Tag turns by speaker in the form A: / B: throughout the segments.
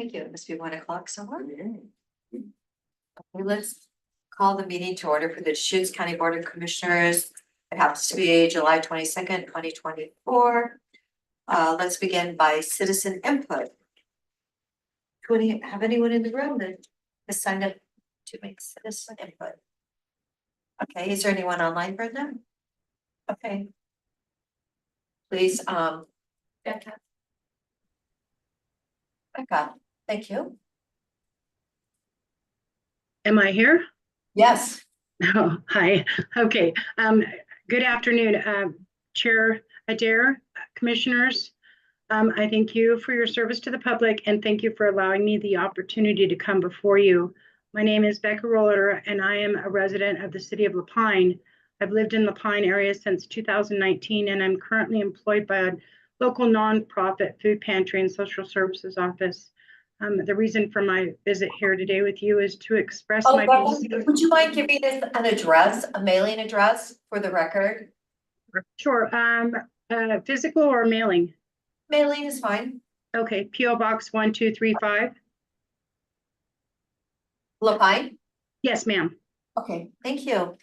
A: Thank you. It must be 1 o'clock somewhere. Okay, let's call the meeting to order for the Deschutes County Board of Commissioners. It happens to be July 22nd, 2024. Let's begin by citizen input. Do we have anyone in the room that has signed up to make citizen input? Okay, is there anyone online, Brenda? Okay. Please, Becca. Becca, thank you.
B: Am I here?
A: Yes.
B: Oh, hi. Okay. Good afternoon, Chair Adair, commissioners. I thank you for your service to the public and thank you for allowing me the opportunity to come before you. My name is Becca Roller and I am a resident of the city of La Pine. I've lived in La Pine area since 2019 and I'm currently employed by a local nonprofit food pantry and social services office. The reason for my visit here today with you is to express my
A: Becca, would you mind giving us an address, a mailing address for the record?
B: Sure. Physical or mailing?
A: Mailing is fine.
B: Okay, P.O. Box 1235.
A: La Pine?
B: Yes, ma'am.
A: Okay, thank you.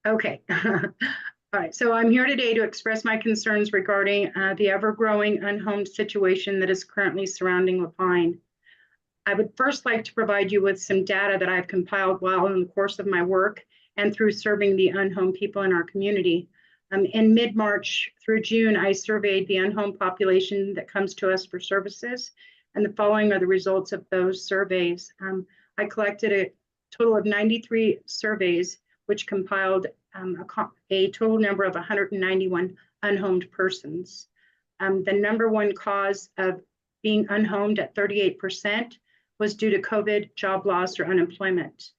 B: Okay. All right, so I'm here today to express my concerns regarding the ever-growing unhomed situation that is currently surrounding La Pine. I would first like to provide you with some data that I've compiled while in the course of my work and through serving the unhomed people in our community. In mid-March through June, I surveyed the unhomed population that comes to us for services, and the following are the results of those surveys. I collected a total of 93 surveys, which compiled a total number of 191 unhomed persons. The number one cause of being unhomed at 38% was due to COVID, job loss, or unemployment.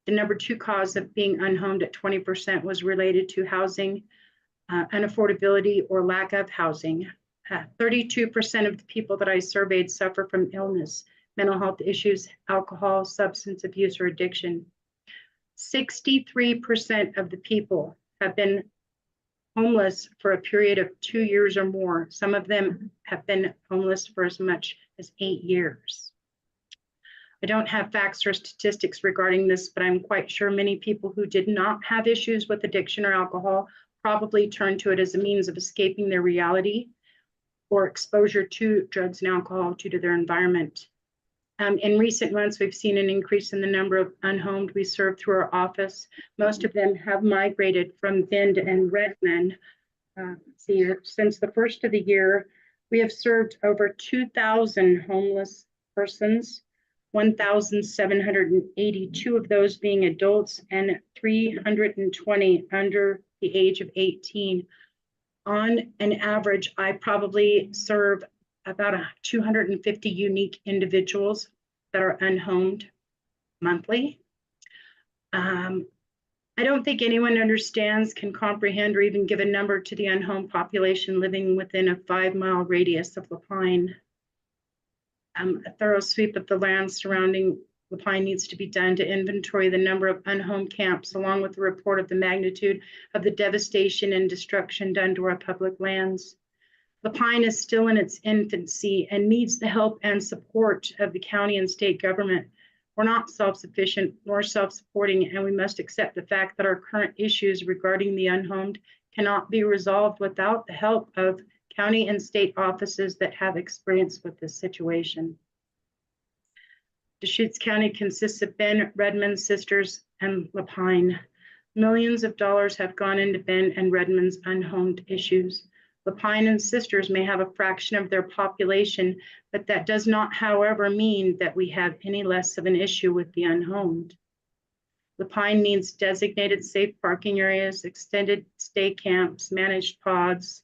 B: The number two cause of being unhomed at 20% was related to housing, unaffordability, or lack of housing. 32% of the people that I surveyed suffer from illness, mental health issues, alcohol, substance abuse, or addiction. 63% of the people have been homeless for a period of 2 years or more. Some of them have been homeless for as much as 8 years. I don't have facts or statistics regarding this, but I'm quite sure many people who did not have issues with addiction or alcohol probably turned to it as a means of escaping their reality or exposure to drugs and alcohol due to their environment. In recent months, we've seen an increase in the number of unhomed we serve through our office. Most of them have migrated from Bend and Redmond. Since the first of the year, we have served over 2,000 homeless persons, 1,782 of those being adults and 320 under the age of 18. On an average, I probably serve about 250 unique individuals that are unhomed monthly. I don't think anyone understands, can comprehend, or even give a number to the unhomed population living within a 5-mile radius of La Pine. A thorough sweep of the land surrounding La Pine needs to be done to inventory the number of unhomed camps, along with the report of the magnitude of the devastation and destruction done to our public lands. La Pine is still in its infancy and needs the help and support of the county and state government. We're not self-sufficient nor self-supporting, and we must accept the fact that our current issues regarding the unhomed cannot be resolved without the help of county and state offices that have experience with this situation. Deschutes County consists of Bend, Redmond, Sisters, and La Pine. Millions of dollars have gone into Bend and Redmond's unhomed issues. La Pine and Sisters may have a fraction of their population, but that does not, however, mean that we have any less of an issue with the unhomed. La Pine needs designated safe parking areas, extended stay camps, managed pods,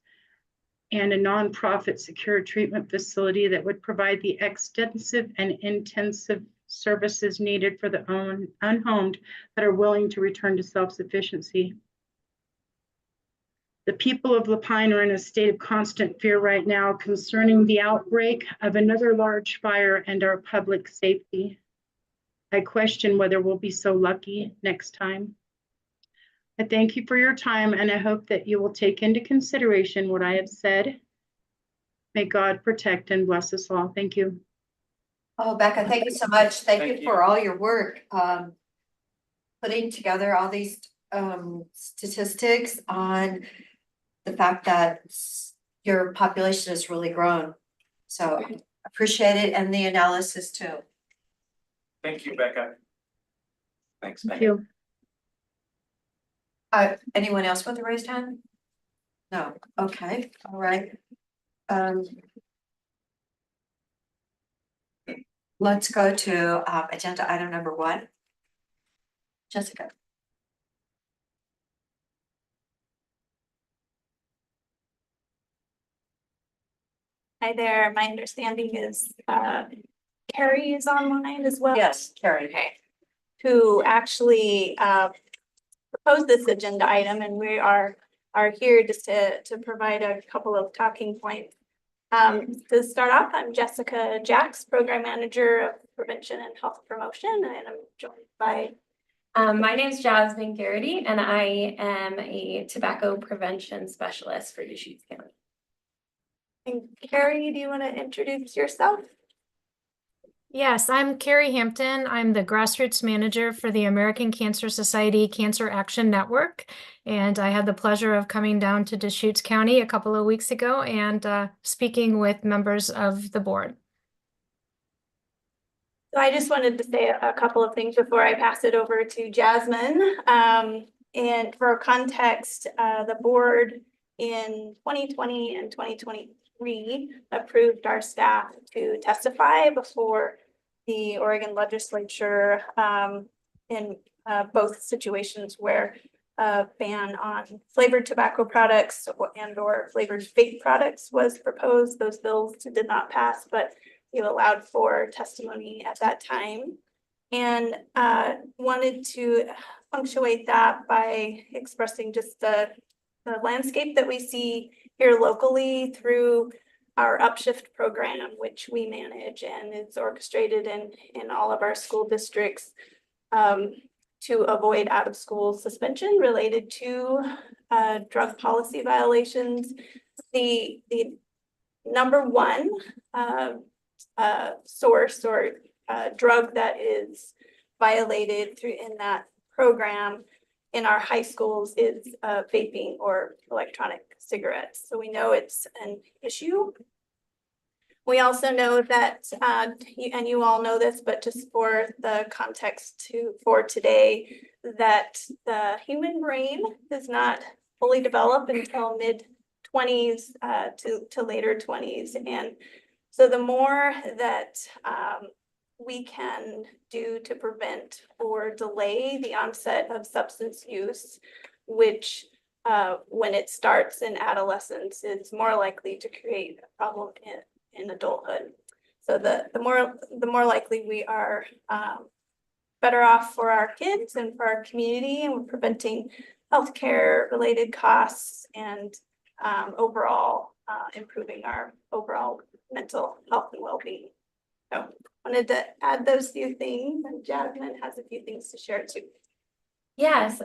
B: and a nonprofit secure treatment facility that would provide the extensive and intensive services needed for the unhomed that are willing to return to self-sufficiency. The people of La Pine are in a state of constant fear right now concerning the outbreak of another large fire and our public safety. I question whether we'll be so lucky next time. I thank you for your time, and I hope that you will take into consideration what I have said. May God protect and bless us all. Thank you.
A: Oh, Becca, thank you so much. Thank you
C: Thank
A: for all your work, putting together all these, statistics on the fact that your population has really grown. So appreciate it, and the analysis too.
C: Thank you, Becca.
D: Thanks,
B: Thank
D: Becca.
B: you.
A: Anyone else with a raised hand? No, okay, all right. Let's go to agenda item number 1. Jessica.
E: Hi there, my understanding is Carrie is online as well.
A: Yes, Carrie.
E: Okay. Who actually proposed this agenda item, and we are here just to provide a couple of talking points. To start off, I'm Jessica Jacks, Program Manager of Prevention and Health Promotion, and I'm joined by
F: my name is Jasmine Garrity, and I am a tobacco prevention specialist for Deschutes County.
E: and Carrie. Do you want to introduce yourself?
G: Yes, I'm Carrie Hampton. I'm the grassroots manager for the American Cancer Society Cancer Action Network. And I had the pleasure of coming down to Deschutes County a couple of weeks ago and speaking with members of the board.
E: So I just wanted to say a couple of things before I pass it over to Jasmine. And for context, the board in 2020 and 2023 approved our staff to testify before the Oregon legislature in both situations where a ban on flavored tobacco products and/or flavored vape products was proposed. Those bills did not pass, but you allowed for testimony at that time, and wanted to punctuate that by expressing just the landscape that we see here locally through our Upshift program, which we manage and is orchestrated in all of our school districts to avoid out of school suspension related to drug policy violations. The number one source or drug that is violated in that program in our high schools is vaping or electronic cigarettes. So we know it's an issue. We also know that, and you all know this, but just for the context for today, that the human brain does not fully develop until mid-20s to later 20s. And so the more that we can do to prevent or delay the onset of substance use, which when it starts in adolescence is more likely to create a problem in adulthood. So the more likely we are better off for our kids and for our community, and we're preventing healthcare related costs and overall improving our overall mental health and well-being. So wanted to add those few things, and Jasmine has a few things to share too.
F: Yes,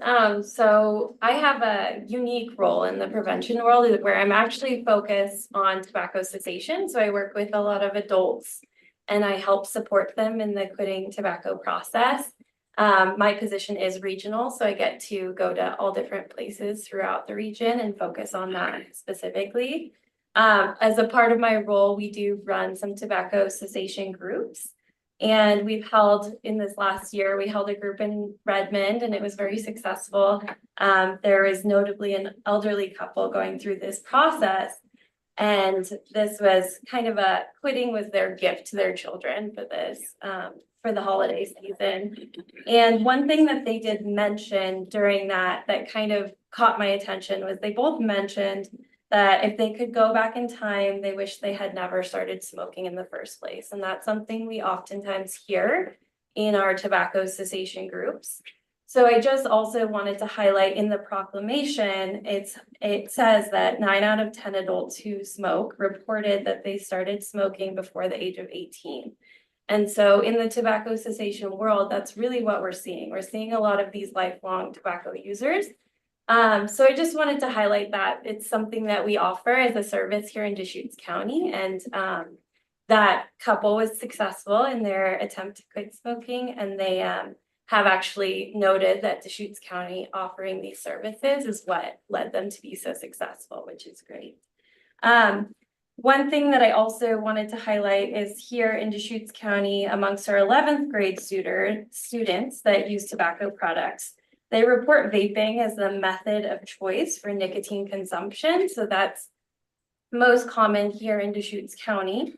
F: so I have a unique role in the prevention world where I'm actually focused on tobacco cessation. So I work with a lot of adults and I help support them in the quitting tobacco process. My position is regional, so I get to go to all different places throughout the region and focus on that specifically. As a part of my role, we do run some tobacco cessation groups. And we've held, in this last year, we held a group in Redmond and it was very successful. There is notably an elderly couple going through this process. And this was kind of quitting was their gift to their children for this, for the holiday season. And one thing that they did mention during that kind of caught my attention was they both mentioned that if they could go back in time, they wish they had never started smoking in the first place. And that's something we oftentimes hear in our tobacco cessation groups. So I just also wanted to highlight in the proclamation, it says that 9 out of 10 adults who smoke reported that they started smoking before the age of 18. And so in the tobacco cessation world, that's really what we're seeing. We're seeing a lot of these lifelong tobacco users. So I just wanted to highlight that it's something that we offer as a service here in Deschutes County, and that couple was successful in their attempt to quit smoking, and they have actually noted that Deschutes County offering these services is what led them to be so successful, which is great. One thing that I also wanted to highlight is here in Deschutes County, amongst our 11th grade students that use tobacco products, they report vaping as the method of choice for nicotine consumption. So that's most common here in Deschutes County,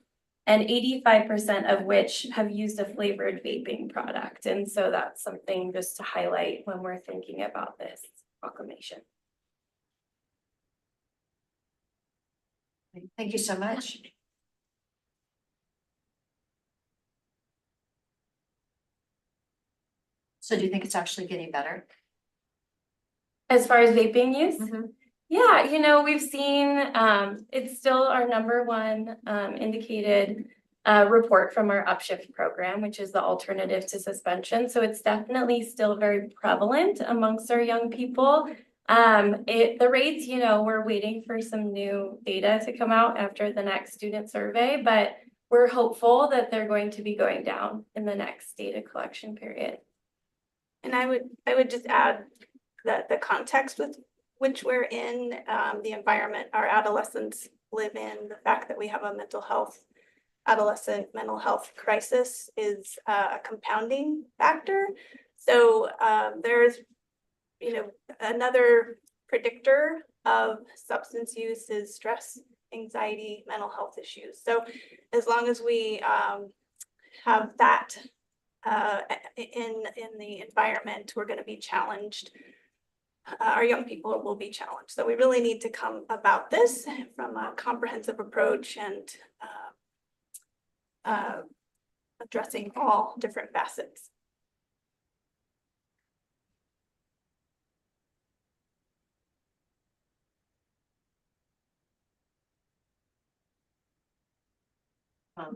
F: and 85% of which have used a flavored vaping product. And so that's something just to highlight when we're thinking about this proclamation.
A: Thank you so much. So do you think it's actually getting better?
F: As far as vaping use,
A: Mhm.
F: yeah, you know, we've seen, it's still our number one indicated report from our Upshift program, which is the alternative to suspension. So it's definitely still very prevalent amongst our young people. The rates, you know, we're waiting for some new data to come out after the next student survey, but we're hopeful that they're going to be going down in the next data collection period.
E: And I would just add that the context with which we're in, the environment our adolescents live in, the fact that we have a adolescent mental health crisis is a compounding factor. So there's, you know, another predictor of substance use is stress, anxiety, mental health issues. So as long as we have that in the environment, we're going to be challenged. Our young people will be challenged. So we really need to come about this from a comprehensive approach and addressing all different facets.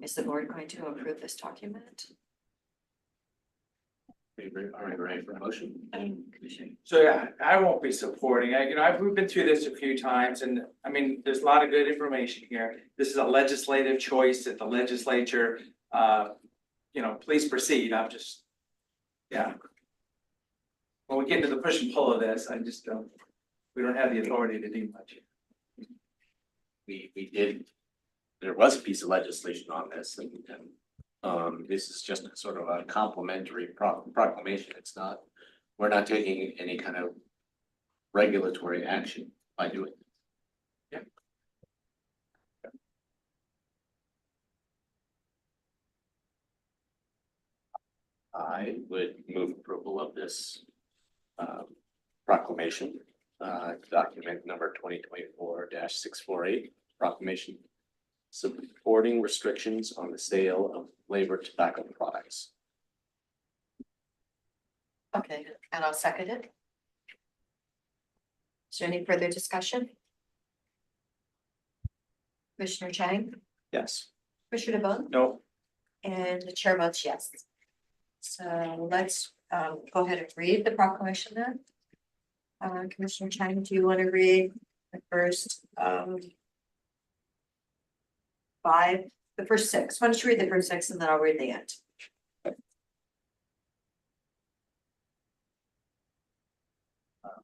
A: Is the board going to approve this document?
D: Are we ready for a motion?
C: So yeah, I won't be supporting it. You know, we've been through this a few times, and I mean, there's a lot of good information here. This is a legislative choice at the legislature. You know, please proceed. I'm just, yeah. When we get into the push and pull of this, we don't have the authority to do much.
D: We did, there was a piece of legislation on this, and this is just sort of a complimentary proclamation. It's not, we're not taking any kind of regulatory action by doing it. I would move approval of this proclamation, document number 2024-648, proclamation supporting restrictions on the sale of flavored tobacco products.
A: Okay, and I'll second it. Is there any further discussion? Commissioner Chang,
D: Yes.
A: Commissioner DeBonne,
C: No,
A: and the chair votes yes. So let's go ahead and read the proclamation then. Commissioner Chang, do you want to read the first the first six? Why don't you read the first six and then I'll read the end.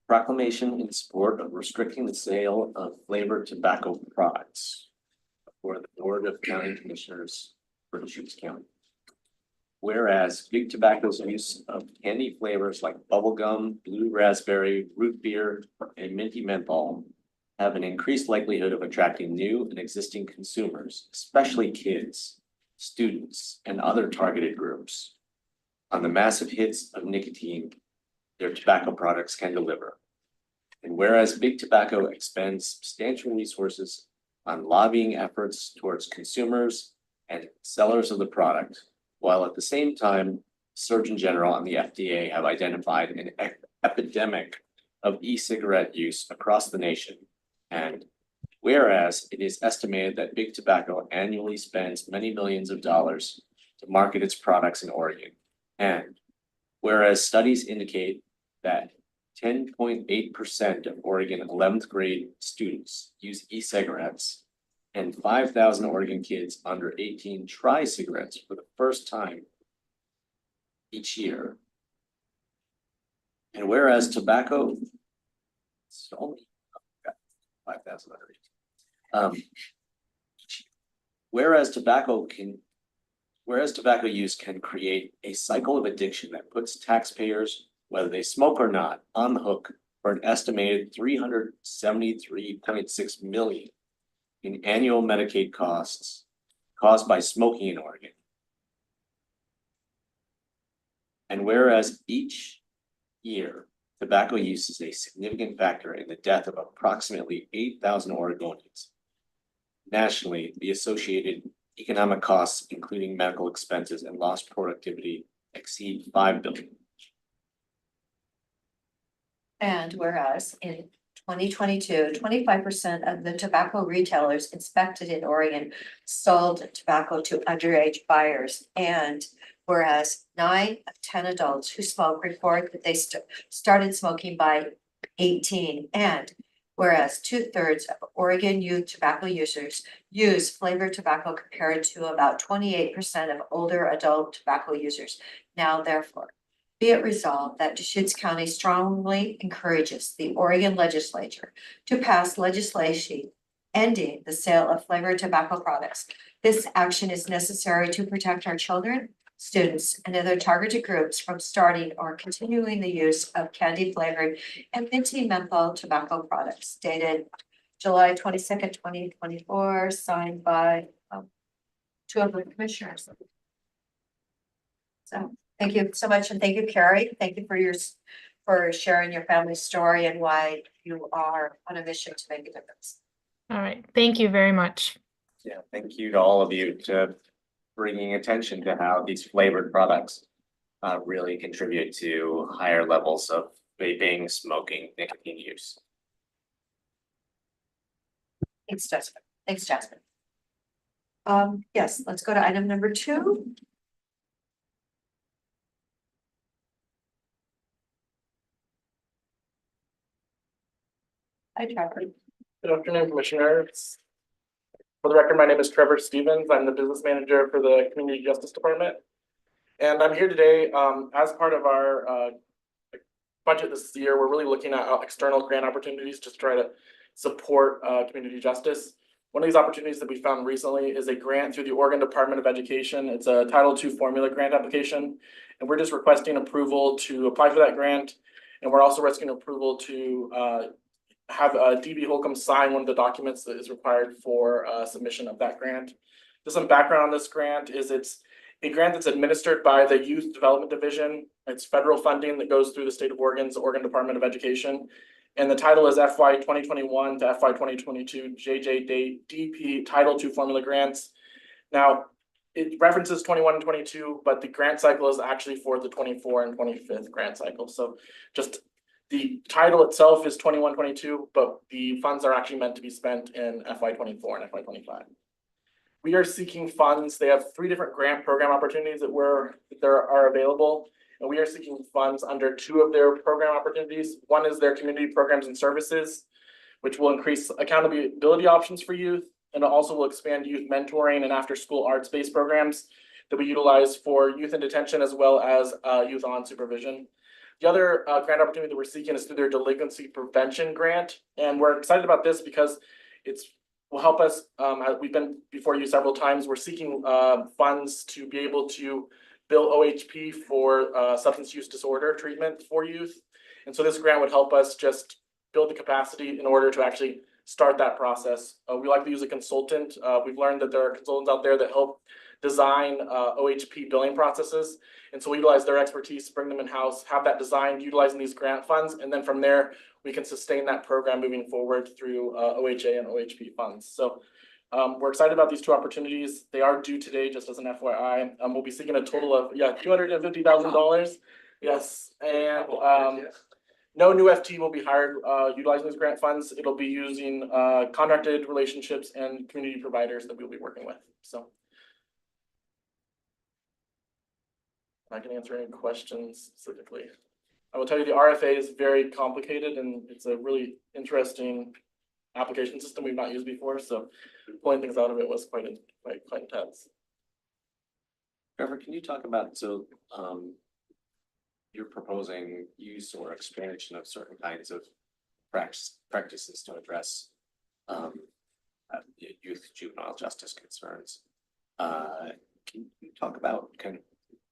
D: Proclamation in support of restricting the sale of flavored tobacco products for the Board of County Commissioners for Deschutes County. Whereas Big Tobacco's use of candy flavors like bubblegum, blue raspberry, root beer, and minty menthol have an increased likelihood of attracting new and existing consumers, especially kids, students, and other targeted groups, on the massive hits of nicotine their tobacco products can deliver. And whereas Big Tobacco expends substantial resources on lobbying efforts towards consumers and sellers of the product, while at the same time, Surgeon General and the FDA have identified an epidemic of e-cigarette use across the nation. And whereas it is estimated that Big Tobacco annually spends many millions of dollars to market its products in Oregon. And whereas studies indicate that 10.8% of Oregon 11th grade students use e-cigarettes, and 5,000 Oregon kids under 18 try cigarettes for the first time each year. And whereas tobacco, it's only 5,000 under 18. Whereas tobacco use can create a cycle of addiction that puts taxpayers, whether they smoke or not, on the hook for an estimated $373.6 million in annual Medicaid costs caused by smoking in Oregon. And whereas each year, tobacco use is a significant factor in the death of approximately 8,000 Oregonians. Nationally, the associated economic costs, including medical expenses and lost productivity, exceed $5 billion.
A: And whereas in 2022, 25% of the tobacco retailers inspected in Oregon sold tobacco to underage buyers. And whereas 9 of 10 adults who smoke report that they started smoking by 18. And whereas 2/3 of Oregon youth tobacco users use flavored tobacco compared to about 28% of older adult tobacco users. Now therefore, be it resolved that Deschutes County strongly encourages the Oregon legislature to pass legislation ending the sale of flavored tobacco products. This action is necessary to protect our children, students, and other targeted groups from starting or continuing the use of candy flavored and minty menthol tobacco products, dated July 22nd, 2024, signed by 2 of the commissioners. So thank you so much, and thank you, Carrie. Thank you for sharing your family story and why you are on a mission to make a difference.
G: All right, thank you very much.
D: Yeah, thank you to all of you to bringing attention to how these flavored products really contribute to higher levels of vaping, smoking, nicotine use.
A: Thanks, Jasmine. Thanks, Jasmine. Yes, let's go to item number 2. Hi, Trevor.
H: Good afternoon, Commissioners. For the record, my name is Trevor Stevens. I'm the business manager for the Community Justice Department. And I'm here today as part of our budget this year. We're really looking at external grant opportunities to try to support community justice. One of these opportunities that we found recently is a grant through the Oregon Department of Education. It's a Title II formula grant application. And we're just requesting approval to apply for that grant. And we're also requesting approval to have DB Holcomb sign one of the documents that is required for submission of that grant. Just some background on this grant is it's a grant that's administered by the Youth Development Division. It's federal funding that goes through the state of Oregon's Oregon Department of Education. And the title is FY 2021 to FY 2022 JJDP Title II Formula Grants. Now, it references 21 and 22, but the grant cycle is actually for the 24 and 25th grant cycle. So just the title itself is 21-22, but the funds are actually meant to be spent in FY 24 and FY 25. We are seeking funds. They have 3 different grant program opportunities that are available. And we are seeking funds under 2 of their program opportunities. One is their community programs and services, which will increase accountability options for youth. And it also will expand youth mentoring and after-school arts-based programs that we utilize for youth in detention as well as youth on supervision. The other grant opportunity that we're seeking is through their delinquency prevention grant. And we're excited about this because it will help us, we've been before you several times, we're seeking funds to be able to bill OHP for substance use disorder treatment for youth. And so this grant would help us just build the capacity in order to actually start that process. We like to use a consultant. We've learned that there are consultants out there that help design OHP billing processes. And so we utilize their expertise, bring them in-house, have that designed utilizing these grant funds. And then from there, we can sustain that program moving forward through OHA and OHP funds. So we're excited about these 2 opportunities. They are due today, just as an FYI. We'll be seeking a total of, $250,000. Yes, and no new FT will be hired utilizing these grant funds. It'll be using contracted relationships and community providers that we'll be working with. So I can answer any questions specifically. I will tell you the RFA is very complicated and it's a really interesting application system we've not used before, so pulling things out of it was quite intense.
D: Trevor, can you talk about, so, you're proposing use or expansion of certain kinds of practices to address youth juvenile justice concerns. Can you talk about kind of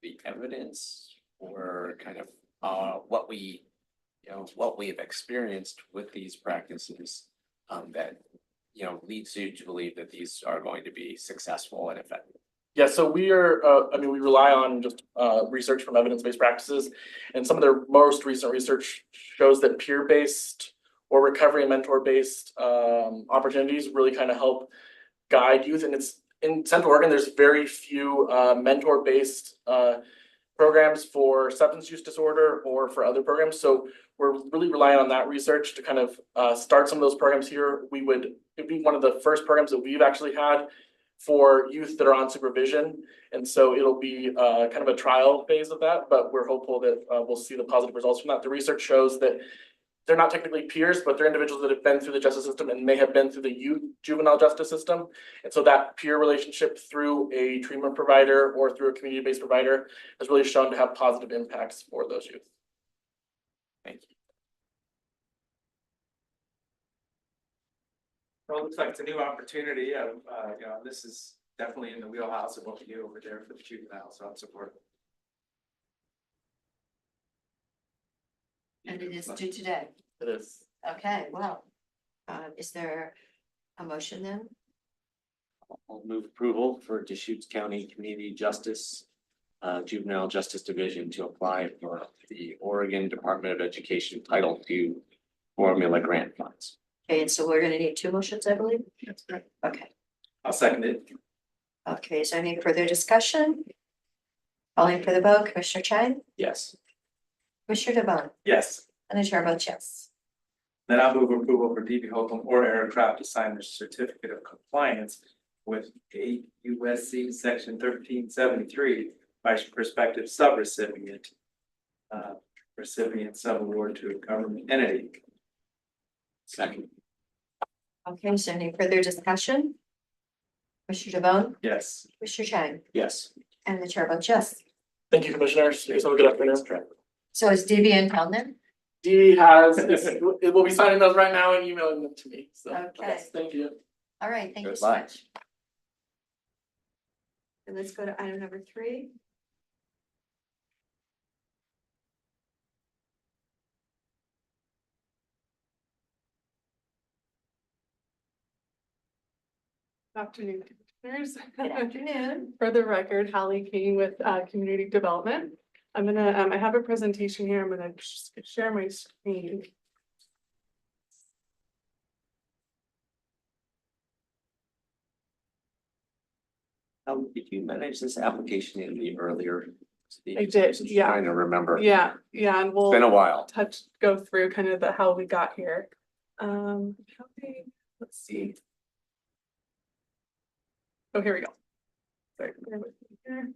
D: the evidence or kind of what we, what we have experienced with these practices that, leads you to believe that these are going to be successful and effective?
H: Yeah, so we are, we rely on just research from evidence-based practices. And some of their most recent research shows that peer-based or recovery and mentor-based opportunities really kind of help guide youth. And it's in Central Oregon, there's very few mentor-based programs for substance use disorder or for other programs. So we're really relying on that research to kind of start some of those programs here. It'd be one of the first programs that we've actually had for youth that are on supervision. And so it'll be kind of a trial phase of that, but we're hopeful that we'll see the positive results from that. The research shows that they're not technically peers, but they're individuals that have been through the justice system and may have been through the juvenile justice system. And so that peer relationship through a treatment provider or through a community-based provider has really shown to have positive impacts for those youth.
D: Thank you.
C: Well, it looks like it's a new opportunity. This is definitely in the wheelhouse of what we do over there for the juveniles, so I'm supportive.
A: And it is due today.
H: It is.
A: Okay, well, is there a motion then?
D: I'll move approval for Deschutes County Community Justice Juvenile Justice Division to apply for the Oregon Department of Education Title II formula grant funds.
A: Okay, and so we're gonna need two motions, I believe?
C: That's correct.
A: Okay,
C: I'll second it.
A: okay, is there any further discussion? Calling for the vote, Commissioner Chang,
D: Yes.
A: Commissioner DeBonne,
C: Yes.
A: and the chair votes yes.
C: Then I'll move approval for DB Holcomb or Aircraft to sign the certificate of compliance with 8 USC section 1373 by prospective subrecipient. Recipient subaward to a government entity.
D: Second.
A: Okay, is there any further discussion? Commissioner DeBonne,
C: Yes.
A: Commissioner Chang,
D: Yes.
A: and the chair votes yes.
H: Thank you, commissioners. Have a good afternoon.
A: So is DB in Feldman?
H: Dee it will be signing those right now and emailing them to me. So,
A: Okay.
H: yes, thank you.
A: All right, thank you so
D: Goodbye.
A: much. And let's go to item number 3.
I: Afternoon, commissioners.
A: Good afternoon.
I: For the record, Holly King with Community Development. I'm gonna, I have a presentation here. I'm gonna share my screen.
D: How did you manage this application in the earlier?
I: I did,
D: Just
I: yeah.
D: Trying to remember.
I: Yeah, and
D: It's been a
I: we'll
D: while.
I: go through kind of how we got here. Let's see. Oh, here we go. Sorry, bear with me here.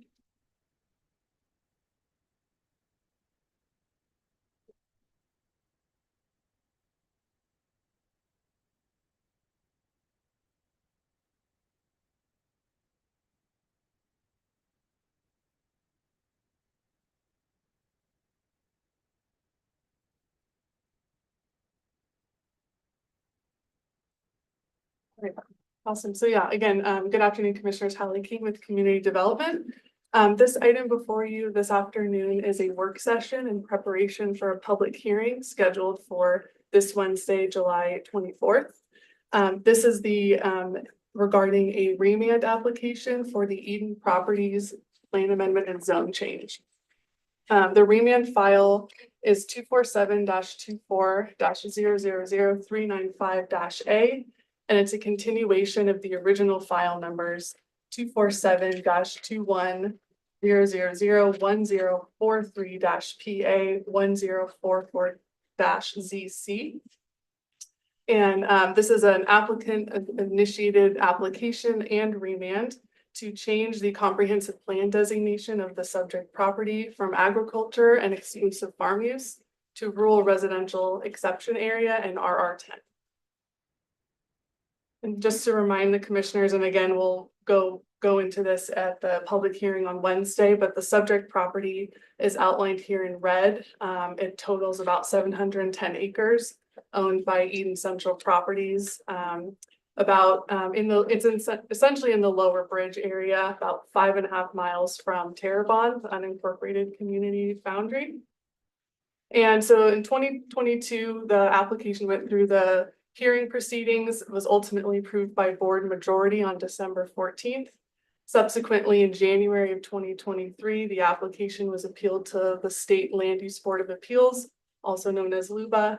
I: Okay, awesome. So yeah, again, good afternoon, Commissioners. Holly King with Community Development. This item before you this afternoon is a work session in preparation for a public hearing scheduled for this Wednesday, July 24th. This is the regarding a remand application for the Eden Properties Plan Amendment and Zone Change. The remand file is 247-24-000-395-A. And it's a continuation of the original file numbers 247-21-000-1043-PA-1044-ZC. And this is an applicant initiated application and remand to change the comprehensive plan designation of the subject property from agriculture and exclusive farm use to rural residential exception area and RR10. And just to remind the commissioners, and again, we'll go into this at the public hearing on Wednesday, but the subject property is outlined here in red. It totals about 710 acres owned by Eden Central Properties. Essentially in the Lower Bridge area, about 5.5 miles from Terrebonne, the unincorporated community boundary. And so in 2022, the application went through the hearing proceedings, was ultimately approved by board majority on December 14th. Subsequently, in January of 2023, the application was appealed to the State Land Use Board of Appeals, also known as LUBA.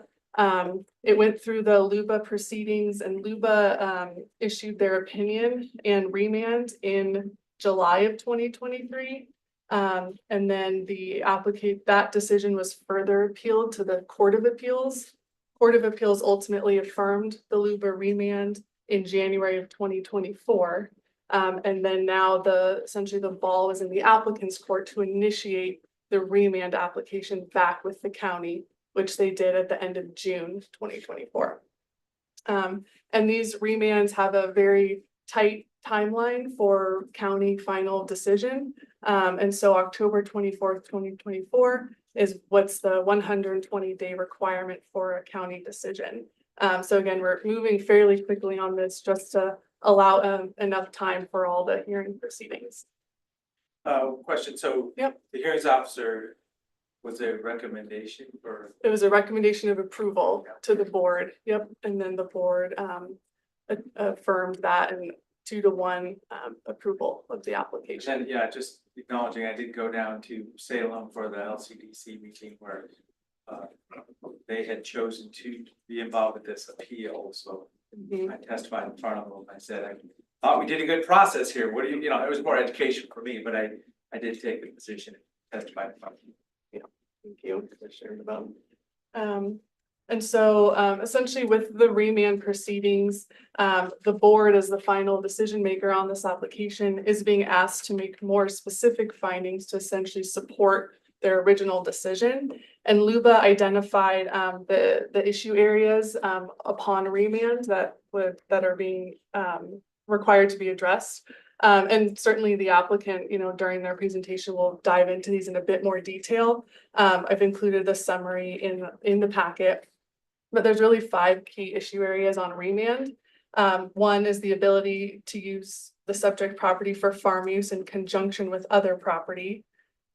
I: It went through the LUBA proceedings, and LUBA issued their opinion and remand in July of 2023. And then that decision was further appealed to the Court of Appeals. Court of Appeals ultimately affirmed the LUBA remand in January of 2024. And then now essentially the ball is in the applicant's court to initiate the remand application back with the county, which they did at the end of June 2024. And these remands have a very tight timeline for county final decision. And so October 24th, 2024 is what's the 120-day requirement for a county decision. So again, we're moving fairly quickly on this just to allow enough time for all the hearing proceedings.
C: Question, so.
I: Yep.
C: The hearings officer was a recommendation or?
I: It was a recommendation of approval to the board. Yep, and then the board affirmed that and 2-to-1 approval of the application.
C: And yeah, just acknowledging, I did go down to Salem for the LCDC meeting where they had chosen to be involved with this appeal, so I testified in front of them. I said, I thought we did a good process here. What do you know, it was more education for me, but I did take the position and testify in front of you.
I: Thank you, Commissioner DeBone. And so essentially with the remand proceedings, the board as the final decision maker on this application is being asked to make more specific findings to essentially support their original decision. And LUBA identified the issue areas upon remand that are being required to be addressed. And certainly the applicant, during their presentation will dive into these in a bit more detail. I've included the summary in the packet, but there's really 5 key issue areas on remand. One is the ability to use the subject property for farm use in conjunction with other property.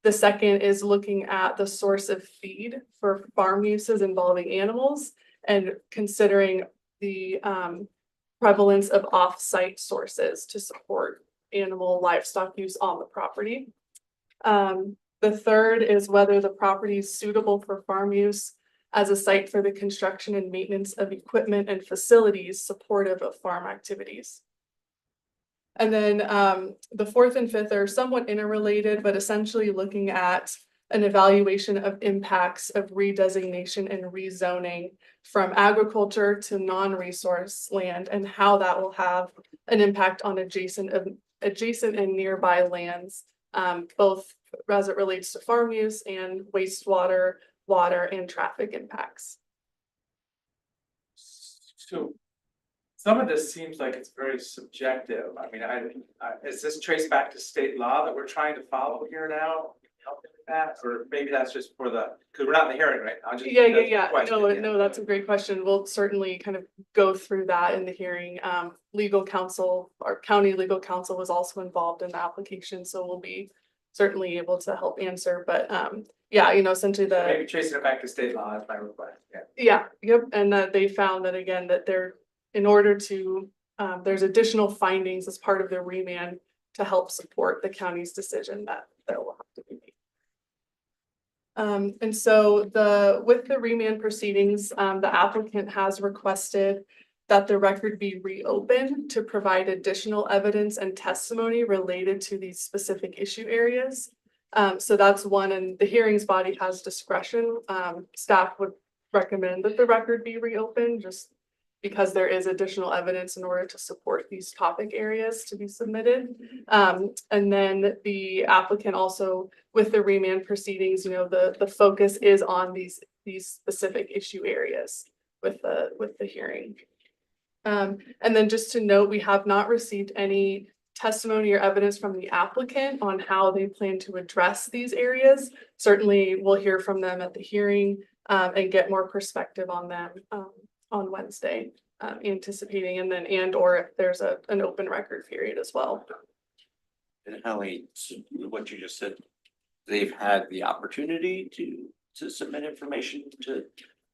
I: The second is looking at the source of feed for farm uses involving animals and considering the prevalence of off-site sources to support animal livestock use on the property. The third is whether the property is suitable for farm use as a site for the construction and maintenance of equipment and facilities supportive of farm activities. And then the fourth and fifth are somewhat interrelated, but essentially looking at an evaluation of impacts of redesignation and rezoning from agriculture to non-resource land and how that will have an impact on adjacent and nearby lands, both as it relates to farm use and wastewater, water, and traffic impacts.
C: So some of this seems like it's very subjective. I mean, is this traced back to state law that we're trying to follow here now? Help me with that, or maybe that's just for because we're not in the hearing right now.
I: Yeah. No, that's a great question. We'll certainly kind of go through that in the hearing. Legal counsel, our county legal counsel was also involved in the application, so we'll be certainly able to help answer. But yeah, essentially
C: maybe tracing it back to state law is my request.
I: Yep, and that they found that again that in order to there's additional findings as part of the remand to help support the county's decision that will have to be made. And so with the remand proceedings, the applicant has requested that the record be reopened to provide additional evidence and testimony related to these specific issue areas. So that's one, and the hearings body has discretion. Staff would recommend that the record be reopened just because there is additional evidence in order to support these topic areas to be submitted. And then the applicant also, with the remand proceedings, the focus is on these specific issue areas with the hearing. And then just to note, we have not received any testimony or evidence from the applicant on how they plan to address these areas. Certainly, we'll hear from them at the hearing and get more perspective on them on Wednesday, anticipating and/or if there's an open record period as well.
D: And Hallie, what you just said, they've had the opportunity to submit information to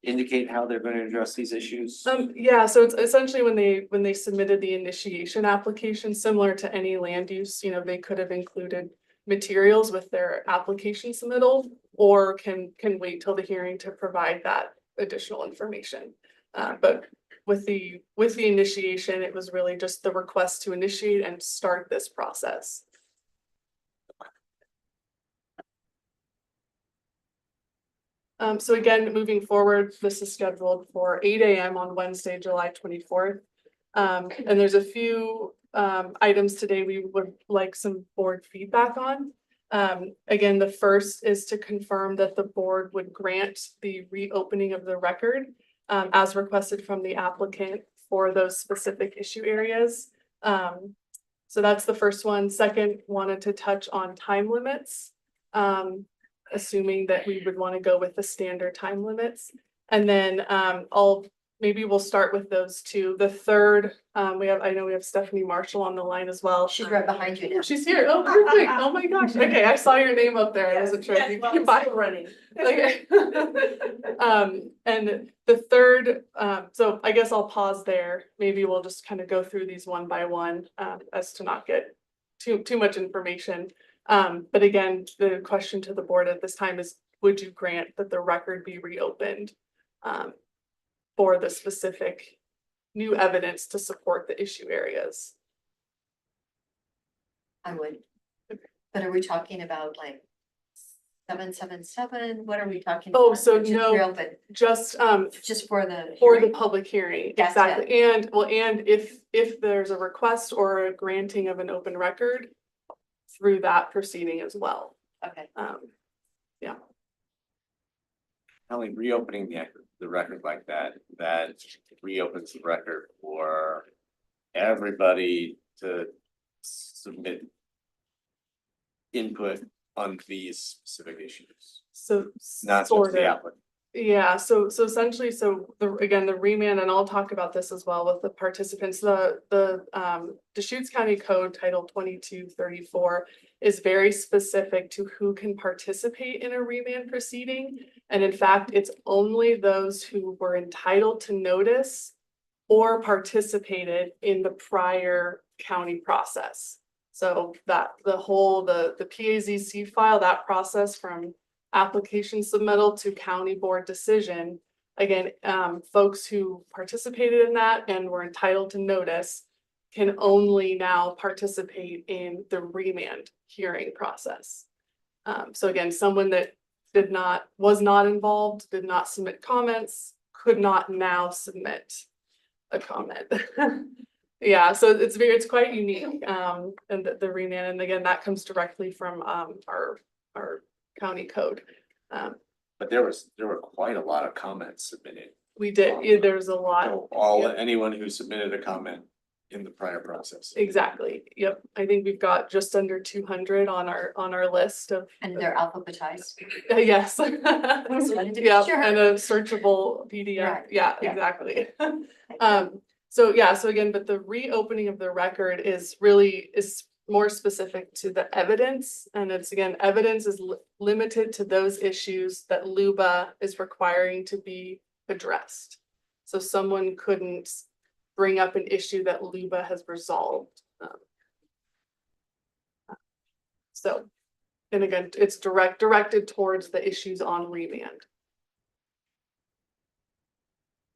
D: indicate how they're going to address these issues?
I: Yeah, so it's essentially when they submitted the initiation application, similar to any land use, they could have included materials with their application submittal, or can wait till the hearing to provide that additional information. But with the initiation, it was really just the request to initiate and start this process. So again, moving forward, this is scheduled for 8 AM on Wednesday, July 24th. And there's a few items today we would like some board feedback on. Again, the first is to confirm that the board would grant the reopening of the record as requested from the applicant for those specific issue areas. So that's the first one. Second, wanted to touch on time limits. Assuming that we would want to go with the standard time limits. And then maybe we'll start with those two. The third, I know we have Stephanie Marshall on the line as well.
A: She's right behind you now.
I: She's here. Oh, perfect. Oh my gosh. Okay, I saw your name up there. I wasn't sure if you came by.
E: Running.
I: Okay. And the third, so I guess I'll pause there. Maybe we'll just kind of go through these one by one as to not get too much information. But again, the question to the board at this time is, would you grant that the record be reopened for the specific new evidence to support the issue areas?
A: I would. But are we talking about like 777? What are we talking?
I: Oh,
A: about?
I: so
A: Just
I: no,
A: reopen,
I: just
A: just for the.
I: for the
A: hearing?
I: public hearing,
A: That's
I: exactly. And if there's a request or a granting of an open record through that proceeding as well.
A: Okay.
I: Yeah.
D: Only reopening the record like that reopens the record for everybody to submit input on these specific issues,
I: So
D: not just
I: sort
D: the
I: of.
D: applicant.
I: Yeah, so essentially, the remand, and I'll talk about this as well with the participants, the Deschutes County Code Title 2234 is very specific to who can participate in a remand proceeding. And in fact, it's only those who were entitled to notice or participated in the prior county process. So that the PAZC file, that process from application submittal to county board decision. Again, folks who participated in that and were entitled to notice can only now participate in the remand hearing process. So again, someone that was not involved, did not submit comments, could not now submit a comment. Yeah, so it's quite unique, and the remand, and again, that comes directly from our county code.
D: But there were quite a lot of comments submitted.
I: We did, there's a lot.
D: So anyone who submitted a comment in the prior process.
I: Exactly, yep. I think we've got just under 200 on our list of.
A: And they're alphabetized.
I: Yes.
A: wanted to be
I: Yeah,
A: sure.
I: and a searchable PDF.
A: Right,
I: Yeah,
A: yeah.
I: exactly. So again, but the reopening of the record is more specific to the evidence. And it's again, evidence is limited to those issues that LUBA is requiring to be addressed. So someone couldn't bring up an issue that LUBA has resolved. So, and again, it's directed towards the issues on remand.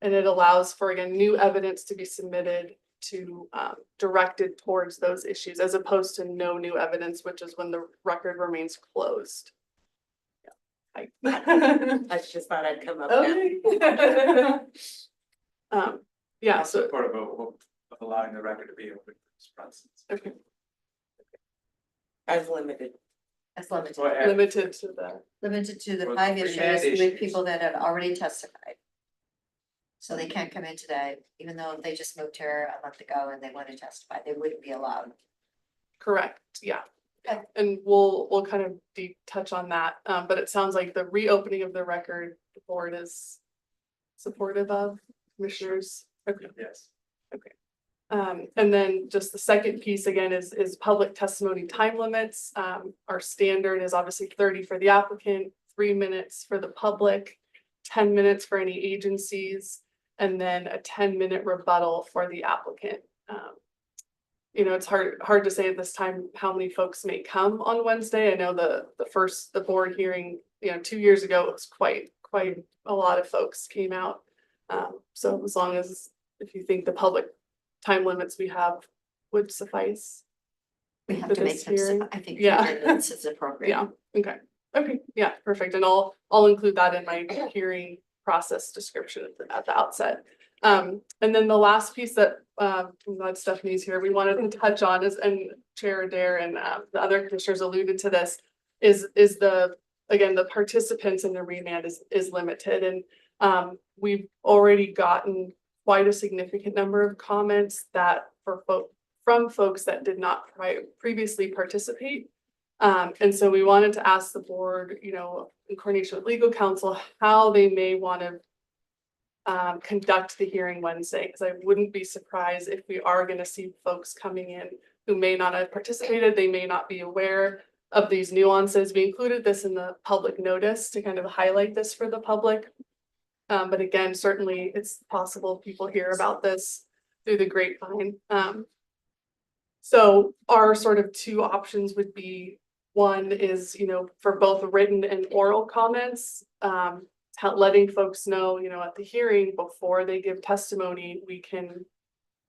I: And it allows for, again, new evidence to be submitted to directed towards those issues, as opposed to no new evidence, which is when the record remains closed. Yeah.
E: I just thought I'd come up.
I: Okay. Yeah,
C: I'm
I: so,
C: supportive of allowing the record to be open for this process.
I: okay,
E: As limited.
A: That's limited,
C: Well, and-
I: limited to the,
A: limited to the
C: Well,
A: 5
C: remand
A: issues with
C: issues.
A: people that have already testified. So they can't come in today, even though they just moved here a month ago and they want to testify, they wouldn't be allowed.
I: Correct, yeah.
A: Okay.
I: And we'll kind of deep touch on that, but it sounds like the reopening of the record, the board is supportive of commissioners. Okay.
C: Yes.
I: And then just the second piece again is public testimony time limits. Our standard is obviously 30 for the applicant, 3 minutes for the public, 10 minutes for any agencies, and then a 10-minute rebuttal for the applicant. You know, it's hard to say at this time how many folks may come on Wednesday. I know the board hearing, you know, 2 years ago, it was quite a lot of folks came out. So as long as, if you think the public time limits we have would suffice.
A: We have
I: For
A: to make
I: this
A: them,
I: hearing?
A: I think
I: Yeah.
A: 15 minutes is appropriate.
I: Yeah, okay, yeah, perfect. And I'll include that in my hearing process description at the outset. And then the last piece that, I'm glad Stephanie's here, we wanted to touch on is, and Chair Adair and the other commissioners alluded to this, is again, the participants in the remand is limited. And we've already gotten quite a significant number of comments that from folks that did not previously participate. And so we wanted to ask the board, you know, in coordination with legal counsel, how they may want to conduct the hearing Wednesday, because I wouldn't be surprised if we are going to see folks coming in who may not have participated. They may not be aware of these nuances. We included this in the public notice to kind of highlight this for the public. But again, certainly it's possible people hear about this through the grapevine. So our sort of two options would be, one is, you know, for both written and oral comments, letting folks know, you know, at the hearing before they give testimony, we can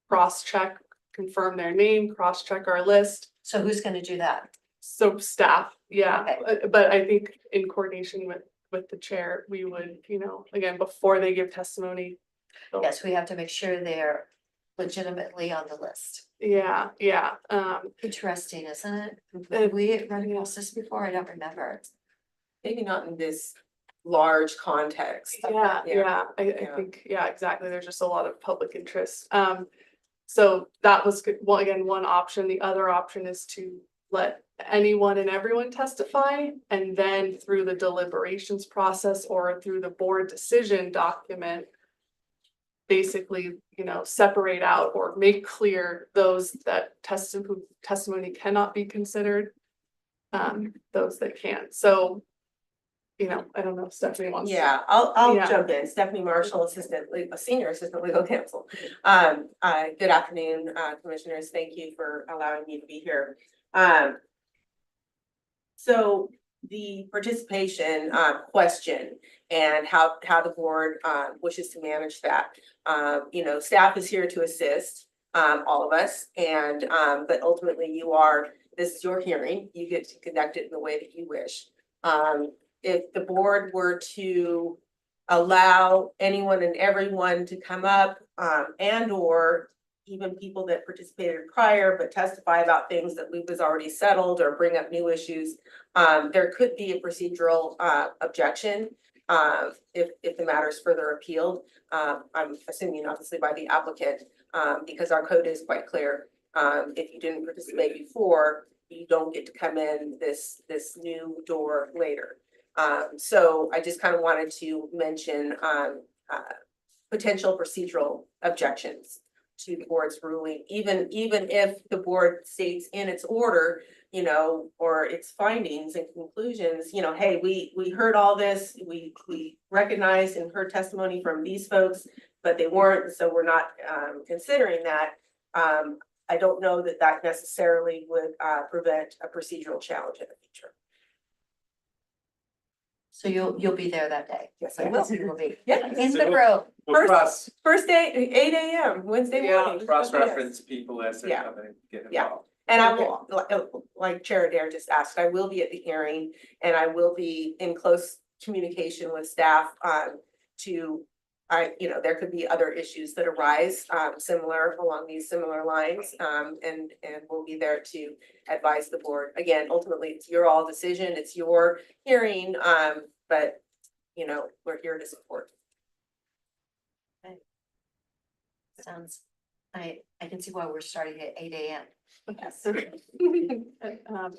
I: cross-check, confirm their name, cross-check our list.
A: So who's gonna do that?
I: So staff, yeah,
A: Okay.
I: but I think in coordination with the chair, we would, you know, again, before they give testimony. so-
A: Yes, we have to make sure they're legitimately on the list.
I: Yeah,
A: Interesting, isn't it? Have we run across this before? I don't remember.
J: Maybe not in this large context.
I: yeah, I
J: Yeah.
I: think, yeah, exactly. There's just a lot of public interest. So that was good. Well, again, one option. The other option is to let anyone and everyone testify, and then through the deliberations process or through the board decision document, basically, you know, separate out or make clear those that testimony cannot be considered, those that can. So, you know, I don't know if Stephanie wants.
J: Yeah, I'll
I: Yeah.
J: jump in. Stephanie Marshall, Senior Assistant Legal Counsel. Good afternoon, Commissioners. Thank you for allowing me to be here. So the participation question and how the board wishes to manage that. You know, staff is here to assist all of us, and but ultimately this is your hearing. You get to conduct it in the way that you wish. If the board were to allow anyone and everyone to come up and or even people that participated prior but testify about things that was already settled or bring up new issues, there could be a procedural objection if the matter is further appealed. I'm assuming obviously by the applicant, because our code is quite clear. If you didn't participate before, you don't get to come in this new door later. So I just kind of wanted to mention potential procedural objections to the board's ruling, even if the board states in its order, you know, or its findings and conclusions, you know, hey, we heard all this, we recognized and heard testimony from these folks, but they weren't, so we're not considering that. I don't know that necessarily would prevent a procedural challenge in the future.
A: So you'll be there that day.
J: Yes, I will.
A: You will be
J: Yeah.
A: in the room.
J: First day, 8 a.m. Wednesday
I: Yeah,
J: morning.
C: Cross-reference people as they're
J: Yeah.
C: coming and get
J: Yeah.
C: involved.
J: And I will, like Chair Adair just asked, I will be at the hearing and I will be in close communication with staff you know, there could be other issues that arise along these similar lines. And we'll be there to advise the board. Again, ultimately, it's your all decision, it's your hearing, but you know, we're here to support.
A: sounds, I can see why we're starting at 8 AM.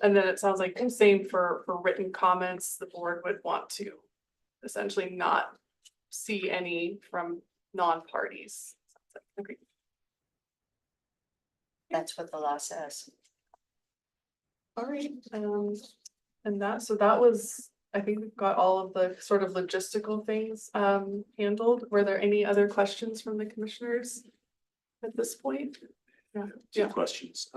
I: And then it sounds like same for written comments, the board would want to essentially not see any from non-parties. Okay.
A: That's what the law says.
I: All right, and that was, I think we've got all of the sort of logistical things handled. Were there any other questions from the commissioners at this point?
D: Two questions.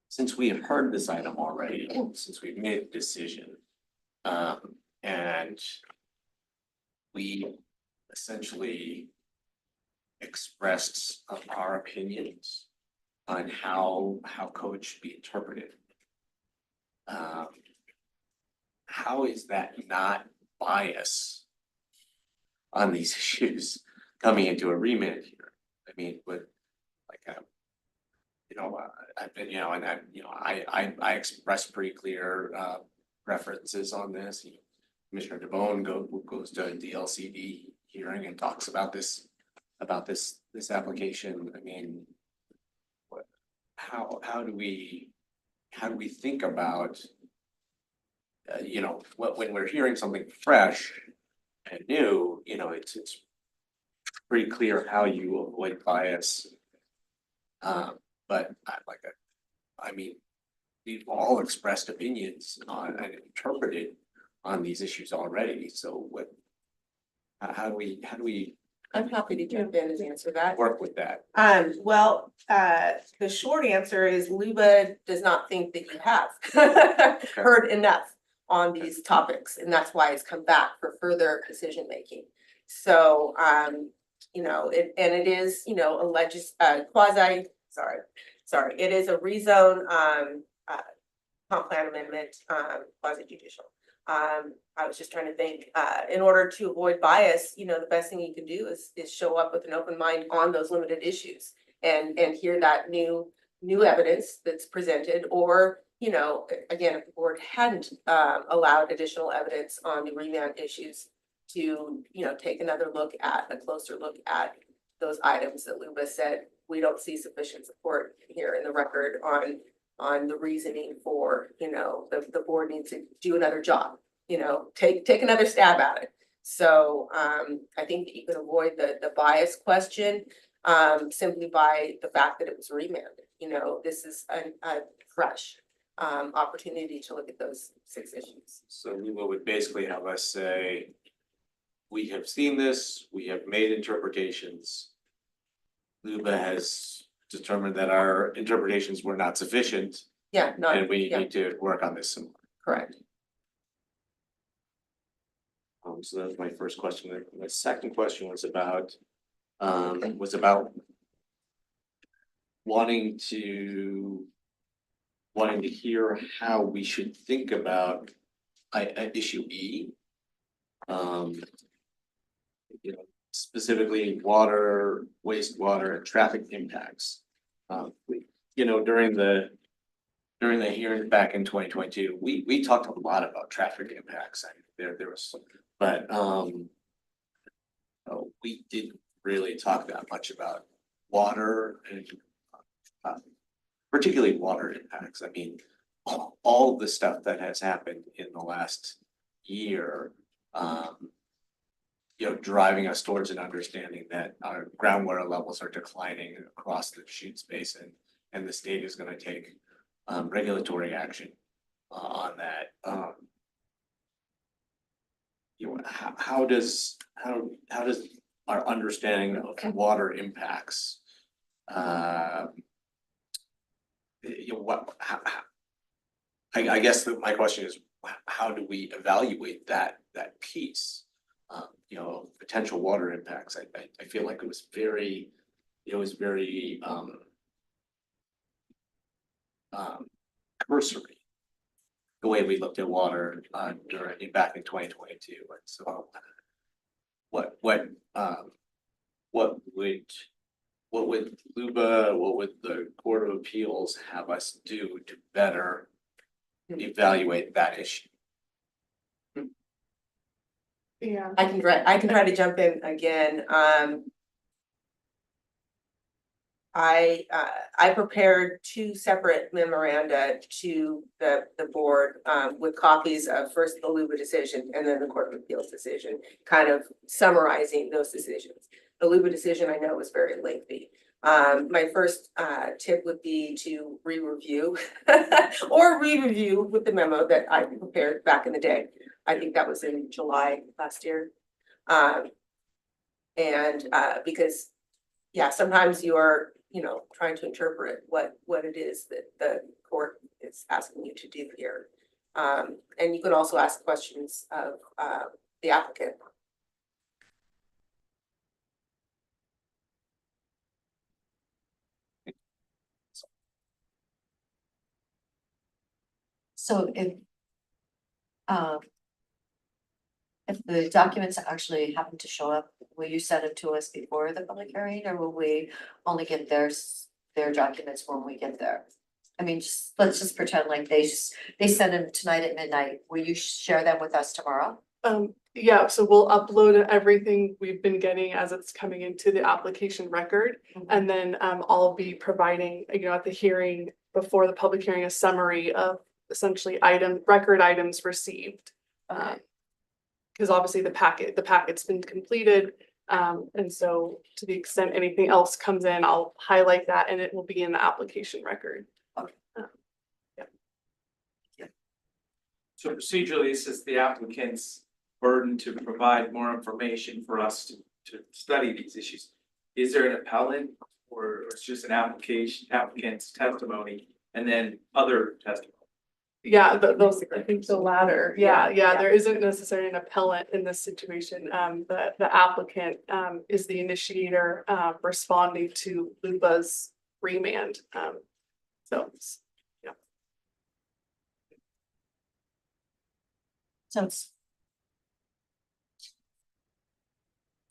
D: Since we have heard this item already, since we've made a decision, and we essentially expressed our opinions on how code should be interpreted. How is that not bias on these issues coming into a remand here? I mean, with like, I've been, and I expressed pretty clear preferences on this. Commissioner DeBonne goes to the LCD hearing and talks about this application. I mean, how do we think about when we're hearing something fresh and new, it's pretty clear how you avoid bias. But I mean, we've all expressed opinions on and interpreted on these issues already. So how do we
J: I'm happy to jump in and answer that.
D: work with that?
J: Well, the short answer is LUBA does not think that you have heard enough on these topics, and that's why it's come back for further decision making. So, it is, it is a rezone, comp plan amendment, quasi judicial. I was just trying to think, in order to avoid bias, the best thing you can do is show up with an open mind on those limited issues and hear that new evidence that's presented, or, again, if the board hadn't allowed additional evidence on the remand issues to, take a closer look at those items that Luba said, we don't see sufficient support here in the record on the reasoning for, the board needs to do another job, take another stab at it. So I think that you can avoid the bias question simply by the fact that it was remanded. This is a fresh opportunity to look at those 6 issues.
D: So Luba would basically have us say, we have seen this, we have made interpretations. Luba has determined that our interpretations were not sufficient,
J: Yeah,
D: and we need to work on this some more.
J: correct.
D: So that was my first question. My second question was about wanting to hear how we should think about issue E. Specifically water, wastewater, and traffic impacts. During the hearing back in 2022, we talked a lot about traffic impacts. There was, but we didn't really talk that much about water and particularly water impacts. I mean, all the stuff that has happened in the last year, driving us towards an understanding that our groundwater levels are declining across the Deschutes Basin, and the state is going to take regulatory action on that. How does our understanding of water impacts I guess my question is, how do we evaluate that piece? Potential water impacts. I feel like it was very cursory, the way we looked at water back in 2022. And so what would Luba, what would the Court of Appeals have us do to better evaluate that issue?
I: Yeah.
J: I can try to jump in again. I prepared two separate memoranda to the board, with copies of first the LUBA decision and then the Court of Appeals decision, kind of summarizing those decisions. The LUBA decision I know was very lengthy. My first, tip would be to re-review or re-review with the memo that I prepared back in the day. I think that was in July last year. Because, yeah, sometimes you're, trying to interpret what it is that the court is asking you to do here. And you can also ask questions of, the applicant.
A: So if the documents actually happen to show up, will you send them to us before the public hearing, or will we only get their documents when we get there? I mean, let's just pretend like they send them tonight at midnight. Will you share them with us tomorrow?
I: Yeah, so we'll upload everything we've been getting as it's coming into the application record. And then I'll be providing, at the hearing, before the public hearing, a summary of essentially record items received. Because obviously the packet's been completed. And so to the extent anything else comes in, I'll highlight that and it will be in the application record.
C: So procedurally, this is the applicant's burden to provide more information for us to study these issues. Is there an appellant or it's just an applicant's testimony and then other testimony?
I: Yeah, those, I think the latter. Yeah,
A: Yeah.
I: there isn't necessarily an appellant in this situation. The applicant is the initiator responding to LUBA's remand. So, yeah.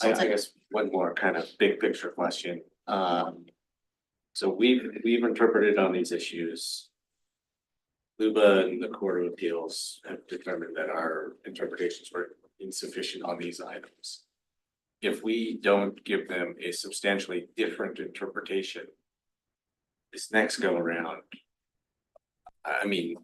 D: I guess one more kind of big picture question. So we've interpreted on these issues. LUBA and the Court of Appeals have determined that our interpretations were insufficient on these items. If we don't give them a substantially different interpretation this next go around, I mean,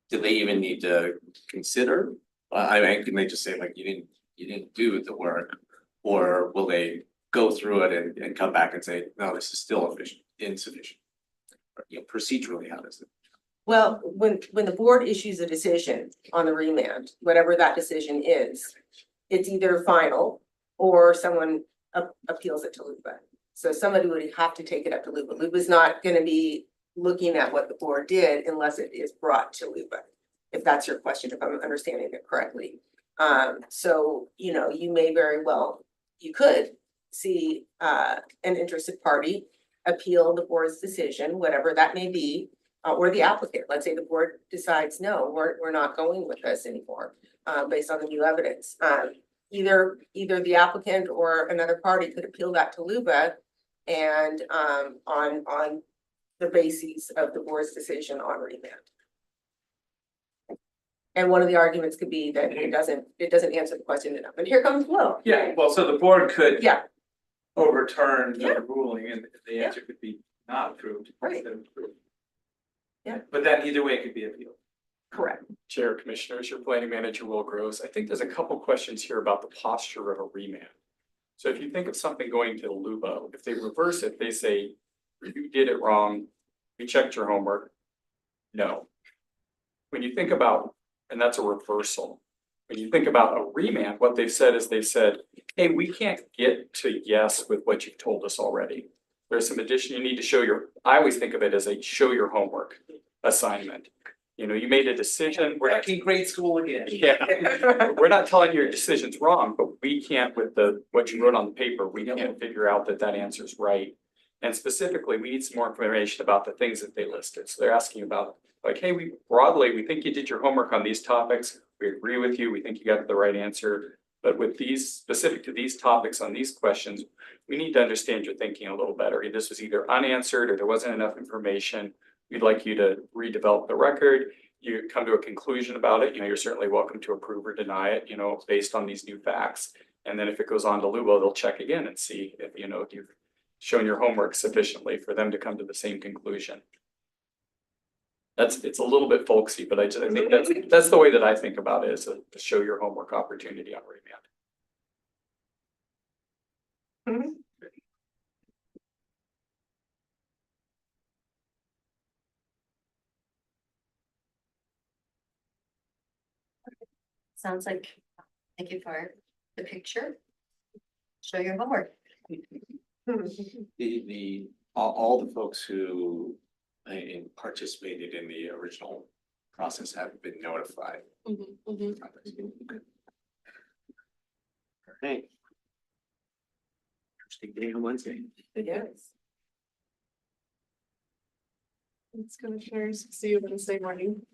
D: do they even need to consider? I mean, can they just say like, you didn't do the work, or will they go through it and come back and say, no, this is still insufficient? Procedurally, how does it?
J: Well, when the board issues a decision on the remand, whatever that decision is, it's either final or someone appeals it to LUBA. So somebody would have to take it up to LUBA. LUBA's not gonna be looking at what the board did unless it is brought to LUBA, if that's your question, if I'm understanding it correctly. So, you may very well, you could see an interested party appeal the board's decision, whatever that may be, or the applicant. Let's say the board decides, no, we're not going with this anymore, based on the new evidence. Either the applicant or another party could appeal that to LUBA and on the basis of the board's decision on remand. And one of the arguments could be that it doesn't answer the question enough. And here comes Will.
C: Yeah, well, so the board could.
J: Yeah.
C: Overturn
J: Yeah.
C: the ruling and the answer could be not approved.
J: Right.
C: Instead of approved.
J: Yeah.
C: But then either way it could be appealed.
J: Correct.
K: Chair, Commissioners, your planning manager, Will Gross. I think there's a couple questions here about the posture of a remand. So if you think of something going to LUBA, if they reverse it, they say, you did it wrong, we checked your homework. No. When you think about, and that's a reversal. When you think about a remand, what they've said is hey, we can't get to yes with what you've told us already. There's some addition, you need to show I always think of it as a show your homework assignment. You made a decision. We're
C: Back in grade school again.
K: Yeah, we're not telling you your decision's wrong, but we can't with what you wrote on the paper, we can't figure out that answer's right. And specifically, we need some more information about the things that they listed. So they're asking about like, hey, we think you did your homework on these topics. We agree with you. We think you got the right answer. But with these specific to these topics on these questions, we need to understand your thinking a little better. This was either unanswered or there wasn't enough information. We'd like you to redevelop the record. you come to a conclusion about it, you're certainly welcome to approve or deny it, based on these new facts. And then if it goes on to Lubo, they'll check again and see if, if you've shown your homework sufficiently for them to come to the same conclusion. It's a little bit folksy, but I think that's the way that I think about it, is a show your homework opportunity on remand.
A: Sounds like, thank you for the picture. Show your homework.
D: All the folks who participated in the original process have been notified. Hey. Interesting day on Wednesday.
I: Yes. It's commissioners, see you Wednesday morning.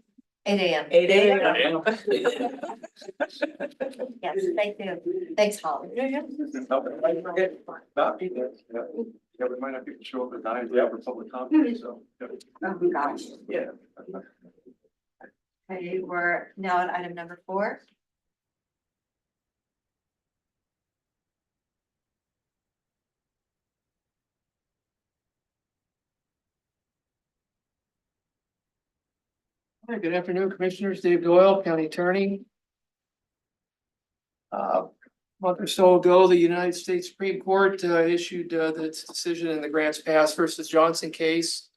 A: 8 a.m.
J: 8 a.m.
A: Yes, thank you. Thanks, Holly.
I: Yeah.
K: Not be there. Yeah, we might have people show up at 9 for public comment, so.
A: Oh, gosh.
K: Yeah.
A: Okay, we're now at item number 4.
L: Hi, good afternoon, Commissioners. Dave Doyle, County Attorney. A month or so ago, the United States Supreme Court issued its decision in the Grants Pass versus Johnson case.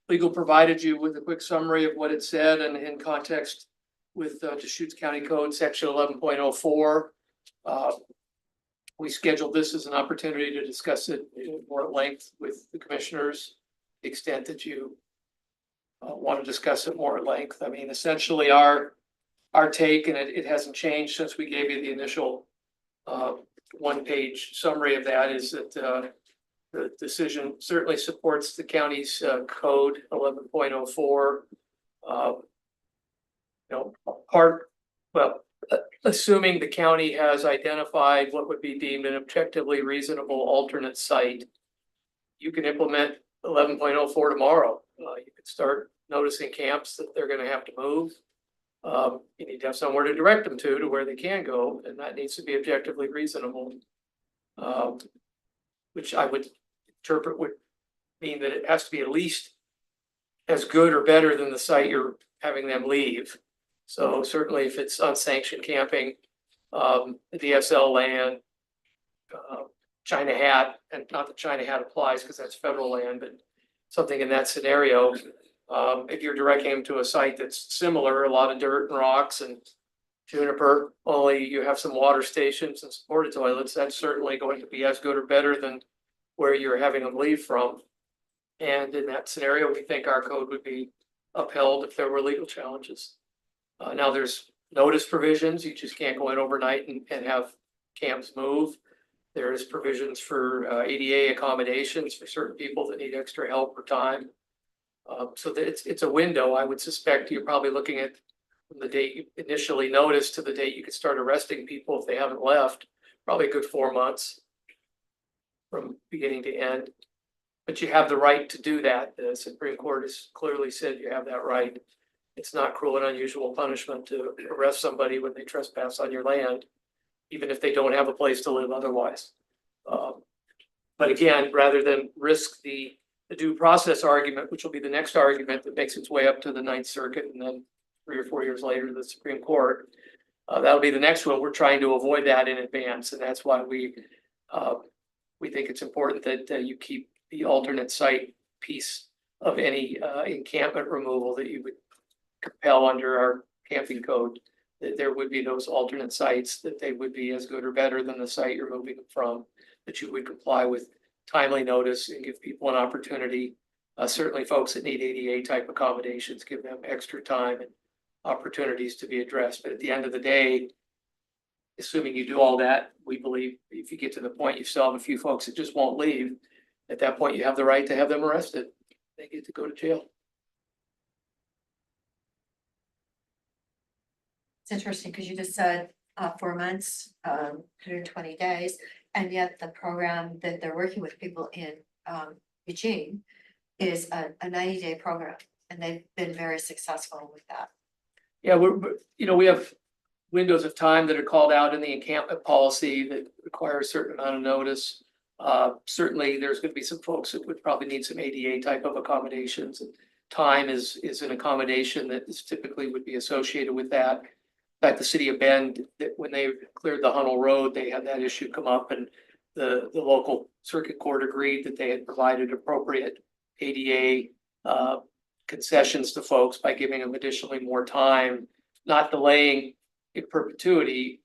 L: Legal provided you with a quick summary of what it said and in context with Deschutes County Code Section 11.04. We scheduled this as an opportunity to discuss it more at length with the commissioners, to the extent that you want to discuss it more at length. I mean, essentially our take, and it hasn't changed since we gave you the initial one-page summary of that, is that the decision certainly supports the county's code 11.04. Assuming the county has identified what would be deemed an objectively reasonable alternate site, you can implement 11.04 tomorrow. You could start noticing camps that they're going to have to move. You need to have somewhere to direct them to where they can go, and that needs to be objectively reasonable. Which I would interpret would mean that it has to be at least as good or better than the site you're having them leave. So certainly if it's unsanctioned camping, the DSL land, China Hat, and not that China Hat applies because that's federal land, but something in that scenario, if you're directing them to a site that's similar, a lot of dirt and rocks and juniper, only you have some water stations and supported toilets, that's certainly going to be as good or better than where you're having them leave from. And in that scenario, we think our code would be upheld if there were legal challenges. Now there's notice provisions. You just can't go in overnight and have camps move. There's provisions for ADA accommodations for certain people that need extra help or time. So that it's a window. I would suspect you're probably looking at from the date you initially noticed to the date you could start arresting people if they haven't left, probably a good 4 months from beginning to end. But you have the right to do that. The Supreme Court has clearly said you have that right. It's not cruel and unusual punishment to arrest somebody when they trespass on your land, even if they don't have a place to live otherwise. But again, rather than risk the due process argument, which will be the next argument that makes its way up to the Ninth Circuit and then 3 or 4 years later, the Supreme Court, that'll be the next one. We're trying to avoid that in advance. And that's why we think it's important that you keep the alternate site piece of any encampment removal that you would compel under our camping code, that there would be those alternate sites, that they would be as good or better than the site you're moving them from, that you would comply with timely notice and give people an opportunity. Certainly folks that need ADA type accommodations, give them extra time and opportunities to be addressed. But at the end of the day, assuming you do all that, we believe if you get to the point you still have a few folks that just won't leave, at that point you have the right to have them arrested. They get to go to jail.
A: It's interesting because you just said 4 months, 120 days, and yet the program that they're working with people in Eugene is a 90-day program, and they've been very successful with that.
L: Yeah, we have windows of time that are called out in the encampment policy that require a certain amount of notice. Certainly, there's gonna be some folks that would probably need some ADA type of accommodations. Time is an accommodation that is typically would be associated with that. In fact, the city of Bend, that when they cleared the Hunnell Road, they had that issue come up, and the local circuit court agreed that they had provided appropriate ADA concessions to folks by giving them additionally more time, not delaying in perpetuity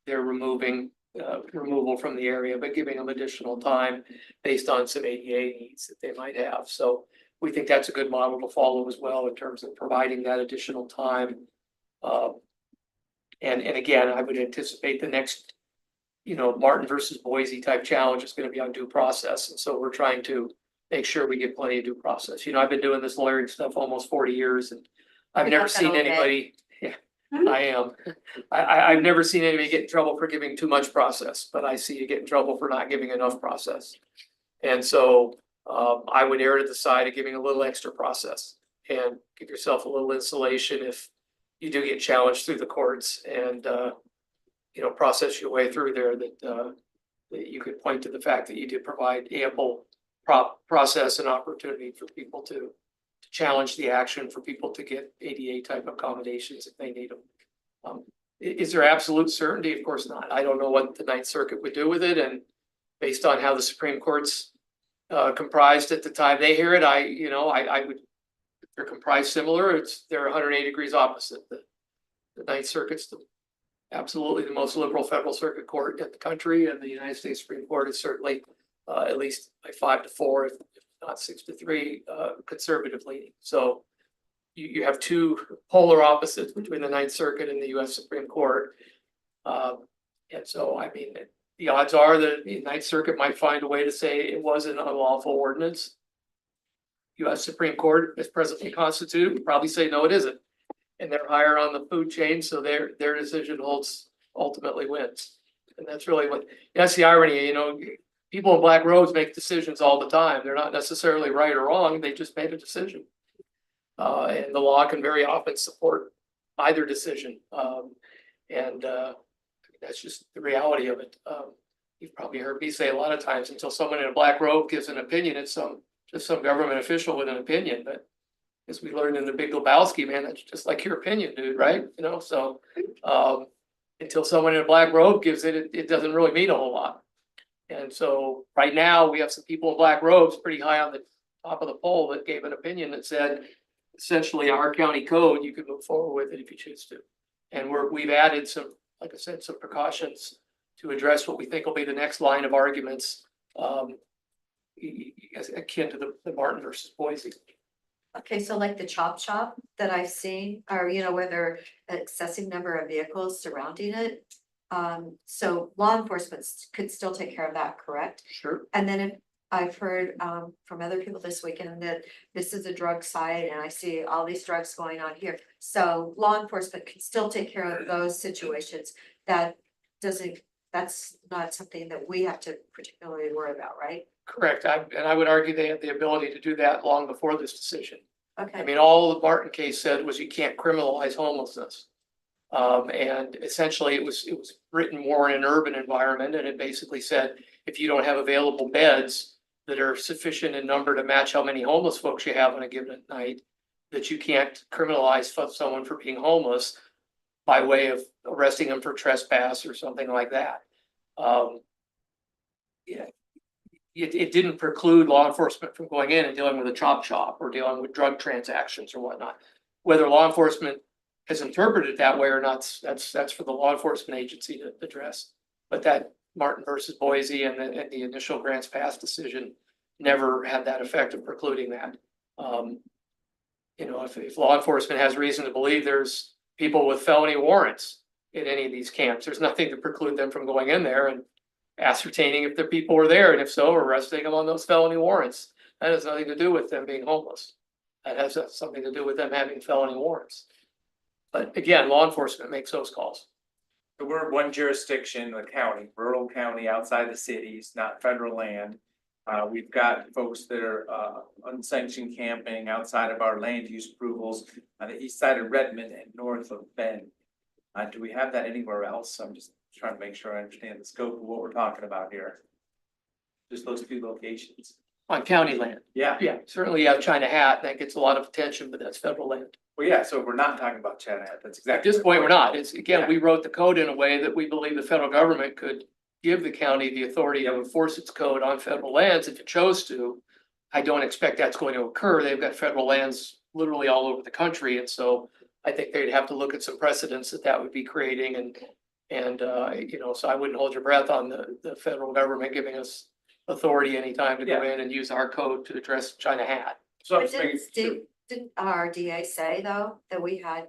L: their removal from the area, but giving them additional time based on some ADA needs that they might have. So we think that's a good model to follow as well in terms of providing that additional time. And again, I would anticipate the next, Martin versus Boise type challenge is gonna be on due process. And so we're trying to make sure we get plenty of due process. I've been doing this lawyering stuff almost 40 years, and I've
A: We
L: never
A: got that
L: seen
A: all day.
L: anybody, I am. I've never seen anybody get in trouble for giving too much process, but I see you get in trouble for not giving enough process. And so I would err to the side of giving a little extra process and give yourself a little insulation if you do get challenged through the courts and process your way through there, that you could point to the fact that you did provide ample process and opportunity for people to challenge the action, for people to get ADA type accommodations if they need them. Is there absolute certainty? Of course not. I don't know what the Ninth Circuit would do with it, and based on how the Supreme Court's comprised at the time they hear it, I would, if they're comprised similar, they're 180 degrees opposite. The Ninth Circuit's absolutely the most liberal federal circuit court in the country, and the United States Supreme Court is certainly at least by 5-4, if not 6-3, conservative leaning. So you have two polar opposites between the Ninth Circuit and the US Supreme Court. And so, I mean, the odds are that the Ninth Circuit might find a way to say it was an unlawful ordinance. US Supreme Court, as presently constituted, would probably say, no, it isn't. And they're higher on the food chain, so their decision ultimately wins. And that's really that's the irony, people in black robes make decisions all the time. They're not necessarily right or wrong, they just made a decision. And the law can very often support either decision. That's just the reality of it. You've probably heard me say a lot of times, until someone in a black robe gives an opinion, it's just some government official with an opinion. But as we learned in the Big Lebowski, man, that's just like your opinion, dude, right? So until someone in a black robe gives it, it doesn't really mean a whole lot. And so right now we have some people in black robes pretty high on the top of the poll that gave an opinion that said, essentially, our county code, you could move forward with it if you choose to. And we've added some, like I said, some precautions to address what we think will be the next line of arguments, akin to the Martin versus Boise.
A: Okay, so like the chop shop that I've seen, or where there are an excessive number of vehicles surrounding it. So law enforcement could still take care of that, correct?
L: Sure.
A: And then if I've heard from other people this weekend that this is a drug site and I see all these drugs going on here. So law enforcement can still take care of those situations. That's not something that we have to particularly worry about, right?
L: Correct. And I would argue they had the ability to do that long before this decision.
A: Okay.
L: I mean, all the Martin case said was you can't criminalize homelessness. And essentially it was written more in an urban environment, and it basically said, if you don't have available beds that are sufficient in number to match how many homeless folks you have on a given night, that you can't criminalize someone for being homeless by way of arresting them for trespass or something like that. It didn't preclude law enforcement from going in and dealing with a chop shop or dealing with drug transactions or whatnot. Whether law enforcement has interpreted it that way or not, that's for the law enforcement agency to address. But that Martin versus Boise and the initial Grants Pass decision never had that effect of precluding that. If law enforcement has reason to believe there's people with felony warrants in any of these camps, there's nothing to preclude them from going in there and ascertaining if the people were there, and if so, arresting them on those felony warrants. That has nothing to do with them being homeless. That has something to do with them having felony warrants. But again, law enforcement makes those calls.
C: So we're one jurisdiction, the county, rural county outside the cities, not federal land. We've got folks that are unsanctioned camping outside of our land use approvals on the east side of Redmond and north of Bend. Do we have that anywhere else? I'm just trying to make sure I understand the scope of what we're talking about here. Just those two locations.
L: On county land.
C: Yeah,
L: Yeah, certainly you have China Hat, that gets a lot of attention, but that's federal land.
C: well, yeah, so we're not talking about Chattanooga, that's
L: At
C: exactly.
L: this point, we're not. It's, again, we wrote the code in a way that we believe the federal government could give the county the authority to enforce its code on federal lands if it chose to. I don't expect that's going to occur. They've got federal lands literally all over the country, and so I think they'd have to look at some precedents that would be creating and you know, so I wouldn't hold your breath on the federal government giving us authority anytime to go in and use our code to address China Hat.
C: So I'm
A: But
C: just making sure.
A: didn't our DA say though, that we have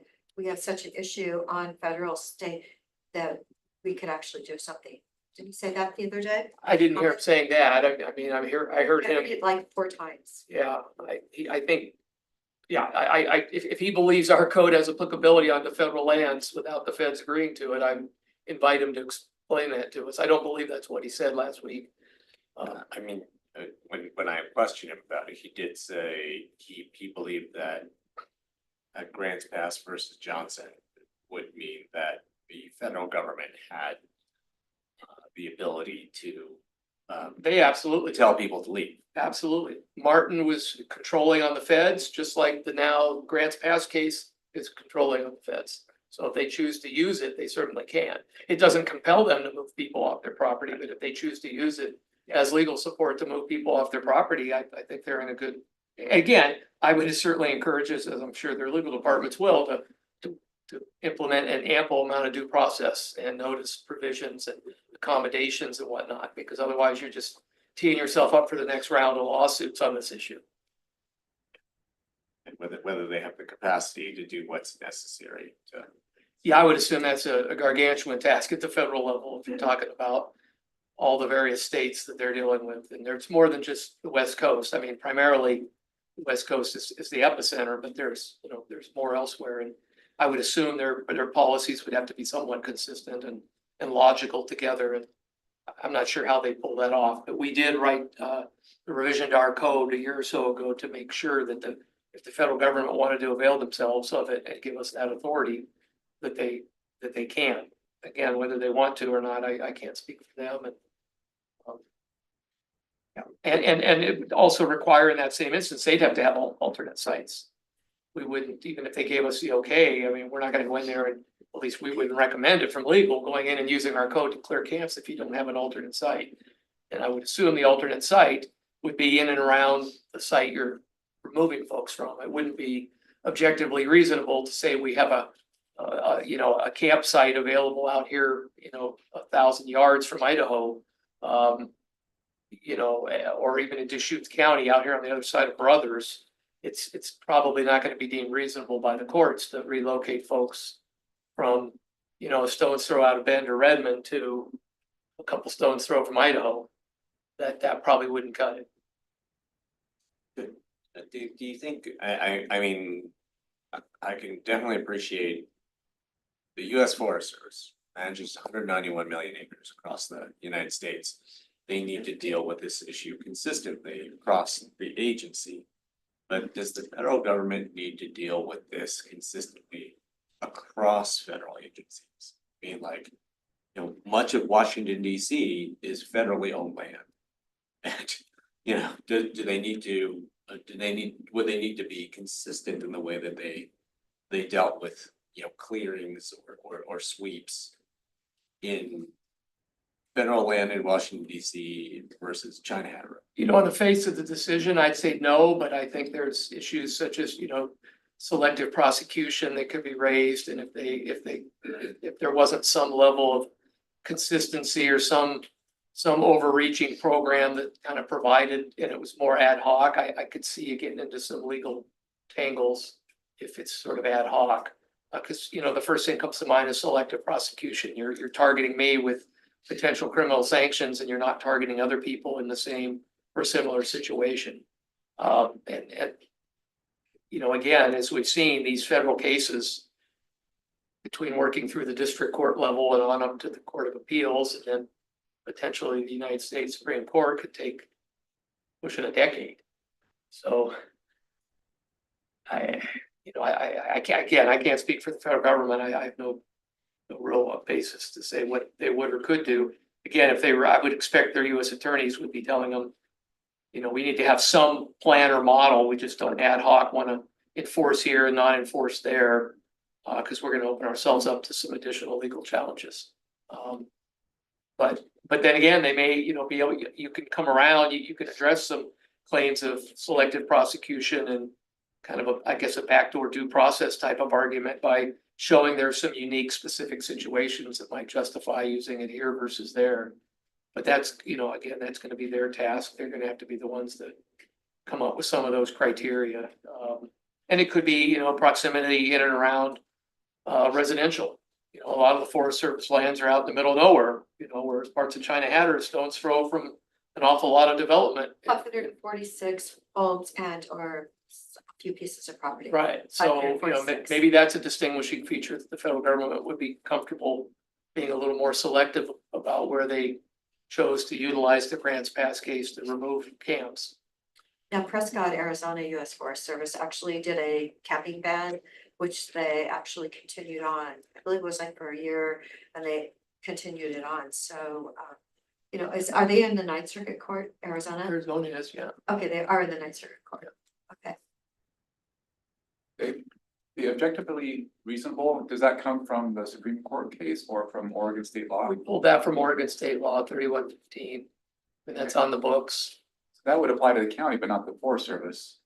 A: such an issue on federal state that we could actually do something? Did he say that the other day?
L: I didn't hear him saying that. I mean, I heard
A: I
L: him.
A: heard it like 4 times.
L: Yeah, I think, yeah, if he believes our code has applicability on the federal lands without the feds agreeing to it, I invite him to explain that to us. I don't believe that's what he said last week.
D: I mean, when I questioned him about it, he did say he believed that Grants Pass versus Johnson would mean that the federal government had the ability to
L: They absolutely,
D: tell people to leave.
L: absolutely. Martin was controlling on the feds, just like the now Grants Pass case is controlling on the feds. So if they choose to use it, they certainly can. It doesn't compel them to move people off their property, but if they choose to use it as legal support to move people off their property, I think they're in a good, again, I would certainly encourage us, as I'm sure their legal departments will, to implement an ample amount of due process and notice provisions and accommodations and whatnot, because otherwise you're just teeing yourself up for the next round of lawsuits on this issue.
D: And whether they have the capacity to do what's necessary to.
L: Yeah, I would assume that's a gargantuan task at the federal level, if you're talking about all the various states that they're dealing with, and there's more than just the West Coast. I mean, primarily, the West Coast is the epicenter, but there's more elsewhere, and I would assume their policies would have to be somewhat consistent and logical together, and I'm not sure how they pull that off, but we did write a revision to our code a year or so ago to make sure that if the federal government wanted to avail themselves of it and give us that authority, that they can. Again, whether they want to or not, I can't speak for them, and it would also require in that same instance, they'd have to have alternate sites. We wouldn't, even if they gave us the okay, I mean, we're not gonna go in there and, at least we wouldn't recommend it from legal, going in and using our code to clear camps if you don't have an alternate site. And I would assume the alternate site would be in and around the site you're removing folks from. It wouldn't be objectively reasonable to say we have a campsite available out here, 1,000 yards from Idaho. Or even in Deschutes County out here on the other side of Brothers. It's probably not gonna be deemed reasonable by the courts to relocate folks from, a stone's throw out of Bend or Redmond to a couple stones throw from Idaho. That probably wouldn't cut it.
D: Do you think, I mean, I can definitely appreciate the US Forest Service manages 191 million acres across the United States. They need to deal with this issue consistently across the agency. But does the federal government need to deal with this consistently across federal agencies? I mean, like, much of Washington DC is federally owned land. And, would they need to be consistent in the way that they dealt with, clearings or sweeps in federal land in Washington DC versus China Hat Road?
L: On the face of the decision, I'd say no, but I think there's issues such as, selective prosecution that could be raised, and if there wasn't some level of consistency or some overreaching program that kind of provided, and it was more ad hoc, I could see you getting into some legal tangles if it's sort of ad hoc. Because, the first thing comes to mind is selective prosecution. You're targeting me with potential criminal sanctions, and you're not targeting other people in the same or similar situation. Again, as we've seen, these federal cases between working through the district court level and on up to the Court of Appeals, and then potentially the United States Supreme Court could take pushing a decade. So I can't, again, I can't speak for the federal government. I have no real basis to say what they would or could do. Again, if they were, I would expect their US attorneys would be telling them, we need to have some plan or model. We just don't ad hoc want to enforce here and not enforce there. Because we're going to open ourselves up to some additional legal challenges. But then again, they may, be able, you can come around, you can address some claims of selective prosecution and kind of I guess a backdoor due process type of argument by showing there's some unique specific situations that might justify using it here versus there. But that's, again, that's going to be their task. They're going to have to be the ones that come up with some of those criteria. And it could be, proximity in and around residential. A lot of the Forest Service lands are out in the middle of nowhere, whereas parts of China Hat are a stone's throw from an awful lot of development.
A: 546 homes and or a few pieces of property.
L: Right, so,
A: 546.
L: maybe that's a distinguishing feature that the federal government would be comfortable being a little more selective about where they chose to utilize the grants pass case to remove camps.
A: Now Prescott, Arizona US Forest Service actually did a camping ban, which they actually continued on. I believe it was like for a year and they continued it on. So, are they in the Ninth Circuit Court, Arizona?
L: Arizona is, yeah.
A: Okay, they are in the Ninth Circuit Court. Okay.
M: The objectively reasonable, does that come from the Supreme Court case or from Oregon state law?
L: We pulled that from Oregon State Law 3115, and that's on the books.
M: That would apply to the county, but not the Forest Service.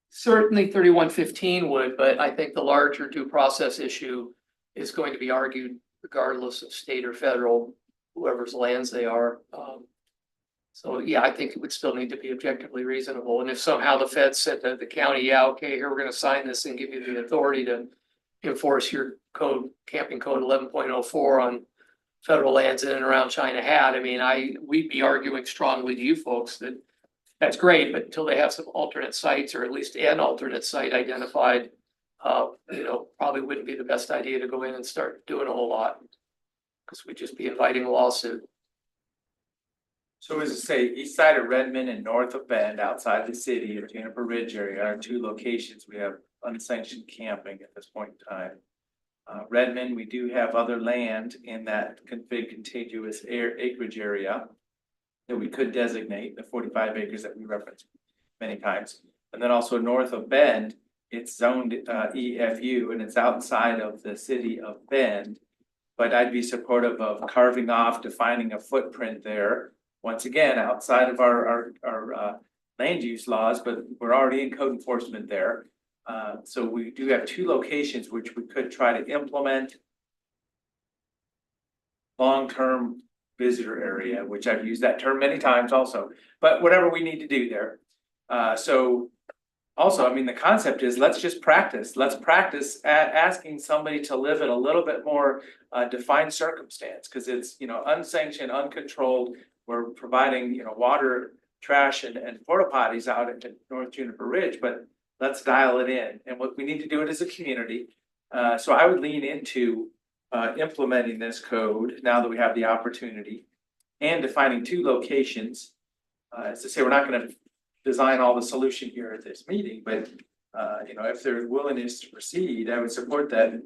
L: Certainly 3115 would, but I think the larger due process issue is going to be argued regardless of state or federal, whoever's lands they are. So yeah, I think it would still need to be objectively reasonable. And if somehow the feds said to the county, yeah, okay, here, we're gonna sign this and give you the authority to enforce your code, camping code 11.04 on federal lands in and around China Hat, we'd be arguing strongly to you folks that that's great, but until they have some alternate sites or at least an alternate site identified, probably wouldn't be the best idea to go in and start doing a whole lot. Because we'd just be inviting a lawsuit.
C: So as I say, east side of Redmond and north of Bend, outside the city of Juniper Ridge area are two locations. We have unsanctioned camping at this point in time. Redmond, we do have other land in that big contiguous acreage area that we could designate, the 45 acres that we referenced many times. And then also north of Bend, it's zoned EFU and it's outside of the city of Bend. But I'd be supportive of carving off, defining a footprint there. Once again, outside of our land use laws, but we're already in code enforcement there. So we do have two locations which we could try to implement long-term visitor area, which I've used that term many times also, but whatever we need to do there. So also, the concept is let's just practice. Let's practice at asking somebody to live in a little bit more defined circumstance, because it's, unsanctioned, uncontrolled. We're providing, water, trash and porta potties out at North Juniper Ridge, but let's dial it in. And what we need to do it as a community. So I would lean into implementing this code now that we have the opportunity and defining two locations. As I say, we're not going to design all the solution here at this meeting, but if there's willingness to proceed, I would support that.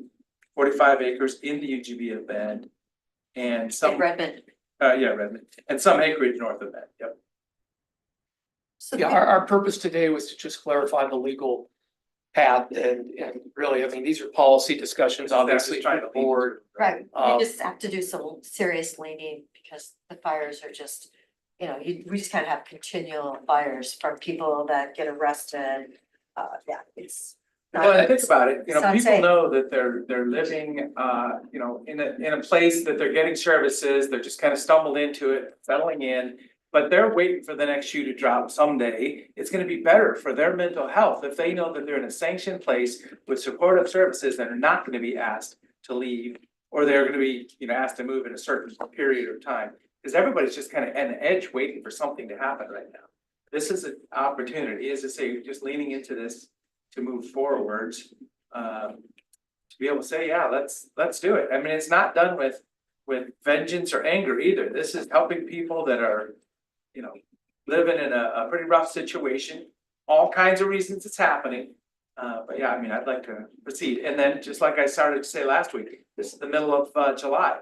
C: 45 acres in the UGB of Bend and some
A: Redmond.
L: Redmond,
C: and some acreage north of Bend. Yep.
A: So
L: Yeah, our purpose today was to just clarify the legal path and really, these are policy discussions, obviously,
C: Trying
L: to
C: to
L: the board.
A: Right,
L: Um,
A: you just have to do some serious leaning because the fires are just, we just kind of have continual fires from people that get arrested. It's. not-
C: Well, think about it,
A: it's not
C: people
A: safe.
C: know that they're living, in a place that they're getting services, they're just kind of stumbled into it, settling in. But they're waiting for the next shoe to drop someday. It's gonna be better for their mental health if they know that they're in a sanctioned place with supportive services that are not gonna be asked to leave. Or they're gonna be, asked to move in a certain period of time, because everybody's just kind of on the edge waiting for something to happen right now. This is an opportunity, as I say, just leaning into this to move forwards. To be able to say, yeah, let's do it. It's not done with vengeance or anger either. This is helping people that are, living in a pretty rough situation. All kinds of reasons it's happening. But yeah, I mean, I'd like to proceed. And then just like I started to say last week, this is the middle of July.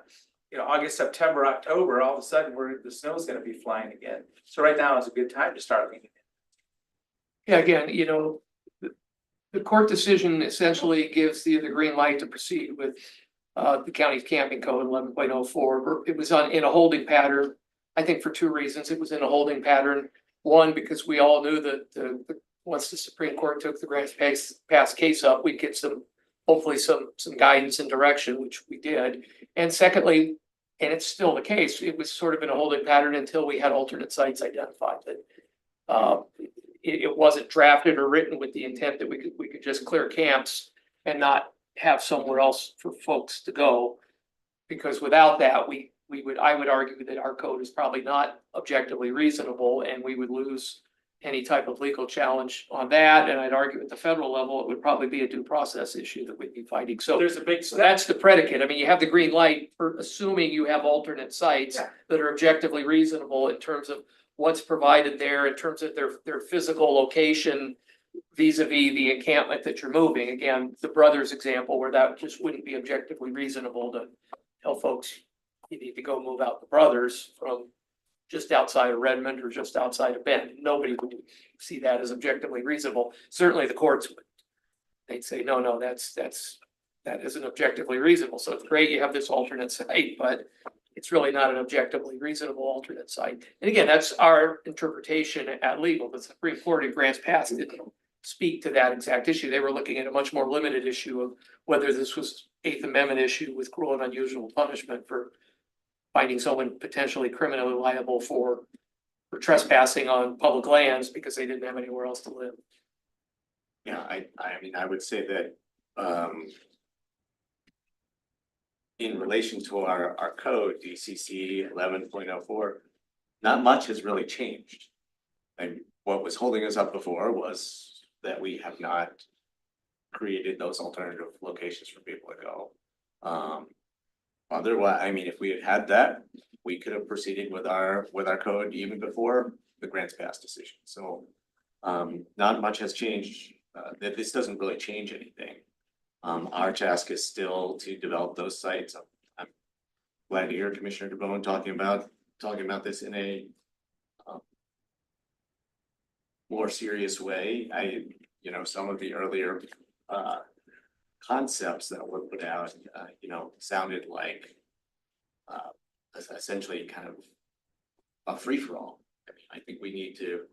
C: You know, August, September, October, all of a sudden the snow's gonna be flying again. So right now is a good time to start leaning in.
L: Yeah, again, the court decision essentially gives the green light to proceed with the county's camping code 11.04. It was in a holding pattern, I think for two reasons. It was in a holding pattern. One, because we all knew that once the Supreme Court took the Grants Pass case up, we'd get hopefully some guidance and direction, which we did. And secondly, and it's still the case, it was sort of in a holding pattern until we had alternate sites identified that it wasn't drafted or written with the intent that we could just clear camps and not have somewhere else for folks to go. Because without that, I would argue that our code is probably not objectively reasonable, and we would lose any type of legal challenge on that. And I'd argue at the federal level, it would probably be a due process issue that we'd be fighting. So
C: There's a big
L: so
C: step.
L: that's the predicate. I mean, you have the green light for assuming you have alternate sites
C: Yeah.
L: that are objectively reasonable in terms of what's provided there, in terms of their physical location vis-a-vis the encampment that you're moving. Again, the brothers example where that just wouldn't be objectively reasonable to tell folks you need to go move out the brothers from just outside of Redmond or just outside of Bend. Nobody would see that as objectively reasonable. Certainly the courts would. They'd say, no, that isn't objectively reasonable. So it's great you have this alternate site, but it's really not an objectively reasonable alternate site. And again, that's our interpretation at legal. The Supreme Court in Grants Pass didn't speak to that exact issue. They were looking at a much more limited issue of whether this was Eighth Amendment issue with cruel and unusual punishment for finding someone potentially criminally liable for trespassing on public lands because they didn't have anywhere else to live.
D: Yeah, I mean, I would say that, in relation to our code, DCC 11.04, not much has really changed. And what was holding us up before was that we have not created those alternative locations for people to go. Otherwise, I mean, if we had had that, we could have proceeded with our code even before the Grants Pass decision. So not much has changed. That this doesn't really change anything. Our task is still to develop those sites. I'm glad to hear Commissioner DeBowen talking about this in a more serious way. Some of the earlier concepts that were put out, sounded like essentially kind of a free-for-all. I mean, I think we need to,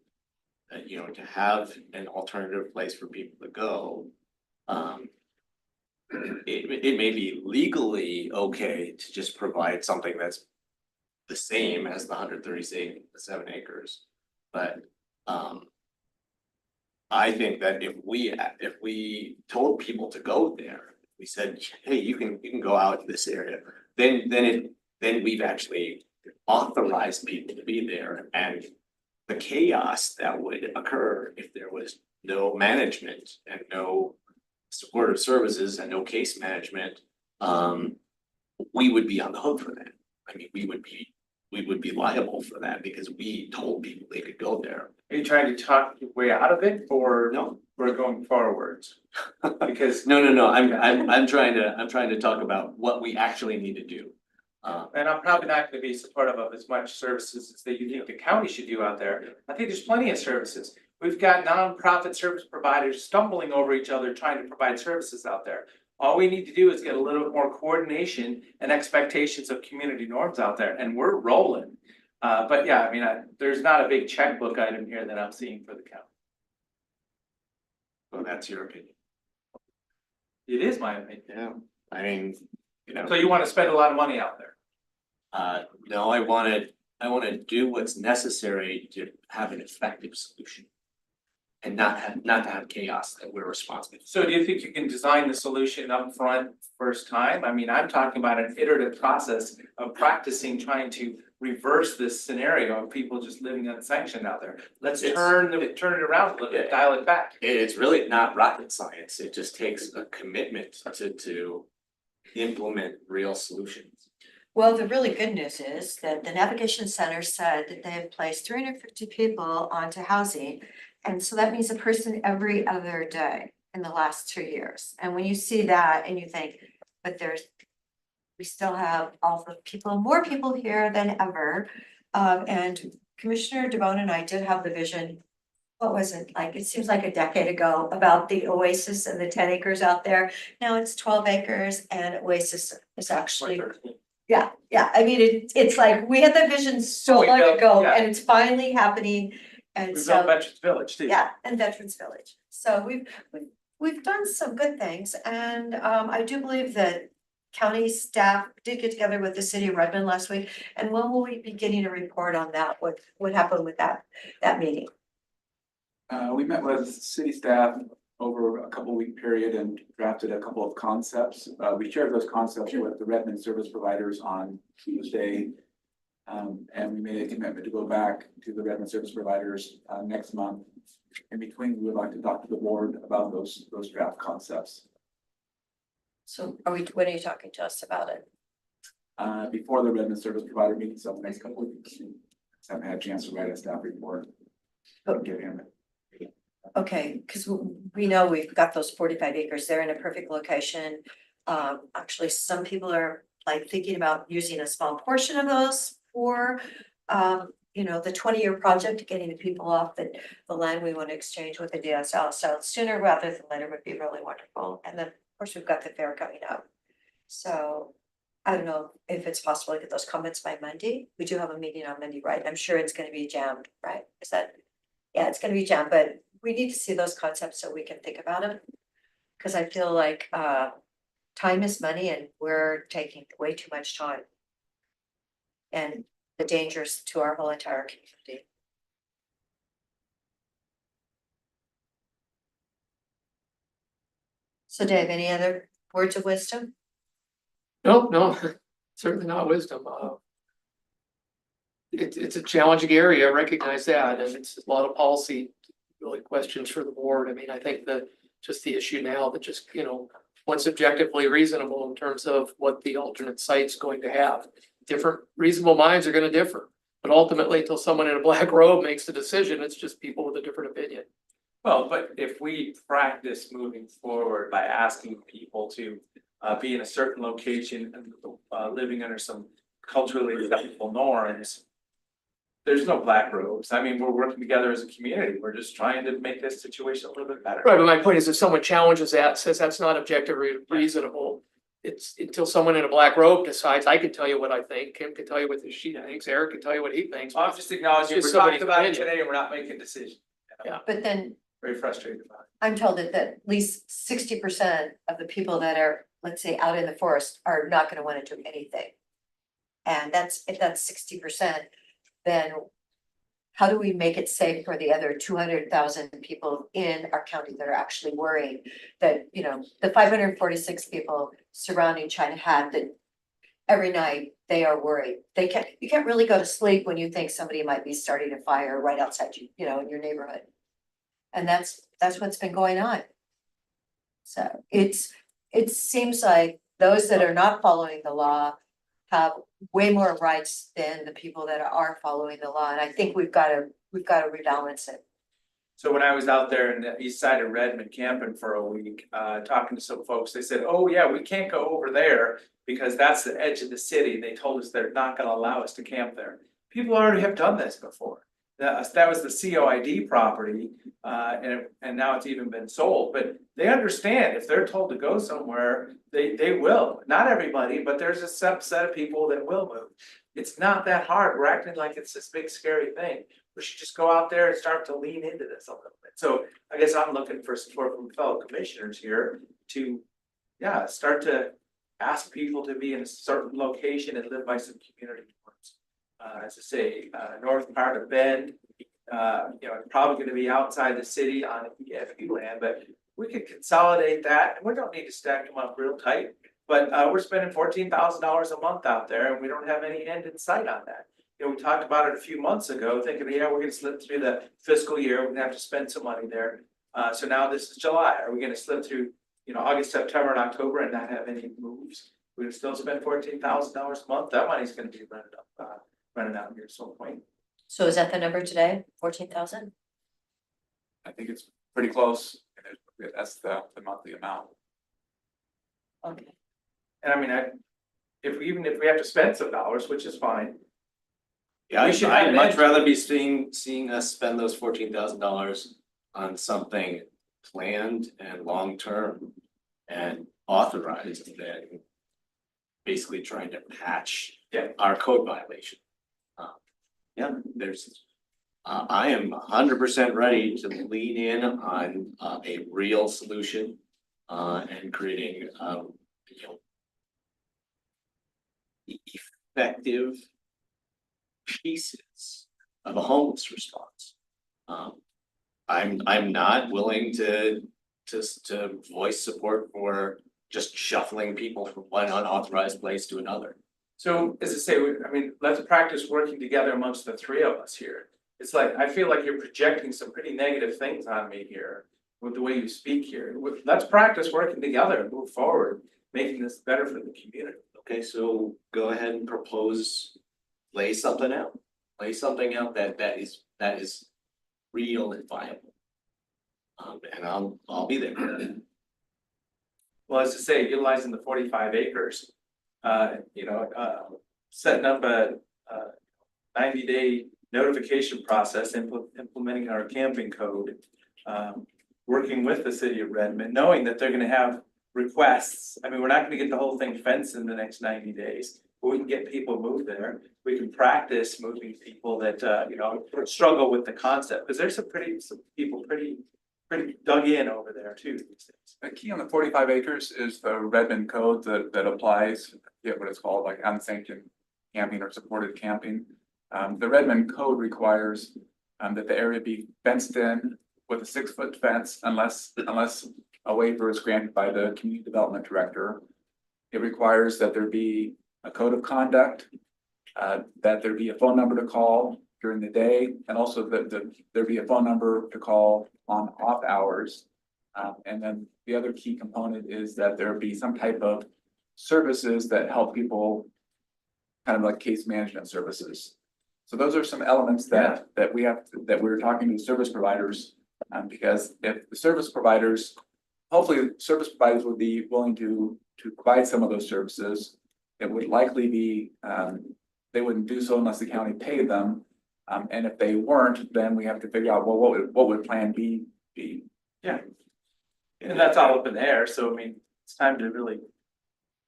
D: to have an alternative place for people to go. It may be legally okay to just provide something that's the same as the 137 acres, but I think that if we told people to go there, we said, hey, you can go out in this area, then we've actually authorized people to be there, and the chaos that would occur if there was no management and no supportive services and no case management, we would be on the hook for that. I mean, we would be liable for that because we told people they could go there.
C: Are you trying to talk your way out of it, or
D: No,
C: we're going forwards? Because
D: no. I'm trying to talk about what we actually need to do.
C: and I'm probably not gonna be supportive of as much services as that you think the county should do out there. I think there's plenty of services. We've got nonprofit service providers stumbling over each other trying to provide services out there. All we need to do is get a little bit more coordination and expectations of community norms out there, and we're rolling. But yeah, I mean, there's not a big checkbook item here that I'm seeing for the county.
D: Well, that's your opinion.
C: It is my opinion.
D: Yeah, I mean,
C: So you wanna spend a lot of money out there?
D: no, I wanna do what's necessary to have an effective solution. And not to have chaos that we're responsible for.
C: So do you think you can design the solution up front first time? I mean, I'm talking about an iterative process of practicing, trying to reverse this scenario of people just living unsanctioned out there. Let's turn it around a little bit, dial it back.
D: It's really not rocket science, it just takes a commitment to implement real solutions.
A: Well, the really good news is that the Navigation Center said that they have placed 350 people onto housing. And so that means a person every other day in the last 2 years. And when you see that and you think, but we still have all the people, more people here than ever. And Commissioner DeBonne and I did have the vision. What was it like? It seems like a decade ago about the Oasis and the 10 acres out there. Now it's 12 acres and Oasis is actually. Yeah, I mean, it's like, we had that vision so
C: We
A: long
C: built-
A: ago
C: yeah.
A: and it's finally happening. And
C: We built
A: so,
C: Veterans Village too.
A: yeah, and Veterans Village. So we've done some good things and I do believe that county staff did get together with the city of Redmond last week. And when will we be getting a report on that? What happened with that meeting?
M: We met with city staff over a couple week period and drafted a couple of concepts. We shared those concepts with the Redmond service providers on Tuesday. And we made a commitment to go back to the Redmond service providers next month. In between, we would like to talk to the board about those draft concepts.
A: So when are you talking to us about it?
M: Before the Redmond service provider meeting, so the next couple of weeks. Haven't had a chance to write a staff report. Give him it.
A: Okay, because we know we've got those 45 acres, they're in a perfect location. Actually, some people are like thinking about using a small portion of those for, the 20-year project, getting the people off the land we want to exchange with the DSL. So sooner rather than later would be really wonderful. And then, of course, we've got the fair coming up. So I don't know if it's possible to get those comments by Monday. We do have a meeting on Monday, right? I'm sure it's going to be jammed, right? Yeah, it's going to be jammed, but we need to see those concepts so we can think about them. Because I feel like time is money and we're taking way too much time. And the dangers to our whole entire community. So Dave, any other words of wisdom?
L: No, certainly not wisdom. It's a challenging area, I recognize that, and it's a lot of policy really questions for the board. I mean, I think that just the issue now that just, what's objectively reasonable in terms of what the alternate site's going to have. Different reasonable minds are gonna differ, but ultimately, until someone in a black robe makes the decision, it's just people with a different opinion.
C: Well, but if we practice moving forward by asking people to be in a certain location and living under some culturally acceptable norms. There's no black robes. I mean, we're working together as a community. We're just trying to make this situation a little bit better.
L: Right, but my point is, if someone challenges that, says that's not objectively reasonable, it's until someone in a black robe decides, I can tell you what I think, Kim can tell you what she thinks, Eric can tell you what he thinks.
C: I'm just acknowledging,
L: It's
C: we're
L: just
C: talking
L: somebody's
C: about it
L: opinion.
C: today and we're not making a decision.
L: Yeah.
A: But then
C: Very frustrated about it.
A: I'm told that at least 60% of the people that are, let's say, out in the forest are not gonna wanna do anything. And if that's 60%, then how do we make it safe for the other 200,000 people in our county that are actually worrying that, the 546 people surrounding China Hat, that every night they are worried. You can't really go to sleep when you think somebody might be starting a fire right outside you, in your neighborhood. And that's what's been going on. So it seems like those that are not following the law have way more rights than the people that are following the law. And I think we've got to rebalance it.
C: So when I was out there in the east side of Redmond camping for a week, talking to some folks, they said, oh yeah, we can't go over there because that's the edge of the city. They told us they're not gonna allow us to camp there. People already have done this before. That was the COID property, and now it's even been sold, but they understand if they're told to go somewhere, they will. Not everybody, but there's a subset of people that will move. It's not that hard. We're acting like it's this big scary thing. We should just go out there and start to lean into this a little bit. So I guess I'm looking for support from fellow commissioners here to, start to ask people to be in a certain location and live by some community norms. As I say, north part of Bend, probably gonna be outside the city on EFE land, but we could consolidate that, and we don't need to stack them up real tight. But we're spending $14,000 a month out there, and we don't have any end in sight on that. We talked about it a few months ago, thinking, we're gonna slip through the fiscal year, we're gonna have to spend some money there. So now this is July, are we gonna slip through, August, September, and October and not have any moves? we still spend $14,000 a month, that money's gonna be running out here at some point.
A: So is that the number today, 14,000?
M: I think it's pretty close. That's the monthly amount.
A: Okay.
C: And I mean, even if we have to spend some dollars, which is fine.
D: Yeah,
C: We should have
D: I'd
C: an
D: much
C: edge.
D: rather be seeing us spend those $14,000 on something planned and long-term and authorized than basically trying to patch
C: Yeah.
D: our code violation. Yeah, I am 100% ready to lean in on a real solution and creating you know, effective pieces of a homeless response. I'm not willing to voice support for just shuffling people from one unauthorized place to another.
C: So as I say, I mean, let's practice working together amongst the three of us here. It's like, I feel like you're projecting some pretty negative things on me here with the way you speak here. Let's practice working together and move forward, making this better for the community.
D: Okay, so go ahead and propose, lay something out that is real and viable. And I'll be there.
C: Well, as I say, utilizing the 45 acres, setting up a 90-day notification process, implementing our camping code, working with the city of Redmond, knowing that they're gonna have requests. I mean, we're not gonna get the whole thing fenced in the next 90 days, but we can get people moved there. We can practice moving people that, struggle with the concept, because there's some people pretty dug in over there too these days.
M: The key on the 45 acres is the Redmond code that applies, what it's called, like unsanctioned camping or supported camping. The Redmond code requires that the area be fenced in with a 6-foot fence unless a waiver is granted by the community development director. It requires that there be a code of conduct, that there be a phone number to call during the day, and also that there be a phone number to call on off hours. And then the other key component is that there be some type of services that help people, kind of like case management services. So those are some elements that we're talking to service providers, because if the service providers, hopefully service providers would be willing to provide some of those services. It would likely be, they wouldn't do so unless the county paid them. And if they weren't, then we have to figure out, well, what would plan B be?
C: Yeah. And that's all up in the air, so I mean, it's time to really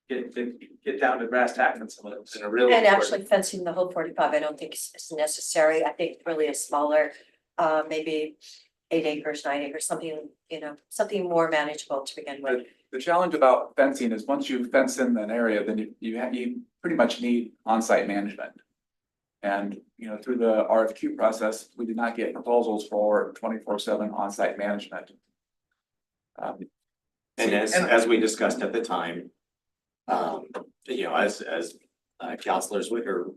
C: get down to brass tacks on some of those.
A: And actually fencing the whole 45, I don't think is necessary. I think really a smaller, maybe 8 acres, 9 acres, something, something more manageable to begin with.
M: The challenge about fencing is once you fence in an area, then you pretty much need on-site management. And, through the RFQ process, we did not get proposals for 24/7 on-site management.
D: And as we discussed at the time, as Councilor Zwicker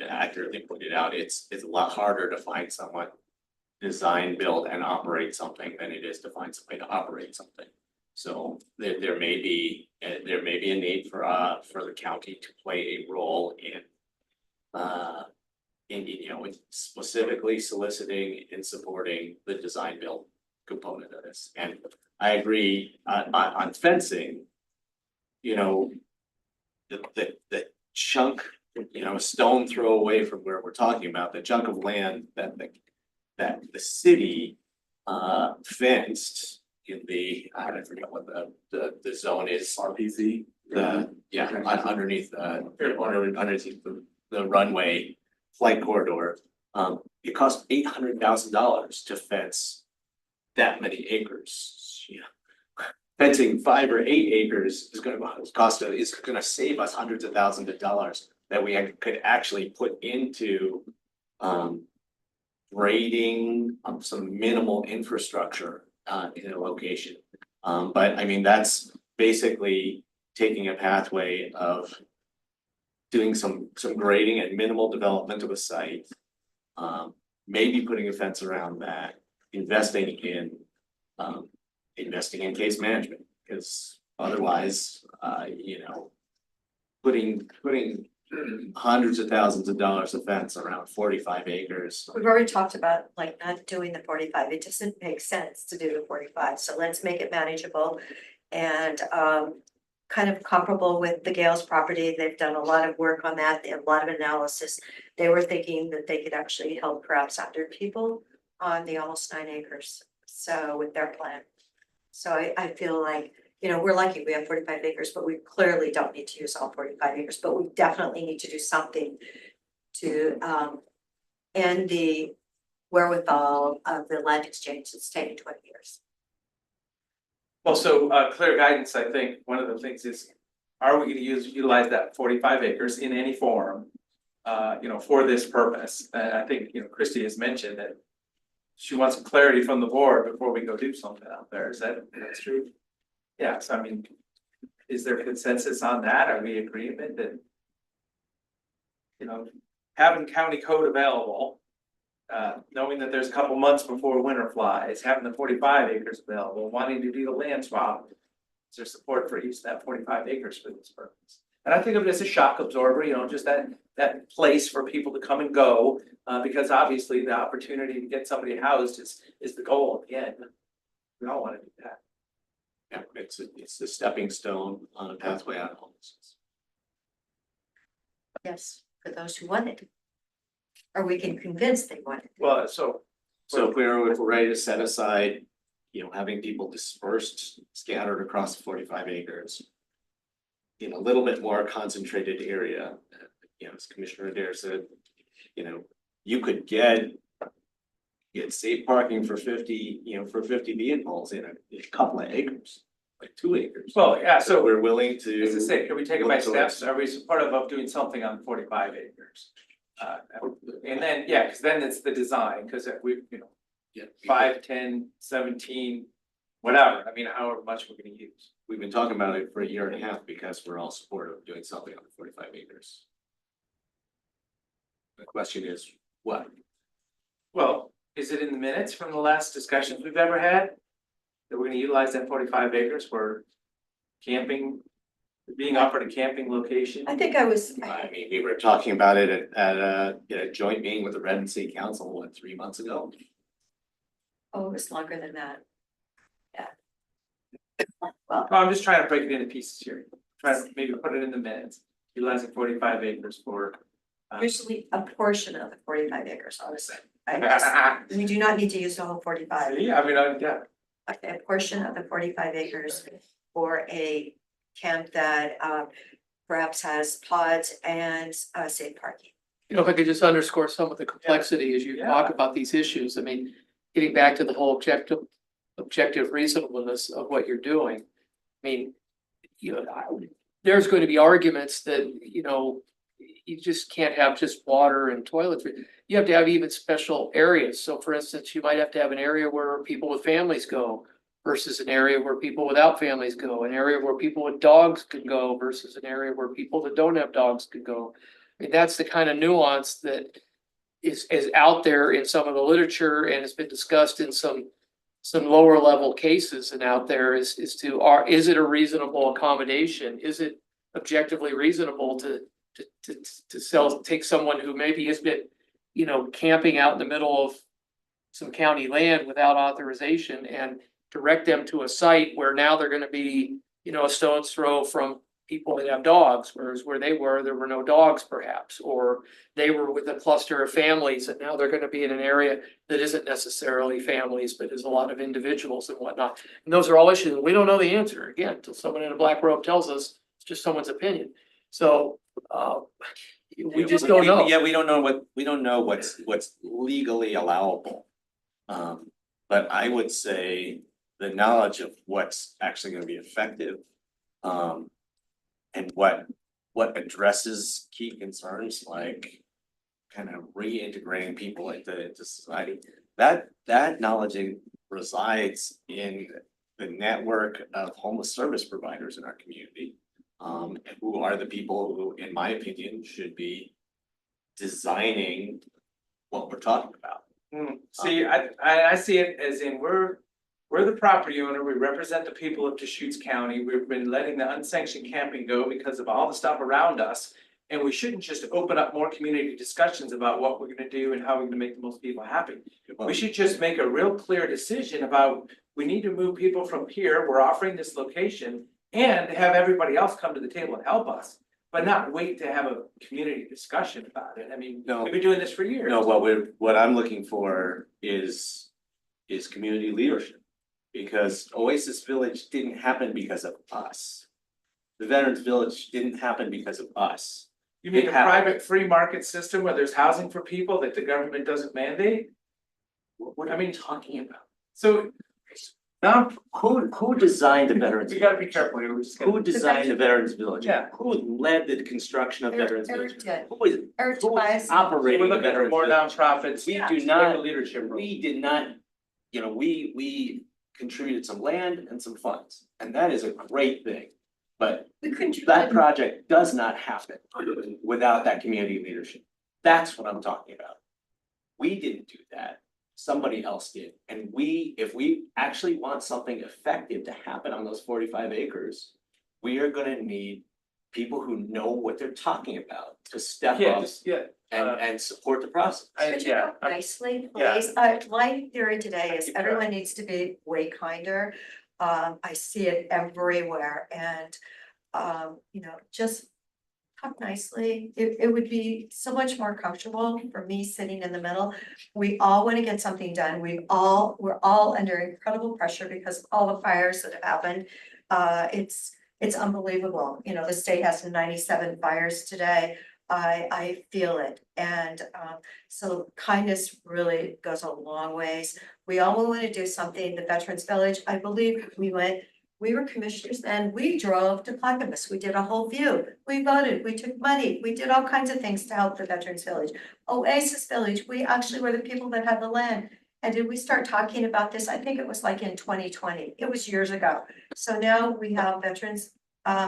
D: accurately pointed out, it's a lot harder to find someone design, build, and operate something than it is to find somebody to operate something. So there may be a need for the county to play a role in specifically soliciting and supporting the design build component of this. And I agree on fencing, the chunk, a stone throw away from where we're talking about, the chunk of land that the city fenced in I forget what the zone is.
M: RPZ.
D: Underneath the runway flight corridor. It cost $800,000 to fence that many acres. Fencing 5 or 8 acres is gonna save us hundreds of thousands of dollars that we could actually put into grading some minimal infrastructure in a location. But I mean, that's basically taking a pathway of doing some grading and minimal development of a site. Maybe putting a fence around that, investing in case management, because otherwise, putting hundreds of thousands of dollars of fence around 45 acres.
A: We've already talked about like not doing the 45. It doesn't make sense to do the 45, so let's make it manageable. And kind of comparable with the Gales property, they've done a lot of work on that, they have a lot of analysis. They were thinking that they could actually help perhaps 100 people on the almost 9 acres, so with their plan. So I feel like, you know, we're lucky, we have 45 acres, but we clearly don't need to use all 45 acres, but we definitely need to do something to end the wherewithal of the land exchange that's taken 20 years.
C: Well, so clear guidance, I think, one of the things is, are we gonna utilize that 45 acres in any form? You know, for this purpose, and I think, you know, Christie has mentioned that. She wants some clarity from the board before we go do something out there, that's true? Yeah, so I mean, is there consensus on that, are we in agreement that? You know, having county code available. Knowing that there's a couple months before winter flies, having the 45 acres available, wanting to do the land swap. Is there support for use of that 45 acres for this purpose? And I think of it as a shock absorber, you know, just that place for people to come and go. Because obviously the opportunity to get somebody housed is the goal at the end. We all wanna do that.
D: Yeah, it's a stepping stone on a pathway out of homelessness.
A: Yes, for those who want it. Or we can convince they want it.
C: Well, so.
D: So if we're ready to set aside, you know, having people dispersed, scattered across 45 acres. In a little bit more concentrated area, you know, as Commissioner Adair said, you know, you could get safe parking for 50, you know, for 50 vehicles in a couple of acres, like 2 acres.
C: Well, yeah, so
D: We're willing to.
C: as I say, can we take it by
D: look towards-
C: steps? Are we supportive of doing something on 45 acres? And then, yeah, because then it's the design, because we, you know,
D: Yeah.
C: 5, 10, 17, whatever, I mean, however much we're gonna use.
D: We've been talking about it for a year and a half because we're all supportive of doing something on the 45 acres. The question is, what?
C: Well, is it in the minutes from the last discussions we've ever had? That we're gonna utilize that 45 acres for camping, being offered a camping location?
A: I think I was,
D: I mean, we were talking about it at a joint meeting with the Redmond City Council, what, 3 months ago?
A: oh, it was longer than that. Yeah. Well,
C: No, I'm just trying to break it into pieces here, trying to maybe put it in the minutes, utilizing 45 acres for.
A: usually a portion of the 45 acres, honestly. We do not need to use the whole 45.
C: Yeah, I mean, yeah.
A: A portion of the 45 acres for a camp that perhaps has pods and safe parking.
L: You know, if I could just underscore some of the complexity as you talk
C: Yeah.
L: about these issues, I mean, getting back to the whole objective reasonableness of what you're doing. I mean, you know, there's going to be arguments that, you know, you just can't have just water and toiletries. You have to have even special areas. So for instance, you might have to have an area where people with families go versus an area where people without families go, an area where people with dogs could go versus an area where people that don't have dogs could go. I mean, that's the kind of nuance that is out there in some of the literature and has been discussed in some lower level cases and out there is is it a reasonable accommodation? Is it objectively reasonable to take someone who maybe has been, you know, camping out in the middle of some county land without authorization and direct them to a site where now they're gonna be, you know, a stone's throw from people that have dogs, whereas where they were, there were no dogs perhaps, or they were with a cluster of families and now they're gonna be in an area that isn't necessarily families, but is a lot of individuals and whatnot. And those are all issues. We don't know the answer, again, until someone in a black robe tells us, it's just someone's opinion. So, we just don't know.
D: Yeah, we don't know what's legally allowable. But I would say the knowledge of what's actually gonna be effective. And what addresses key concerns like kind of reintegrating people into society. That knowledge resides in the network of homeless service providers in our community. Who are the people who, in my opinion, should be designing what we're talking about.
C: See, I see it as in we're We're the property owner, we represent the people of Deschutes County, we've been letting the unsanctioned camping go because of all the stuff around us. And we shouldn't just open up more community discussions about what we're gonna do and how we're gonna make the most people happy. We should just make a real clear decision about, we need to move people from here, we're offering this location. And have everybody else come to the table and help us, but not wait to have a community discussion about it. I mean,
D: No.
C: we've been doing this for years.
D: No, what I'm looking for is community leadership. Because Oasis Village didn't happen because of us. The Veterans Village didn't happen because of us.
C: You mean
D: It
C: a
D: happened.
C: private free market system where there's housing for people that the government doesn't mandate?
D: What are we talking about?
C: So,
D: Now, who designed the Veterans?
C: we gotta be
D: Village?
C: careful here, we're just
D: Who
C: gonna.
D: designed the Veterans Village?
C: Yeah.
D: Who led the construction of Veterans
A: Eric
D: Village?
A: did.
D: Who is,
A: Eric
D: who
A: Tobias.
D: is operating
C: We're
D: the
C: looking for
D: Veterans
C: more
D: Village?
C: nonprofits.
D: We
A: Yeah.
D: do
C: Take
D: not,
C: a leadership role.
D: we did not, we contributed some land and some funds, and that is a great thing. But
A: We couldn't.
D: that project does not happen without that community leadership. That's what I'm talking about. We didn't do that, somebody else did, and if we actually want something effective to happen on those 45 acres, we are gonna need people who know what they're talking about to step
C: Yeah,
D: up
C: just, yeah,
D: and support the process.
A: Could you
C: yeah,
A: talk nicely,
C: yeah.
A: please? My theory today is everyone needs to be way kinder. I see it everywhere and, just talk nicely. It would be so much more comfortable for me sitting in the middle. We all want to get something done. we're all under incredible pressure because of all the fires that have happened. It's unbelievable. The state has 97 fires today. I feel it. And so kindness really goes a long ways. We all want to do something. The Veterans Village, I believe we were commissioners then. We drove to Clackamas. We did a whole view. We voted, we took money, we did all kinds of things to help the Veterans Village. Oasis Village, we actually were the people that had the land. And did we start talking about this? I think it was like in 2020. It was years ago. So now we have veterans,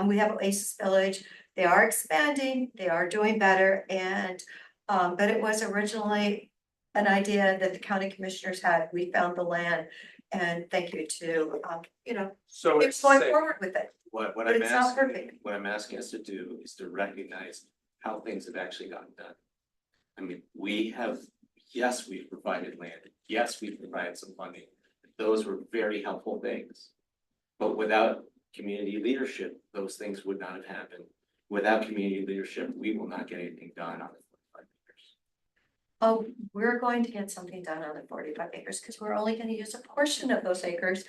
A: we have Oasis Village. They are expanding, they are doing better, and but it was originally an idea that the county commissioners had. We found the land. And thank you to,
C: So
A: keep
C: it's
A: going
C: safe.
A: forward with it.
D: What
A: But
D: I'm
A: it's not
D: asking,
A: perfect.
D: what I'm asking us to do is to recognize how things have actually gotten done. I mean, yes, we've provided land, yes, we've provided some funding, those were very helpful things. But without community leadership, those things would not have happened. Without community leadership, we will not get anything done on the 45 acres.
A: Oh, we're going to get something done on the 45 acres because we're only going to use a portion of those acres.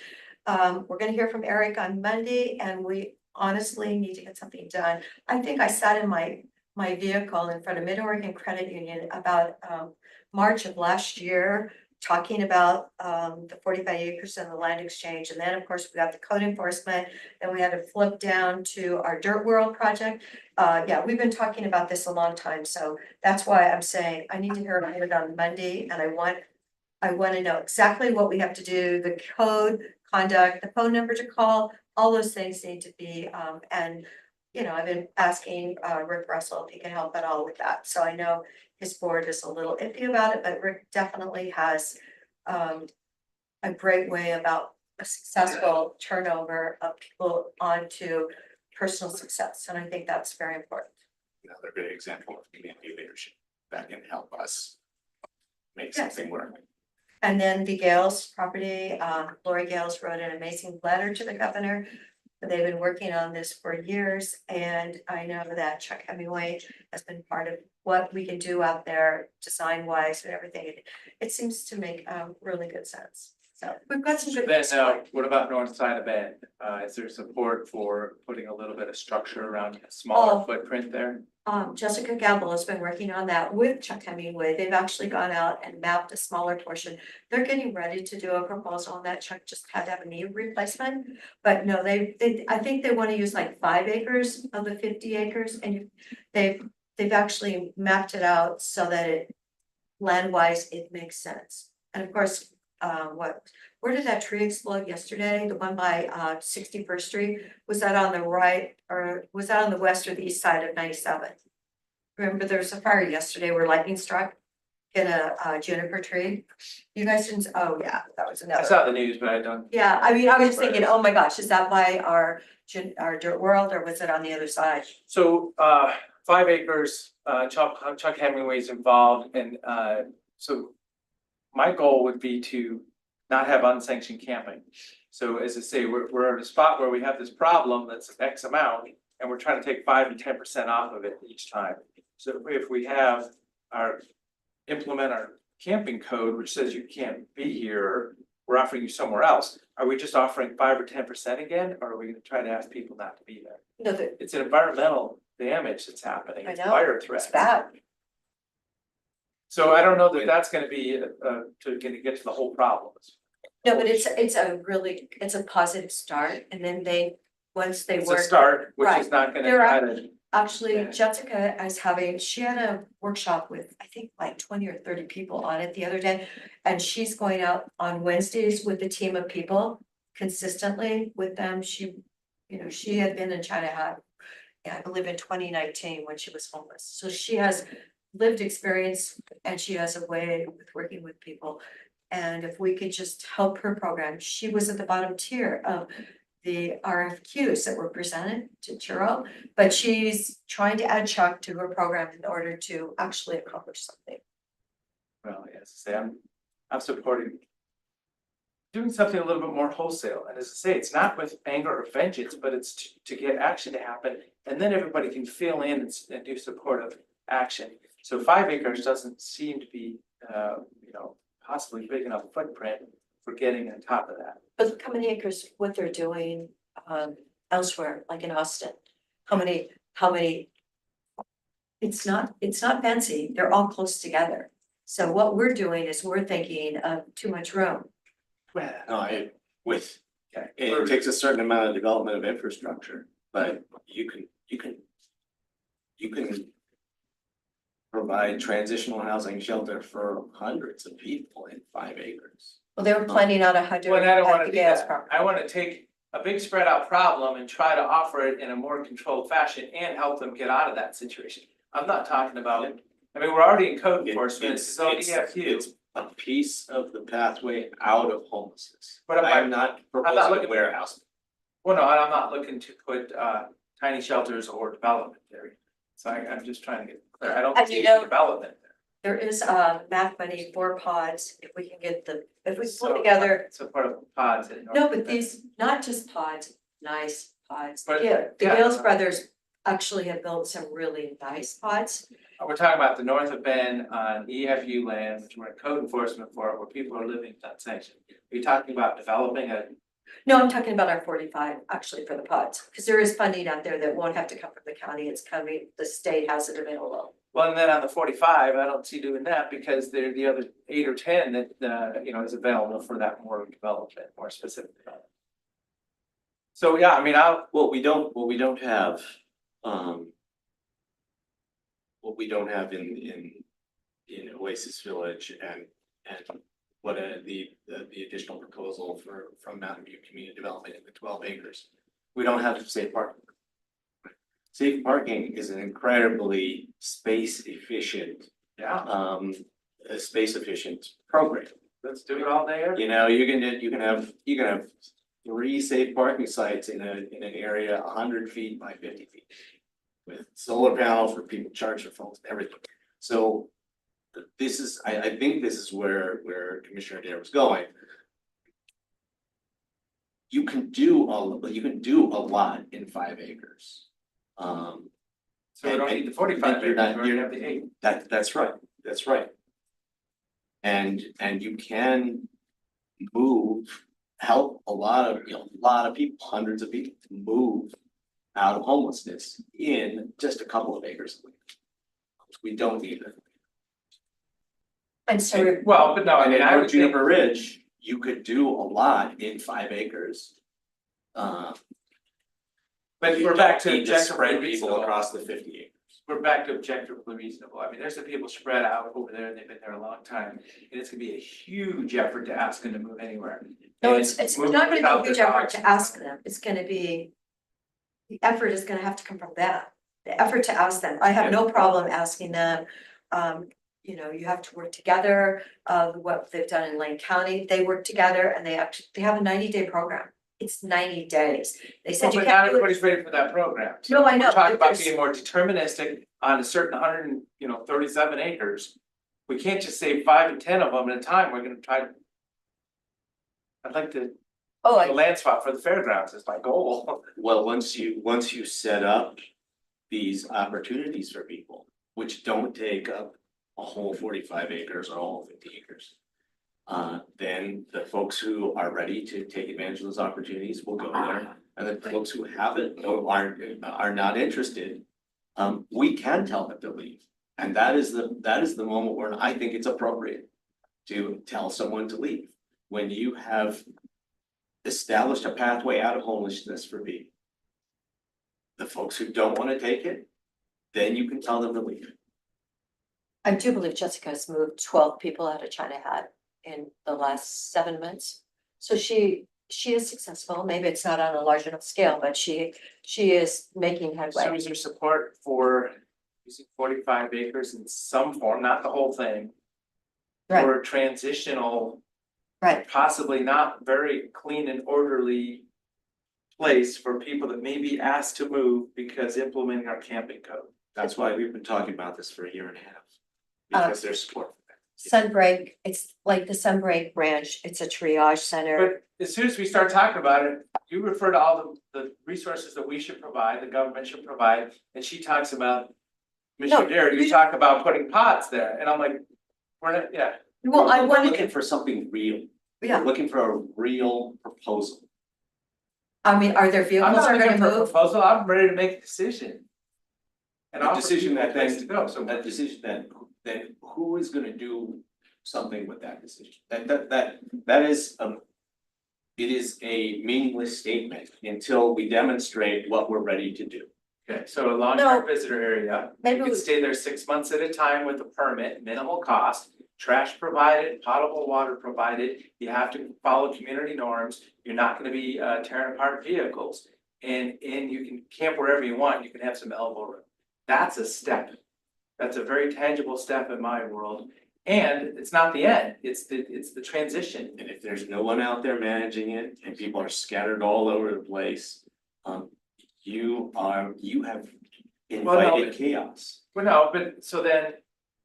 A: We're going to hear from Eric on Monday and we honestly need to get something done. I think I sat in my vehicle in front of Mid-Oregon Credit Union about March of last year, talking about the 45 acres and the land exchange. And then, of course, we got the code enforcement. Then we had to flip down to our Dirt World project. Yeah, we've been talking about this a long time. So that's why I'm saying I need to hear about it on Monday. And I want to know exactly what we have to do, the code, conduct, the phone number to call, all those things need to be, and I've been asking Rick Russell if he can help at all with that. So I know his board is a little iffy about it, but Rick definitely has a great way about a successful turnover of people onto personal success. And I think that's very important.
D: Another great example of community leadership that can help us make
A: Yes.
D: something work.
A: And then the Gales property, Lori Gales wrote an amazing letter to the governor. They've been working on this for years, and I know that Chuck Hemingway has been part of what we can do out there design wise and everything. It seems to make really good sense. So we've got some good.
C: Then, what about north side of Bend? Is there support for putting a little bit of structure around a smaller
A: Oh.
C: footprint there?
A: Jessica Gamble has been working on that with Chuck Hemingway. They've actually gone out and mapped a smaller portion. They're getting ready to do a proposal on that. Chuck just had to have a knee replacement. But no, I think they want to use like 5 acres of the 50 acres and they've actually mapped it out so that land-wise, it makes sense. And of course, where did that tree explode yesterday? The one by 61st Street? Was that on the right or was that on the west or the east side of 97? Remember there was a fire yesterday where lightning struck? get a juniper tree. You guys didn't, oh yeah, that was
C: I
A: another.
C: saw the news, but I don't.
A: Yeah, I mean, I was just thinking, oh my gosh, is that by our dirt world or was it on the other side?
C: So, 5 acres, Chuck Hemingway's involved and, so my goal would be to not have unsanctioned camping. So as I say, we're at a spot where we have this problem that's X amount and we're trying to take 5 to 10% off of it each time. So if we have implement our camping code, which says you can't be here, we're offering you somewhere else. Are we just offering 5 or 10% again, or are we gonna try to ask people not to be there?
A: No,
C: It's an environmental damage that's happening,
A: I
C: it's
A: know,
C: fire threats.
A: it's bad.
C: So I don't know that that's gonna be, gonna get to the whole problem.
A: No, but it's a positive start and then once they
C: It's
A: work.
C: a start, which is
A: right.
C: not gonna
A: They're
C: try to.
A: Actually,
C: Yeah.
A: Jessica is she had a workshop with, I think, like 20 or 30 people on it the other day. And she's going out on Wednesdays with a team of people consistently with them. She had been in China, I believe in 2019 when she was homeless. So she has lived experience and she has a way with working with people. And if we could just help her program, she was at the bottom tier of the RFQs that were presented to Churro, but she's trying to add Chuck to her program in order to actually accomplish something.
C: Well, yes, I'm supporting doing something a little bit more wholesale. And as I say, it's not with anger or vengeance, but it's to get action to happen. And then everybody can fill in and do supportive action. So 5 acres doesn't seem to be, possibly big enough footprint for getting on top of that.
A: But look how many acres, what they're doing elsewhere, like in Austin, how many, it's not fancy, they're all close together. So what we're doing is we're thinking of too much room.
C: Well,
D: No, it
C: okay.
D: takes a certain amount of development of infrastructure, but you can provide transitional housing shelter for hundreds of people in 5 acres.
A: Well, they were planning on 100
C: Well, I don't wanna
A: at
C: do
A: Gales
C: that.
A: property.
C: I wanna take a big spread out problem and try to offer it in a more controlled fashion and help them get out of that situation. I'm not talking about, I mean, we're already in code enforcement, so EFU.
D: It's a piece of the pathway out of homelessness.
C: But if
D: I'm not proposing
C: looking-
D: a warehouse.
C: Well, no, I'm not looking to put tiny shelters or development there. So I'm just trying to get clear. I don't
A: And
C: see
A: you know-
C: development there.
A: There is MAC money for pods, if we can get if we
C: So,
A: pull together,
C: So part of pods.
A: no, but these, not just pods, nice pods.
C: But,
A: Yeah, the
C: yeah.
A: Gales brothers actually have built some really nice pods.
C: We're talking about the north of Bend on EFU land, which we're in code enforcement for, where people are living unsanctioned. Are you talking about developing
A: No, I'm talking about our 45, actually for the pods, because there is funding out there that won't have to come from the county, it's coming, the state has it available.
C: Well, and then on the 45, I don't see doing that because they're the other 8 or 10 that, is available for that more development, more specific development. So, yeah, I mean,
D: What we don't have, what we don't have in Oasis Village and what the additional proposal from Mountain View Community Development in the 12 acres. We don't have safe parking. Safe parking is an incredibly space efficient program.
C: let's do it all day.
D: You know, you can have 3 safe parking sites in an area 100 feet by 50 feet. With solar panels where people charge their phones, everything. So this is, I think this is where Commissioner Dare was going. You can do a lot in 5 acres.
C: So we don't need the 45
D: you're not-
C: acres, we're gonna have the 8.
D: That's right. And you can help a lot of people, hundreds of people to move out of homelessness in just a couple of acres. We don't need it.
A: And so,
C: Well, but no, I
D: And
C: mean,
D: in
C: I would think,
D: Juniper Ridge, you could do a lot in 5 acres.
C: but we're back to
D: You don't need
C: objectively
D: spread people
C: reasonable.
D: across the 50 acres.
C: We're back to objectively reasonable. I mean, there's the people spread out over there and they've been there a long time. And it's gonna be a huge effort to ask them to move anywhere.
A: no,
C: And
A: it's
C: move
A: not gonna
C: without
A: be a huge
C: their
A: effort
C: dogs.
A: to ask them, it's gonna be. The effort is gonna have to come from them, the effort to ask them, I have no problem asking them, you know, you have to work together. What they've done in Lane County, they work together and they have a 90-day program. It's 90 days. They said you
C: But not
A: can't do it.
C: everybody's ready for that program. So
A: No, I know,
C: We're talking
A: but
C: about
A: there's-
C: being more deterministic on a certain 137 acres. We can't just say 5 to 10 of them at a time. We're gonna try. I'd like to,
A: Oh,
C: the land spot for the fairgrounds is my goal.
D: Well, once you set up these opportunities for people, which don't take up a whole 45 acres or all 50 acres. Then the folks who are ready to take advantage of those opportunities will go there, and the folks who haven't or are not interested. We can tell them to leave, and that is the moment where I think it's appropriate to tell someone to leave. When you have established a pathway out of homelessness for people. The folks who don't want to take it, then you can tell them to leave.
A: I do believe Jessica's moved 12 people out of China Hat in the last 7 months. So she is successful. Maybe it's not on a large enough scale, but she is making
C: So
A: headway.
C: is there support for using 45 acres in some form, not the whole thing?
A: Right.
C: Or transitional,
A: Right.
C: possibly not very clean and orderly place for people that may be asked to move because implementing our camping code.
D: That's why we've been talking about this for a year and a half. Because there's support for that.
A: Sunbreak, it's like the Sunbreak Ranch. It's a triage center.
C: But as soon as we start talking about it, you refer to all the resources that we should provide, the government should provide, and she talks about.
A: No,
C: Mr. Dare, you talk about putting pods there, and I'm like, we're not, yeah.
A: Well, I
D: We're
A: wanted
D: looking
A: to,
D: for something real.
A: yeah,
D: We're looking for a real proposal.
A: I mean, are there
C: I'm
A: vehicles
C: not
A: that are
C: looking
A: gonna
C: for a
A: move?
C: proposal, I'm ready to make a decision. And
D: A
C: offer
D: decision
C: people a
D: that
C: place
D: then-
C: to go, so.
D: That decision, then who is gonna do something with that decision? That is, it is a meaningless statement until we demonstrate what we're ready to do.
C: Okay, so a long-term
A: No.
C: visitor area,
A: Maybe
C: you can
A: we-
C: stay there 6 months at a time with a permit, minimal cost. Trash provided, potable water provided, you have to follow community norms, you're not gonna be tearing apart vehicles. And you can camp wherever you want, you can have some elbow room. That's a step. That's a very tangible step in my world. And it's not the end, it's the transition.
D: And if there's no one out there managing it and people are scattered all over the place, you have invited chaos.
C: Well, no, but so then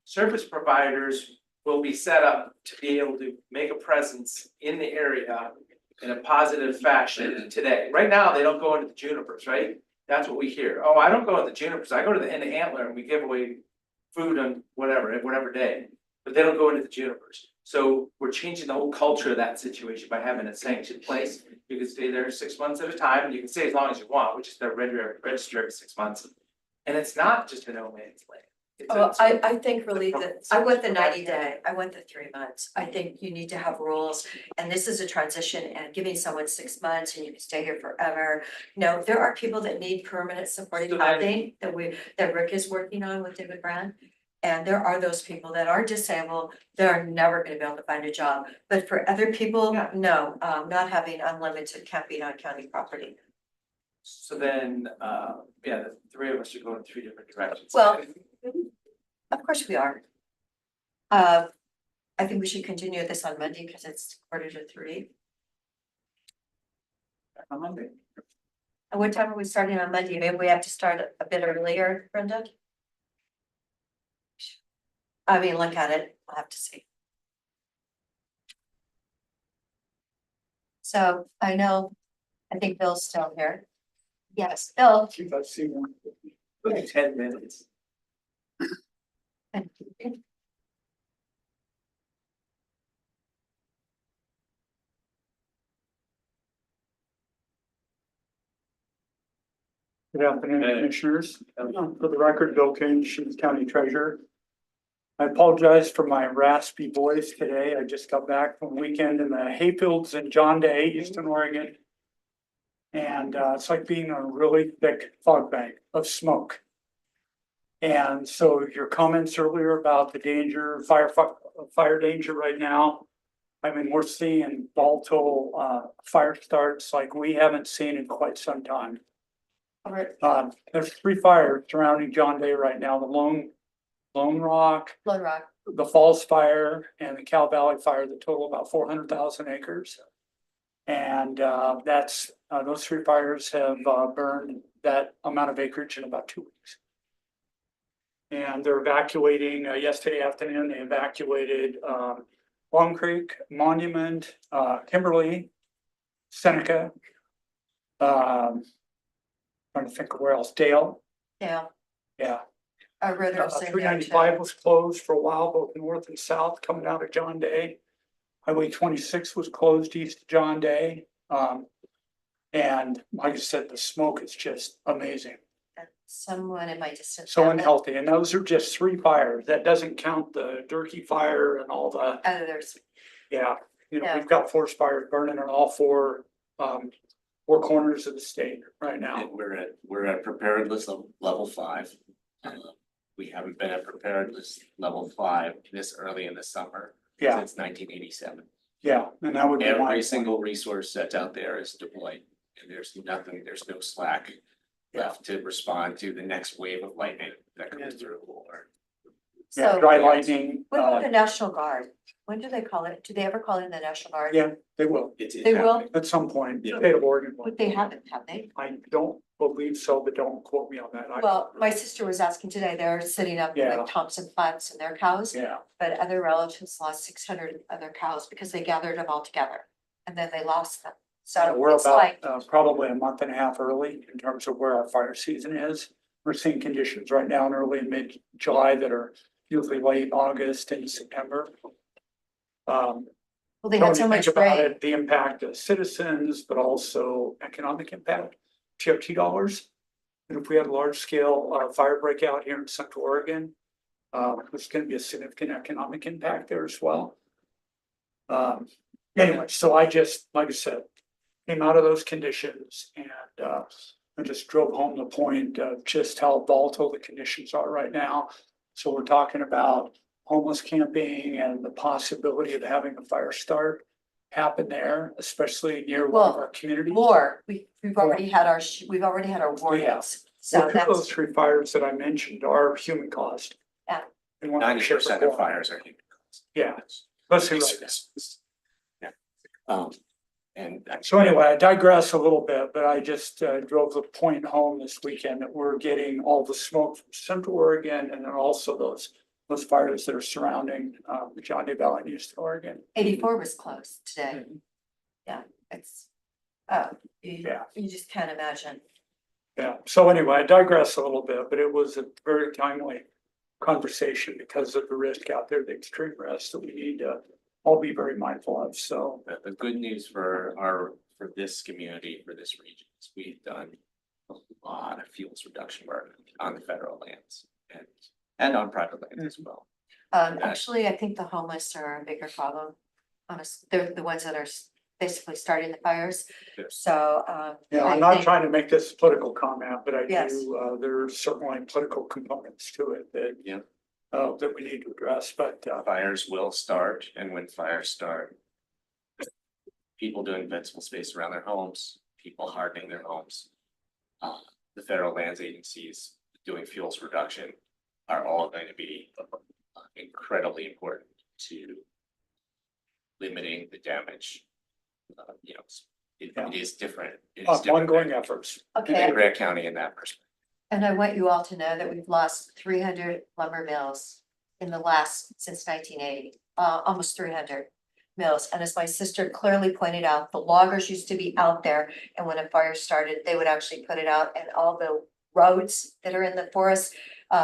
C: service providers will be set up to be able to make a presence in the area in a positive fashion today. Right now, they don't go into the junipers, right? That's what we hear. Oh, I don't go into the junipers. I go to the end of Antler and we give away food on whatever day. But they don't go into the junipers. So we're changing the whole culture of that situation by having a sanctioned place. You can stay there 6 months at a time and you can stay as long as you want, which is they're registered every 6 months. And it's not just a no man's land. It's
A: Oh,
C: a-
A: I think really that, I want the 90-day, I want the 3 months. I think you need to have rules. And this is a transition and giving someone 6 months and you can stay here forever. No, there are people that need permanent supportive
C: So then-
A: housing that Rick is working on with David Brand. And there are those people that are disabled, they're never gonna be able to find a job. But for other people,
C: Yeah.
A: no, not having unlimited camping on county property.
C: So then, yeah, the three of us are going in 3 different directions.
A: Well, of course we are. I think we should continue this on Monday because it's 2:45.
C: On Monday.
A: And what time are we starting on Monday? Maybe we have to start a bit earlier, Brenda? I mean, look at it, we'll have to see. So I think Bill's still here. Yes, Bill.
C: I've seen one. Look at 10 minutes.
N: Good afternoon,
C: Hey.
N: Commissioners. For the record, Bill King, Shutes County Treasurer. I apologize for my raspy voice today. I just got back from a weekend in the hayfields in John Day, Eastern Oregon. And it's like being in a really thick fog bank of smoke. And so your comments earlier about the danger, fire danger right now. I mean, we're seeing volatile fire starts like we haven't seen in quite some time. There's 3 fires surrounding John Day right now. The lone Lone Rock,
A: Lone Rock.
N: the Falls Fire and the Cal Valley Fire that total about 400,000 acres. And that's, those three fires have burned that amount of acreage in about 2 weeks. And they're evacuating, yesterday afternoon, they evacuated Long Creek, Monument, Kimberly, Seneca. Trying to think of where else, Dale,
A: Yeah.
N: yeah.
A: I read it.
N: 395 was closed for a while, both north and south, coming out of John Day. Highway 26 was closed east of John Day. And like I said, the smoke is just amazing.
A: Someone in my distance.
N: So unhealthy. And those are just three fires. That doesn't count the Durkee fire and all the,
A: Others.
N: yeah. You know,
A: Yeah.
N: we've got forest fires burning in all four corners of the state right now.
D: And we're at preparedness of level 5. We haven't been at preparedness level 5 this early in the summer
N: Yeah,
D: since 1987.
N: yeah. And that would be my
D: Every single resource that's out there is deployed, and there's no slack left to respond to the next wave of lightning that comes through. Or
N: yeah,
A: So
N: dry lightning.
A: what about the National Guard? When do they call it? Do they ever call in the National Guard?
N: Yeah, they will
A: They will,
N: at some point.
D: Yeah.
N: State of Oregon will.
A: but they haven't, have they?
N: I don't believe so, but don't quote me on that.
A: Well, my sister was asking today, they're sitting up
N: Yeah.
A: with Thompson Flats and their cows,
N: Yeah,
A: but other relatives lost 600 other cows because they gathered them all together and then they lost them. So
N: we're
A: it's
N: about
A: like,
N: probably a month and a half early in terms of where our fire season is. We're seeing conditions right now in early and mid-July that are usually late August and September.
A: well, they
N: So when
A: had so
N: you
A: much
N: think about
A: rain.
N: it, the impact of citizens, but also economic impact, TOT dollars. And if we had a large scale fire breakout here in Central Oregon, there's gonna be a significant economic impact there as well. Anyway, so I just, like I said, came out of those conditions and I just drove home the point of just how volatile the conditions are right now. So we're talking about homeless camping and the possibility of having a fire start happen there, especially near one of
A: Well,
N: our communities.
A: More, we've already had our, we've already had our warnings. So
N: Well, two of those
A: that's,
N: three fires that I mentioned are human caused.
A: Yeah.
N: They want to ship
D: 90% of
N: report.
D: fires are human caused.
N: Yeah, let's see right now.
D: Yeah. And
N: So anyway, I digress a little bit, but I just drove the point home this weekend that we're getting all the smoke from Central Oregon and then also those fires that are surrounding the John Day Valley in Eastern Oregon.
A: 84 was closed today.
N: Mhm.
A: Yeah, it's,
N: Yeah.
A: you just can't imagine.
N: Yeah, so anyway, I digress a little bit, but it was a very timely conversation because of the risk out there, the extreme risk that we need to all be very mindful of, so.
D: the good news for this community, for this region, is we've done a lot of fuels reduction work on the federal lands and on private lands as well.
A: Actually, I think the homeless are a bigger problem. Honestly, they're the ones that are basically starting the fires.
D: Yes.
A: So,
N: Yeah,
A: I
N: I'm not
A: think-
N: trying to make this a political comment, but I
A: Yes.
N: do, there's certainly political components to it that.
D: Yeah.
N: That we need to address, but
D: Fires will start, and when fires start, people doing invincible space around their homes, people hardening their homes, the federal lands agencies doing fuels reduction are all going to be incredibly important to limiting the damage. It is different. It is different
N: ongoing efforts.
A: okay,
D: in Grant County in that perspective.
A: and I want you all to know that we've lost 300 lumber mills since 1980, almost 300 mills. And as my sister clearly pointed out, the loggers used to be out there, and when a fire started, they would actually put it out, and all the roads that are in the forest,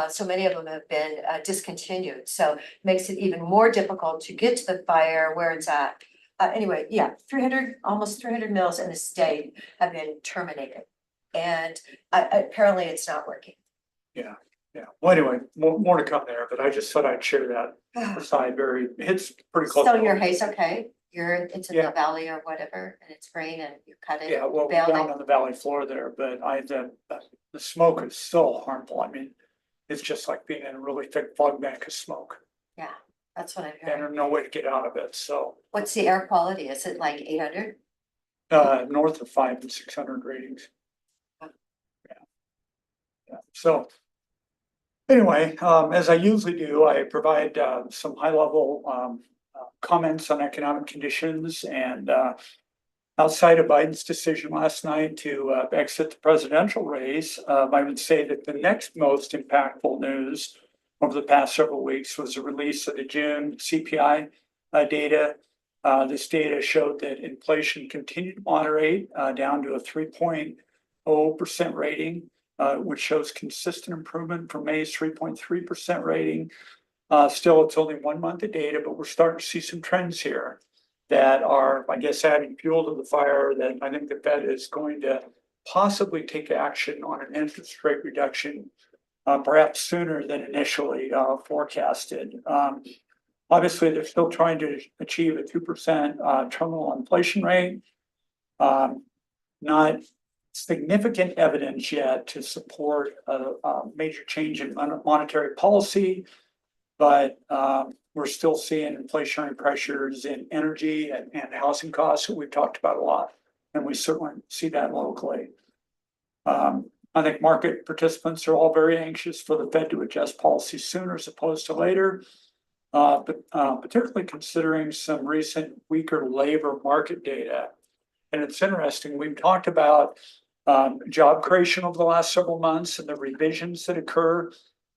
A: so many of them have been discontinued, so it makes it even more difficult to get to the fire where it's at. Anyway, yeah, almost 300 mills in the state have been terminated. And apparently it's not working.
N: Yeah, well, anyway, more to come there, but I just thought I'd share that aside, it's pretty close.
A: So
N: to
A: your
N: home.
A: hay's okay? It's in
N: Yeah.
A: the valley or whatever, and it's green and you cut it.
N: Yeah, well,
A: bale
N: down
A: it.
N: on the valley floor there, but the smoke is so harmful. I mean, it's just like being in a really thick fog bank of smoke
A: Yeah, that's what I'm
N: and
A: hearing.
N: there's no way to get out of it. So,
A: What's the air quality? Is it like 800?
N: north of 500 and 600 ratings.
A: Oh.
N: Yeah. So Anyway, as I usually do, I provide some high-level comments on economic conditions and outside of Biden's decision last night to exit the presidential race, I would say that the next most impactful news over the past several weeks was the release of the June CPI data. This data showed that inflation continued to moderate down to a 3.0% rating, which shows consistent improvement from May's 3.3% rating. Still, it's only 1 month of data, but we're starting to see some trends here that are, I guess, adding fuel to the fire that I think the Fed is going to possibly take action on an interest rate reduction, perhaps sooner than initially forecasted. Obviously, they're still trying to achieve a 2% terminal inflation rate. Not significant evidence yet to support a major change in monetary policy, but we're still seeing inflationary pressures in energy and housing costs that we've talked about a lot, and we certainly see that locally. I think market participants are all very anxious for the Fed to adjust policy sooner as opposed to later, but particularly considering some recent weaker labor market data. And it's interesting, we've talked about job creation over the last several months and the revisions that occur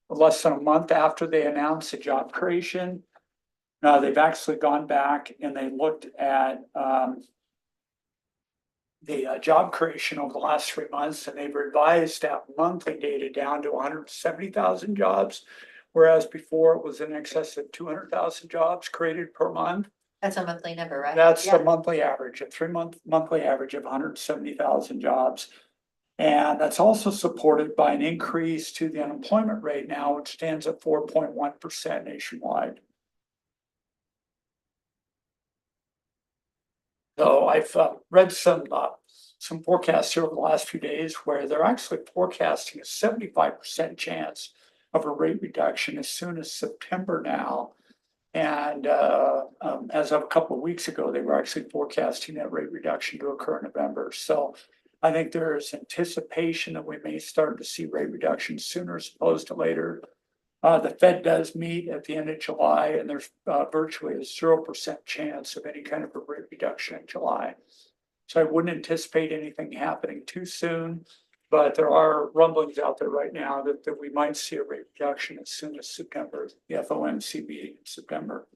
N: less than a month after they announce the job creation. Now they've actually gone back and they looked at the job creation over the last 3 months, and they've revised that monthly data down to 170,000 jobs, whereas before it was in excess of 200,000 jobs created per month.
A: That's a monthly number, right?
N: That's
A: Yeah.
N: the monthly average, a 3 month monthly average of 170,000 jobs. And that's also supported by an increase to the unemployment rate now, which stands at 4.1% nationwide. So I've read some forecasts here over the last few days where they're actually forecasting a 75% chance of a rate reduction as soon as September now. And as of a couple of weeks ago, they were actually forecasting that rate reduction to occur in November. So I think there's anticipation that we may start to see rate reductions sooner as opposed to later. The Fed does meet at the end of July, and there's virtually a 0% chance of any kind of a rate reduction in July. So I wouldn't anticipate anything happening too soon, but there are rumblings out there right now that we might see a rate reduction as soon as September, the FOMC meeting in September.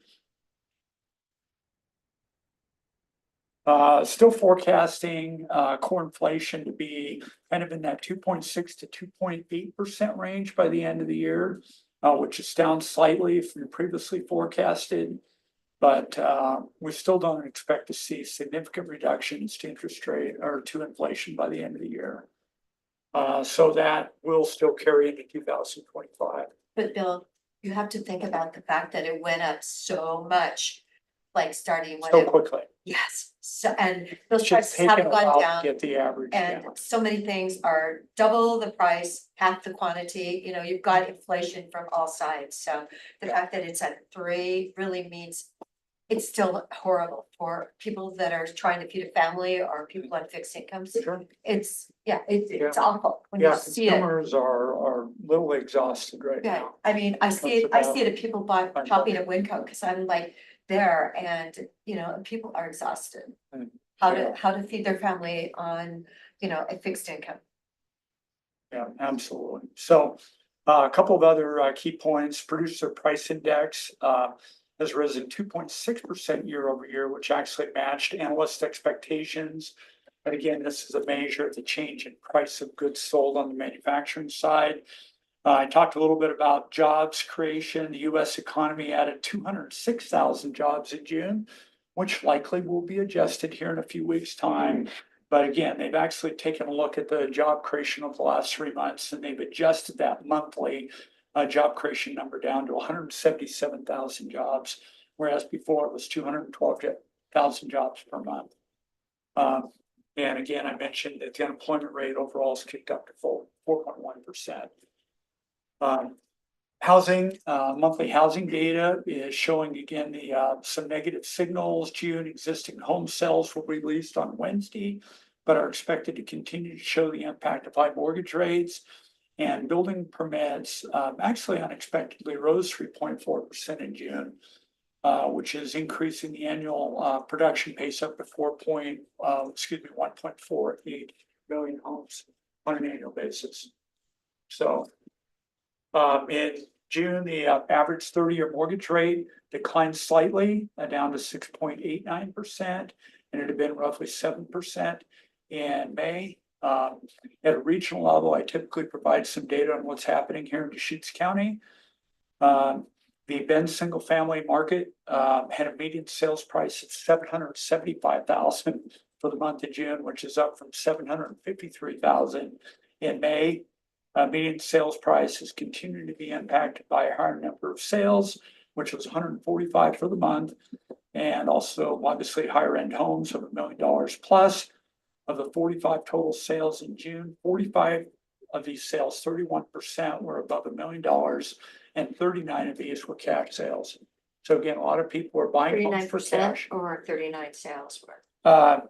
N: Still forecasting core inflation to be kind of in that 2.6 to 2.8% range by the end of the year, which is down slightly from previously forecasted. But we still don't expect to see significant reductions to interest rate or to inflation by the end of the year. So that will still carry into 2025.
A: But Bill, you have to think about the fact that it went up so much, like starting when
N: So
A: it,
N: quickly.
A: yes, so, and those
N: It's
A: prices
N: just taken
A: have
N: a
A: gone
N: while to
A: down.
N: get the average
A: And
N: down.
A: so many things are double the price, half the quantity, you know, you've got inflation from all sides, so the fact that it's at 3 really means it's still horrible for people that are trying to feed a family or people on fixed incomes.
N: Sure.
A: It's, yeah, it's
N: Yeah.
A: awful when you
N: Yeah,
A: see it.
N: consumers are literally exhausted right
A: Yeah,
N: now.
A: I mean, I see it,
N: That's
A: I see it at people buy,
N: about-
A: shopping at Winco, cause I'm like there and, you know, people are exhausted.
N: Mm,
A: How
N: yeah.
A: to feed their family on, you know, a fixed income.
N: Yeah, absolutely. So a couple of other key points. Producer price index has risen 2.6% year over year, which actually matched analyst expectations. But again, this is a measure of the change in price of goods sold on the manufacturing side. I talked a little bit about jobs creation. The US economy added 206,000 jobs in June, which likely will be adjusted here in a few weeks' time. But again, they've actually taken a look at the job creation of the last 3 months, and they've adjusted that monthly job creation number down to 177,000 jobs, whereas before it was 212,000 jobs per month. And again, I mentioned that the unemployment rate overall has kicked up to 4.1%. Housing, monthly housing data is showing again some negative signals. June existing home sales were released on Wednesday, but are expected to continue to show the impact of high mortgage rates. And building permits, actually unexpectedly rose 3.4% in June, which is increasing the annual, production pace up to 1.48 million homes on an annual basis. So, in June, the average 30-year mortgage rate declined slightly, down to 6.89%, and it had been roughly 7% in May. At a regional level, I typically provide some data on what's happening here in Deschutes County. The Bend single family market had a median sales price of $775,000 for the month of June, which is up from $753,000 in May. Median sales price is continuing to be impacted by a higher number of sales, which was 145 for the month, and also obviously higher end homes of $1 million plus. Of the 45 total sales in June, 45 of these sales, 31% were above $1 million, and 39 of these were cash sales. So again, a lot of people are buying homes for
A: 39%
N: cash.
A: or 39 sales were.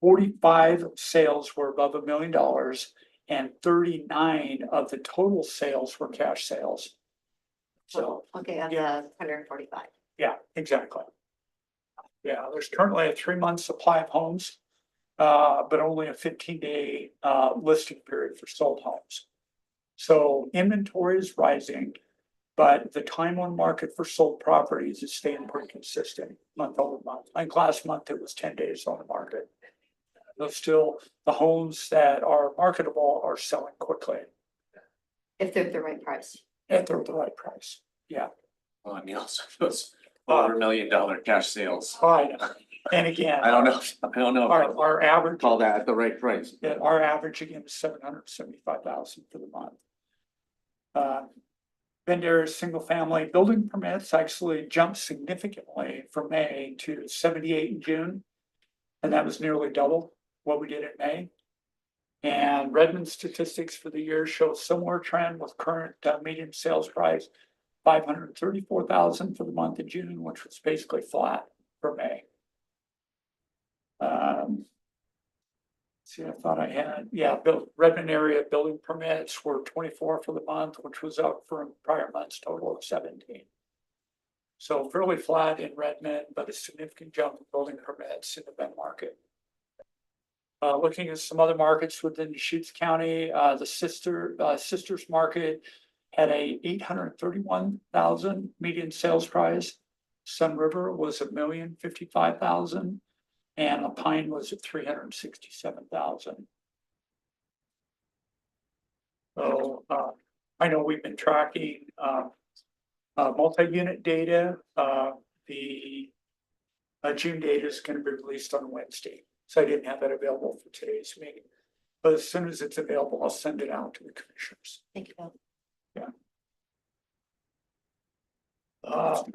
N: 45 sales were above $1 million, and 39 of the total sales were cash sales. So,
A: Okay, on the 145.
N: yeah, exactly. Yeah, there's currently a 3-month supply of homes, but only a 15-day listing period for sold homes. So inventory is rising, but the time on market for sold properties is staying pretty consistent month over month. Like last month, it was 10 days on the market. Though still, the homes that are marketable are selling quickly
A: If they're the right price.
N: at the right price. Yeah.
D: Well, I mean, also those over $1 million cash sales.
N: Fine. And again,
D: I don't know if
N: our average,
D: call that at the right price.
N: our average again is 775,000 for the month. Bend single family building permits actually jumped significantly from May to 78 in June. And that was nearly double what we did in May. And Redmond statistics for the year show a similar trend with current median sales price, 534,000 for the month of June, which was basically flat for May. See, I thought I had, Redmond area building permits were 24 for the month, which was up from prior months total of 17. So fairly flat in Redmond, but a significant jump in building permits in the Bend market. Looking at some other markets within Deschutes County, the Sisters market had a 831,000 median sales price. Sun River was $1,055,000, and La Pine was at 367,000. So I know we've been tracking multi-unit data. The June data is going to be released on Wednesday, so I didn't have that available for today's meeting. But as soon as it's available, I'll send it out to the commissioners.
A: Thank you, Bill.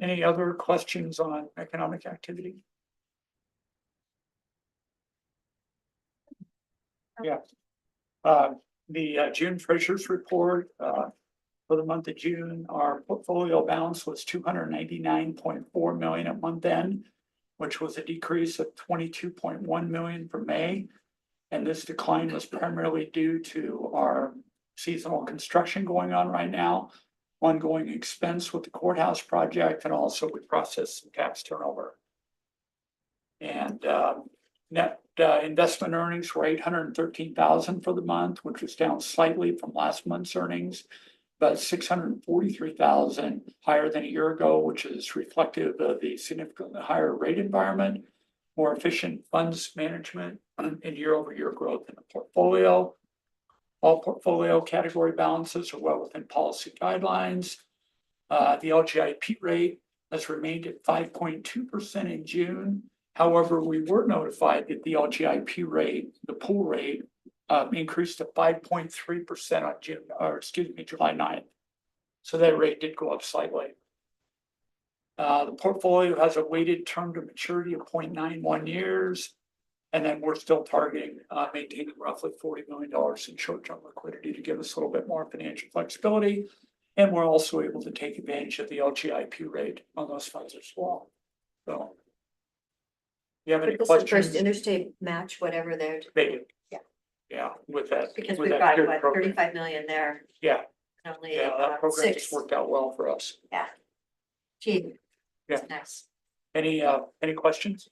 N: Any other questions on economic activity? Yeah. The June treasurer's report for the month of June, our portfolio balance was $299.4 million at month end, which was a decrease of $22.1 million from May. And this decline was primarily due to our seasonal construction going on right now, ongoing expense with the courthouse project, and also we processed some tax turnover. And net investment earnings were $813,000 for the month, which was down slightly from last month's earnings, but $643,000 higher than a year ago, which is reflective of the significantly higher rate environment, more efficient funds management, and year-over-year growth in the portfolio. All portfolio category balances are well within policy guidelines. The LGIP rate has remained at 5.2% in June. However, we were notified that the LGIP rate, the pool rate, increased to 5.3% on July 9th. So that rate did go up slightly. The portfolio has a weighted term to maturity of 0.91 years. And then we're still targeting maintaining roughly $40 million in short-term liquidity to give us a little bit more financial flexibility. And we're also able to take advantage of the LGIP rate on those funds as well. So, you have any
A: But this is
N: questions?
A: First Interstate match, whatever they're.
N: They do.
A: Yeah.
L: Yeah, with that.
A: Because
L: with
A: we've
L: that
A: got,
L: good
A: what,
L: program.
A: 35 million there,
L: Yeah,
A: and only,
L: yeah, that program
A: 6.
L: just worked out well for us.
A: Gee.
L: Yeah.
A: Nice.
L: Any questions?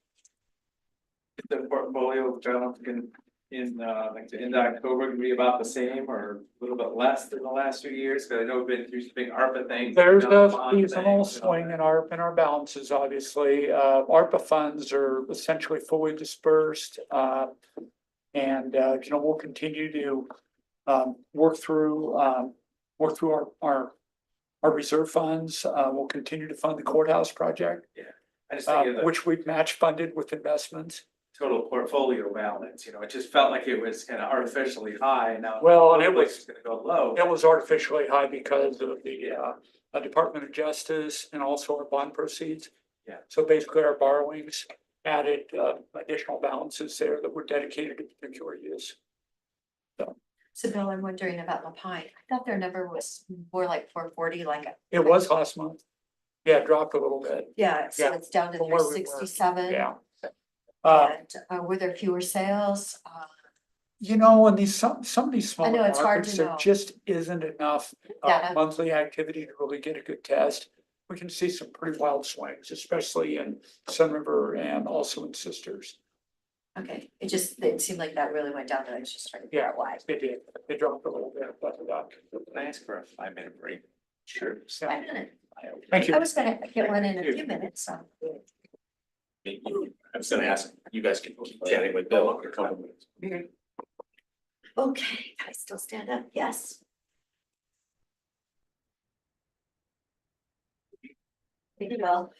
C: The portfolio balance in like the end of October can be about the same or a little bit less than the last few years, because I know we've been through some big ARPA things.
L: There's a
C: bond
L: seasonal
C: things,
L: swing in our balances, obviously. ARPA funds are essentially fully dispersed. And we'll continue to work through our reserve funds. We'll continue to fund the courthouse project,
C: I just think of the
L: which we've match funded with investments.
C: total portfolio balance, it just felt like it was kind of artificially high now.
L: Well, and it
C: hopefully
L: was-
C: it's gonna go low.
L: It was artificially high because of the Department of Justice and also our bond proceeds.
C: Yeah.
L: So basically our borrowings added additional balances there that were dedicated to particular use.
A: So Bill, I'm wondering about Lapine. I thought their number was more like 440, like,
L: It was last month. Yeah, it dropped a little bit.
A: yeah, so
L: Yeah,
A: it's down to
L: from where we were.
A: 367.
L: Yeah.
A: And were there fewer sales?
L: And some of these
A: I know,
L: smaller
A: it's hard
L: markets,
A: to
L: there
A: know.
L: just isn't enough
A: Data.
L: monthly activity to really get a good test. We can see some pretty wild swings, especially in Sun River and also in Sisters.
A: Okay, it seemed like that really went down, and I was just trying to figure
L: Yeah,
A: out why.
L: it did. It dropped a little bit, but
D: Can I ask for a 5-minute break?
L: sure.
A: Wait a minute.
L: Thank you.
A: I was gonna get one in a few minutes, so.
D: I was gonna ask, you guys can keep chatting with Bill for a couple minutes.
A: Okay, can I still stand up? Yes. Thank you, Bill.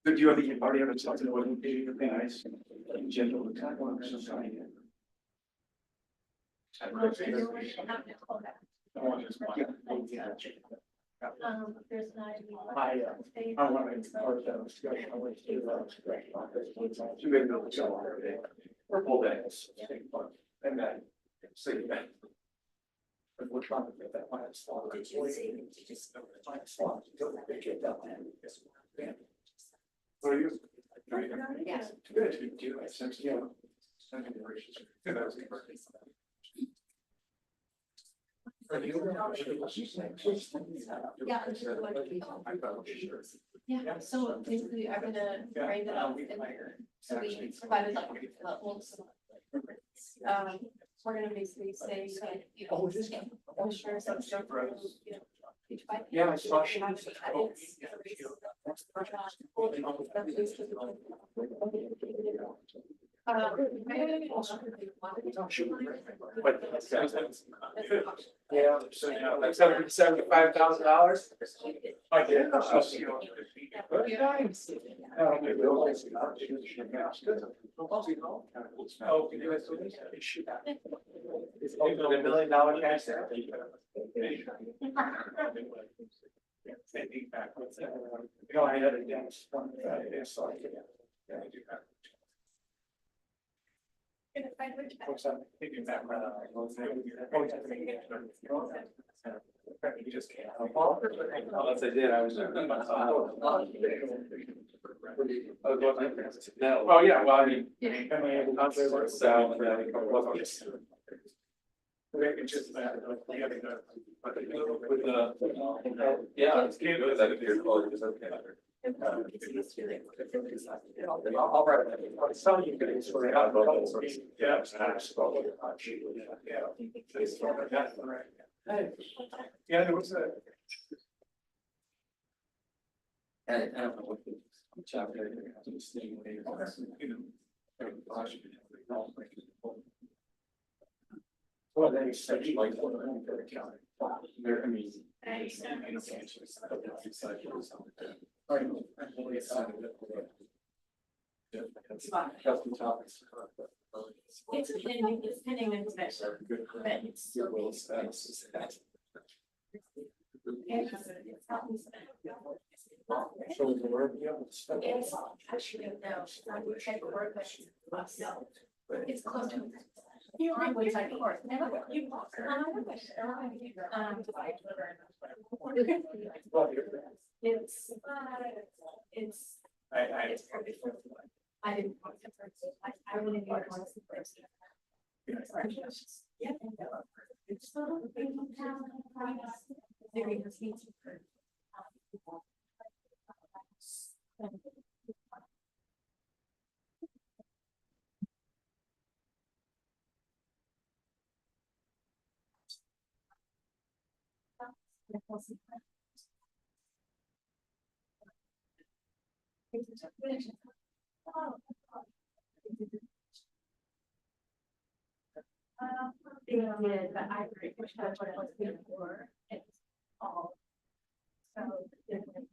M: So do you already have a chance to what you guys in general?
F: There's not.
M: I want to start that discussion. I want to do that. You may know the show already. Purple days. And then see that. But we're trying to get that last slot.
A: Did you see?
M: Last slot. They get that one. Yeah. What are you?
A: Yes.
M: Good. Do you have sense? Yeah. Yeah, that was good.
F: Yeah, so basically I'm gonna write it out and so we provided like we're gonna basically say like, commissioners that go through, each by.
L: Yeah, I saw she
F: Have
L: was-
F: edits.
L: Yeah.
C: So now, like $75,000.
L: I did.
C: Oh, you guys do this? It's over $1 million cash there.
L: I had it down. It's like, yeah, I do that. What's that? Thinking back, you just can't.
C: Unless I did, I was. No, well, yeah, well, I mean. So,
L: It's just that.
C: with the, yeah, it's good.
L: I'll write it. I'll tell you guys. Yeah. Yeah, there was a.
C: I don't know what the chapter.
L: Well, they said like. There, I mean.
F: It's pending inspection, but it's. It's actually, no, I would check the work, but it's close to. You are which I course, never, you. It's.
C: I
F: It's perfect. I didn't want to. I really want to see first. Yeah. It's. They did, but I agree, which that's what I was here for. It's all. So different.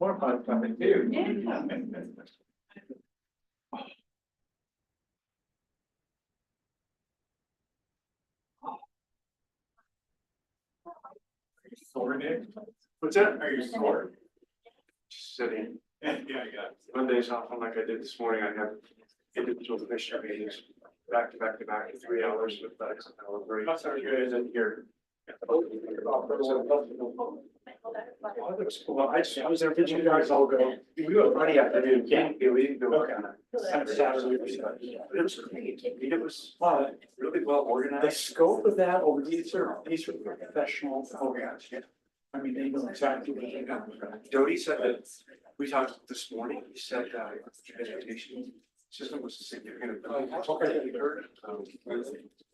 C: More fun coming too. Sore, Nick? What's that? Are you sore?
O: Just sitting.
C: Yeah, I got it.
O: Mondays off, like I did this morning, I have individual commissioner meetings back to back to back for 3 hours with that.
C: That's how you guys in here.
O: Well, I was there, did you guys all go? We go Friday afternoon, we didn't go.
C: Okay.
O: Saturday. It was great. I mean, it was really well
N: The
O: organized.
N: scope of that, or these are professional programs, yeah. I mean, they know exactly what they're doing.
O: Jody said that, we talked this morning, he said, transportation system was significant.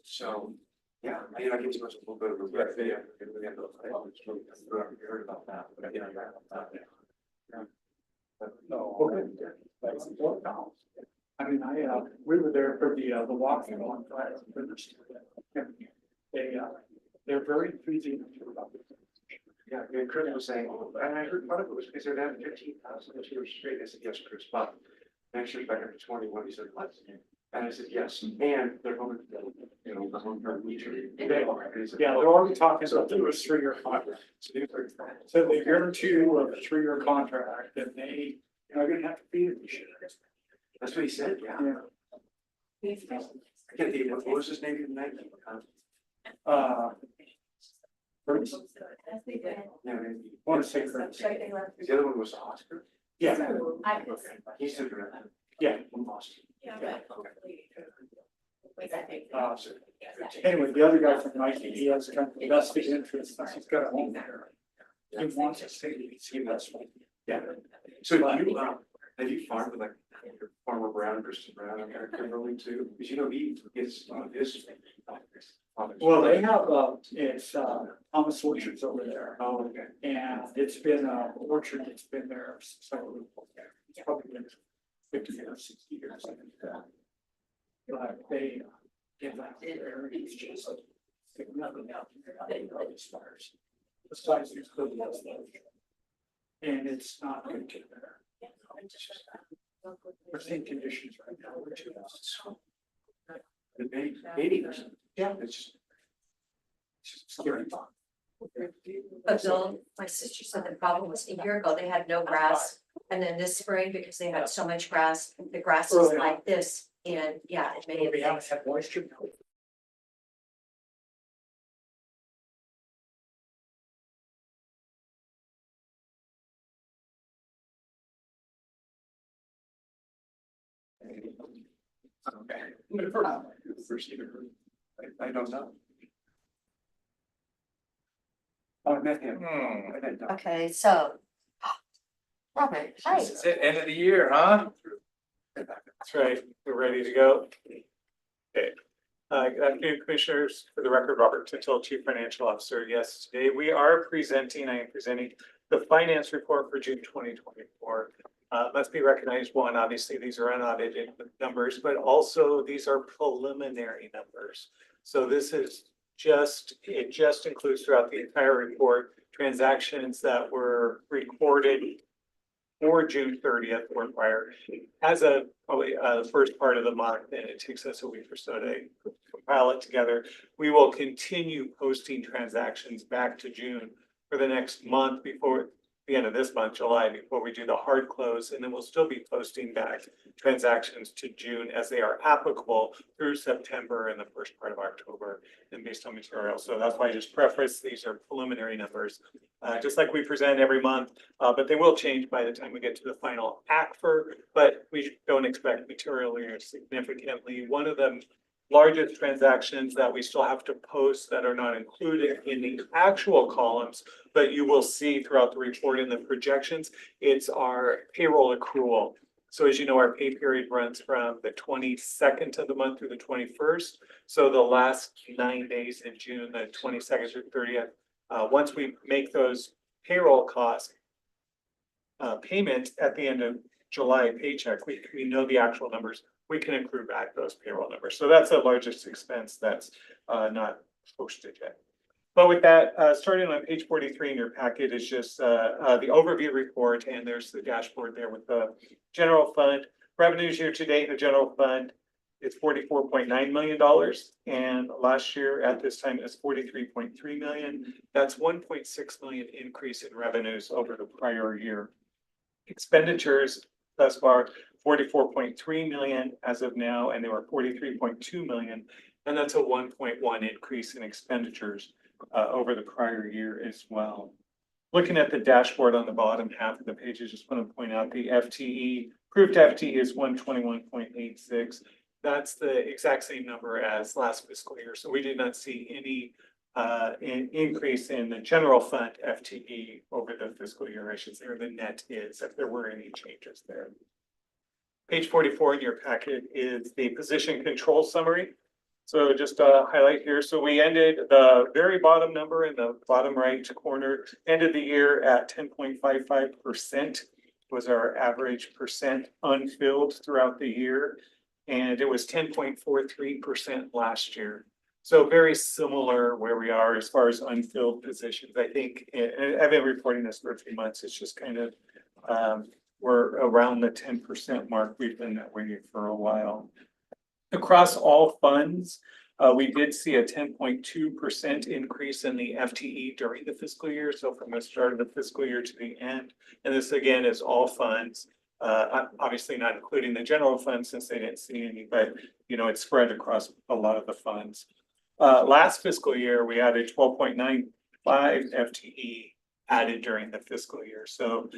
O: So, yeah, I mean, I can give us a little bit of a breath. Yeah. We heard about that, but yeah.
N: Okay. That's important. I mean, we were there for the walking on Friday. They're very enthusiastic about it.
O: Yeah, and Chris was saying, and I heard part of it was because they're down 15,000 this year straight. I said, yes, Chris, but next year's back up to 21. He said, what? And I said, yes, and they're going to, you know, the home term meter.
N: Yeah, they're already talking about the 3-year contract. So they guarantee you a 3-year contract and they, you're gonna have to be it this year.
O: That's what he said, yeah. I can't think of what was his name tonight?
N: Bruce,
O: Yeah,
N: want to say Bruce.
O: the other one was Oscar.
N: Yeah,
O: He's the director.
N: yeah.
O: From Boston.
N: Anyway, the other guy from Nike, he has kind of vested interest, he's got a home there. He wants to stay, see that's one.
O: Yeah. So have you farmed with like Farmer Brown, Kristen Brown, and Eric Kimberly too? Because you know, he gets his.
N: Well, they have, it's, Thomas Orchards over there.
O: Oh, okay.
N: And it's been a orchard that's been there since I was, it's probably been 50 or 60 years. I think that. But they give that there, it's just like, there's nothing out there, they know as far as the size of the buildings. And it's not good to there. We're seeing conditions right now, which is.
O: The baby,
N: Yeah.
O: it's
N: It's scary.
A: But Bill, my sister said the problem was a year ago, they had no grass. And then this spring, because they had so much grass, the grass was
N: Early on.
A: like this, and yeah, it made
N: We
A: it.
N: haven't had moisture.
O: okay. First you heard. I don't know. Oh, I met him. I met him.
A: Okay, so. Robert, hi.
C: It's the end of the year, huh?
H: That's right, we're ready to go. Okay. Good afternoon, Commissioners. For the record, Robert Tintel, Chief Financial Officer. Yes, today I am presenting the finance report for June 2024. Must be recognized, one, obviously, these are unaudited numbers, but also these are preliminary numbers. So this is it just includes throughout the entire report transactions that were recorded
N: before June 30th or prior, as a probably the first part of the month, and it takes us a week or so to compile it together. We will continue posting transactions back to June for the next month before the end of this month, July, before we do the hard close, and then we'll still be posting back transactions to June as they are applicable through September and the first part of October and based on material. So that's why I just preface, these are preliminary numbers, just like we present every month, but they will change by the time we get to the final ACFR, but we don't expect materially or significantly. One of the largest transactions that we still have to post that are not included in the actual columns, but you will see throughout the report in the projections, it's our payroll accrual. So as you know, our pay period runs from the 22nd of the month through the 21st. So the last 9 days in June, the 22nd through 30th, once we make those payroll costs payment at the end of July paycheck, we know the actual numbers. We can accrue back those payroll numbers. So that's the largest expense that's not posted yet. But with that, starting on page 43 in your packet is just the overview report, and there's the dashboard there with the general fund. Revenues year to date in the general fund is $44.9 million. And last year at this time it was $43.3 million. That's $1.6 million increase in revenues over the prior year. Expenditures thus far, 44.3 million as of now, and they were 43.2 million. And that's a 1.1 increase in expenditures over the prior year as well. Looking at the dashboard on the bottom half of the page, I just want to point out the FTE, approved FTE is 121.86. That's the exact same number as last fiscal year. So we did not see any increase in the general fund FTE over the fiscal year, I should say, or the net is, if there were any changes there. Page 44 in your packet is the position control summary. So just a highlight here. So we ended the very bottom number in the bottom right corner, ended the year at 10.55% was our average percent unfilled throughout the year. And it was 10.43% last year. So very similar where we are as far as unfilled positions. I think, and I've been reporting this for a few months, it's just kind of, we're around the 10% mark. We've been that way for a while. Across all funds, we did see a 10.2% increase in the FTE during the fiscal year. So from the start of the fiscal year to the end, and this again is all funds, obviously not including the general fund since they didn't see any, but you know, it's spread across a lot of the funds. Last fiscal year, we added 12.95 FTE added during the fiscal year. So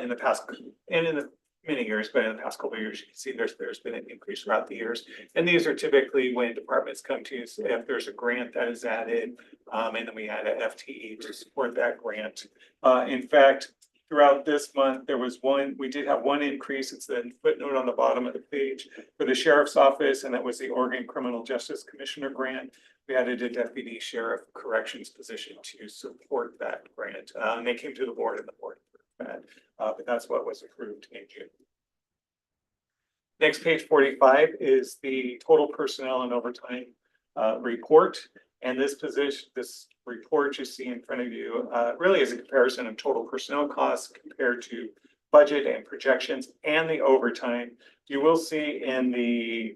N: in the past, and in the many years, but in the past couple of years, you can see there's been an increase throughout the years. And these are typically when departments come to us, if there's a grant that is added, and then we add an FTE to support that grant. In fact, throughout this month, we did have one increase. It's the footnote on the bottom of the page for the sheriff's office, and that was the Oregon Criminal Justice Commissioner grant. We added a deputy sheriff corrections position to support that grant. And they came to the board and the board approved that. But that's what was approved in June. Next, page 45 is the total personnel and overtime report. And this report you see in front of you really is a comparison of total personnel costs compared to budget and projections and the overtime. You will see in the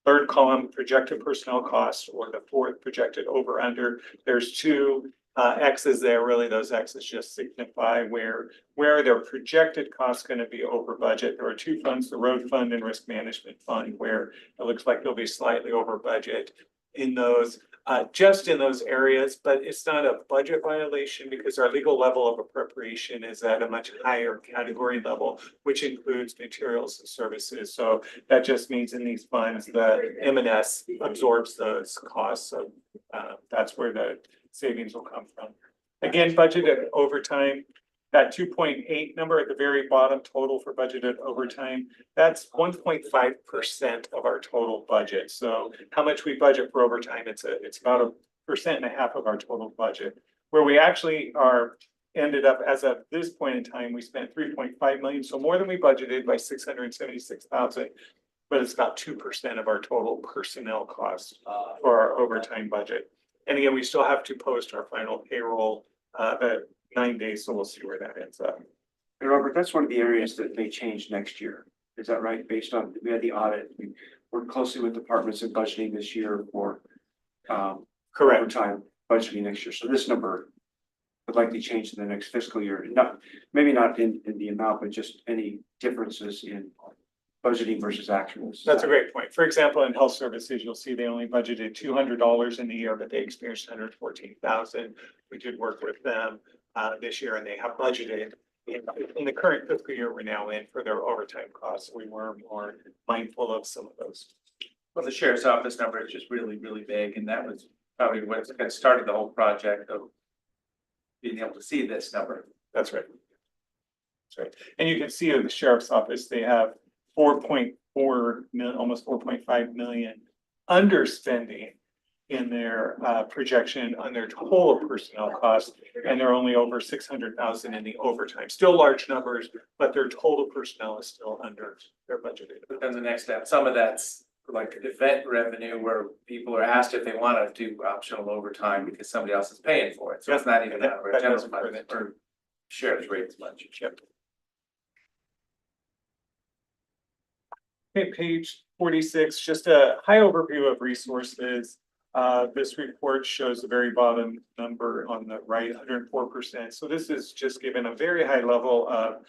N: third column projected personnel costs, or the fourth projected over under. There's two X's there. Really, those X's just signify where their projected costs going to be over budget. There are two funds, the road fund and risk management fund, where it looks like they'll be slightly over budget in those. Just in those areas, but it's not a budget violation because our legal level of appropriation is at a much higher category level, which includes materials and services. So that just means in these funds, the M&S absorbs those costs. So that's where the savings will come from. Again, budgeted overtime, that 2.8 number at the very bottom total for budgeted overtime, that's 1.5% of our total budget. So how much we budget for overtime, it's about 1.5% of our total budget. Where we actually ended up as of this point in time, we spent 3.5 million. So more than we budgeted by 676,000, but it's about 2% of our total personnel costs for our overtime budget. And again, we still have to post our final payroll 9 days, so we'll see where that ends up.
O: And Robert, that's one of the areas that may change next year. Is that right? Based on, we had the audit, we worked closely with departments in budgeting this year for
K: Correct.
O: overtime budgeting next year. So this number would likely change in the next fiscal year. Not, maybe not in the amount, but just any differences in budgeting versus actuals.
N: That's a great point. For example, in health services, you'll see they only budgeted $200 in the year, but they experienced 114,000. We did work with them this year and they have budgeted in the current fiscal year we're now in for their overtime costs. We were more mindful of some of those.
C: Well, the sheriff's office number is just really, really big, and that was probably what got started the whole project of being able to see this number.
N: That's right. That's right. And you can see in the sheriff's office, they have 4.4 million, almost 4.5 million underspending in their projection on their total personnel costs. And they're only over 600,000 in the overtime. Still large numbers, but their total personnel is still under their budgeted.
C: But then the next step, some of that's like event revenue where people are asked if they want to do optional overtime because somebody else is paying for it. So it's not even out of our
N: That
C: general
N: doesn't
C: fund
N: further
C: for sheriff's rates much.
N: Yep. Okay, page 46, just a high overview of resources. This report shows the very bottom number on the right, 104%. So this is just given a very high level of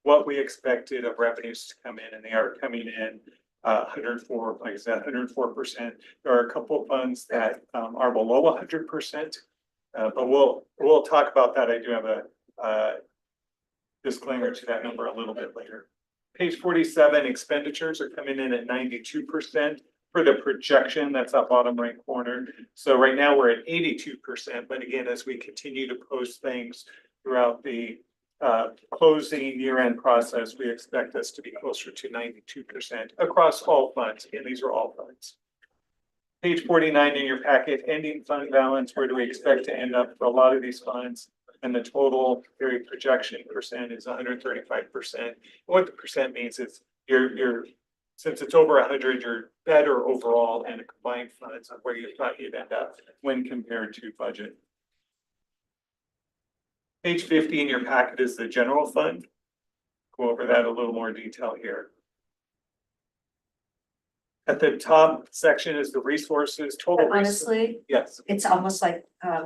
N: what we expected of revenues to come in, and they are coming in 104, like I said, 104%. There are a couple of funds that are below 100%, but we'll talk about that. I do have a disclaimer to that number a little bit later. Page 47, expenditures are coming in at 92% for the projection. That's that bottom right corner. So right now we're at 82%, but again, as we continue to post things throughout the closing year-end process, we expect us to be closer to 92% across all funds. Again, these are all funds. Page 49 in your packet, ending fund balance. Where do we expect to end up for a lot of these funds? And the total very projection percent is 135%. What the percent means is you're since it's over 100, you're better overall in a combined funds of where you thought you'd end up when compared to budget. Page 50 in your packet is the general fund. Go over that a little more detail here. At the top section is the resources, total.
A: Honestly,
N: Yes.
A: it's almost like,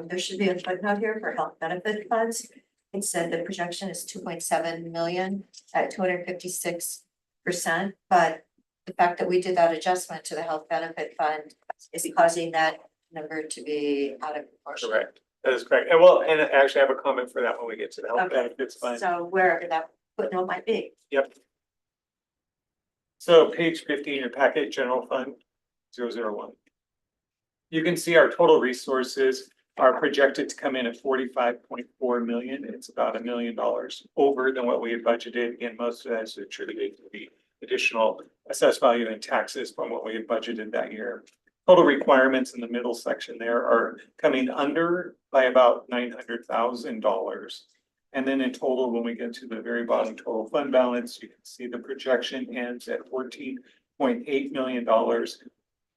A: there should be a footnote here for health benefit funds. It said the projection is 2.7 million at 256%, but the fact that we did that adjustment to the health benefit fund is causing that number to be out of proportion.
N: Correct. That is correct. And well, and I actually have a comment for that when we get to the health benefits fund.
A: So wherever that footnote might be.
N: Yep. So page 50 in your packet, general fund 001. You can see our total resources are projected to come in at 45.4 million. It's about $1 million over than what we had budgeted. Again, most of that is attributed to the additional assessed value and taxes from what we had budgeted that year. Total requirements in the middle section there are coming under by about $900,000. And then in total, when we get to the very bottom total fund balance, you can see the projection ends at $14.8 million. It's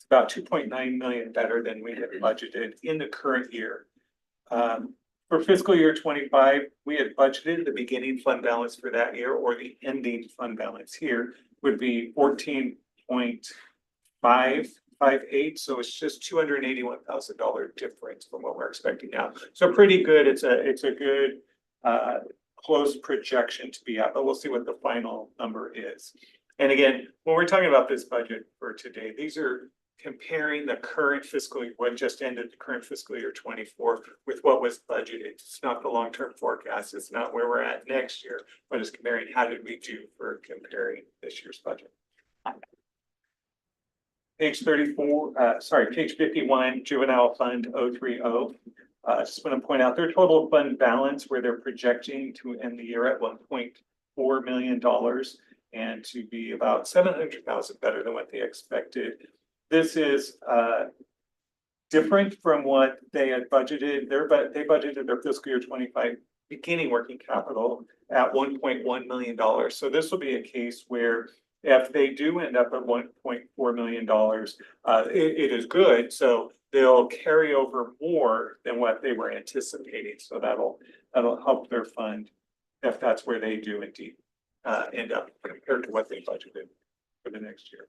N: about 2.9 million better than we had budgeted in the current year. For fiscal year 25, we had budgeted the beginning fund balance for that year, or the ending fund balance here would be 14.558. So it's just $281,000 difference from what we're expecting now. So pretty good. It's a good close projection to be at, but we'll see what the final number is. And again, when we're talking about this budget for today, these are comparing the current fiscal year, what just ended the current fiscal year 24 with what was budgeted. It's not the long-term forecast. It's not where we're at next year, but it's comparing how did we do for comparing this year's budget. Page 34, page 51, juvenile fund 030. I just want to point out their total fund balance where they're projecting to end the year at $1.4 million and to be about 700,000 better than what they expected. This is different from what they had budgeted. They budgeted their fiscal year 25 beginning working capital at $1.1 million. So this will be a case where if they do end up at $1.4 million, it is good. So they'll carry over more than what they were anticipating. So that'll help their fund if that's where they do indeed end up compared to what they budgeted for the next year.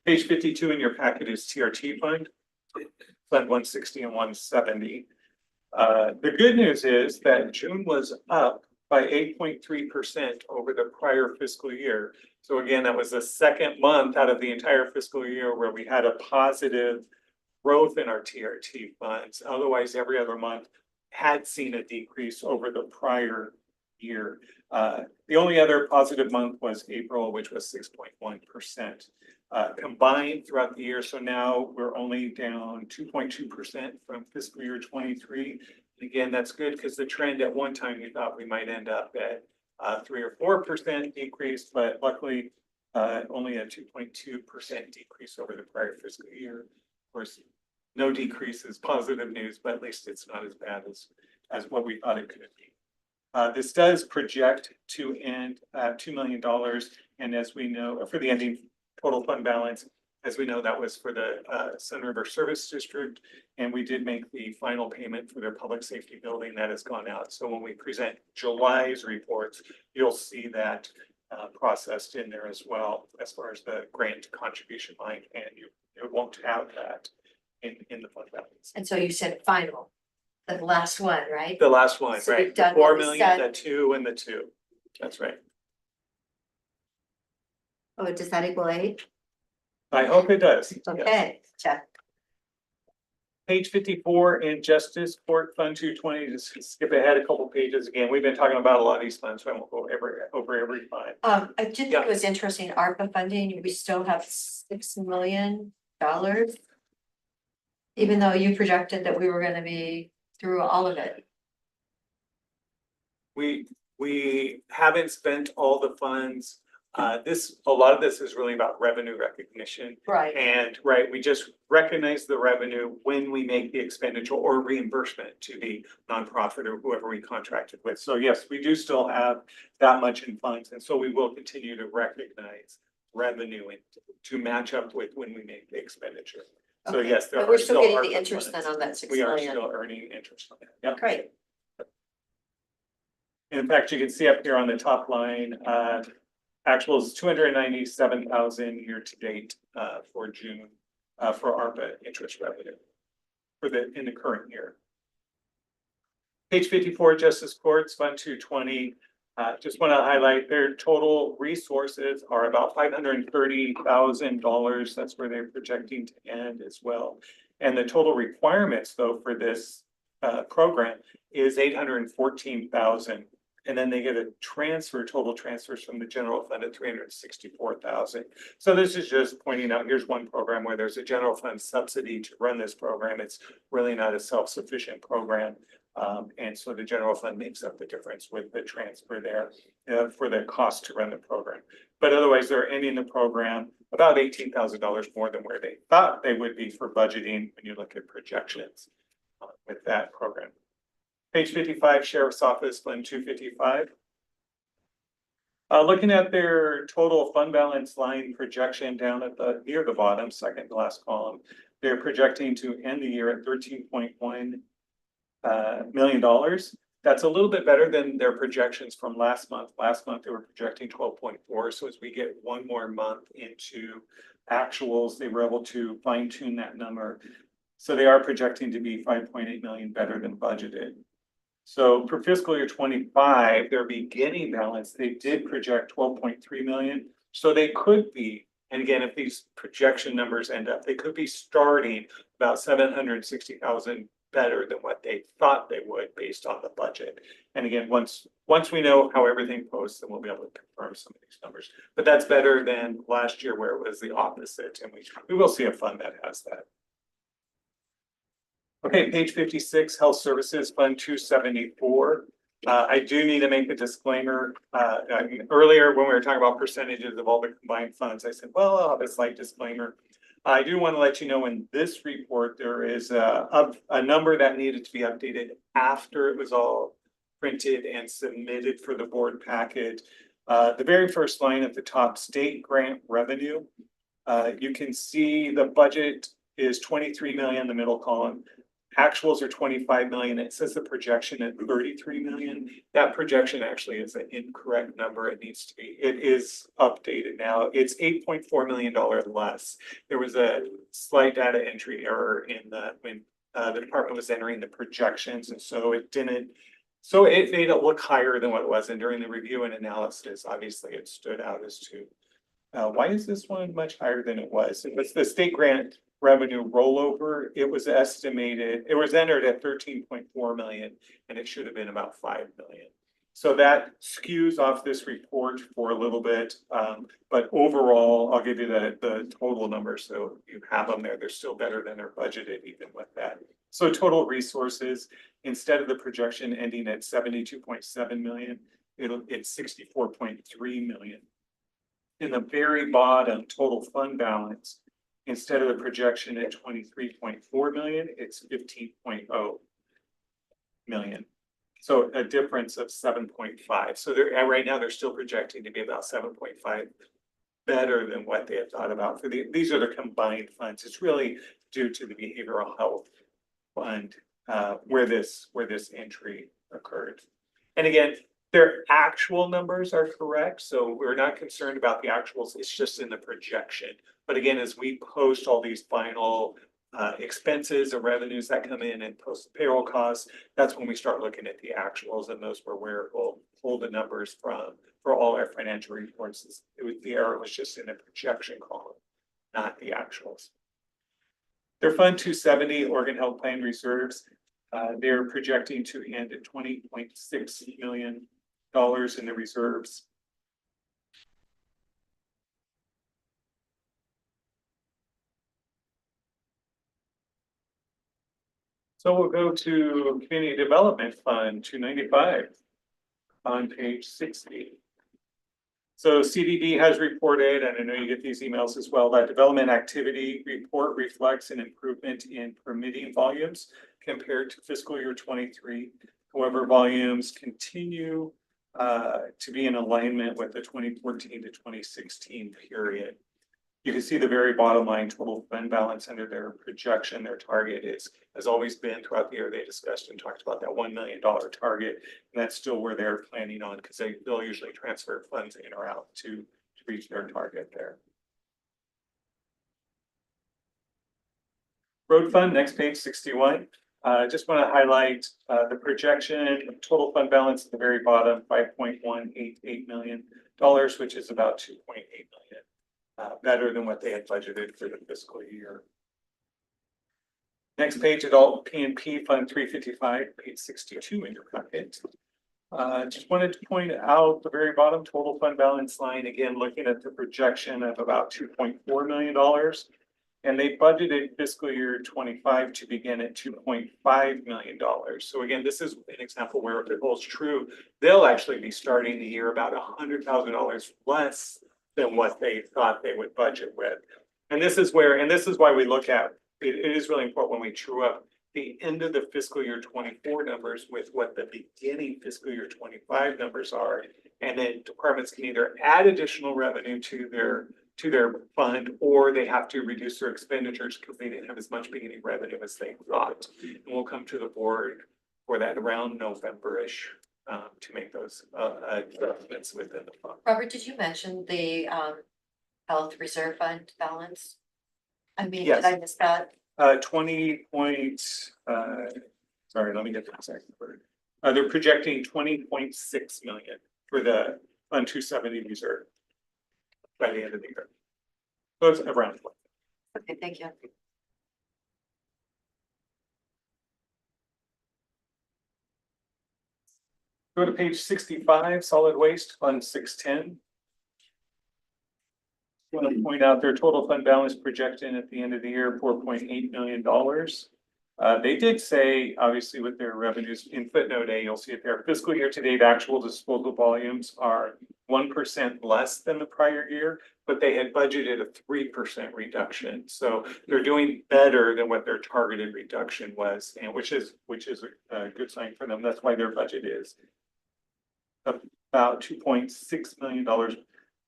N: Page 52 in your packet is TRT fund, Fund 160 and 170. The good news is that June was up by 8.3% over the prior fiscal year. So again, that was the second month out of the entire fiscal year where we had a positive growth in our TRT funds. Otherwise, every other month had seen a decrease over the prior year. The only other positive month was April, which was 6.1%. Combined throughout the year, so now we're only down 2.2% from fiscal year 23. Again, that's good because the trend at one time we thought we might end up at 3 or 4% decrease, but luckily only a 2.2% decrease over the prior fiscal year. Of course, no decrease is positive news, but at least it's not as bad as what we thought it could be. This does project to end at $2 million, and as we know, for the ending total fund balance, as we know, that was for the Sun River Service District, and we did make the final payment for their public safety building that has gone out. So when we present July's reports, you'll see that processed in there as well, as far as the grant contribution line, and it won't have that in the fund balance.
A: And so you said final, the last one, right?
N: The last one,
A: So
N: right?
A: we've done
N: The 4
A: what we
N: million,
A: said.
N: the 2, and the 2. That's right.
A: Oh, does that equal 8?
N: I hope it does. Yes.
A: Okay, check.
N: Page 54 in Justice Court Fund 220, just skip ahead a couple pages. Again, we've been talking about a lot of these funds, so I won't go over every fund.
A: I did think it was interesting, ARPA funding, we still have $6 million. Even though you projected that we were gonna be through all of it.
N: We haven't spent all the funds. A lot of this is really about revenue recognition.
A: Right.
N: And we just recognize the revenue when we make the expenditure or reimbursement to the nonprofit or whoever we contracted with. So yes, we do still have that much in funds, and so we will continue to recognize revenue to match up with when we make the expenditure. So
A: Okay.
N: yes, there
A: But
N: are
A: we're still getting
N: ARPA
A: the interest then
N: funds.
A: on that 6
N: We are
A: million.
N: still earning interest on that. Yep.
A: Great.
N: In fact, you can see up here on the top line, actual is 297,000 year to date for June for ARPA interest revenue in the current year. Page 54, Justice Courts Fund 220. Just want to highlight their total resources are about $530,000. That's where they're projecting to end as well. And the total requirements, though, for this program is $814,000. And then they get a total transfers from the general fund at $364,000. So this is just pointing out, here's one program where there's a general fund subsidy to run this program. It's really not a self-sufficient program. And so the general fund makes up the difference with the transfer there for the cost to run the program. But otherwise, they're ending the program about $18,000 more than where they thought they would be for budgeting when you look at projections with that program. Page 55, Sheriff's Office Fund 255. Looking at their total fund balance line projection down at near the bottom, second to last column, they're projecting to end the year at $13.1 million. That's a little bit better than their projections from last month. Last month, they were projecting 12.4. So as we get one more month into actuals, they were able to fine tune that number. So they are projecting to be 5.8 million better than budgeted. So for fiscal year 25, their beginning balance, they did project 12.3 million. So they could be, and again, if these projection numbers end up, they could be starting about 760,000 better than what they thought they would based on the budget. And again, once we know how everything posts, then we'll be able to confirm some of these numbers. But that's better than last year where it was the opposite. And we will see a fund that has that. Okay, page 56, Health Services Fund 274. I do need to make a disclaimer. Earlier, when we were talking about percentages of all the combined funds, I said, well, I'll have a slight disclaimer. I do want to let you know in this report, there is a number that needed to be updated after it was all printed and submitted for the board packet. The very first line at the top, state grant revenue. You can see the budget is 23 million, the middle column.
P: actuals are 25 million. It says the projection at 33 million. That projection actually is an incorrect number. It needs to be, it is updated now. It's $8.4 million less. There was a slight data entry error in when the department was entering the projections, and so it didn't, so it made it look higher than what it was. And during the review and analysis, obviously it stood out as to why is this one much higher than it was? It was the state grant revenue rollover. It was estimated, it was entered at 13.4 million, and it should have been about 5 million. So that skews off this report for a little bit, but overall, I'll give you the total numbers, so you have them there. They're still better than they're budgeted even with that. So total resources, instead of the projection ending at 72.7 million, it's 64.3 million. In the very bottom, total fund balance, instead of the projection at 23.4 million, it's 15.0 million. So a difference of 7.5. So they're right now they're still projecting to be about 7.5 better than what they had thought about for these are the combined funds. It's really due to the behavioral health fund where this entry occurred. And again, their actual numbers are correct, so we're not concerned about the actuals. It's just in the projection. But again, as we post all these final expenses or revenues that come in and post the payroll costs, that's when we start looking at the actuals, and those were where we'll pull the numbers from for all our financial reports. The error was just in the projection column, not the actuals. Their Fund 270 Oregon Health Plan reserves, they're projecting to end at $20.6 million in the reserves. So we'll go to Community Development Fund 295 on page 60. So CDD has reported, and I know you get these emails as well, that development activity report reflects an improvement in permitting volumes compared to fiscal year 23. However, volumes continue to be in alignment with the 2014 to 2016 period. You can see the very bottom line total fund balance under their projection. Their target has always been throughout the year. They discussed and talked about that $1 million target, and that's still where they're planning on, because they'll usually transfer funds in or out to reach their target there. Road fund, next page 61. Just want to highlight the projection total fund balance at the very bottom, $5.188 million, which is about $2.8 million, better than what they had budgeted for the fiscal year. Next page, Adult P&P Fund 355, page 62 in your packet. Just wanted to point out the very bottom total fund balance line, again, looking at the projection of about $2.4 million. And they budgeted fiscal year 25 to begin at $2.5 million. So again, this is an example where if it holds true, they'll actually be starting the year about $100,000 less than what they thought they would budget with. And this is why we look at, it is really important when we true up the end of the fiscal year 24 numbers with what the beginning fiscal year 25 numbers are. And then departments can either add additional revenue to their fund, or they have to reduce their expenditures because they didn't have as much beginning revenue as they thought. And we'll come to the board for that around November-ish to make those adjustments within the fund.
A: Robert, did you mention the health reserve fund balance? I mean,
P: Yes.
A: did I miss that?
P: 20 points, sorry, let me get the exact word. They're projecting 20.6 million for the Fund 270 reserve by the end of the year. So it's around 20.
A: Okay, thank you.
P: Go to page 65, Solid Waste Fund 610. I want to point out their total fund balance projection at the end of the year, $4.8 million. They did say, obviously, with their revenues in footnote A, you'll see it there. Fiscal year to date, actual disposal volumes are 1% less than the prior year, but they had budgeted a 3% reduction. So they're doing better than what their targeted reduction was, and which is a good sign for them. That's why their budget is about $2.6 million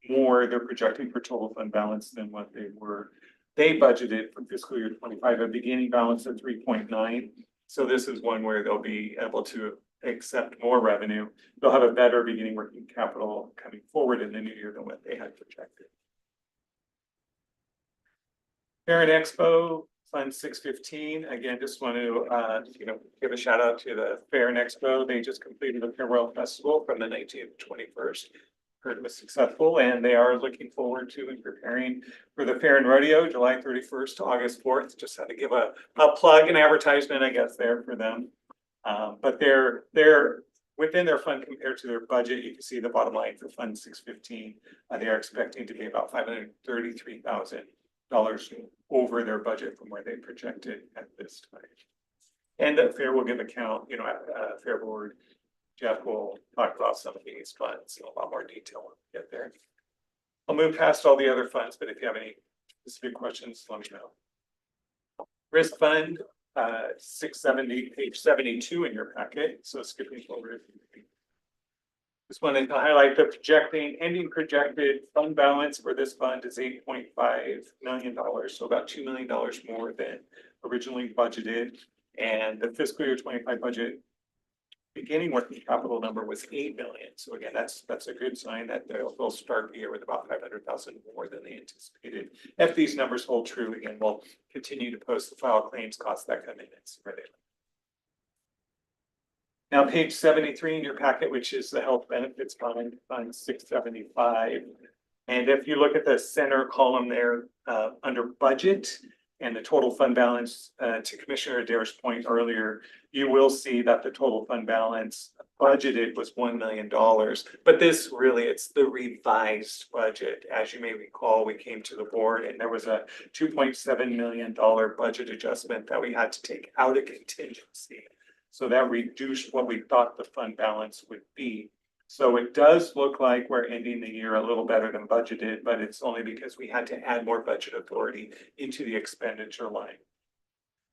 P: more they're projecting for total fund balance than what they budgeted for fiscal year 25, a beginning balance of 3.9. So this is one where they'll be able to accept more revenue. They'll have a better beginning working capital coming forward in the new year than what they had projected. Parent Expo, Fund 615, again, just want to, give a shout out to the Fair and Expo. They just completed the Farewell Festival from the 19th to 21st. Heard it was successful, and they are looking forward to and preparing for the Fair and Rodeo, July 31st to August 4th. Just had to give a plug and advertisement, I guess, there for them. But they're within their fund compared to their budget. You can see the bottom line for Fund 615. They are expecting to be about $533,000 over their budget from where they projected at this time. And the fair will give account, at Fair Board. Jeff will talk about some of these funds in a lot more detail when we get there. I'll move past all the other funds, but if you have any specific questions, let me know. Risk Fund, 670, page 72 in your packet. So skipping forward. Just wanted to highlight the ending projected fund balance for this fund is $8.5 million. So about $2 million more than originally budgeted. And the fiscal year 25 budget beginning working capital number was $8 million. So again, that's a good sign that they'll start the year with about 500,000 more than they anticipated. If these numbers hold true, again, we'll continue to post the file claims costs that come in and see where they are. Now, page 73 in your packet, which is the Health Benefits Fund, Fund 675. And if you look at the center column there under budget and the total fund balance, to Commissioner Adair's point earlier, you will see that the total fund balance budgeted was $1 million. But this really, it's the revised budget. As you may recall, we came to the board and there was a $2.7 million budget adjustment that we had to take out of contingency. So that reduced what we thought the fund balance would be. So it does look like we're ending the year a little better than budgeted, but it's only because we had to add more budget authority into the expenditure line.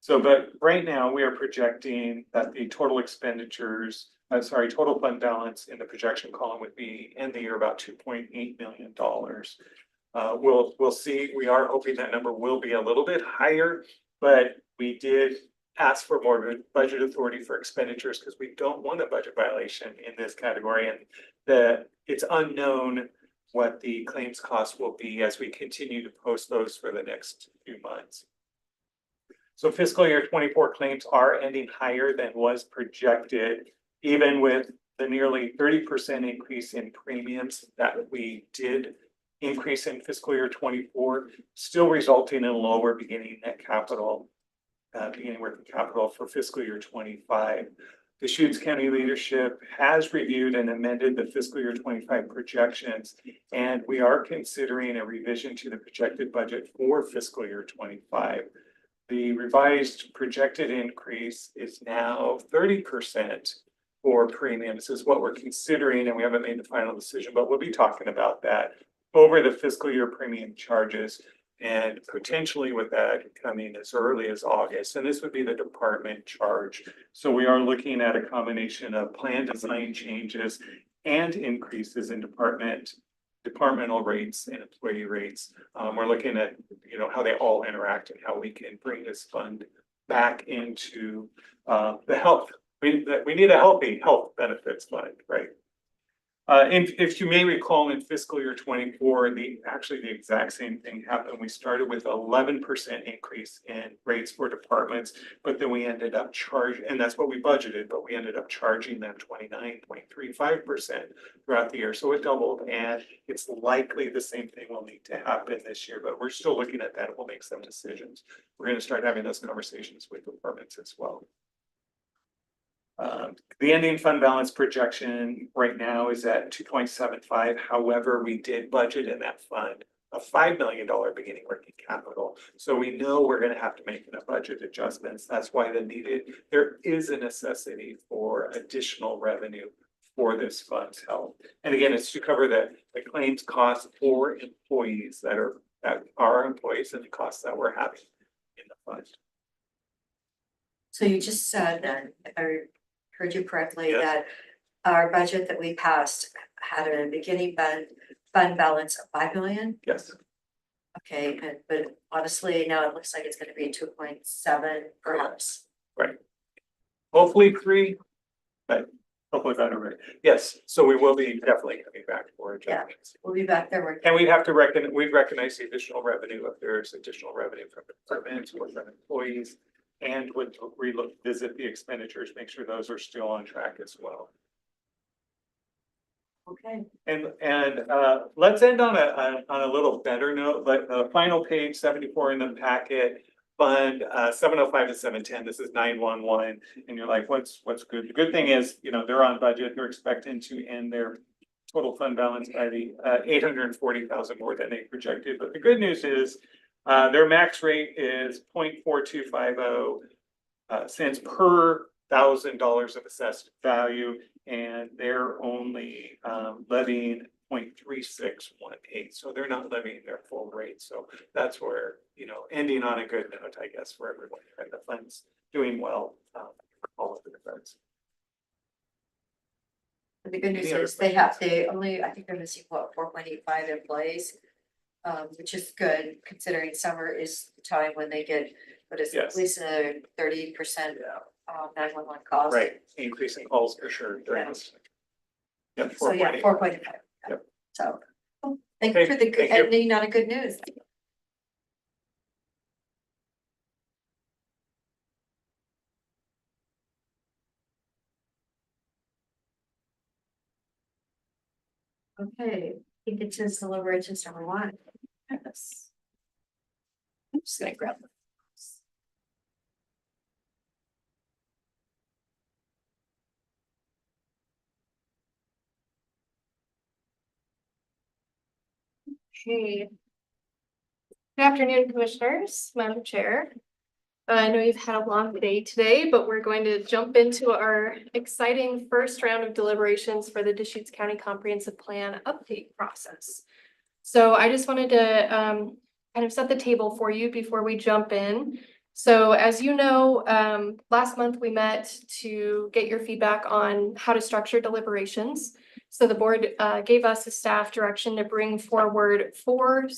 P: So, but right now we are projecting that the total total fund balance in the projection column would be end the year about $2.8 million. We'll see. We are hoping that number will be a little bit higher, but we did ask for more budget authority for expenditures because we don't want a budget violation in this category, and it's unknown what the claims costs will be as we continue to post those for the next few months. So fiscal year 24 claims are ending higher than was projected, even with the nearly 30% increase in premiums that we did increase in fiscal year 24, still resulting in lower beginning net capital. Beginning working capital for fiscal year 25. The Deschutes County leadership has reviewed and amended the fiscal year 25 projections, and we are considering a revision to the projected budget for fiscal year 25. The revised projected increase is now 30% for premiums is what we're considering, and we haven't made the final decision, but we'll be talking about that over the fiscal year premium charges. And potentially with that coming as early as August, and this would be the department charge. So we are looking at a combination of plan design changes and increases in departmental rates and employee rates. We're looking at, how they all interact and how we can bring this fund back into the health. We need a healthy health benefits fund, right? If you may recall, in fiscal year 24, the exact same thing happened. We started with 11% increase in rates for departments, but then we ended up charging, and that's what we budgeted, but we ended up charging them 29.35% throughout the year. So it doubled, and it's likely the same thing will need to happen this year, but we're still looking at that and we'll make some decisions. We're going to start having those conversations with departments as well. The ending fund balance projection right now is at 2.75. However, we did budget in that fund a $5 million beginning working capital. So we know we're going to have to make enough budget adjustments. That's why there is a necessity for additional revenue for this fund's help. And again, it's to cover the claims costs for employees that are our employees and the costs that we're having in the fund.
A: So you just said that, if I heard you correctly,
P: Yes.
A: that our budget that we passed had a beginning fund balance of 5 million.
P: Yes.
A: Okay, but honestly, now it looks like it's gonna be 2.7 perhaps.
P: Right. hopefully 3, but hopefully better, right? Yes, so we will be definitely coming back for adjustments.
A: We'll be back there working.
P: And we'd recognize the additional revenue if there's additional revenue from departments or from employees. And would visit the expenditures, make sure those are still on track as well.
A: Okay.
P: And let's end on a little better note, like the final page 74 in the packet. Fund 705 to 710, this is 911, and you're like, what's good? The good thing is, you know, they're on budget, they're expecting to end their total fund balance by the 840,000 more than they projected. But the good news is their max rate is 0.4250 cents per $1,000 of assessed value, and they're only levying 0.3618. So they're not levying their full rate. So that's where, you know, ending on a good note, I guess, for everyone. Right? The fund's doing well, all of the defense.
A: The good news
P: Any other
A: is they only, I think they're missing what, 4.85 employees. Which is good considering summer is the time when they get, what is it, at
P: Yes.
A: least a 30% 911 calls.
P: Right, increasing calls for sure during this. Yep,
A: So yeah,
P: 4.8.
A: 4.85.
P: Yep.
A: So, thank you
P: Okay,
A: for the good
P: thank you.
A: ending on a good news. Okay, I think it says deliberations number 1.
F: Yes. I'm just gonna grab them. Okay. Good afternoon, Commissioners, Madam Chair. I know you've had a long day today, but we're going to jump into our exciting first round of deliberations for the Deschutes County Comprehensive Plan update process. So I just wanted to kind of set the table for you before we jump in. So as you know, last month we met to get your feedback on how to structure deliberations. So the board gave us a staff direction to bring forward 4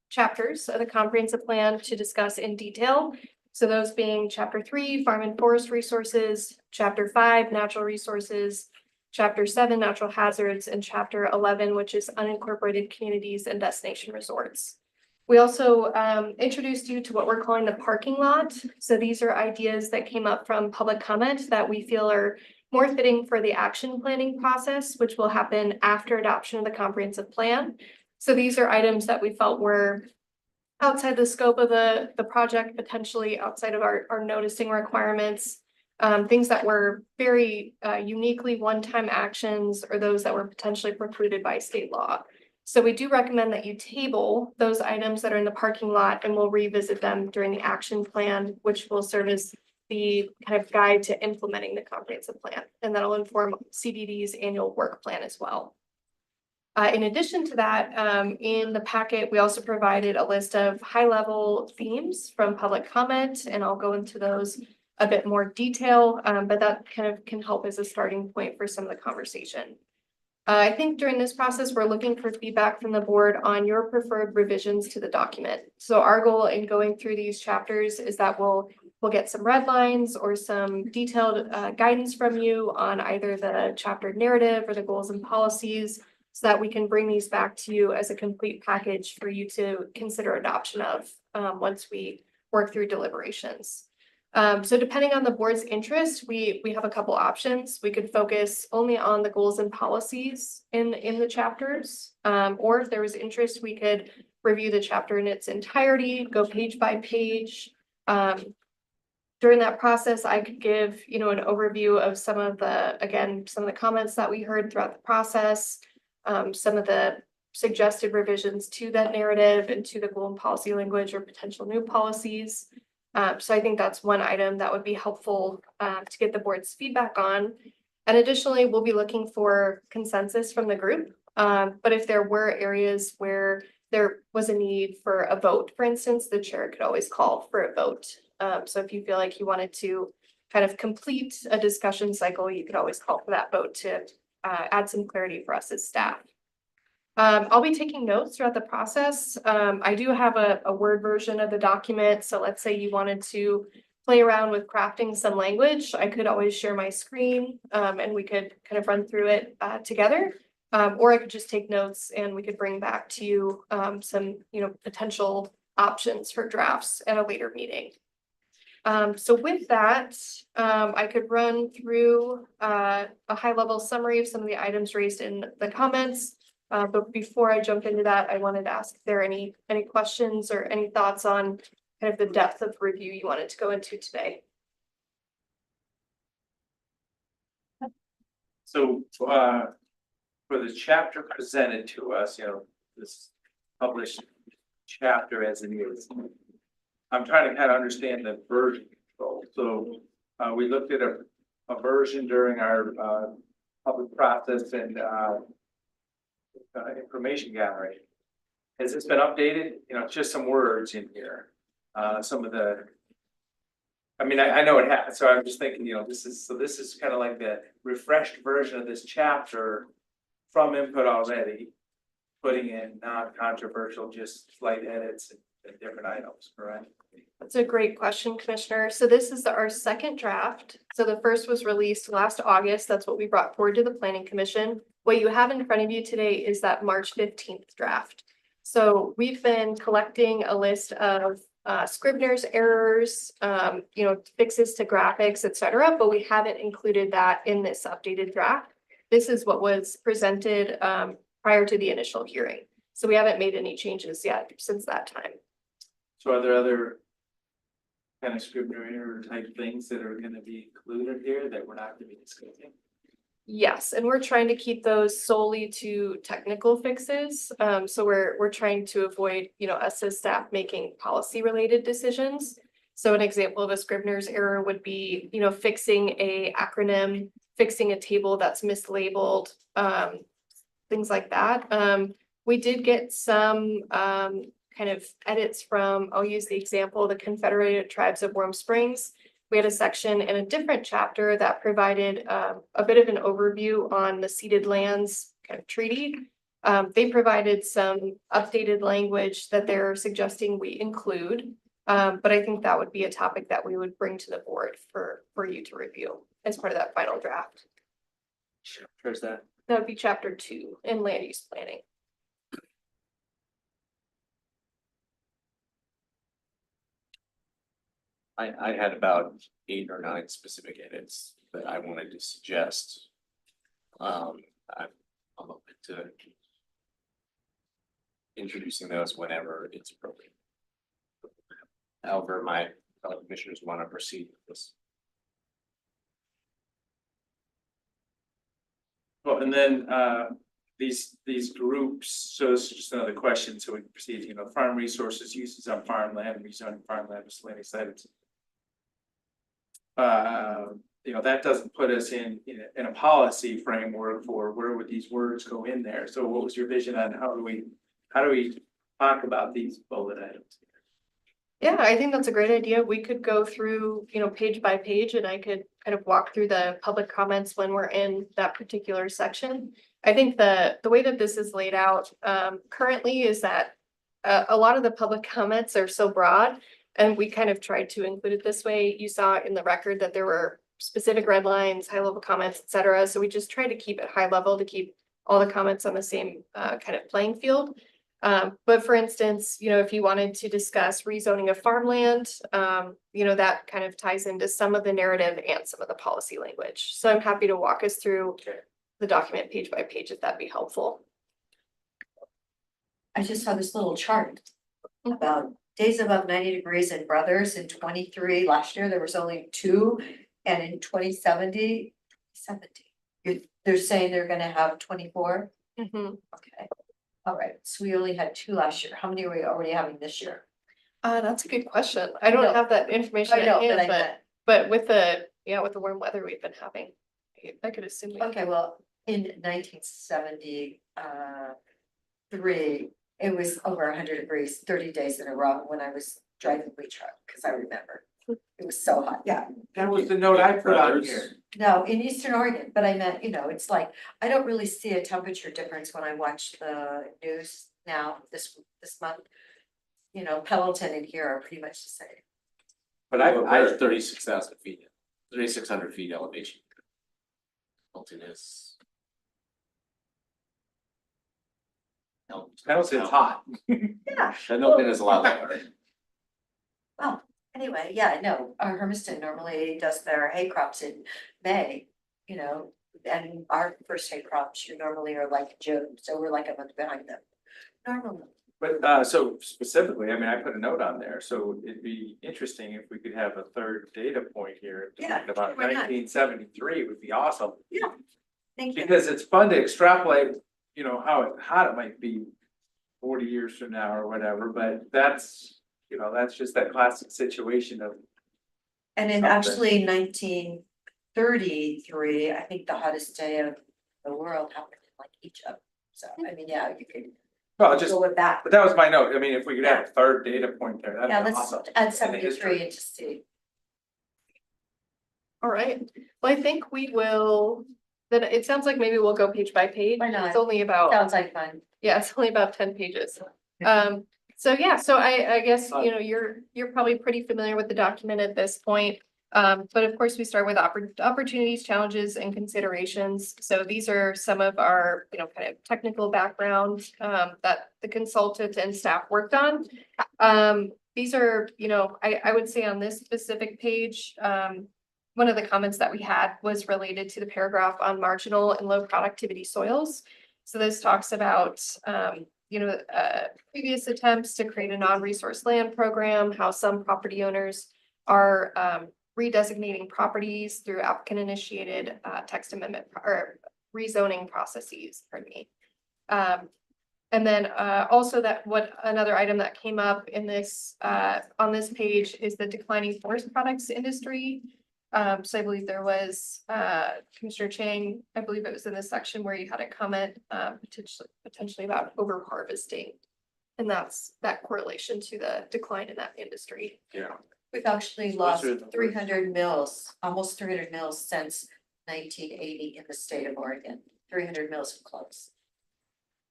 F: chapters of the comprehensive plan to discuss in detail. So those being Chapter 3, Farm and Forest Resources, Chapter 5, Natural Resources, Chapter 7, Natural Hazards, and Chapter 11, which is Unincorporated Communities and Destination Resorts. We also introduced you to what we're calling the parking lot. So these are ideas that came up from public comment that we feel are more fitting for the action planning process, which will happen after adoption of the comprehensive plan. So these are items that we felt were outside the scope of the project, potentially outside of our noticing requirements, things that were very uniquely one-time actions or those that were potentially precluded by state law. So we do recommend that you table those items that are in the parking lot and we'll revisit them during the action plan, which will serve as the kind of guide to implementing the comprehensive plan. And that'll inform CDD's annual work plan as well. In addition to that, in the packet, we also provided a list of high-level themes from public comment, and I'll go into those a bit more detail, but that kind of can help as a starting point for some of the conversation. I think during this process, we're looking for feedback from the board on your preferred revisions to the document. So our goal in going through these chapters is that we'll get some red lines or some detailed guidance from you on either the chapter narrative or the goals and policies, so that we can bring these back to you as a complete package for you to consider adoption of once we work through deliberations. So depending on the board's interest, we have a couple options. We could focus only on the goals and policies in the chapters. Or if there was interest, we could review the chapter in its entirety, go page by page. During that process, I could give, an overview of some of the comments that we heard throughout the process. Some of the suggested revisions to that narrative and to the goal and policy language or potential new policies. So I think that's one item that would be helpful to get the board's feedback on. And additionally, we'll be looking for consensus from the group. But if there were areas where there was a need for a vote, for instance, the chair could always call for a vote. So if you feel like you wanted to kind of complete a discussion cycle, you could always call for that vote to add some clarity for us as staff. I'll be taking notes throughout the process. I do have a Word version of the document. So let's say you wanted to play around with crafting some language, I could always share my screen, and we could kind of run through it, together. Or I could just take notes and we could bring back to you, some, potential options for drafts at a later meeting. So with that, I could run through a high level summary of some of the items raised in the comments. But before I jump into that, I wanted to ask if there are any questions or any thoughts on kind of the depth of review you wanted to go into today.
C: So, for the chapter presented to us, this published chapter as it is, I'm trying to kind of understand the version control. So, we looked at a version during our, public process and, information gathering. Has this been updated? It's just some words in here. Some of the, I know it has, so I'm just thinking, this is kind of like the refreshed version of this chapter from input already, putting in non-controversial, just slight edits and different items, correct?
F: That's a great question, Commissioner. So this is our second draft. So the first was released last August. That's what we brought forward to the Planning Commission. What you have in front of you today is that March 15th draft. So we've been collecting a list of Scribner's errors, fixes to graphics, etc., but we haven't included that in this updated draft. This is what was presented prior to the initial hearing. So we haven't made any changes yet since that time.
C: So are there other kind of Scribner error type things that are going to be included here that we're not going to be discussing?
F: Yes, and we're trying to keep those solely to technical fixes. So we're trying to avoid, us as staff making policy related decisions. So an example of a Scribner's error would be, fixing a acronym, fixing a table that's mislabeled, things like that. We did get some kind of edits from, I'll use the example, the Confederated Tribes of Warm Springs. We had a section in a different chapter that provided a bit of an overview on the ceded lands kind of treaty. They provided some updated language that they're suggesting we include. But I think that would be a topic that we would bring to the board for you to review as part of that final draft.
D: Where's that?
F: That would be chapter 2 in land use planning.
D: I had about 8 or 9 specific edits that I wanted to suggest. I'm open to introducing those whenever it's appropriate. However, my fellow commissioners want to proceed with this.
C: Well, and then these groups, so this is just another question, so we can proceed, farm resources, uses on farmland, rezoning farmland, miscellaneous items. That doesn't put us in a policy framework for where would these words go in there. So what was your vision on how do we talk about these bullet items?
F: Yeah, I think that's a great idea. We could go through, page by page, and I could kind of walk through the public comments when we're in that particular section. I think the way that this is laid out currently is that a lot of the public comments are so broad, and we kind of tried to include it this way. You saw in the record that there were specific red lines, high level comments, etc. So we just tried to keep it high level to keep all the comments on the same kind of playing field. But for instance, if you wanted to discuss rezoning of farmland, that kind of ties into some of the narrative and some of the policy language. So I'm happy to walk us through the document page by page if that'd be helpful.
A: I just saw this little chart about days above 90 degrees in Brothers in 23. Last year, there was only 2. And in 2070, they're saying they're gonna have 24.
F: Mm-hmm.
A: Okay. All right, so we only had 2 last year. How many are we already having this year?
F: That's a good question. I don't have that information at hand, but with the warm weather we've been having, I could assume.
A: Okay, well, in 1973, it was over 100 degrees, 30 days in a row when I was driving the truck, because I remember. It was so hot, yeah.
C: That was the note I put on here.
A: No, in Eastern Oregon, but I meant, it's like, I don't really see a temperature difference when I watch the news now this month. Pendleton and here are pretty much the same.
C: But
D: We're 36,000 feet, 3,600 feet elevation. Hilton is.
C: Pendleton's hot.
A: Yeah.
D: Hilton is a lot lower.
A: Well, anyway, yeah, no, Hermiston normally does their hay crops in May, you know, and our first hay crops, you normally are like June, so we're like a month behind them. Normally.
C: But so specifically, I mean, I put a note on there, so it'd be interesting if we could have a third data point here.
A: Yeah,
C: talking about
A: why not?
C: 1973 would be awesome.
A: Yeah, thank you.
C: Because it's fun to extrapolate, you know, how hot it might be 40 years from now or whatever, but that's, you know, that's just that classic situation of.
A: And in
C: something.
A: actually 1933, I think the hottest day of the world happened in like Egypt. So, I mean, yeah, you could
C: Well, just,
A: go with that.
C: but that was my note. I mean, if we could have a third data point there,
A: Yeah,
C: that'd be
A: let's
C: awesome.
A: add
C: in the
A: 73
C: history.
A: and just see.
Q: All right, well, I think we will, then it sounds like maybe we'll go page by page.
A: Why not?
Q: It's only about,
A: Sounds like fun.
Q: yeah, it's only about 10 pages. So yeah, so I guess, you know, you're probably pretty familiar with the document at this point. But of course, we start with opportunities, challenges, and considerations. So these are some of our, you know, kind of technical background that the consultant and staff worked on. These are, you know, I would say on this specific page, one of the comments that we had was related to the paragraph on marginal and low productivity soils. So this talks about, you know, previous attempts to create a non-resource land program, how some property owners are redesignating properties through applicant-initiated text amendment or rezoning processes, pardon me. And then also that another item that came up in this on this page is the declining forest products industry. So I believe there was Commissioner Chang, I believe it was in this section where you had a comment potentially about over harvesting. And that's that correlation to the decline in that industry.
D: Yeah.
A: We've actually
C: Those
A: lost
C: are the
A: 300 mills, almost 300 mills since 1980 in the state of Oregon. 300 mills have closed.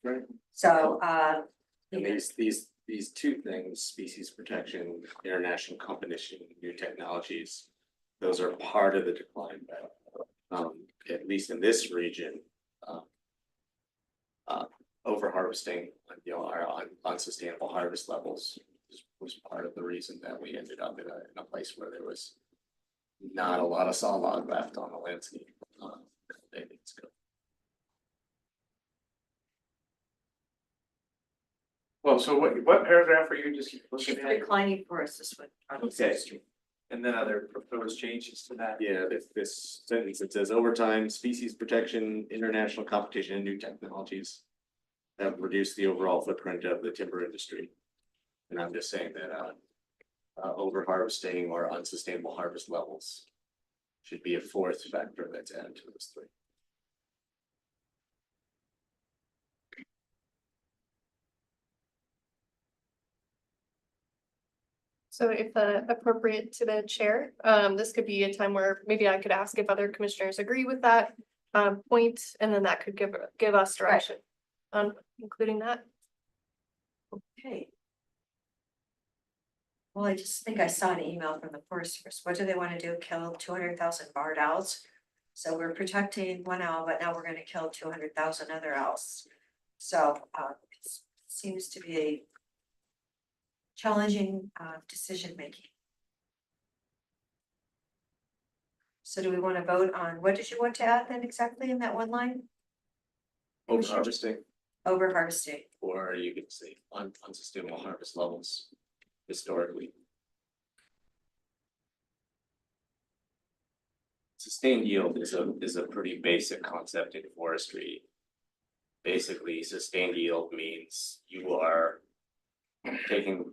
C: Right.
A: So,
D: And these two things, species protection, international competition, new technologies, those are part of the decline. At least in this region, over harvesting, you know, our unsustainable harvest levels was part of the reason that we ended up in a place where there was not a lot of saw log left on the landscape. Decades ago.
C: Well, so what paragraph are you just looking at?
A: declining forests is what.
C: Okay. And then other proposed changes to that?
D: Yeah, this sentence, it says over time, species protection, international competition, and new technologies have reduced the overall footprint of the timber industry. And I'm just saying that over harvesting or unsustainable harvest levels should be a fourth factor that's added to this three.
Q: So if appropriate to the chair, this could be a time where maybe I could ask if other commissioners agree with that point, and then that could give us direction on including that.
A: Okay. Well, I just think I saw an email from the Forest Service. What do they want to do? Kill 200,000 barred owls? So we're protecting one owl, but now we're going to kill 200,000 other owls. So it seems to be a challenging decision making. So do we want to vote on, what did you want to add then exactly in that one line?
D: Over harvesting,
A: Over harvesting.
D: or you could say unsustainable harvest levels historically. Sustained yield is a pretty basic concept in forestry. Basically, sustained yield means you are taking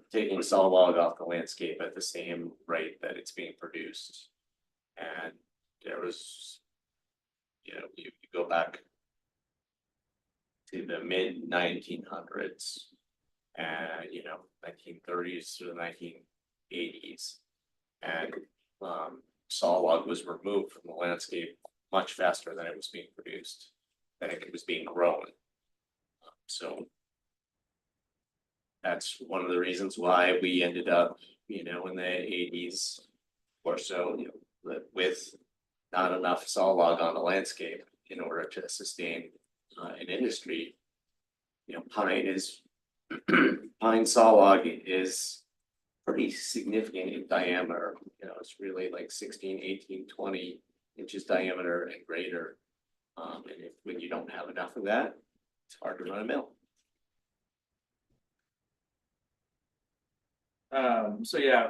D: saw log off the landscape at the same rate that it's being produced. And there was, you know, you go back to the mid 1900s and, you know, 1930s to the 1980s. And saw log was removed from the landscape much faster than it was being produced, than it was being grown. So that's one of the reasons why we ended up, you know, in the 80s or so, with not enough saw log on the landscape in order to sustain an industry. Pine is pine saw log is pretty significant in diameter. It's really like 16, 18, 20 inches diameter and greater. And when you don't have enough of that, it's hard to run a mill.
C: So yeah,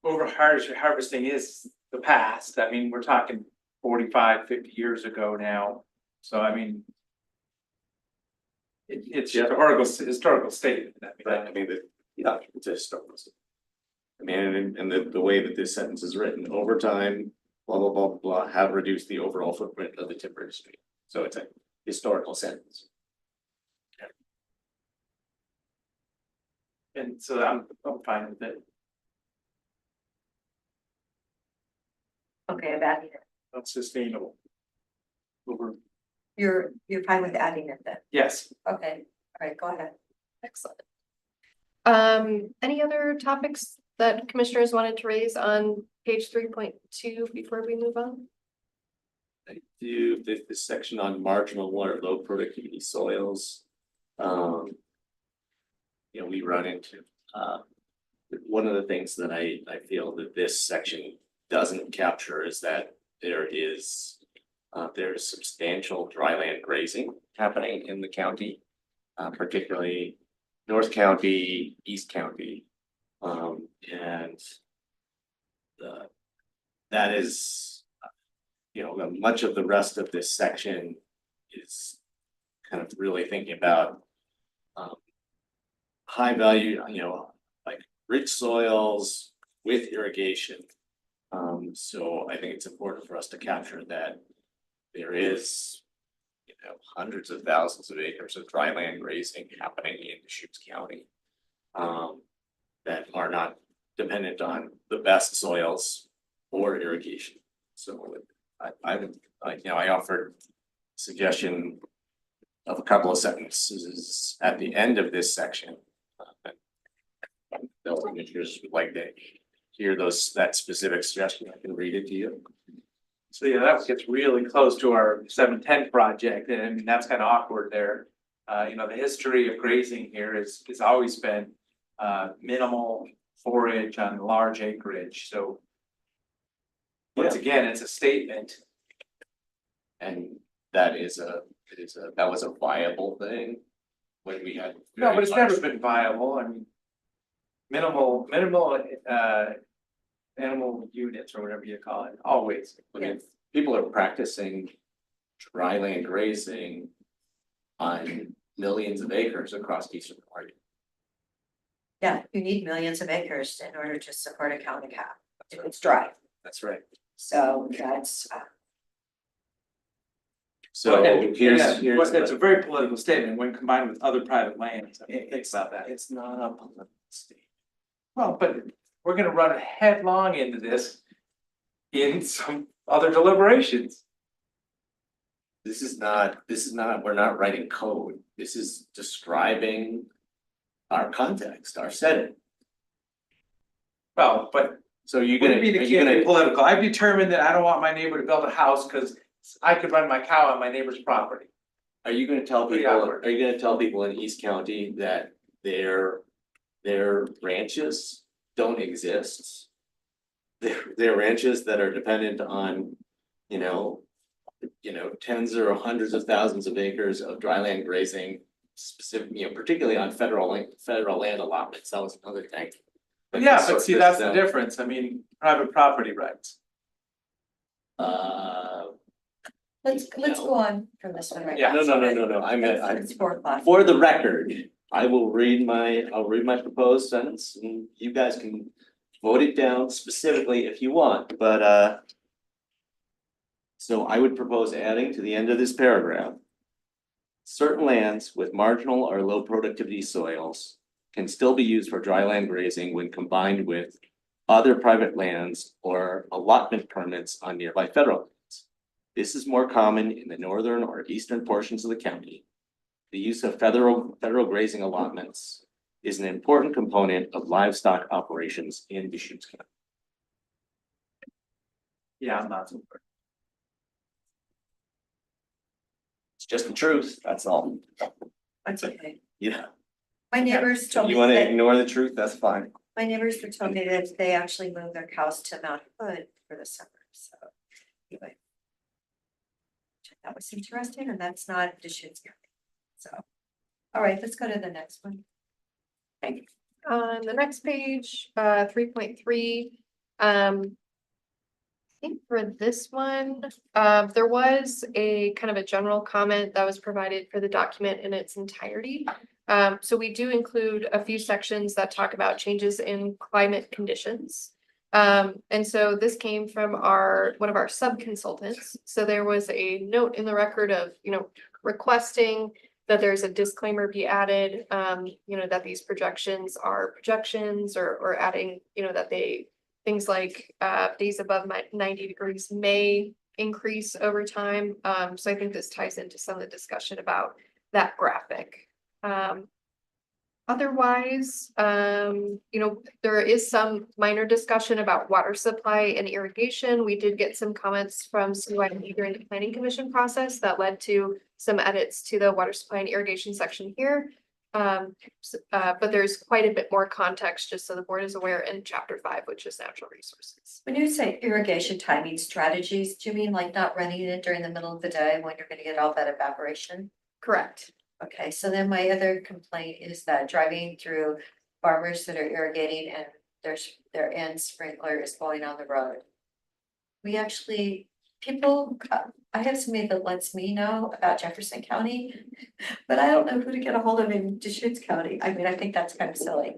C: harvesting is the past. I mean, we're talking 45, 50 years ago now. So I mean, it's historical statement.
D: It's a historical statement. I mean, and the way that this sentence is written, over time, blah, blah, blah, blah, have reduced the overall footprint of the timber industry. So it's a historical sentence.
C: And so I'm fine with it.
A: Okay, I'm adding it.
C: That's sustainable.
A: You're fine with adding it then?
C: Yes.
A: Okay, all right, go ahead.
Q: Excellent. Any other topics that commissioners wanted to raise on page 3.2 before we move on?
D: I do this section on marginal or low productivity soils. We run into one of the things that I feel that this section doesn't capture is that there's substantial dryland grazing happening in the county, particularly North County, East County, and that is, much of the rest of this section is kind of really thinking about high value, like rich soils with irrigation. So I think it's important for us to capture that there is, hundreds of thousands of acres of dry land grazing happening in Deschutes County that are not dependent on the best soils or irrigation. So I offered suggestion of a couple of sentences at the end of this section. The commissioners would like to hear that specific suggestion. I can read it to you.
C: So yeah, that gets really close to our 710 project, and I mean, that's kind of awkward there. The history of grazing here has always been minimal forage on large acreage, so. Once again, it's a statement.
D: And that was a viable thing when we had.
C: No, but it's never been viable, I mean. Minimal animal units or whatever you call it, always.
D: I mean, people are practicing dry land grazing on millions of acres across eastern Oregon.
A: Yeah, you need millions of acres in order to support a cow and a calf. It's dry.
D: That's right.
A: So that's.
D: So here's
C: It's a very political statement when combined with other private lands. I mean, think about that.
D: It's not a political statement.
C: Well, but we're gonna run headlong into this in some other deliberations.
D: This is not, we're not writing code. This is describing our context, our setting.
C: Well, but.
D: So you're
C: What do
D: gonna,
C: you mean it can't be political? I've determined that I don't want my neighbor to build a house because I could run my cow on my neighbor's property.
D: are you gonna tell
C: Pretty
D: people,
C: awkward.
D: are you gonna tell people in East County that their ranches don't exist? They're ranches that are dependent on, tens or hundreds of thousands of acres of dry land grazing, specific, particularly on federal land allotments. That was another thing.
C: Yeah, but see, that's the difference. I mean, private property rights.
A: Let's go on from this one right
C: Yeah.
A: now.
D: No. I'm
A: It's 4 o'clock.
D: for the record, I'll read my proposed sentence and you guys can vote it down specifically if you want, but so I would propose adding to the end of this paragraph. Certain lands with marginal or low productivity soils can still be used for dry land grazing when combined with other private lands or allotment permits on nearby federal lands. This is more common in the northern or eastern portions of the county. The use of federal grazing allotments is an important component of livestock operations in Deschutes County.
C: Yeah, I'm not supporting.
D: It's just the truth, that's all.
A: That's okay.
D: Yeah.
A: My neighbors
D: If
A: told me
D: you wanna
A: that,
D: ignore the truth, that's fine.
A: my neighbors were telling me that they actually moved their cows to Mount Hood for the summer, so. Anyway. That was interesting, and that's not Deschutes County, so. All right, let's go to the next one.
Q: On the next page, 3.3, I think for this one, there was a kind of a general comment that was provided for the document in its entirety. So we do include a few sections that talk about changes in climate conditions. And so this came from one of our sub-consultants. So there was a note in the record of, requesting that there's a disclaimer be added, that these projections are projections or adding, that things like days above 90 degrees may increase over time. So I think this ties into some of the discussion about that graphic. Otherwise, there is some minor discussion about water supply and irrigation. We did get some comments from CYE during the planning commission process that led to some edits to the water supply and irrigation section here. But there's quite a bit more context, just so the board is aware, in chapter 5, which is natural resources.
A: When you say irrigation timing strategies, do you mean like not running it during the middle of the day when you're gonna get all that evaporation?
Q: Correct.
A: Okay, so then my other complaint is that driving through farmers that are irrigating and their end sprinkler is going on the road. We actually, I have somebody that lets me know about Jefferson County, but I don't know who to get a hold of in Deschutes County. I mean, I think that's kind of silly.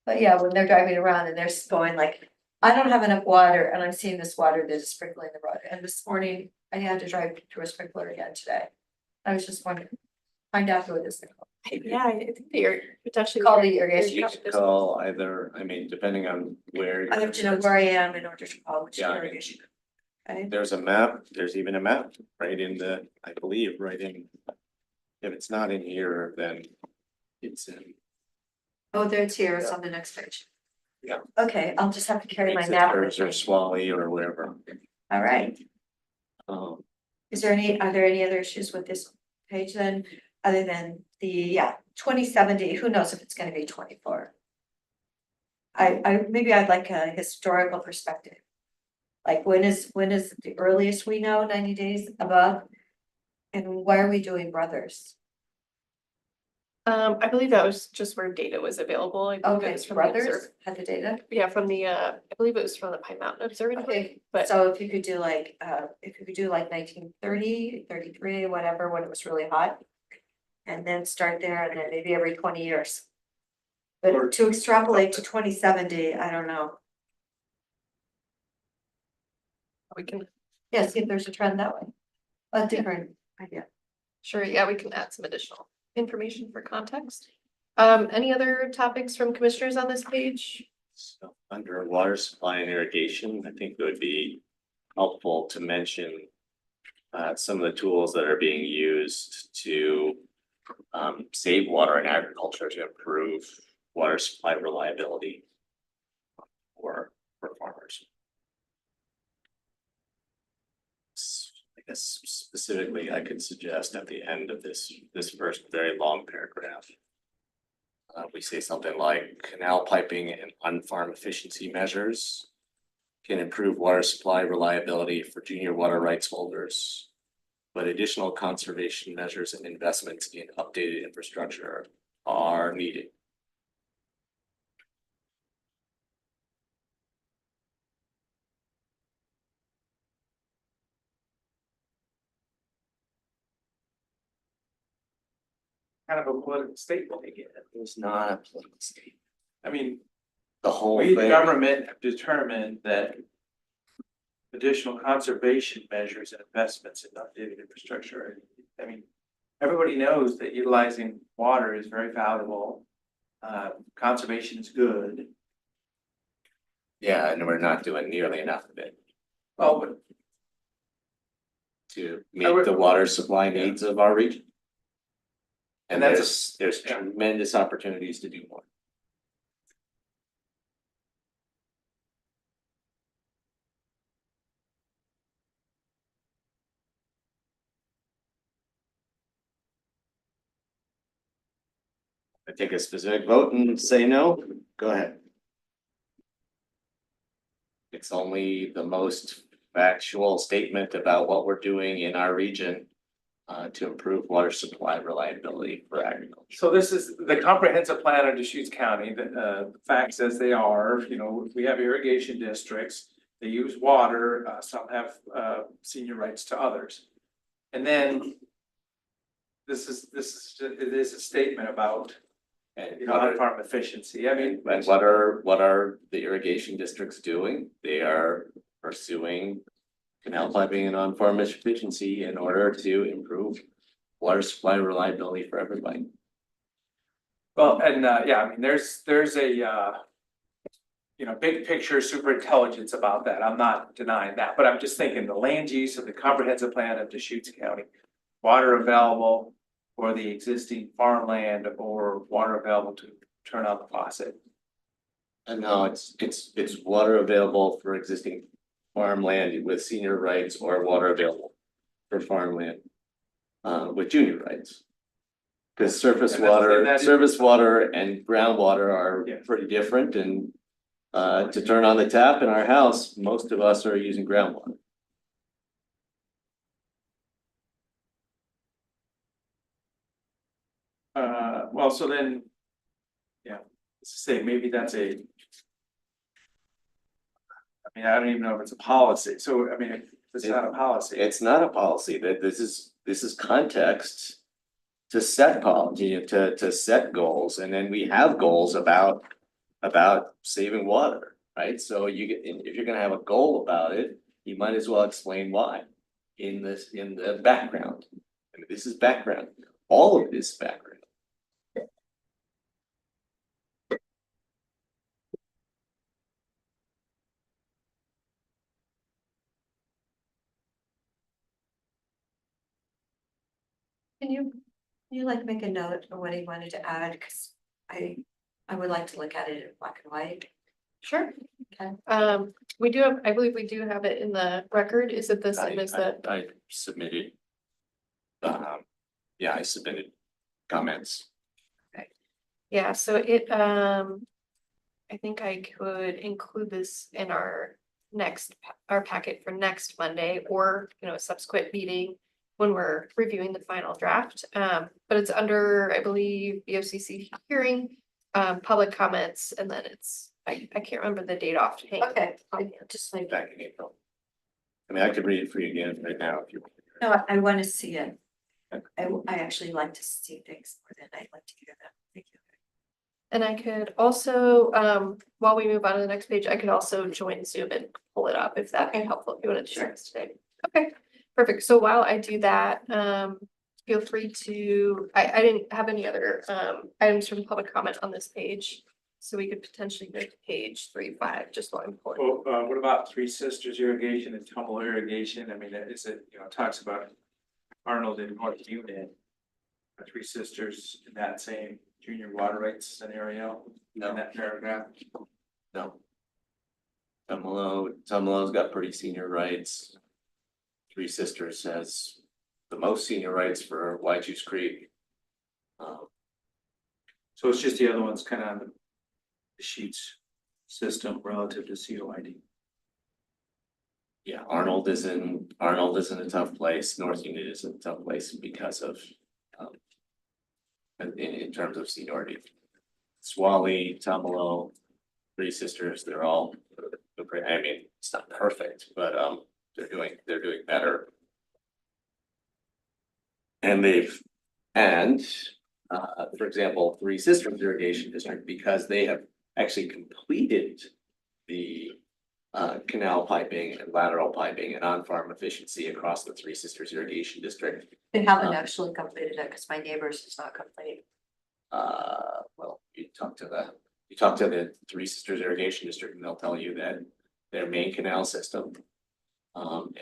A: But yeah, when they're driving around and they're going like, I don't have enough water and I'm seeing this water that is sprinkling the road. And this morning I had to drive through a sprinkler again today. I was just wondering, find out who it is.
Q: Yeah, I think they're potentially
A: Call the irrigation.
D: You should call either, depending on where.
A: I have to know where I am in order to call which
D: Yeah,
A: irrigation. Okay,
D: There's a map, there's even a map right in I believe, right in. If it's not in here, then it's in.
A: oh, there it's here, it's on the next page.
D: Yeah.
A: Okay, I'll just have to carry my
D: Exit
A: map
D: Or
A: with me.
D: Swally or wherever.
A: All right,
D: Um,
A: are there any other issues with this page then, other than the, 2070, who knows if it's gonna be 24? Maybe I'd like a historical perspective. Like when is the earliest we know 90 days above? And why are we doing brothers?
Q: I believe that was just where data was available. I believe it
A: Okay,
Q: was from the
A: brothers had the data.
Q: Yeah, from the, I believe it was from the Pine Mountain Observatory,
A: Okay,
Q: but
A: so if you could do like 1930, 33, whatever, when it was really hot. And then start there and then maybe every 20 years. But to extrapolate to 2070, I don't know.
Q: we can,
A: Yeah, see if there's a trend that way. A different idea.
Q: sure, yeah, we can add some additional information for context. Any other topics from commissioners on this page?
D: So under water supply and irrigation, I think it would be helpful to mention. Some of the tools that are being used to save water in agriculture to improve water supply reliability for farmers. I guess specifically, I could suggest at the end of this first very long paragraph. We say something like canal piping and on-farm efficiency measures can improve water supply reliability for junior water rights holders. But additional conservation measures and investments in updated infrastructure are needed.
C: Kind of a political statement again.
D: It was not a political statement.
C: I mean,
D: The whole
C: we, the
D: thing.
C: government, have determined that additional conservation measures and investments in updated infrastructure. I mean, everybody knows that utilizing water is very valuable. Conservation is good.
D: Yeah, and we're not doing nearly enough of it
C: Well, but
D: to meet the water supply needs of our region. And
C: And
D: there's tremendous opportunities to do more. take a specific vote and say no, go ahead. It's only the most factual statement about what we're doing in our region to improve water supply reliability for agriculture.
C: So this is the comprehensive plan of Deschutes County, the facts as they are, you know, we have irrigation districts. They use water, some have senior rights to others. And then it is a statement about, you know, on-farm efficiency. I mean.
D: And what are the irrigation districts doing? They are pursuing canal piping and on-farm efficiency in order to improve water supply reliability for everybody.
C: Well, and yeah, I mean, there's a you know, big picture super intelligence about that. I'm not denying that, but I'm just thinking the land use of the comprehensive plan of Deschutes County. Water available for the existing farmland or water available to turn on the faucet.
D: And no, it's water available for existing farmland with senior rights or water available for farmland with junior rights. Because surface
C: And that's-
D: water,
C: and that is-
D: surface water and groundwater are
C: Yeah.
D: pretty different, and to turn on the tap in our house, most of us are using groundwater.
C: Well, so then, yeah, let's say maybe that's a. I mean, I don't even know if it's a policy, so I mean, if it's not a policy.
D: It's not a policy, that this is context to set policy, to set goals, and then we have goals about saving water, right? So if you're gonna have a goal about it, you might as well explain why in the background. I mean, this is background, all of this background.
A: Can you like make a note of what he wanted to add, cause I would like to look at it in black and white.
Q: Sure.
A: Okay.
Q: We do have, I believe we do have it in the record. Is it the same as the?
D: I submitted. I submitted comments.
Q: Yeah, so I think I could include this in our packet for next Monday, or, you know, a subsequent meeting when we're reviewing the final draft. But it's under, I believe, BOCC hearing, public comments, and then I can't remember the date offhand.
A: Okay, just like,
D: Back in April. I mean, I could read it for you again right now if you want.
A: no, I wanna see it. I actually like to see things more than I like to hear them. Thank you.
Q: And I could also, while we move on to the next page, I could also join Zoom and pull it up if that'd be helpful, if you wanted to share this today. Okay, perfect. So while I do that, feel free to, I didn't have any other items from public comment on this page. So we could potentially go to page 3.5, just while I'm pulling.
C: Well, what about Three Sisters irrigation and Tumble irrigation? I mean, is it, you know, it talks about Arnold and North Union. Three Sisters in that same junior water rights scenario in that paragraph.
D: No. Tumalo's got pretty senior rights. Three Sisters has the most senior rights for White Juice Creek.
C: So it's just the other ones kind of on the sheets system relative to COID.
D: Yeah, Arnold is in a tough place. North Union is in a tough place because of in terms of seniority. Swally, Tumalo, Three Sisters, they're all, I mean, it's not perfect, but they're doing better. And for example, Three Sisters Irrigation District, because they have actually completed the canal piping and lateral piping and on-farm efficiency across the Three Sisters Irrigation District.
A: They haven't actually completed it, cause my neighbors is not complete.
D: Well, you talk to the Three Sisters Irrigation District and they'll tell you that their main canal system. And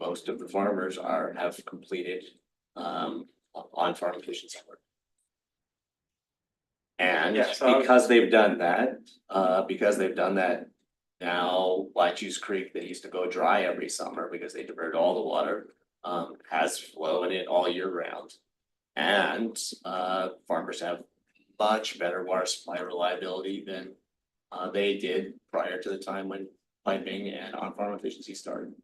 D: most of the farmers have completed on-farm efficiency work. And
C: Yeah, so-
D: because they've done that, now White Juice Creek, that used to go dry every summer because they diverted all the water, has flow in it all year round. And farmers have much better water supply reliability than they did prior to the time when piping and on-farm efficiency started.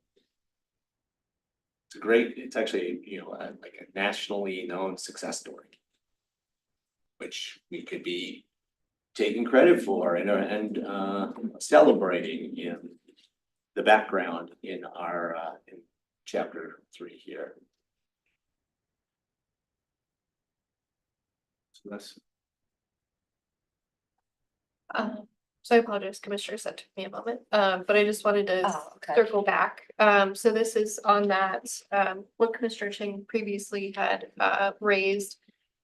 D: It's actually, like a nationally known success story, which we could be taking credit for and celebrating in the background in our in chapter 3 here. So that's
Q: So I apologize, commissioners, that took me a moment, but I just wanted to
A: Oh, okay.
Q: circle back. So this is on that, what Commissioner Chang previously had raised.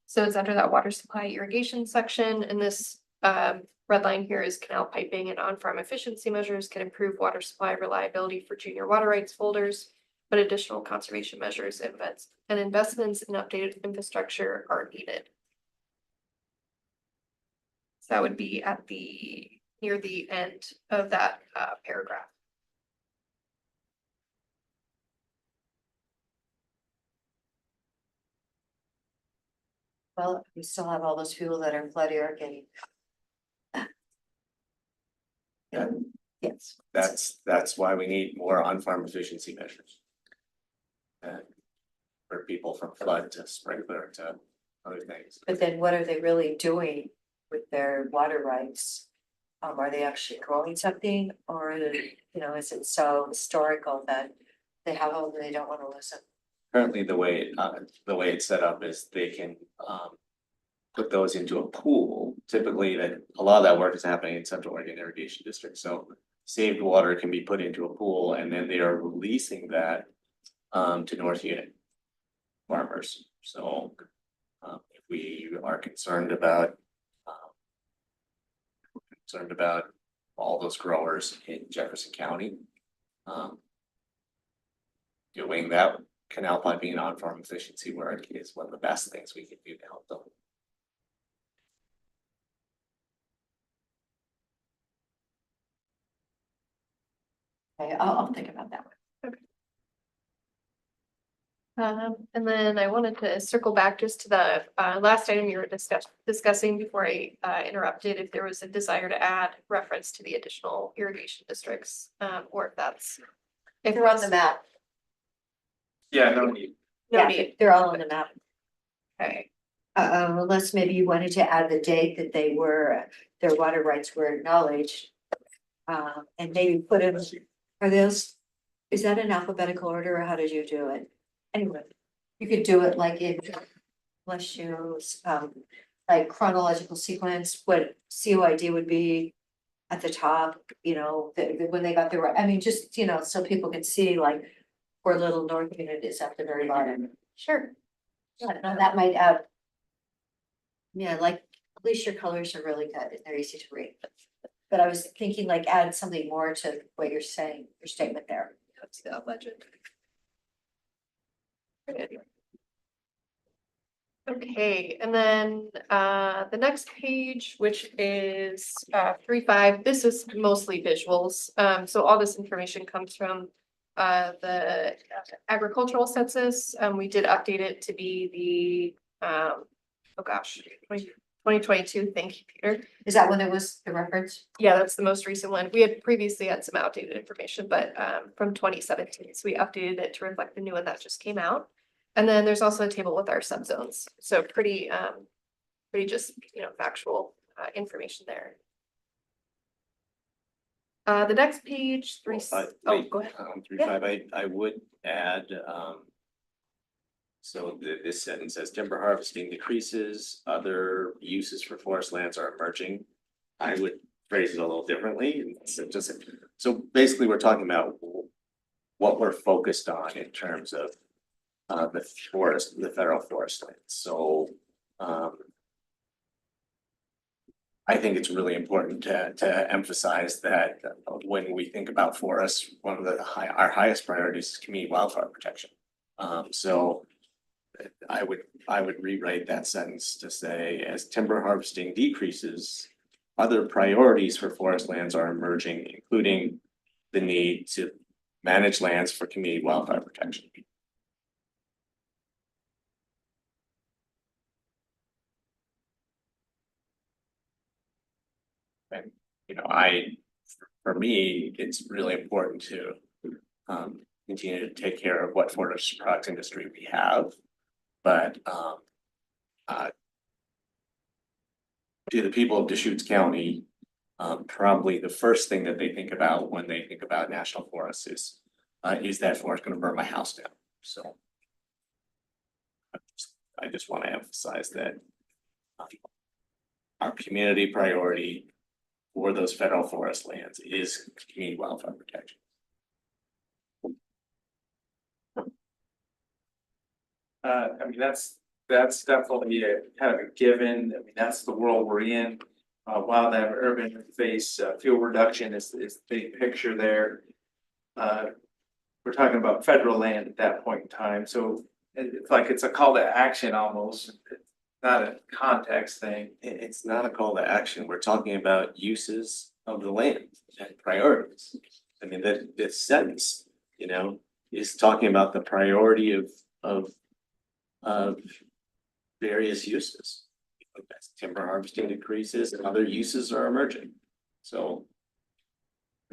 Q: So it's under that water supply irrigation section, and this red line here is canal piping and on-farm efficiency measures can improve water supply reliability for junior water rights holders, but additional conservation measures and investments in updated infrastructure are needed. So that would be at near the end of that paragraph.
A: Well, we still have all those people that are flood irrigating.
D: Yeah.
A: Yes.
D: That's why we need more on-farm efficiency measures. For people from flood to sprinkler to other things.
A: But then what are they really doing with their water rights? Are they actually growing something, or is it so historical that they have them, they don't want to listen?
D: Currently, the way it's set up is they can put those into a pool. Typically, that a lot of that work is happening in Central Oregon Irrigation District. So saved water can be put into a pool, and then they are releasing that to North Unit farmers. So if we are concerned about all those growers in Jefferson County, doing that canal piping and on-farm efficiency work is one of the best things we can do to help them.
A: Okay, I'll think about that one.
Q: And then I wanted to circle back just to the last item you were discussing before I interrupted, if there was a desire to add reference to the additional irrigation districts, or if that's. If
A: They're on the map.
C: Yeah, no need.
Q: No
A: Yeah,
Q: need.
A: they're all on the map.
Q: Okay.
A: Unless maybe you wanted to add the date that their water rights were acknowledged. And maybe put in, is that in alphabetical order, or how did you do it? Anyway, you could do it like in, unless you, like chronological sequence, what COID would be at the top, when they got their, I mean, just, so people can see like where Little North Unit is at the very bottom.
Q: Sure.
A: Yeah, no, that might add. Yeah, like, at least your colors are really good and they're easy to read. But I was thinking like add something more to what you're saying, your statement there.
Q: That's the legend. Okay, and then the next page, which is 3.5, this is mostly visuals. So all this information comes from the agricultural census. We did update it to be the 2022. Thank you, Peter.
A: Is that when it was the reference?
Q: Yeah, that's the most recent one. We had previously had some outdated information, but from 2017, so we updated it to reflect the new one that just came out. And then there's also a table with our subzones. So pretty just, factual information there. The next page, go ahead.
D: 3.5, I would add, so this sentence says timber harvesting decreases, other uses for forest lands are emerging. I would phrase it a little differently. So basically we're talking about what we're focused on in terms of the federal forest lands. So I think it's really important to emphasize that when we think about forests, one of our highest priorities is community wildfire protection. So I would rewrite that sentence to say, as timber harvesting decreases, other priorities for forest lands are emerging, including the need to manage lands for community wildfire protection. And, for me, it's really important to continue to take care of what forest products industry we have. But to the people of Deschutes County, probably the first thing that they think about when they think about national forests is that forest gonna burn my house down? So I just want to emphasize that our community priority for those federal forest lands is community wildfire protection.
C: I mean, that's definitely a kind of a given. I mean, that's the world we're in. Wildland urban interface, fuel reduction is the big picture there. We're talking about federal land at that point in time, so it's like it's a call to action almost. It's not a context thing.
D: It's not a call to action. We're talking about uses of the land and priorities. I mean, this sentence, is talking about the priority of various uses. As timber harvesting decreases and other uses are emerging. So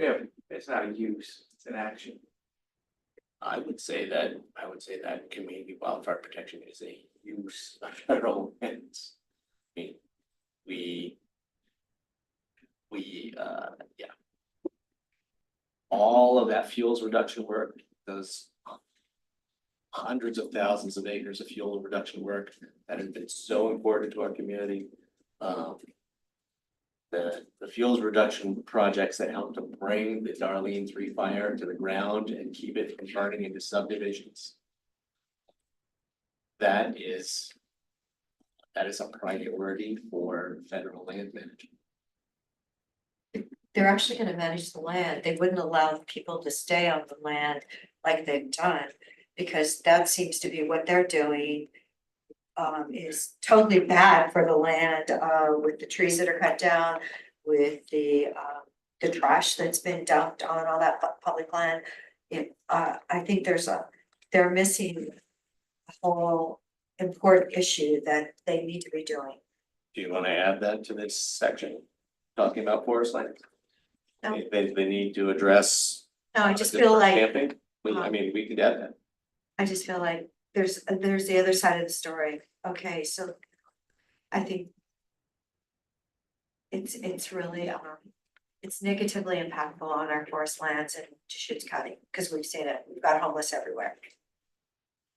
C: Yeah, it's not a use, it's an action.
D: I would say that community wildfire protection is a use of federal lands. I mean, we, yeah. All of that fuels reduction work, those hundreds of thousands of acres of fuel reduction work that has been so important to our community. The fuels reduction projects that help to bring the Darlene 3 fire to the ground and keep it from burning into subdivisions. That is a priority for federal land management.
A: They're actually gonna manage the land. They wouldn't allow people to stay on the land like they've done, because that seems to be what they're doing. Is totally bad for the land, with the trees that are cut down, with the trash that's been dumped on all that public land. I think they're missing a whole important issue that they need to be doing.
D: Do you want to add that to this section, talking about forest lands?
A: No.
D: They need to address.
A: No, I just feel like,
D: camping. We could add that.
A: I just feel like there's the other side of the story. Okay, so I think it's really, it's negatively impactful on our forest lands in Deschutes County, because we've seen it. We've got homeless everywhere.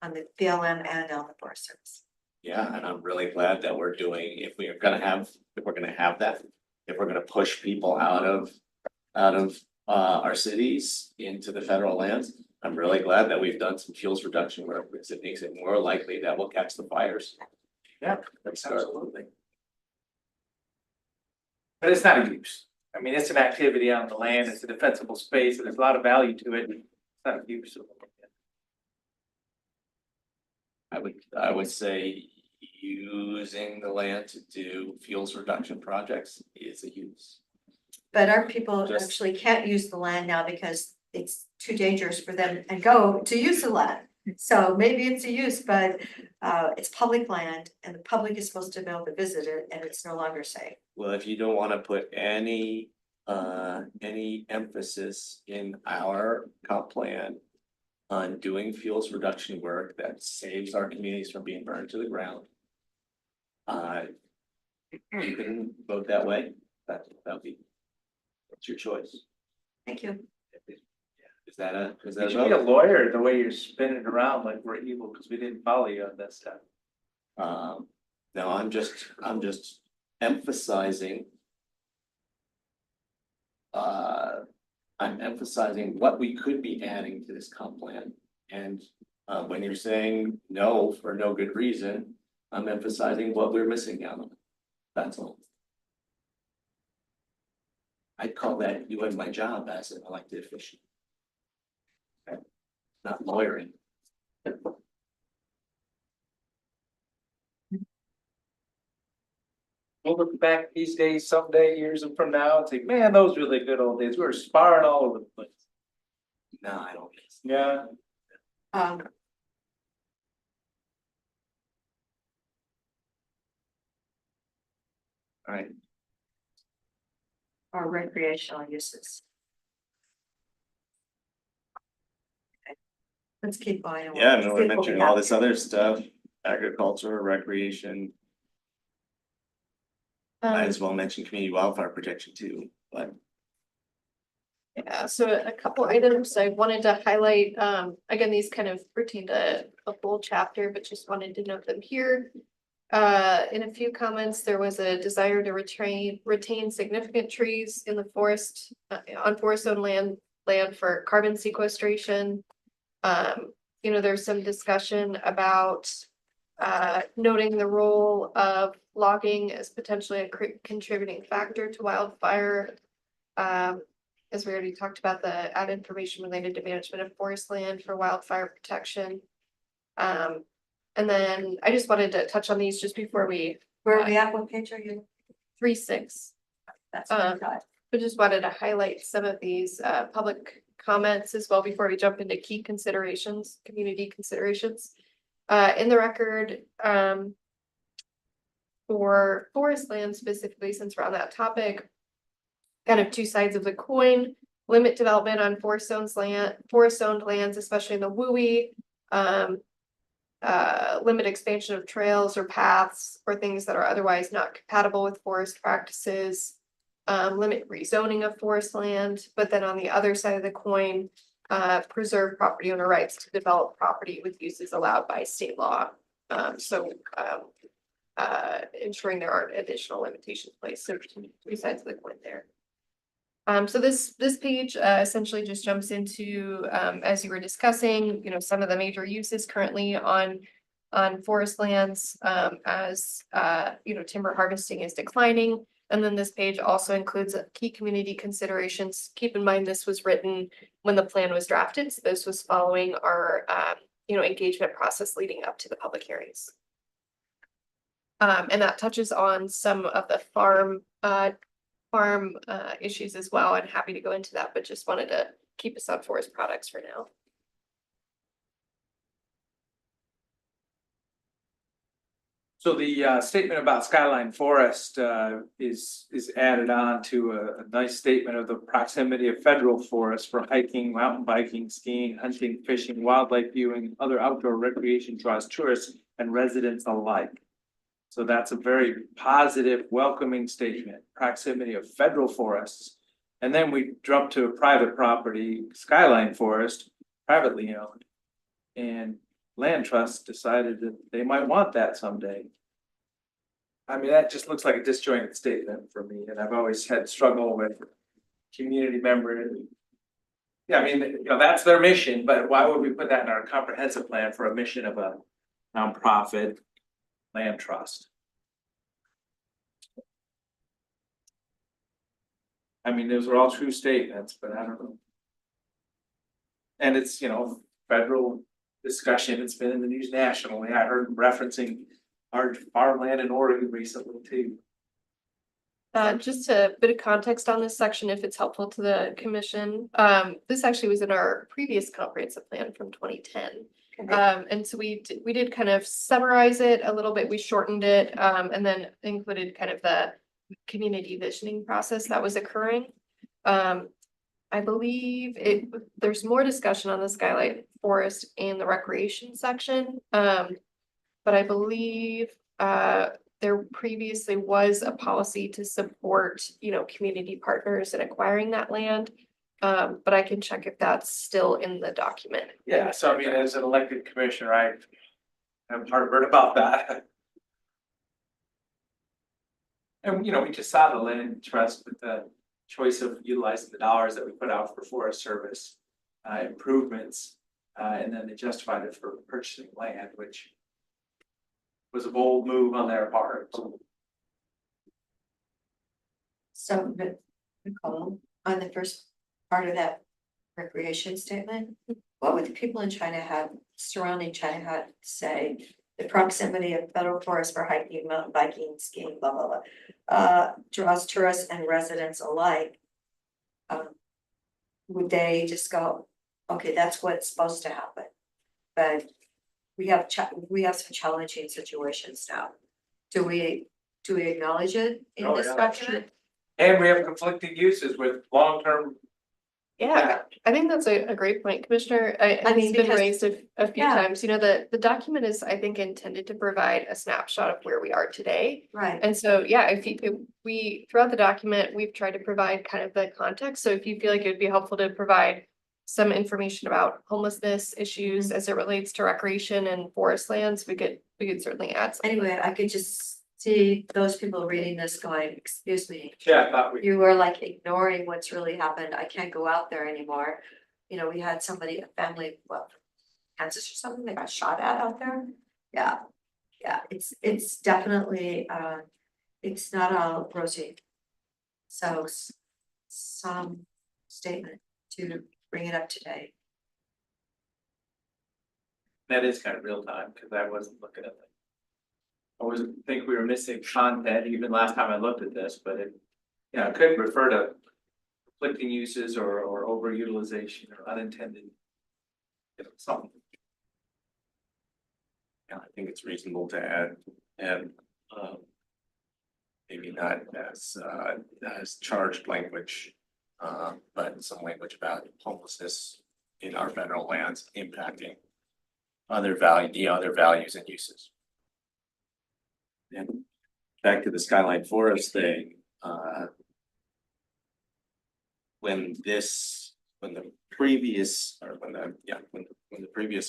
A: On the BLM and on the Forest Service.
D: Yeah, and I'm really glad that we're doing, if we're gonna have that, if we're gonna push people out of our cities into the federal lands. I'm really glad that we've done some fuels reduction work, because it makes it more likely that we'll catch the fires.
C: Yeah,
D: Absolutely.
C: but it's not a use. I mean, it's an activity on the land, it's a defensible space, and there's a lot of value to it. It's not a use.
D: I would say using the land to do fuels reduction projects is a use.
A: But our people
D: Just-
A: actually can't use the land now because it's too dangerous for them and go to use the land. So maybe it's a use, but it's public land and the public is supposed to be able to visit it, and it's no longer safe.
D: Well, if you don't want to put any emphasis in our comp plan on doing fuels reduction work that saves our communities from being burned to the ground, you can vote that way. That'll be, it's your choice.
A: Thank you.
D: Is that a
C: You should be a
D: vote?
C: lawyer the way you're spinning around like we're evil because we didn't follow you on that stuff.
D: No, I'm just emphasizing. I'm emphasizing what we could be adding to this comp plan. And when you're saying no for no good reason, I'm emphasizing what we're missing out on. That's all. I'd call that doing my job as an elected official. Not lawyering.
C: We'll look back these days someday, years from now, and say, man, those were the good old days. We were sparring all over the place.
D: No, I don't.
C: Yeah.
D: All right.
A: or recreational uses. Okay. Let's keep going. and we'll
D: Yeah,
A: see
D: no,
A: what
D: we're
A: we
D: mentioning
A: have.
D: all this other stuff, agriculture, recreation, might as well mention community wildfire protection too, but.
Q: Yeah, so a couple items I wanted to highlight, again, these kind of pertain to a full chapter, but just wanted to note them here. In a few comments, there was a desire to retain significant trees in the forest, on forest owned land for carbon sequestration. You know, there's some discussion about noting the role of logging as potentially a contributing factor to wildfire. As we already talked about, the add information related to management of forest land for wildfire protection. And then I just wanted to touch on these just before we.
A: Where are we at? What page are you?
Q: 3.6.
A: That's what I got.
Q: I just wanted to highlight some of these public comments as well before we jump into key considerations, community considerations. In the record, for forest land specifically, since we're on that topic, kind of two sides of the coin, limit development on forest owned lands, especially in the WUI. Limit expansion of trails or paths or things that are otherwise not compatible with forest practices. Limit rezoning of forest land, but then on the other side of the coin, preserve property owner rights to develop property with uses allowed by state law. Ensuring there aren't additional limitations placed. So three sides of the coin there. So this page essentially just jumps into, as you were discussing, you know, some of the major uses currently on forest lands, as you know, timber harvesting is declining. And then this page also includes key community considerations. Keep in mind, this was written when the plan was drafted. So this was following our you know, engagement process leading up to the public hearings. And that touches on some of the farm issues as well. I'm happy to go into that, but just wanted to keep us on forest products for now.
C: So the statement about Skyline Forest is added on to a nice statement of the proximity of federal forests for hiking, mountain biking, skiing, hunting, fishing, wildlife viewing, other outdoor recreation draws tourists and residents alike. So that's a very positive, welcoming statement, proximity of federal forests. And then we jump to a private property, Skyline Forest, privately owned. And Land Trust decided that they might want that someday. I mean, that just looks like a disjointed statement for me, and I've always had struggle with community members. Yeah, I mean, you know, that's their mission, but why would we put that in our comprehensive plan for a mission of a nonprofit land trust? I mean, those are all true statements, but I don't know. And it's, you know, federal discussion, it's been in the news nationally. I heard referencing our farmland in Oregon recently too.
Q: Just a bit of context on this section, if it's helpful to the commission. This actually was in our previous comprehensive plan from 2010. And so we did kind of summarize it a little bit. We shortened it and then included kind of the community visioning process that was occurring. I believe there's more discussion on the Skyline Forest and the recreation section. But I believe there previously was a policy to support, you know, community partners in acquiring that land. But I can check if that's still in the document.
C: Yeah, so I mean, as an elected commissioner, I'm heartburned about that. And, you know, we just saw the land trust with the choice of utilizing the dollars that we put out for Forest Service improvements. And then they justified it for purchasing land, which was a bold move on their part.
A: So, Nicole, on the first part of that recreation statement, what would the people in China have, surrounding China had say? The proximity of federal forest for hiking, mountain biking, skiing, blah, blah, blah, draws tourists and residents alike. Would they just go, okay, that's what's supposed to happen? But we have some challenging situations now. Do we acknowledge it in this document?
C: And we have conflicting uses with long-term.
Q: Yeah, I think that's a great point, Commissioner.
A: I
Q: It's
A: mean,
Q: been
A: because-
Q: raised a few
A: Yeah.
Q: times, you know, the document is, I think, intended to provide a snapshot of where we are today.
A: Right.
Q: And so, yeah, if we, throughout the document, we've tried to provide kind of the context, so if you feel like it'd be helpful to provide some information about homelessness issues as it relates to recreation and forest lands, we could certainly add some.
A: Anyway, I could just see those people reading this going, excuse me,
C: Yeah, I thought we.
A: you were like ignoring what's really happened. I can't go out there anymore. You know, we had somebody, a family, well, Kansas or something, they got shot at out there. Yeah, yeah, it's definitely, it's not all rosy. So some statement to bring it up today.
C: That is kind of real time, because I wasn't looking at it. I wasn't think we were missing content even last time I looked at this, but it, yeah, it could refer to conflicting uses or overutilization or unintended. You know, something.
D: Yeah, I think it's reasonable to add, maybe not as charged language, but some language about homelessness in our federal lands impacting other values and uses. And back to the Skyline Forest thing, when the previous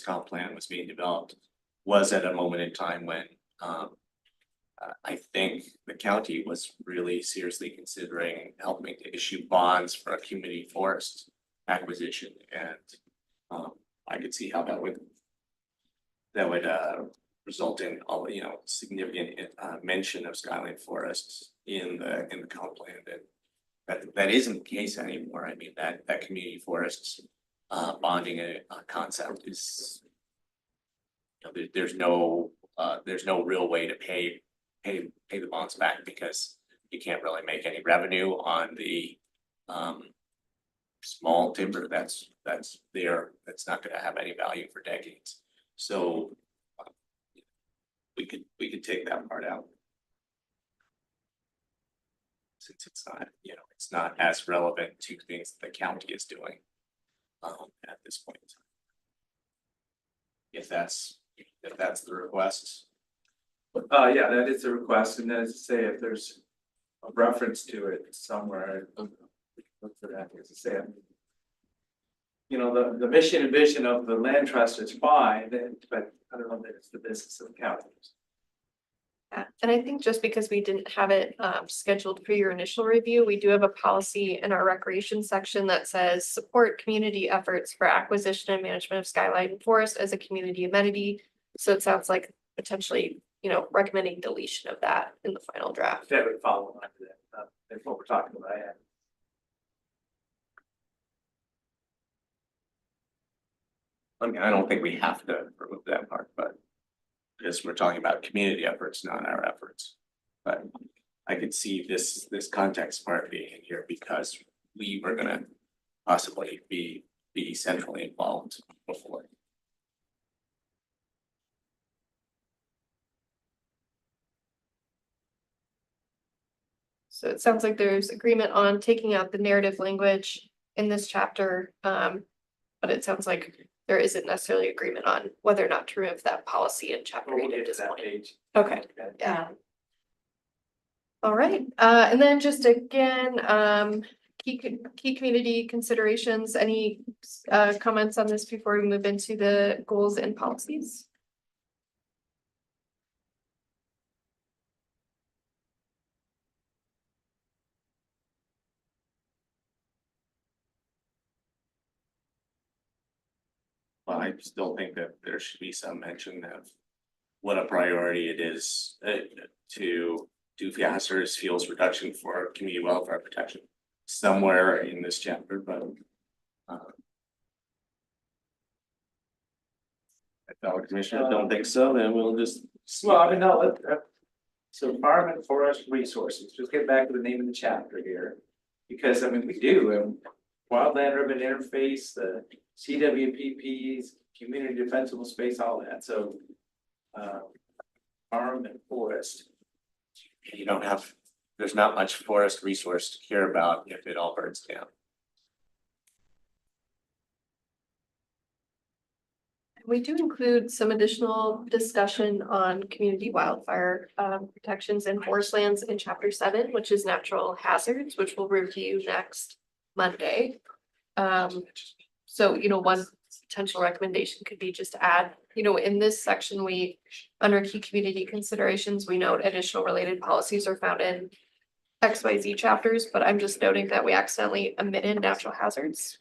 D: comp plan was being developed, was at a moment in time when I think the county was really seriously considering helping to issue bonds for a community forest acquisition, and I could see how that would result in significant mention of Skyline Forest in the comp plan, and that isn't the case anymore. I mean, that community forests bonding a concept is, there's no real way to pay the bonds back, because you can't really make any revenue on the small timber that's there, that's not gonna have any value for decades. So we could take that part out, since it's not as relevant to things that the county is doing at this point in time. If that's the request.
C: Yeah, that is a request, and as I say, if there's a reference to it somewhere, look for that, as I say. You know, the mission and vision of the land trust is fine, but I don't know that it's the business of the county.
Q: Yeah, and I think just because we didn't have it scheduled for your initial review, we do have a policy in our recreation section that says support community efforts for acquisition and management of Skyline Forest as a community amenity. So it sounds like potentially, recommending deletion of that in the final draft.
C: That would follow on to that, that's what we're talking about, yeah.
D: I mean, I don't think we have to remove that part, but because we're talking about community efforts, not our efforts. But I could see this context part being in here because we were gonna possibly be centrally involved before.
Q: So it sounds like there's agreement on taking out the narrative language in this chapter. But it sounds like there isn't necessarily agreement on whether or not to remove that policy in chapter 8 at this point. Okay, yeah. All right, and then just again, key community considerations, any comments on this before we move into the goals and policies?
D: Well, I still think that there should be some mention of what a priority it is to do hazardous fuels reduction for community welfare protection somewhere in this chapter, but if fellow commissioners don't think so, then we'll just.
C: Well, I mean, no, so environment, forest, resources, just get back to the name of the chapter here. Because I mean, we do, wildland urban interface, the CWPPs, community defensible space, all that, so. Farm and forest.
D: You don't have there's not much forest resource to care about if it all burns down.
Q: We do include some additional discussion on community wildfire protections and forest lands in chapter 7, which is natural hazards, which we'll review next Monday. So, you know, one potential recommendation could be just to add, you know, in this section, we, under key community considerations, we note additional related policies are found in XYZ chapters, but I'm just noting that we accidentally omitted natural hazards.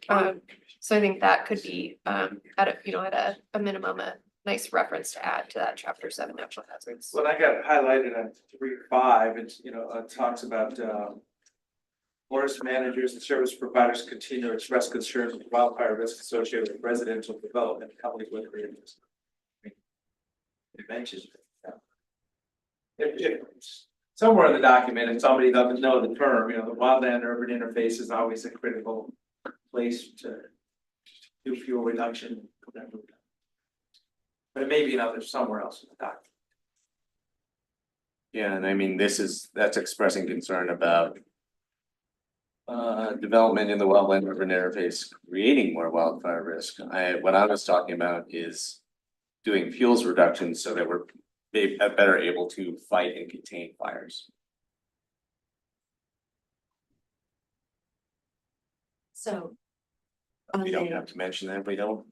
Q: So I think that could be at a, you know, at a minimum, a nice reference to add to that chapter 7 natural hazards.
C: Well, I got it highlighted on 3.5, it's, you know, it talks about, forest managers and service providers continue to express concerns with wildfire risk associated with residential development, companies with areas. It mentions it. If somewhere in the document, if somebody doesn't know the term, you know, the wildland urban interface is always a critical place to do fuel reduction, whatever. But it may be another somewhere else in the document.
D: Yeah, and I mean, that's expressing concern about development in the wildland urban interface, creating more wildfire risk. What I was talking about is doing fuels reduction so that we're better able to fight and contain fires.
A: So.
D: We don't have to mention that, we don't.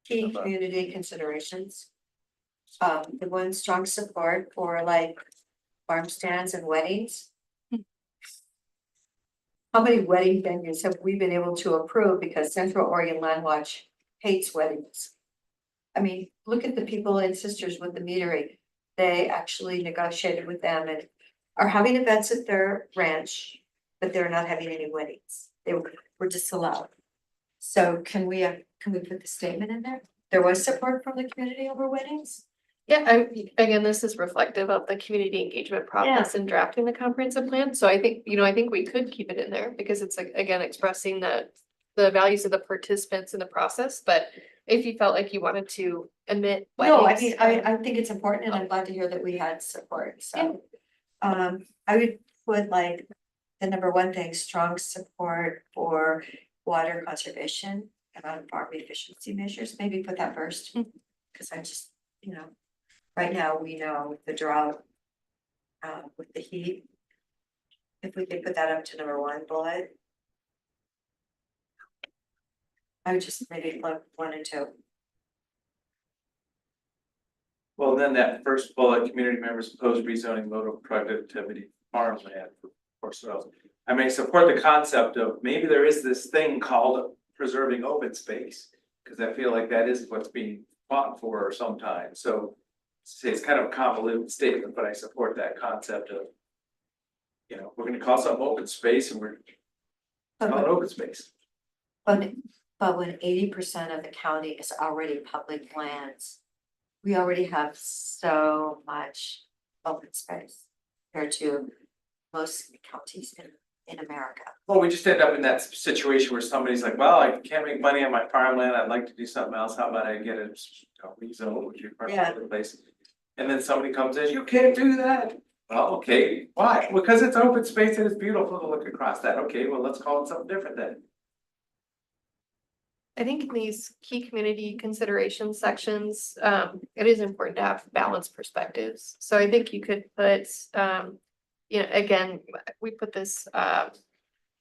A: Key community considerations. The one strong support for like farm stands and weddings. How many wedding venues have we been able to approve because Central Oregon Land Watch hates weddings? I mean, look at the people in Sisters with the metering. They actually negotiated with them and are having events at their ranch, but they're not having any weddings. They were disallowed. So can we put the statement in there? There was support from the community over weddings?
Q: Yeah, again, this is reflective of the community engagement process in drafting the comprehensive plan. So I think, you know, I think we could keep it in there because it's like, again, expressing the values of the participants in the process. But if you felt like you wanted to omit
A: No, I
Q: weddings,
A: mean, I think it's important and I'm glad to hear that we had support, so. I would put like the number one thing, strong support for water conservation and farm efficiency measures, maybe put that first. Cause I just, you know, right now we know the drought with the heat. If we could put that up to number 1 bullet. I would just maybe flip 1 and 2.
C: Well, then that first bullet, community members oppose rezoning low productivity farmland for soils. I may support the concept of maybe there is this thing called preserving open space. Cause I feel like that is what's being fought for sometimes, so. It's kind of a convoluted statement, but I support that concept of. You know, we're gonna call something open space and we're calling it open space.
A: But when 80% of the county is already public lands, we already have so much open space compared to most counties in America.
C: Well, we just end up in that situation where somebody's like, well, I can't make money on my farmland, I'd like to do something else, how about I get a rezone, which you're part of the place. And then somebody comes in, you can't do that. Well, okay, why? Because it's open space and it's beautiful to look across that. Okay, well, let's call it something different then.
Q: I think in these key community consideration sections, it is important to have balanced perspectives. So I think you could put, you know, again, we put this, I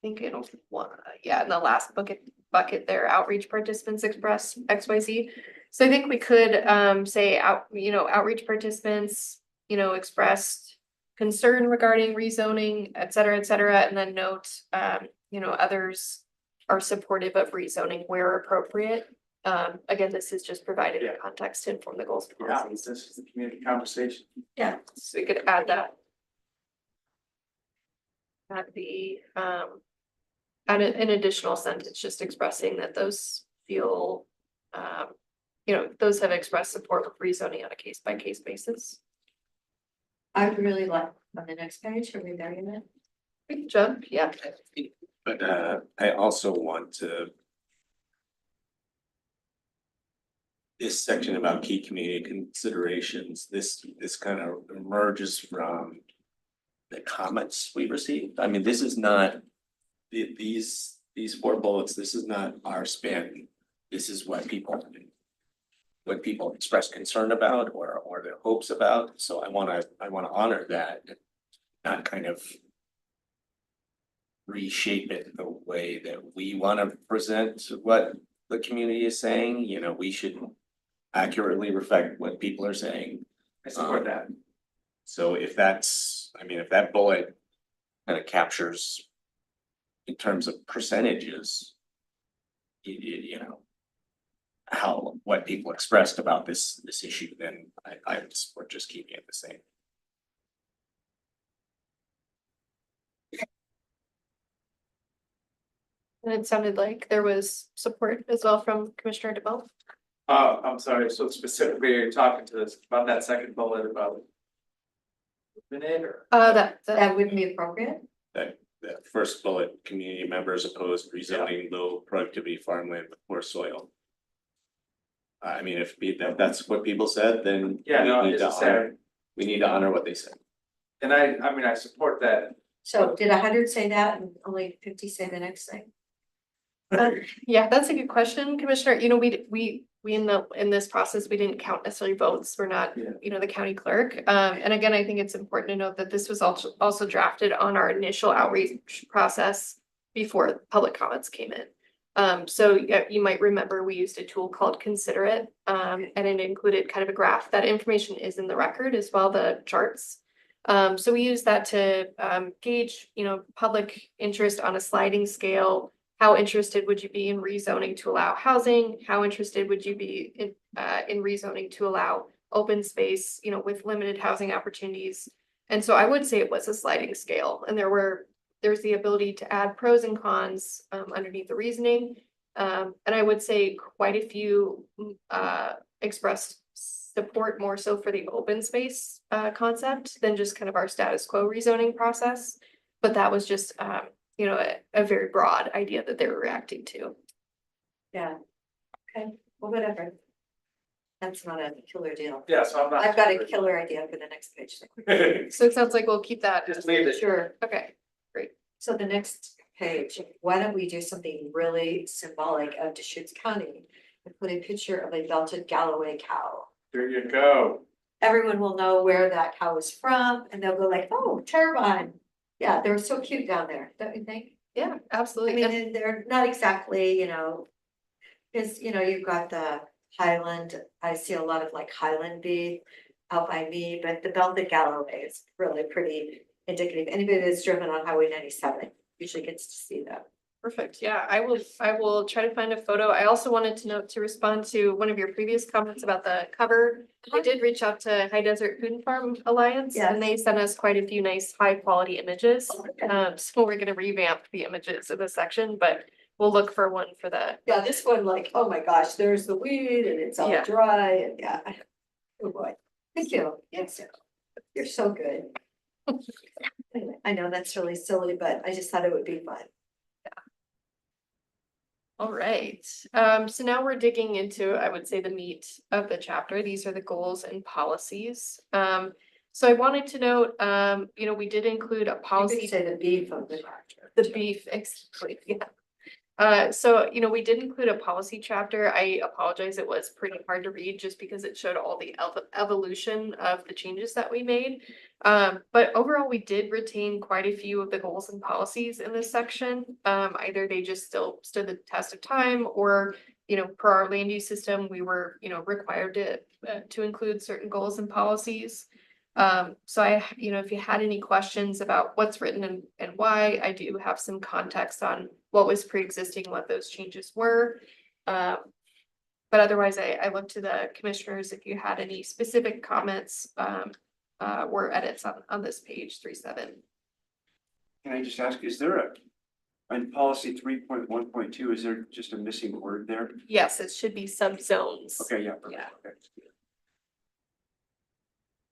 Q: think in one, in the last bucket there, outreach participants express XYZ. So I think we could say outreach participants, you know, expressed concern regarding rezoning, et cetera, and then note, you know, others are supportive of rezoning where appropriate. Again, this is just provided in context to inform the goals and policies.
C: This is the community conversation.
Q: Yeah, so we could add that. Add the, add an additional sentence, just expressing that those feel, you know, those have expressed support for rezoning on a case by case basis.
A: I'd really like on the next page, are we there yet?
Q: We can jump, yeah.
D: But I also want to. This section about key community considerations, this kind of emerges from the comments we received. I mean, this is not, these 4 bullets, this is not our spin. This is what people express concern about or their hopes about. So I wanna honor that, not kind of reshape it the way that we wanna present what the community is saying. You know, we should accurately reflect what people are saying.
C: I support that.
D: So if that's, I mean, if that bullet kind of captures in terms of percentages, you know, what people expressed about this issue, then I would support just keeping it the same.
Q: And it sounded like there was support as well from Commissioner DeBelle.
C: I'm sorry, so specifically you're talking to us about that second bullet about. Minute or?
A: That wouldn't be appropriate?
D: The first bullet, community members opposed rezoning low productivity farmland with poor soil. I mean, if that's what people said, then
C: Yeah, no,
D: we need
C: it's
D: to
C: necessary.
D: honor, we need to honor what they said.
C: And I mean, I support that.
A: So did 100 say that and only 50 say the next thing?
Q: Yeah, that's a good question, Commissioner. You know, we in this process, we didn't count necessarily votes. We're not,
C: Yeah.
Q: you know, the county clerk. And again, I think it's important to note that this was also drafted on our initial outreach process before public comments came in. So yeah, you might remember we used a tool called Consider It, and it included kind of a graph. That information is in the record as well, the charts. So we use that to gauge, you know, public interest on a sliding scale. How interested would you be in rezoning to allow housing? How interested would you be in rezoning to allow open space, you know, with limited housing opportunities? And so I would say it was a sliding scale, and there's the ability to add pros and cons underneath the reasoning. And I would say quite a few expressed support more so for the open space concept than just kind of our status quo rezoning process. But that was just you know, a very broad idea that they were reacting to.
A: Yeah. Okay, well, whatever. That's not a killer deal.
C: Yeah, so I'm not.
A: I've got a killer idea for the next page.
Q: So it sounds like we'll keep that.
C: Just leave it.
A: Sure.
Q: Okay, great.
A: So the next page, why don't we do something really symbolic of Deschutes County and put a picture of a belted Galloway cow?
C: There you go.
A: Everyone will know where that cow is from and they'll go like, oh, Terrebonne. Yeah, they're so cute down there, don't you think?
Q: Yeah,
A: I
Q: absolutely.
A: mean,
Q: And
A: and they're not exactly, you know, because, you know, you've got the Highland, I see a lot of like Highland beef out by me, but the belted Galloway is really pretty indicative. Anybody that's driven on Highway 97 usually gets to see that.
Q: perfect. Yeah, I will try to find a photo. I also wanted to note to respond to one of your previous comments about the cover. I did reach out to High Desert Food and Farm Alliance,
A: Yes.
Q: and they sent us quite a few nice high quality images.
A: Okay.
Q: So we're gonna revamp the images of this section, but we'll look for one for the.
A: Yeah, this one, like, oh my gosh, there's the weed and it's all
Q: Yeah.
A: dry and yeah. Oh boy, thank you. Yes, you're so good. Anyway, I know that's really silly, but I just thought it would be fun.
Q: All right, so now we're digging into, I would say, the meat of the chapter. These are the goals and policies. So I wanted to note, you know, we did include a
A: You
Q: policy.
A: could say the beef of the chapter.
Q: The beef, exactly, yeah. So, you know, we did include a policy chapter. I apologize, it was pretty hard to read just because it showed all the evolution of the changes that we made. But overall, we did retain quite a few of the goals and policies in this section. Either they just still stood the test of time, or, you know, per our land use system, we were, you know, required to include certain goals and policies. So you know, if you had any questions about what's written and why, I do have some context on what was pre-existing, what those changes were. But otherwise, I look to the commissioners if you had any specific comments, or edits on this page 3.7.
O: Can I just ask, is there in policy 3.1.2, is there just a missing word there?
Q: Yes, it should be subzones.
O: Okay, yeah. perfect,
Q: Yeah.
O: okay.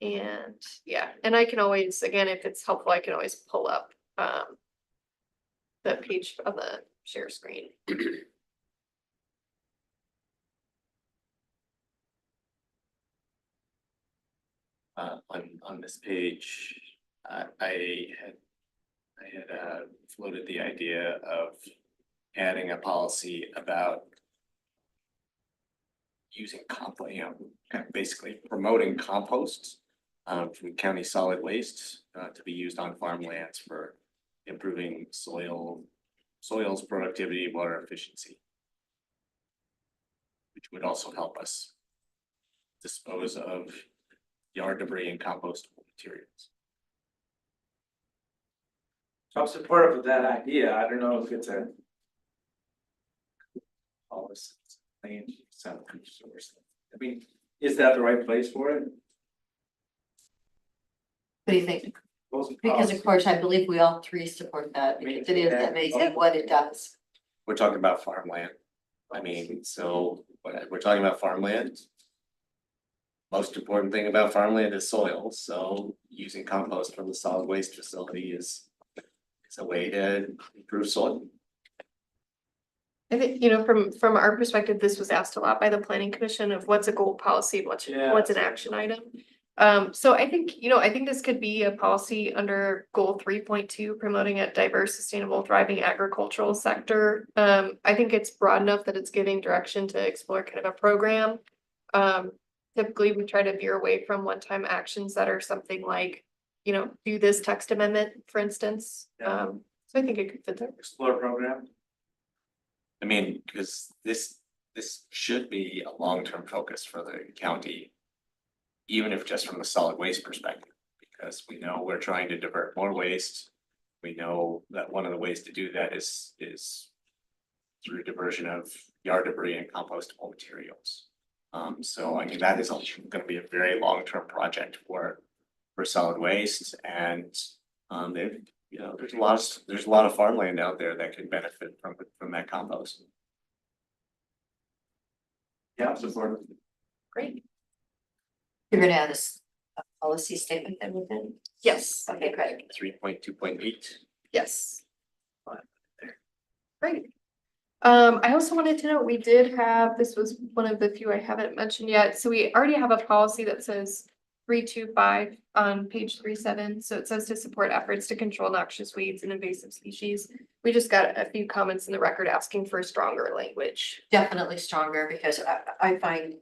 Q: And yeah, and I can always, again, if it's helpful, I can always pull up the page on the share screen.
D: On this page, I had floated the idea of adding a policy about using compost, kind of basically promoting compost from county solid waste to be used on farmlands for improving soils productivity, water efficiency, which would also help us dispose of yard debris and compostable materials.
C: So I'm supportive of that idea. I don't know if it's a policy, plan, some source. I mean, is that the right place for it?
A: What do you think? Because of course, I believe we all three support that, because it is amazing what it does.
D: We're talking about farmland. I mean, so we're talking about farmland. Most important thing about farmland is soil, so using compost from the solid waste facility is a way to improve soil.
Q: I think, from our perspective, this was asked a lot by the planning commission of what's a goal policy, what's an action item. So I think, I think this could be a policy under goal 3.2, promoting a diverse, sustainable, thriving agricultural sector. I think it's broad enough that it's giving direction to explore kind of a program. Typically, we try to veer away from one-time actions that are something like, do this text amendment, for instance. So I think it could fit there.
C: Explore program.
D: I mean, because this should be a long-term focus for the county. Even if just from the solid waste perspective, because we know we're trying to divert more waste. We know that one of the ways to do that is through diversion of yard debris and compostable materials. So I mean, that is gonna be a very long-term project for solid waste, and there's a lot of farmland out there that can benefit from that compost.
C: Yeah, support.
Q: Great.
A: You're gonna add a policy statement then within?
Q: Yes.
A: Okay, great.
D: 3.2.8.
Q: Yes. Great. I also wanted to note, we did have, this was one of the few I haven't mentioned yet. So we already have a policy that says 325 on page 37. So it says to support efforts to control noxious weeds and invasive species. We just got a few comments in the record asking for stronger language.
A: Definitely stronger, because I find,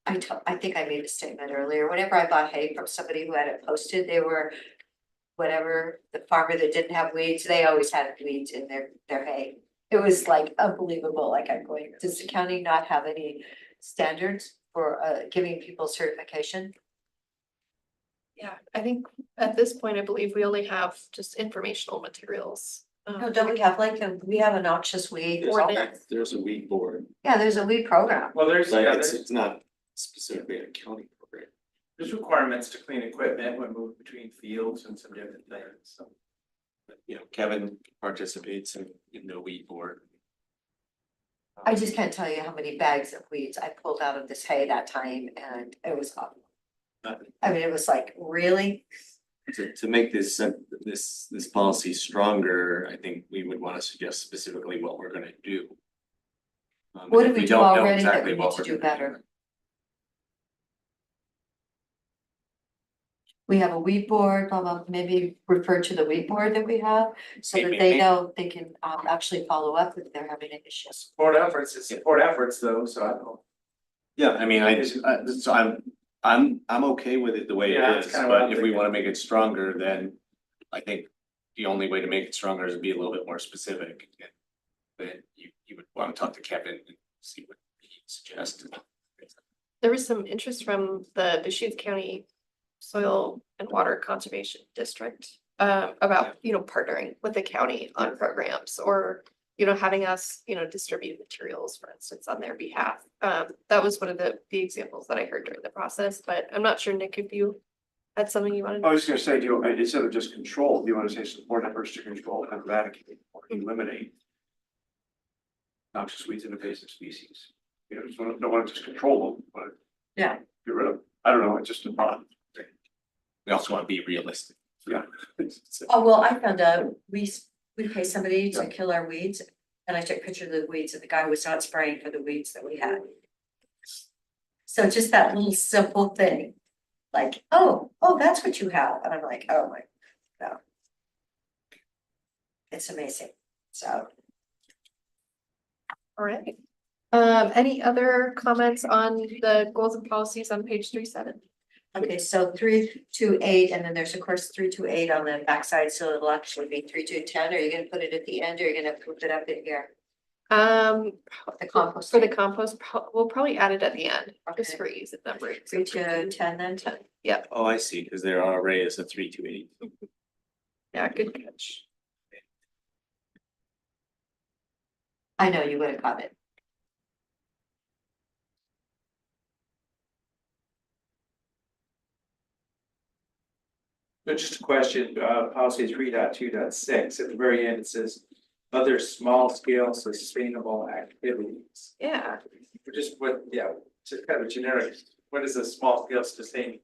A: I think I made a statement earlier, whenever I bought hay from somebody who had it posted, they were, whatever, the farmer that didn't have weeds, they always had weeds in their hay. It was like unbelievable, like I'm going, does the county not have any standards for giving people certification?
Q: Yeah, I think at this point, I believe we only have just informational materials.
A: No, don't we have we have a noxious weed?
D: There's a weed board.
A: Yeah, there's a weed program.
C: Well,
D: It's not specifically a county program.
C: there's requirements to clean equipment when moved between fields and some different things, so.
D: Kevin participates in the weed board.
A: I just can't tell you how many bags of weeds I pulled out of this hay that time, and it was awful. I mean, it was like, really?
D: To make this policy stronger, I think we would want to suggest specifically what we're gonna do.
A: What
D: if
A: do we do
D: don't know
A: already that
D: exactly
A: we
D: what
A: need to
D: we're
A: do
D: gonna
A: better? We have a weed board, blah, blah, maybe refer to the weed board that we have, so that they know they can actually follow up if they're having an issue.
C: Support efforts though, so I don't know.
D: Yeah, I mean, so I'm okay with it the way
C: Yeah,
D: it
C: that's
D: is,
C: kinda what
D: but
C: I'm
D: if we
C: thinking.
D: wanna make it stronger, then I think the only way to make it stronger is to be a little bit more specific. Then you would wanna talk to Kevin and see what he suggests.
Q: There was some interest from the Deschutes County Soil and Water Conservation District about, partnering with the county on programs, or, having us, distribute materials, for instance, on their behalf. That was one of the examples that I heard during the process, but I'm not sure, Nick, if you had something you wanted.
O: I was gonna say, instead of just control, do you want to say support efforts to control and eradicate or eliminate noxious weeds and invasive species? Don't want to just control them, but
A: Yeah.
O: get rid of them. I don't know, it's just a thought.
D: We also wanna be realistic.
O: Yeah.
A: Oh, well, I found out, we pay somebody to kill our weeds, and I took pictures of the weeds, and the guy was not spraying for the weeds that we had. So just that little simple thing, like, oh, that's what you have, and I'm like, oh my, it's amazing, so.
Q: All right. Any other comments on the goals and policies on page 3.7?
A: Okay, so 328, and then there's of course 328 on the backside, so it'll actually be 3210. Are you gonna put it at the end or are you gonna put it up in here? The compost.
Q: For the compost, we'll probably add it at the end, just
A: Okay.
Q: for ease of numbering.
A: 3210 then?
Q: Yeah,
D: Oh, I see, because there already is a 328.
Q: yeah, good catch.
A: I know you would have got it.
C: So just a question, policy 3.2.6, at the very end, it says other small scale sustainable activities.
Q: Yeah.
C: Just what, yeah, just kind of a generic, what is a small scale sustain?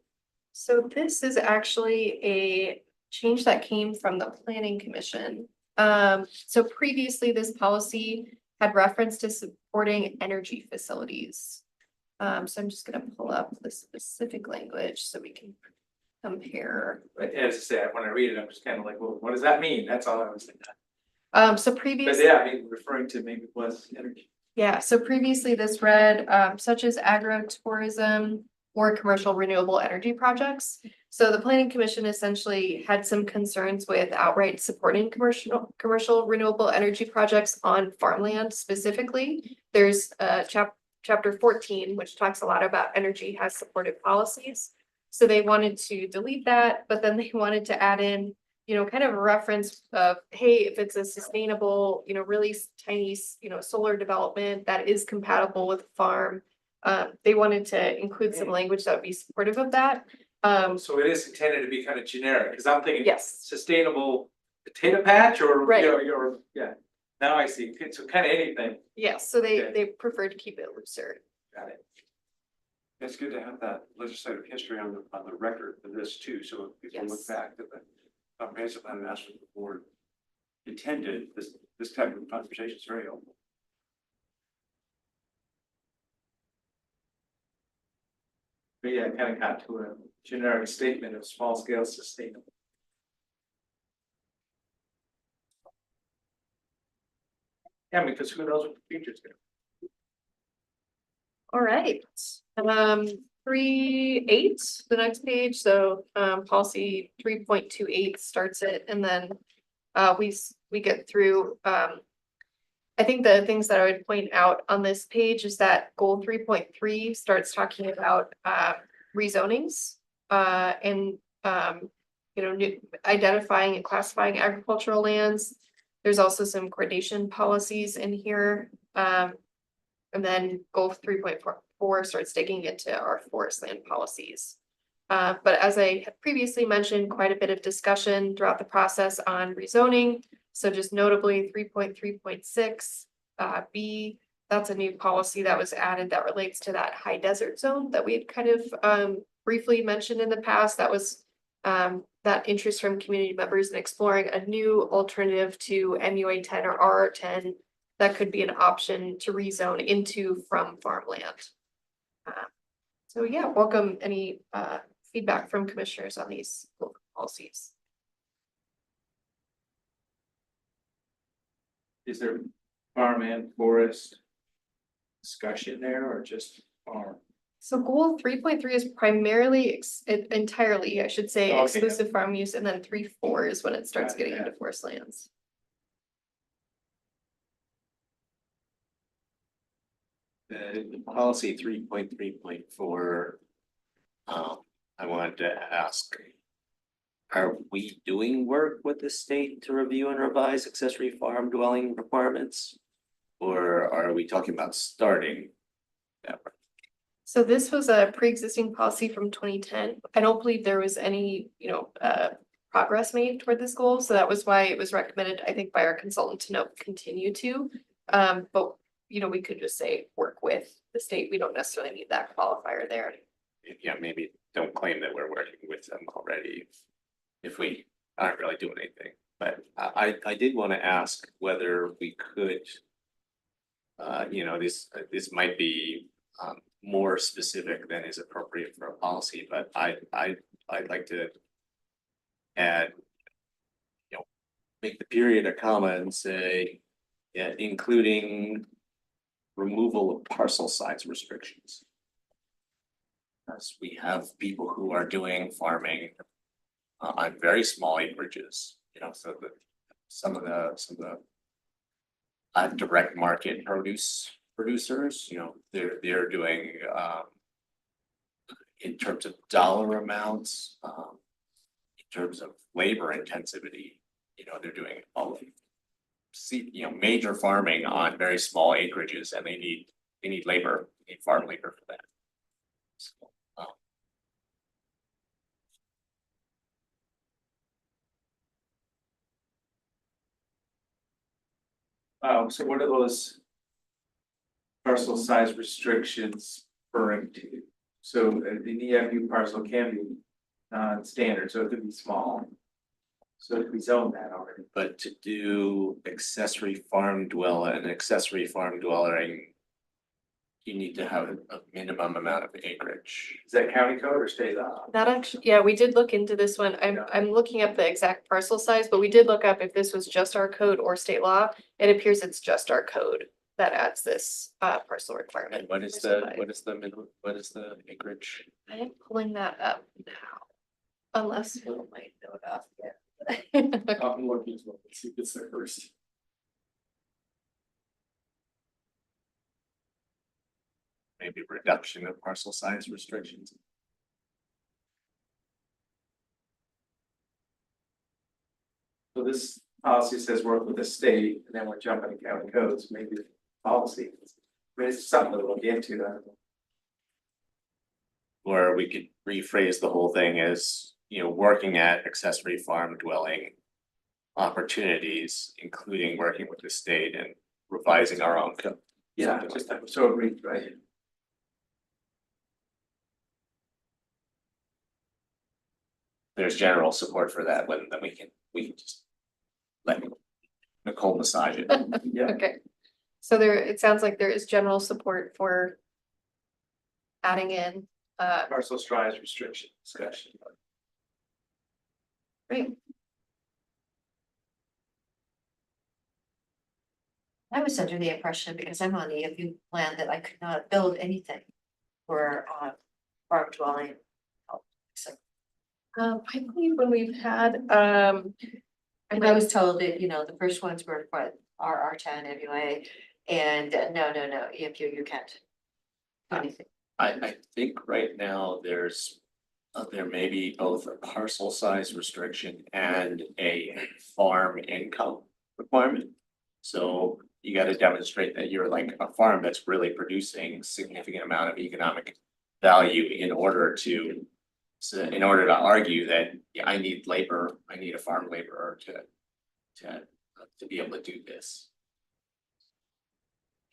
Q: So this is actually a change that came from the planning commission. So previously this policy had reference to supporting energy facilities. So I'm just gonna pull up the specific language so we can compare.
C: But as I say, when I read it, I'm just kind of like, well, what does that mean? That's all I was thinking.
Q: So
C: But
Q: previously.
C: yeah, I mean, referring to maybe less energy.
Q: Yeah, so previously this read, such as agro-tourism or commercial renewable energy projects. So the planning commission essentially had some concerns with outright supporting commercial renewable energy projects on farmland specifically. There's chapter 14, which talks a lot about energy has supported policies. So they wanted to delete that, but then they wanted to add in, you know, kind of a reference of, hey, if it's a sustainable, you know, really tiny, you know, solar development that is compatible with farm. They wanted to include some language that would be supportive of that.
C: So it is intended to be kind of generic, because I'm thinking.
Q: Yes.
C: Sustainable potato patch or,
Q: Right.
C: you know, or, yeah, now I see, so kind of anything,
Q: Yes, so
C: Okay.
Q: they prefer to keep it looser.
C: got it.
O: It's good to have that legislative history on the record for this too, so if you look
Q: Yes.
O: back at the comprehensive plan and ask what the board intended, this type of conversation is very helpful.
C: But yeah, kind of got to a generic statement of small scale sustainable. Yeah, because who knows what the future's gonna be.
Q: All right, 3.8, the next page, so policy 3.28 starts it, and then we get through. I think the things that I would point out on this page is that goal 3.3 starts talking about rezonings and you know, identifying and classifying agricultural lands. There's also some gradation policies in here. And then goal 3.4 starts digging into our forest land policies. But as I had previously mentioned, quite a bit of discussion throughout the process on rezoning. So just notably 3.3.6 B, that's a new policy that was added that relates to that high desert zone that we had kind of briefly mentioned in the past. That was that interest from community members in exploring a new alternative to MUA 10 or RR 10 that could be an option to rezone into from farmland. So yeah, welcome any feedback from commissioners on these policies.
C: Is there farm and forest discussion there or just farm?
Q: So goal 3.3 is primarily entirely, I should say,
C: Okay.
Q: exclusive farm use, and then 3.4 is when it starts
C: Got it,
Q: getting
C: yeah.
Q: into forest lands.
D: The policy 3.3.4. I wanted to ask. Are we doing work with the state to review and revise accessory farm dwelling requirements? Or are we talking about starting that work?
Q: So this was a pre-existing policy from 2010. I don't believe there was any, you know, progress made toward this goal. So that was why it was recommended, I think, by our consultant to note continue to. But, you know, we could just say work with the state. We don't necessarily need that qualifier there.
D: Yeah, maybe don't claim that we're working with them already if we aren't really doing anything. But I did want to ask whether we could, you know, this might be more specific than is appropriate for a policy, but I'd like to add, you know, make the period a comma and say, yeah, including removal of parcel size restrictions. As we have people who are doing farming on very small acreages, you know, so that some of the direct market producers, you know, they're doing in terms of dollar amounts, in terms of labor intensity, you know, they're doing all of major farming on very small acreages, and they need labor, they need farm labor for that. So,
C: So what are those parcel size restrictions referring to? So the EFU parcel can be non-standard, so it could be small. So it could be zoned that already.
D: but to do accessory farm dwelling, you need to have a minimum amount of acreage.
C: Is that county code or state law?
Q: That actually, yeah, we did look into this one. I'm looking up the exact parcel size, but we did look up if this was just our code or state law. It appears it's just our code that adds this parcel requirement.
D: And what is the minimum, what is the acreage?
Q: I am pulling that up now. Unless Phil might know it off yet.
K: I'm looking as well, let's see if it's there first.
D: Maybe reduction of parcel size restrictions.
C: So this policy says work with the state, and then we're jumping to county codes, maybe the policy. I mean, it's something to look into that.
D: Or we could rephrase the whole thing as, you know, working at accessory farm dwelling opportunities, including working with the state and revising our own code.
C: Yeah, just so it reads right.
D: There's general support for that, then we can just let Nicole massage it.
C: Yeah.
Q: Okay, so it sounds like there is general support for adding in,
C: Parcel size restriction discussion.
Q: great.
A: I was under the impression, because I'm on the EFU plan, that I could not build anything for farm dwelling. So
Q: I believe when we've had,
A: and I was told that, you know, the first ones were what, R10 anyway, and no, EFU, you can't do anything.
D: I think right now there's, there may be both a parcel size restriction and a farm income requirement. So you gotta demonstrate that you're like a farm that's really producing significant amount of economic value in order to argue that yeah, I need labor, I need a farm laborer to be able to do this.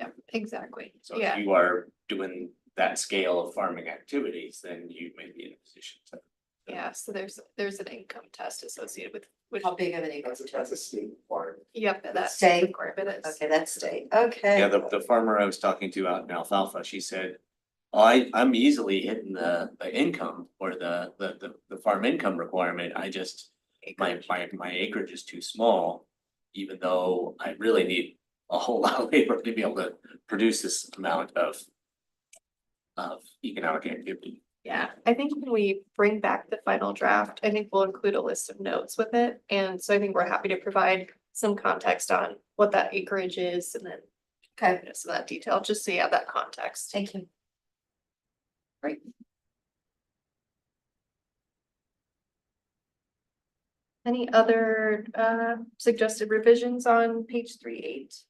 Q: yeah, exactly,
D: So
Q: yeah.
D: if you are doing that scale of farming activities, then you may be in a position to.
Q: Yeah, so there's an income test associated with,
A: How big of an income?
O: That's a state farm.
Q: yep, that's
A: State?
Q: requirement is.
A: Okay, that's state, okay.
D: Yeah, the farmer I was talking to out in Alfalfa, she said, oh, I'm easily hitting the income or the farm income requirement. I just, my acreage is too small. Even though I really need a whole lot of labor to be able to produce this amount of economic activity.
Q: Yeah, I think when we bring back the final draft, I think we'll include a list of notes with it. And so I think we're happy to provide some context on what that acreage is and then
A: Okay,
Q: some of that detail, just so you have that context.
A: thank you.
Q: Great. Any other suggested revisions on page 3.8?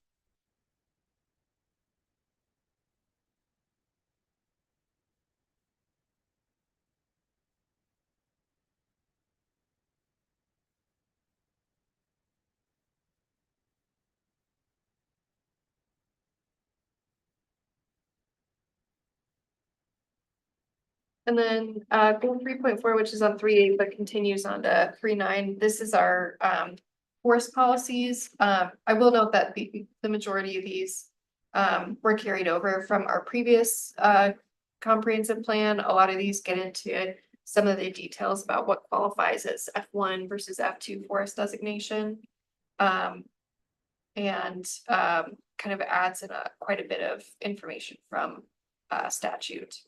Q: And then goal 3.4, which is on 3.8, but continues on to 3.9. This is our forest policies. I will note that the majority of these were carried over from our previous comprehensive plan. A lot of these get into some of the details about what qualifies as F1 versus F2 forest designation. Kind of adds in quite a bit of information from statute.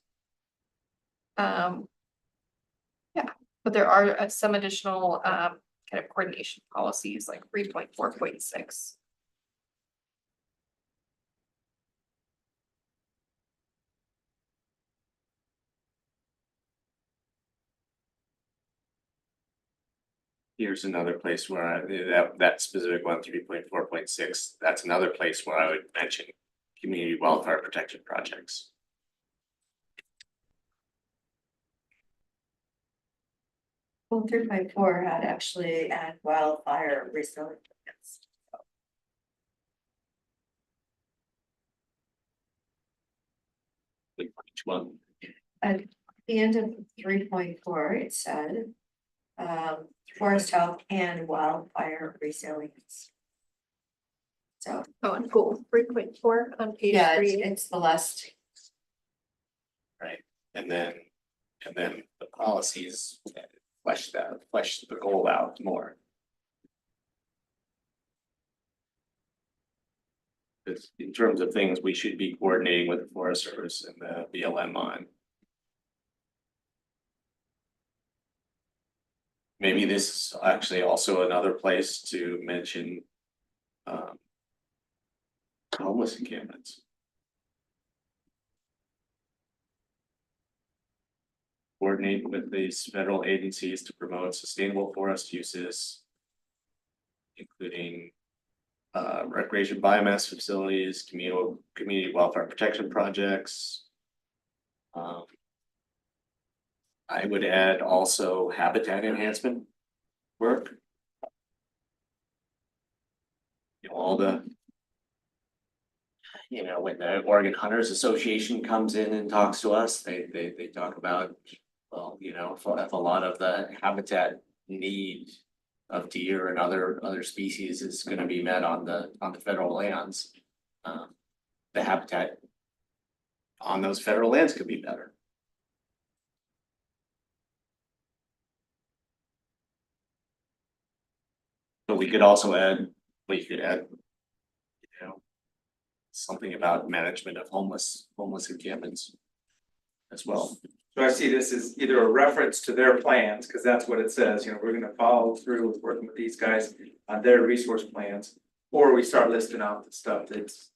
Q: Yeah, but there are some additional kind of coordination policies like 3.4.6.
D: Here's another place where that specific one, 3.4.6, that's another place where I would mention community wildfire protection projects.
A: Well, 3.4 had actually add wildfire resilience.
D: Which one?
A: At the end of 3.4, it said, forest health and wildfire resilience. So.
Q: Oh, and cool, 3.4 on page
A: Yeah,
Q: 3.
A: it's the last.
D: Right, and then the policies flesh the goal out more. Because in terms of things we should be coordinating with the Forest Service and the BLM on. Maybe this is actually also another place to mention homeless encampments. Coordinate with these federal agencies to promote sustainable forest uses, including recreation biomass facilities, community wildfire protection projects. I would add also habitat enhancement work. You know, all the, you know, when the Oregon Hunters Association comes in and talks to us, they talk about, well, you know, if a lot of the habitat need of deer and other species is gonna be met on the federal lands. The habitat on those federal lands could be better. But we could also add, you know, something about management of homeless encampments as well.
C: So I see this as either a reference to their plans, because that's what it says, you know, we're gonna follow through with working with these guys on their resource plans. Or we start listing out the stuff that's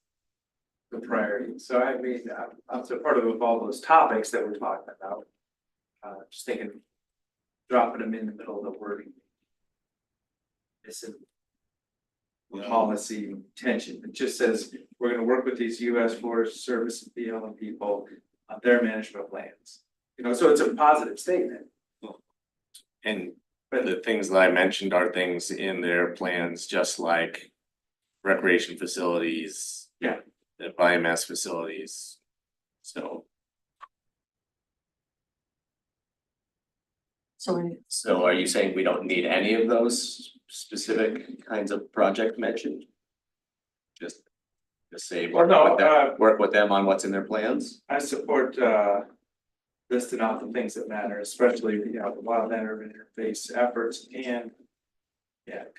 C: the priority. So I mean, I'm supportive of all those topics that we're talking about. Just thinking, dropping them in the middle of the wording. This is policy tension. It just says, we're gonna work with these US Forest Service and BLM people on their management plans. You know, so it's a positive statement.
D: And the things that I mentioned are things in their plans, just like recreation facilities.
C: Yeah.
D: The biomass facilities, so. So are you saying we don't need any of those specific kinds of project mentioned? Just say,
C: Well, no,
D: work with them on what's in their plans?
C: I support listing out the things that matter, especially, you know, the wildland urban interface efforts and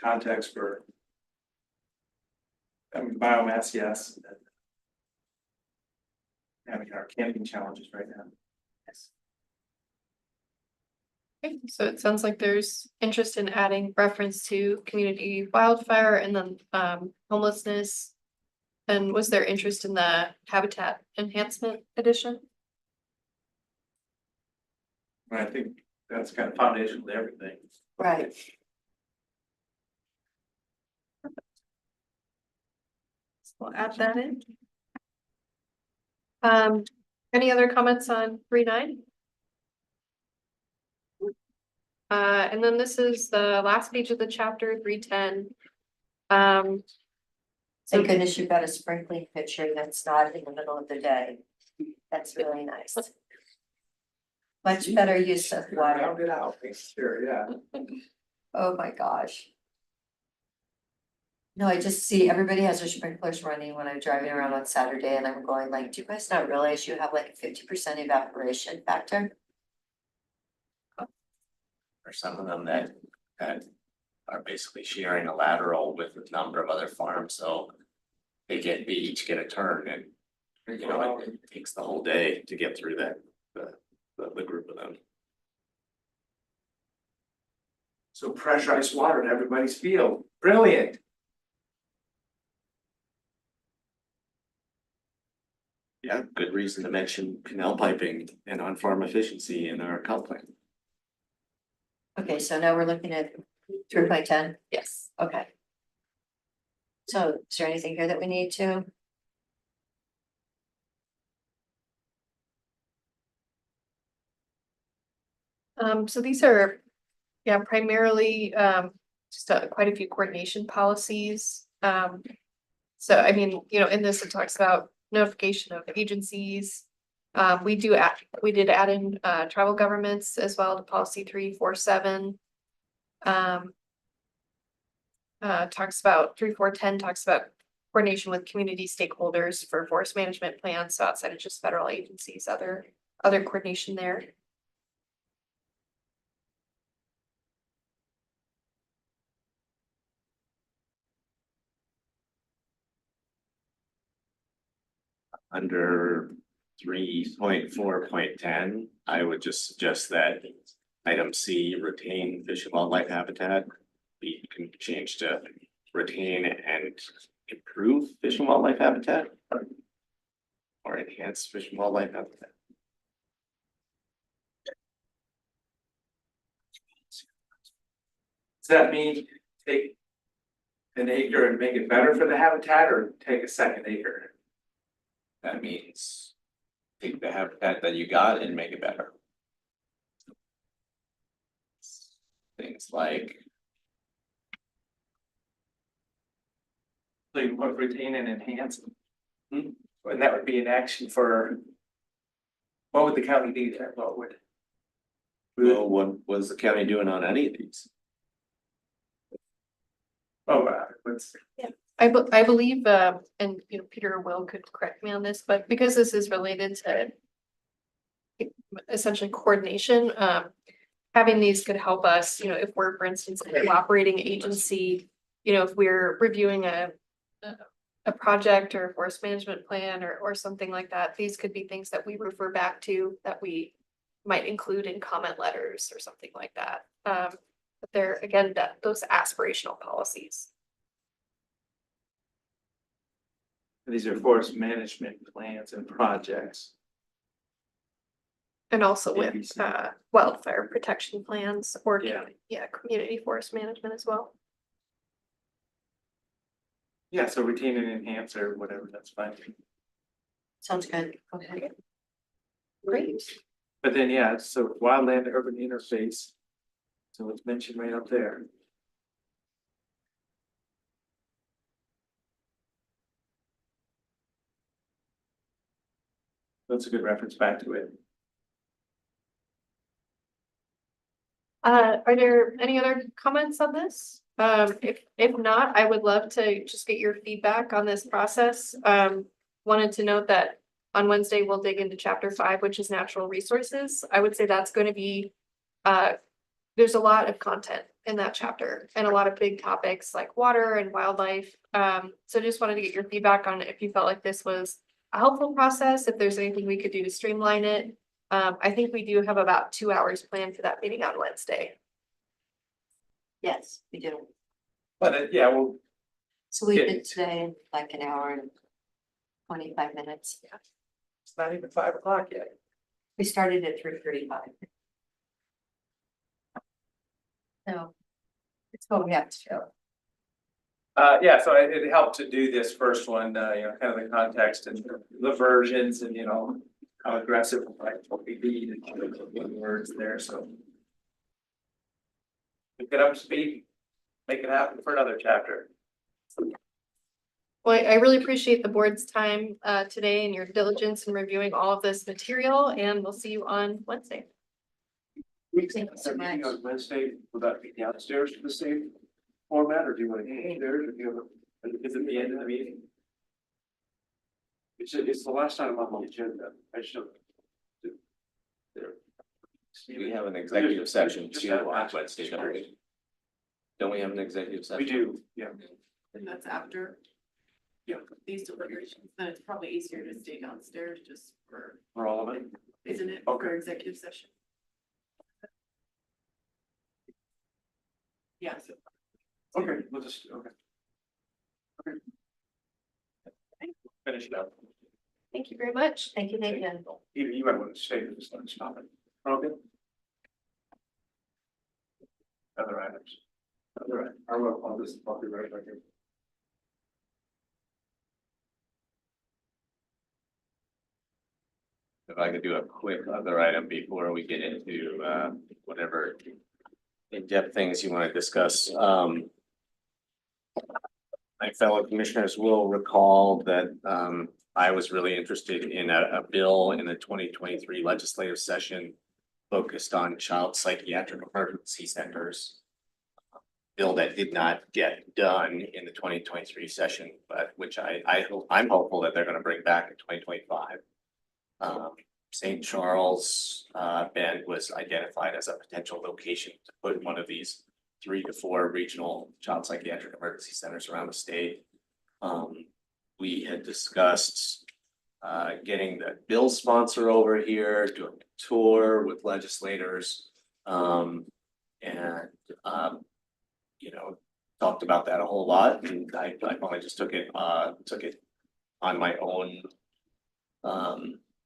C: context for biomass, yes. I mean, our camping challenges right now. Yes.
Q: Okay, so it sounds like there's interest in adding reference to community wildfire and then homelessness. And was there interest in the habitat enhancement addition?
C: I think that's kind of foundational to everything.
A: Right.
Q: So we'll add that in. Any other comments on 3.9? And then this is the last page of the chapter, 3.10.
A: Thank goodness you've got a sprinkling picture that's not in the middle of the day. That's really nice. Much better use of water.
C: Round it out, sure, yeah.
A: Oh my gosh. No, I just see everybody has their sprinklers running when I'm driving around on Saturday and I'm going like, do you guys not realize you have like a 50% evaporation factor?
D: Or some of them that are basically sharing a lateral with a number of other farms, so they each get a turn and, you know, it takes the whole day to get through that, the group of them.
C: So pressurized water in everybody's field, brilliant.
D: Yeah, good reason to mention canal piping and on-farm efficiency in our comp plan.
A: Okay, so now we're looking at 3.10.
Q: Yes.
A: Okay. So is there anything here that we need to?
Q: So these are, yeah, primarily, just quite a few coordination policies. So I mean, you know, in this, it talks about notification of agencies. We did add in, tribal governments as well to policy 347. Talks about 3410 talks about coordination with community stakeholders for forest management plans. So outside of just federal agencies, other coordination there.
D: Under 3.4.10, I would just suggest that item C, retain fish and wildlife habitat, be can change to retain and improve fish and wildlife habitat. Or enhance fish and wildlife habitat.
C: Does that mean take an acre and make it better for the habitat, or take a second acre?
D: That means take the habitat that you got and make it better. Things like
C: So you want retain and enhance. And that would be an action for. What would the county do there? What would?
D: well, what was the county doing on any of these?
C: Oh, let's.
Q: I believe, and you know, Peter or Will could correct me on this, but because this is related to essentially coordination, having these could help us, you know, if we're, for instance, a cooperating agency, you know, if we're reviewing a project or a forest management plan or something like that, these could be things that we refer back to that we might include in comment letters or something like that. But they're, again, those aspirational policies.
C: These are forest management plans and projects.
Q: And also with
C: ABC.
Q: Wildfire protection plans or
C: Yeah.
Q: community forest management as well.
C: Yeah, so retain and enhance or whatever, that's fine.
A: Sounds good. Okay.
Q: Great.
C: But then, yeah, so wildland urban interface. So it's mentioned right up there. That's a good reference back to it.
Q: Are there any other comments on this? If not, I would love to just get your feedback on this process. Wanted to note that on Wednesday, we'll dig into chapter 5, which is natural resources. I would say that's going to be, there's a lot of content in that chapter and a lot of big topics like water and wildlife. So just wanted to get your feedback on if you felt like this was a helpful process, if there's anything we could do to streamline it. I think we do have about 2 hours planned for that meeting on Wednesday.
A: Yes, we do.
C: But yeah, well,
A: So we
C: Yeah.
A: did today in like an hour and 25 minutes.
C: it's not even 5 o'clock yet.
A: We started at 3:35. So it's what we have to show.
C: Yeah, so it helped to do this first one, you know, kind of the context and the versions and, you know, how aggressive, like what we need and the words there, so. Get up to speed, make it happen for another chapter.
Q: Well, I really appreciate the board's time today and your diligence in reviewing all of this material, and we'll see you on Wednesday.
A: Thank you so much.
O: On Wednesday, will that be downstairs to the same format, or do you want to go upstairs, or do you have
C: Is it the end of the meeting?
O: it's the last item on the agenda, I just don't.
D: We have an executive session
O: Just
D: too
O: have
D: on
O: access.
D: Wednesday night. Don't we have an executive session?
K: We do, yeah.
Q: And that's after.
K: Yeah.
Q: These deliberations, then it's probably easier to stay downstairs just for,
K: For all of it?
Q: isn't it,
K: Okay.
Q: for executive session? Yes.
K: Okay, we'll just, okay. Okay. Finish it up.
Q: Thank you very much.
A: Thank you, Nathan.
K: Even you might want to stay for this, stop it. Okay. Other items.
O: All right, I'll just, I'll be right back here.
D: If I could do a quick other item before we get into whatever in-depth things you want to discuss. My fellow commissioners will recall that I was really interested in a bill in the 2023 legislative session focused on child psychiatric emergency centers. Bill that did not get done in the 2023 session, but which I'm hopeful that they're going to bring back in 2025. St. Charles Bend was identified as a potential location to put one of these 3 to 4 regional child psychiatric emergency centers around the state. We had discussed getting the bill sponsor over here, doing a tour with legislators, and you know, talked about that a whole lot, and I finally just took it on my own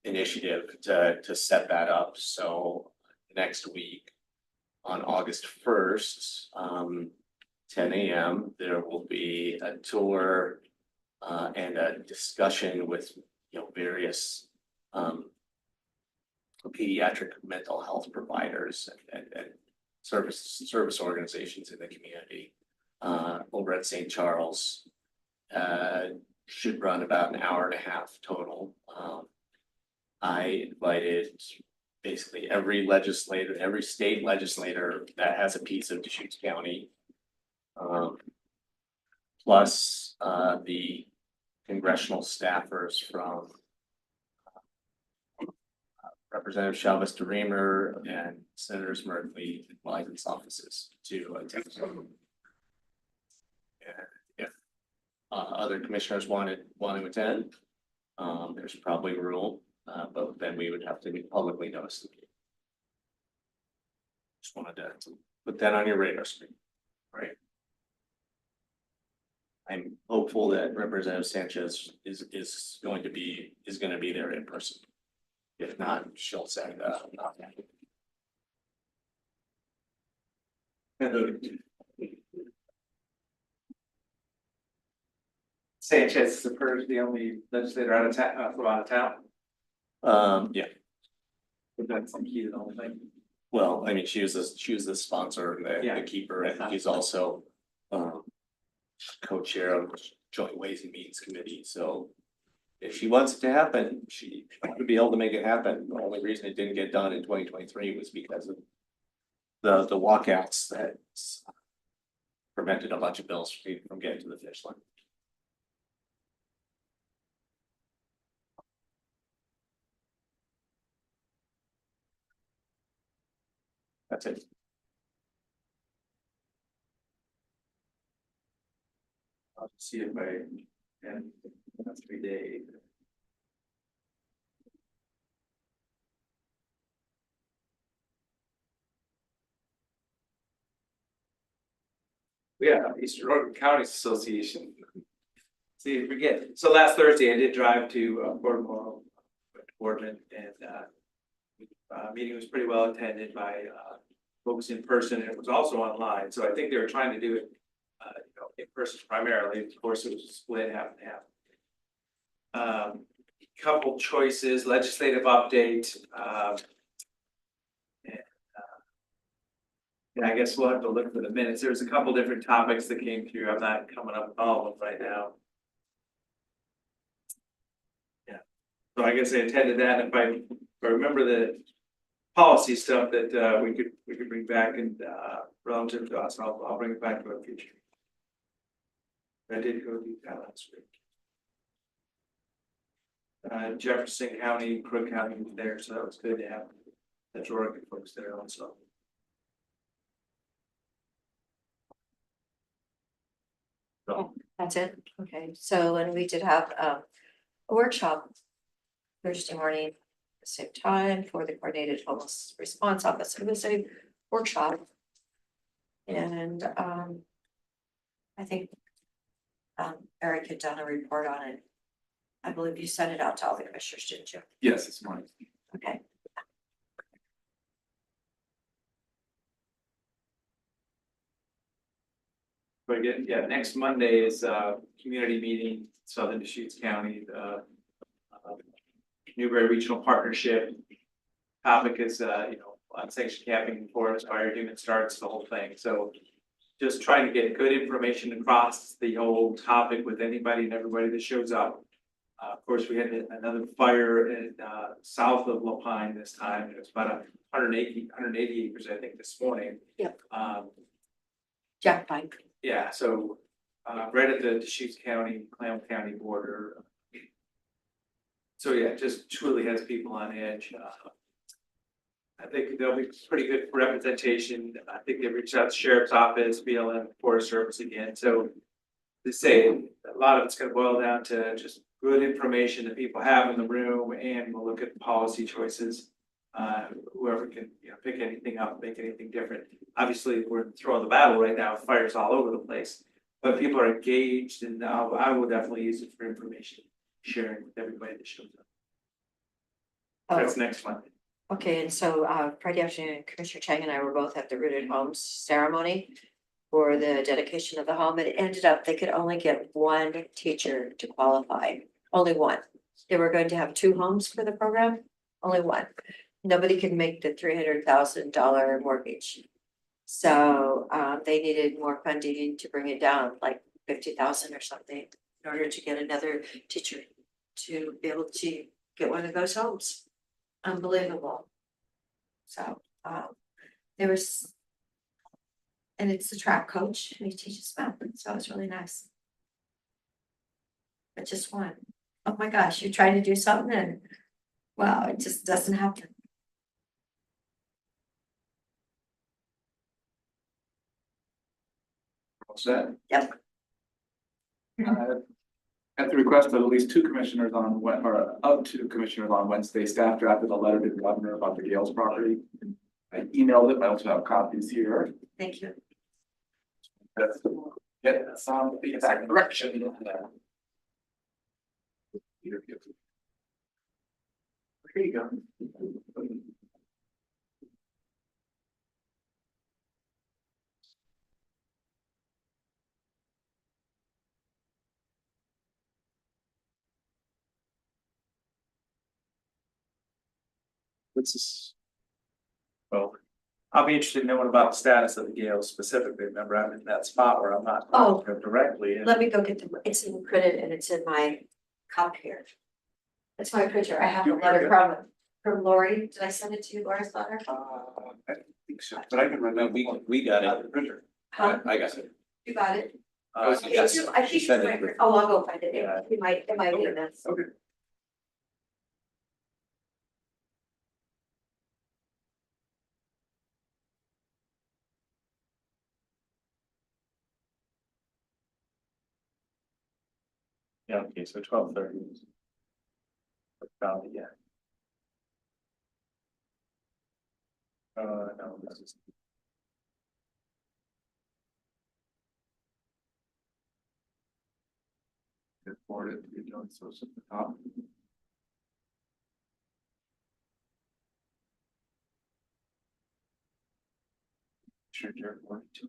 D: initiative to set that up. So next week on August 1st, 10 a.m., there will be a tour and a discussion with various pediatric mental health providers and service organizations in the community over at St. Charles. Should run about an hour and a half total. I invited basically every legislator, every state legislator that has a piece of Deschutes County, plus the congressional staffers from Representative Chavez DeReamer and Senators Merkley and Wyden's offices to attend. And if other commissioners want to attend, there's probably room, but then we would have to be publicly noticed. Just wanted to put that on your radar screen, right? I'm hopeful that Representative Sanchez is going to be there in person. If not, she'll send
C: Sanchez is the only legislator out of town, from out of town.
D: Yeah.
C: But that's the key to the whole thing.
D: Well, I mean, she was the sponsor and the keeper, and he's also co-chair of Joint Ways and Means Committee, so if she wants it to happen, she would be able to make it happen. The only reason it didn't get done in 2023 was because of the walkouts that prevented a bunch of bills from getting to the finish line. That's it.
C: I'll see if I can, that's 3 days. Yeah, Eastern Oregon Counties Association. See, forget, so last Thursday I did drive to Portmore, Portland, and meeting was pretty well attended by folks in person, and it was also online, so I think they were trying to do it in person primarily. Of course, it was split half and half. Couple choices, legislative update. Yeah, I guess we'll have to look for the minutes. There's a couple different topics that came through. I'm not coming up with all of them right now. Yeah, so I guess I attended that. If I remember the policy stuff that we could bring back and relative to us, I'll bring it back to a future. I did go do that last week. Jefferson County, Crook County was there, so that was good to have Central Oregon folks there also.
A: That's it? Okay, so, and we did have a workshop Thursday morning, at the same time for the Coordinated Homeless Response Office. It was a workshop. And I think Eric had done a report on it. I believe you sent it out to all the commissioners, didn't you?
M: Yes, this morning.
A: Okay.
C: But again, yeah, next Monday is community meeting, Southern Deschutes County, Newberry Regional Partnership. Topic is, unsanctioned camping, forest fire, human starts, the whole thing, so. Just trying to get good information across the whole topic with anybody and everybody that shows up. Of course, we had another fire in south of La Pine this time. It was about 180 acres, I think, this morning.
A: Yep. Jack Pine.
C: Yeah, so right at the Deschutes County, Klamath County border. So yeah, it just truly has people on edge. I think there'll be pretty good representation. I think they reached out to Sheriff's Office, BLM, Forest Service again. So to say a lot of it's going to boil down to just good information that people have in the room, and we'll look at policy choices. Whoever can pick anything up, make anything different. Obviously, we're throwing the battle right now. Fires all over the place, but people are engaged, and I will definitely use it for information sharing with everybody that shows up. That's next Monday.
A: Okay, and so Friday afternoon, Commissioner Chang and I were both at the Rooted Homes ceremony for the dedication of the home. It ended up they could only get one teacher to qualify, only one. They were going to have 2 homes for the program, only one. Nobody could make the $300,000 mortgage. So they needed more funding to bring it down, like 50,000 or something, in order to get another teacher to be able to get one of those homes. Unbelievable. So there was, and it's the track coach, and he teaches math, so it's really nice. But just one. Oh my gosh, you're trying to do something and wow, it just doesn't happen.
M: All set?
A: Yep.
M: At the request of at least 2 commissioners or up to commissioners on Wednesday, staff drafted a letter to the governor about the Gales property. I emailed it, I also have copies here.
A: Thank you.
M: That's get some feedback direction. Here you go.
C: What's this? Well, I'll be interested in knowing about the status of the Gales specifically. Remember, I'm in that spot where I'm not
A: Oh.
C: directly.
A: Let me go get the, it's in printed and it's in my cup here. That's my printer. I have a letter from Lori. Did I send it to you, Laura's letter?
M: I think so, but I can remember.
D: We got it.
A: Huh?
D: I got it.
A: You got it?
D: Yes.
A: I think
D: She sent it.
A: oh, I'll go find it.
C: Yeah.
A: It might be in this.
M: Okay.
C: Yeah, okay, so 12:30. Found it, yeah. No, this is.
M: Forward it, so it's at the top.
C: Sure, Jared, one, two.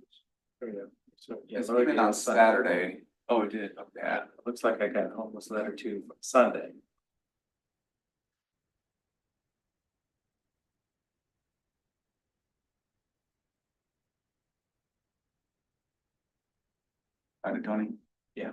C: Oh, yeah. So, yeah,
M: It's
C: so
M: even on Saturday.
C: Oh, it did, okay, yeah, looks like I got a homeless letter too Sunday.
M: Hi, Tony.
C: Yeah.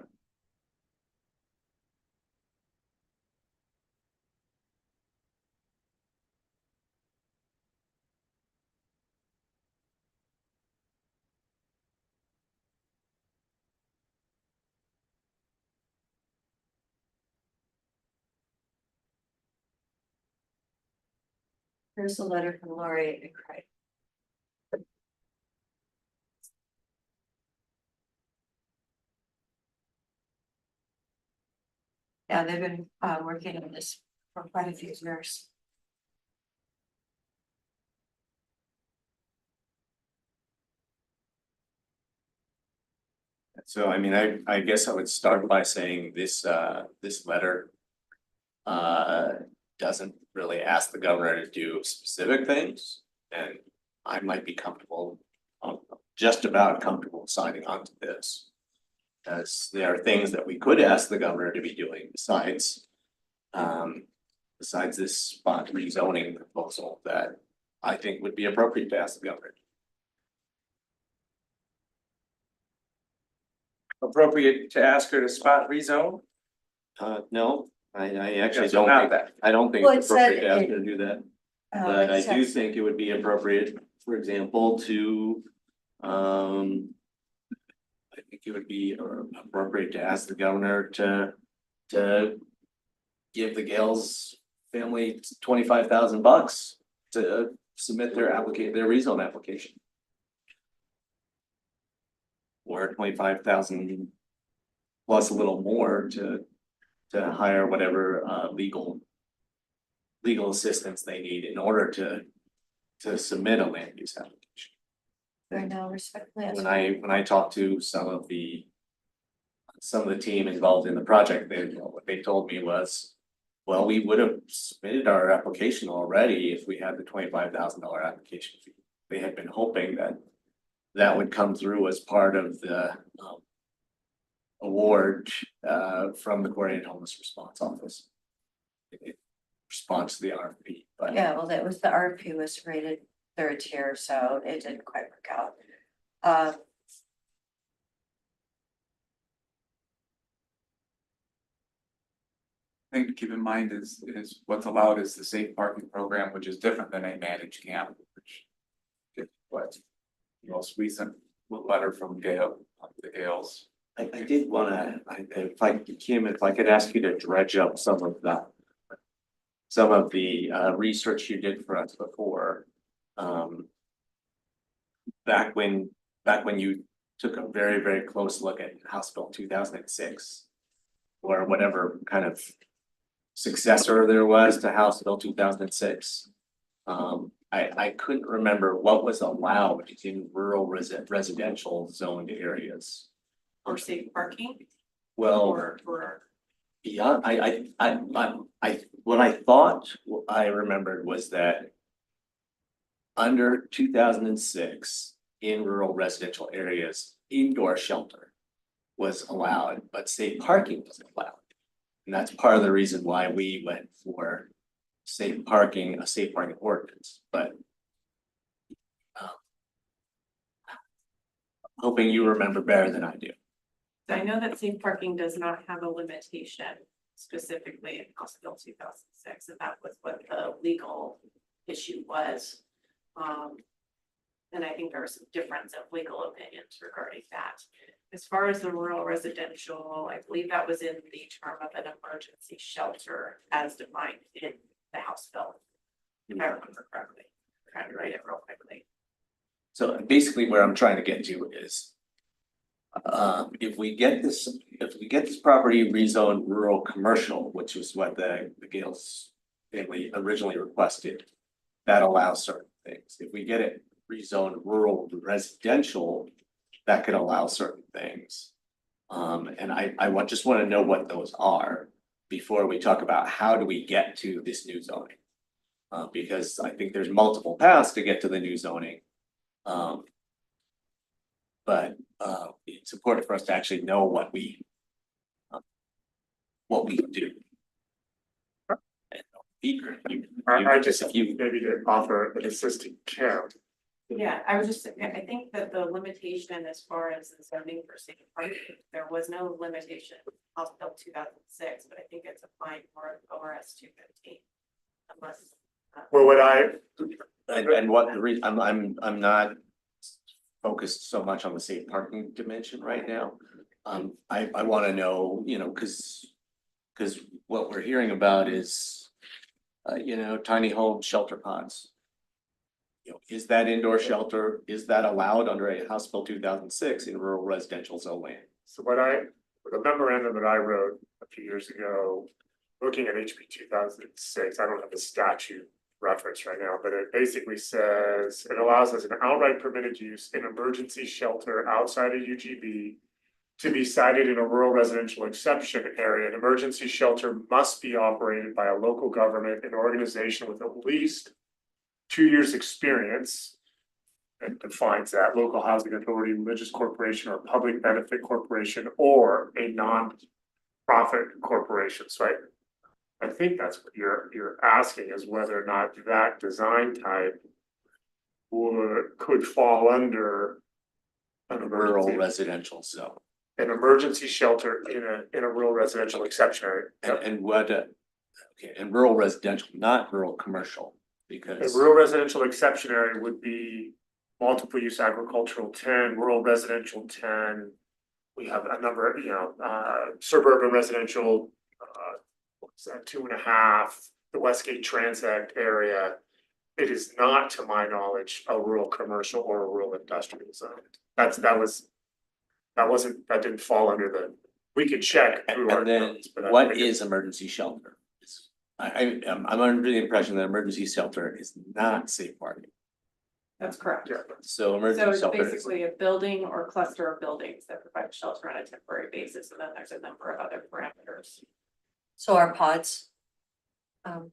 A: Here's a letter from Lori and Craig. Yeah, they've been working on this for quite a few years.
D: So I mean, I guess I would start by saying this, this letter doesn't really ask the governor to do specific things, and I might be comfortable, just about comfortable signing on to this. As there are things that we could ask the governor to be doing besides this spot rezoning proposal that I think would be appropriate to ask the governor.
C: Appropriate to ask her to spot rezone?
D: No, I actually
C: Yeah, so
D: don't
C: not
D: think,
C: that.
D: I don't think
A: Well,
D: it's
A: it said
D: appropriate to ask
A: it-
D: her to do that.
A: Oh,
D: But I
A: it
D: do
A: says-
D: think it would be appropriate, for example, to, I think it would be appropriate to ask the governor to give the Gales family $25,000 to submit their their rezone application. Or 25,000 plus a little more to hire whatever legal assistance they need in order to submit a land use application.
A: Right now, respectfully. ask-
D: When I talked to some of the team involved in the project, what they told me was, well, we would have submitted our application already if we had the $25,000 application fee. They had been hoping that would come through as part of the award from the Coordinated Homeless Response Office. Response to the RFP, but
A: Yeah, well, that was, the RFP was rated third tier, so it didn't quite work out.
M: Thing to keep in mind is what's allowed is the safe parking program, which is different than a managed camp, which is what most recent letter from the Gales.
D: I did wanna, if I could ask you to dredge up some of the research you did for us before. Back when you took a very, very close look at House Bill 2006. Or whatever kind of successor there was to House Bill 2006. I couldn't remember what was allowed in rural residential zoned areas.
J: Or safe parking.
D: Well,
J: Or.
D: yeah, what I thought I remembered was that under 2006 in rural residential areas, indoor shelter was allowed, but safe parking wasn't allowed. And that's part of the reason why we went for a safe parking ordinance, but hoping you remember better than I do.
R: I know that safe parking does not have a limitation specifically in House Bill 2006, and that was what the legal issue was. And I think there was some difference of legal opinions regarding that. As far as the rural residential, I believe that was in the term of an emergency shelter as defined in the House Bill. If I remember correctly, I'm trying to write it real quickly.
D: So basically where I'm trying to get to is. If we get this property rezoned rural commercial, which is what the Gales family originally requested. That allows certain things. If we get it rezoned rural residential, that could allow certain things. And I just want to know what those are before we talk about how do we get to this new zoning. Because I think there's multiple paths to get to the new zoning. But it's important for us to actually know what we do.
O: I just, maybe to offer an assistant chair.
R: Yeah, I was just, I think that the limitation as far as the zoning for safe parking, there was no limitation. House Bill 2006, but I think it's applying for ORS 215. Unless.
O: Well, what I.
D: And what the reason, I'm not focused so much on the safe parking dimension right now. I wanna know, cause what we're hearing about is, tiny home shelter pods. Is that indoor shelter, is that allowed under a House Bill 2006 in rural residential zone land?
O: So the memorandum that I wrote, a few years ago, looking at HB 2006, I don't have the statute reference right now, but it basically says it allows as an outright permitted use an emergency shelter outside of UGB to be sited in a rural residential exception area. An emergency shelter must be operated by a local government and organization with at least 2 years' experience. It defines that local housing authority, religious corporation, or public benefit corporation, or a non-profit corporation. So I think that's what you're asking, is whether or not that design type could fall under an
D: Rural
O: emergency,
D: residential zone.
O: an emergency shelter in a rural residential exception area.
D: And what, okay, and rural residential, not rural commercial,
O: A
D: because.
O: rural residential exception area would be multiple use agricultural 10, rural residential 10. We have a number, suburban residential, what's that, 2.5, the Westgate Transact area. It is not, to my knowledge, a rural commercial or a rural industrial zone. That didn't fall under the, we could check through our
D: And then
O: notes, but I
D: what
O: think
D: is emergency shelter? I'm under the impression that emergency shelter is not safe parking.
R: That's correct.
O: Yeah.
D: So
R: So
D: emergency
R: it's
D: shelter is.
R: basically a building or cluster of buildings that provide shelter on a temporary basis, and then there's a number of other parameters.
A: So our pods. Do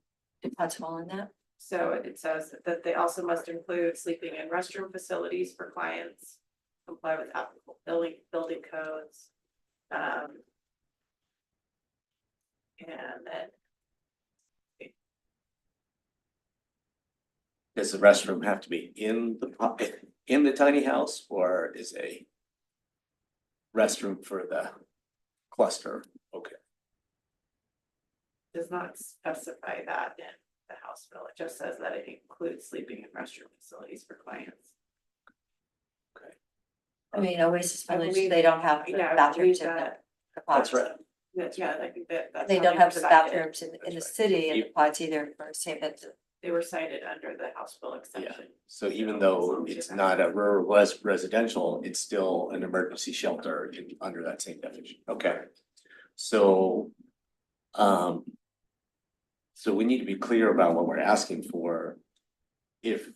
A: pods fall in that?
R: So it says that they also must include sleeping and restroom facilities for clients, comply with applicable building codes. And then
D: Does the restroom have to be in the tiny house, or is a restroom for the cluster? Okay.
R: does not specify that in the House bill. It just says that it includes sleeping and restroom facilities for clients.
A: I mean, Oasis
R: I
A: Village,
R: believe-
A: they don't have
R: Yeah, I
A: bathrooms
R: believe
A: in the
R: that.
A: the pods.
D: That's right.
R: Yeah, I think that's.
A: They
R: how
A: don't
R: were
A: have the
R: cited.
A: bathrooms in the city in the pods either for St.
R: They were cited under the House bill exception.
D: So even though it's not a rural residential, it's still an emergency shelter under that same definition. Okay. So, so we need to be clear about what we're asking for. If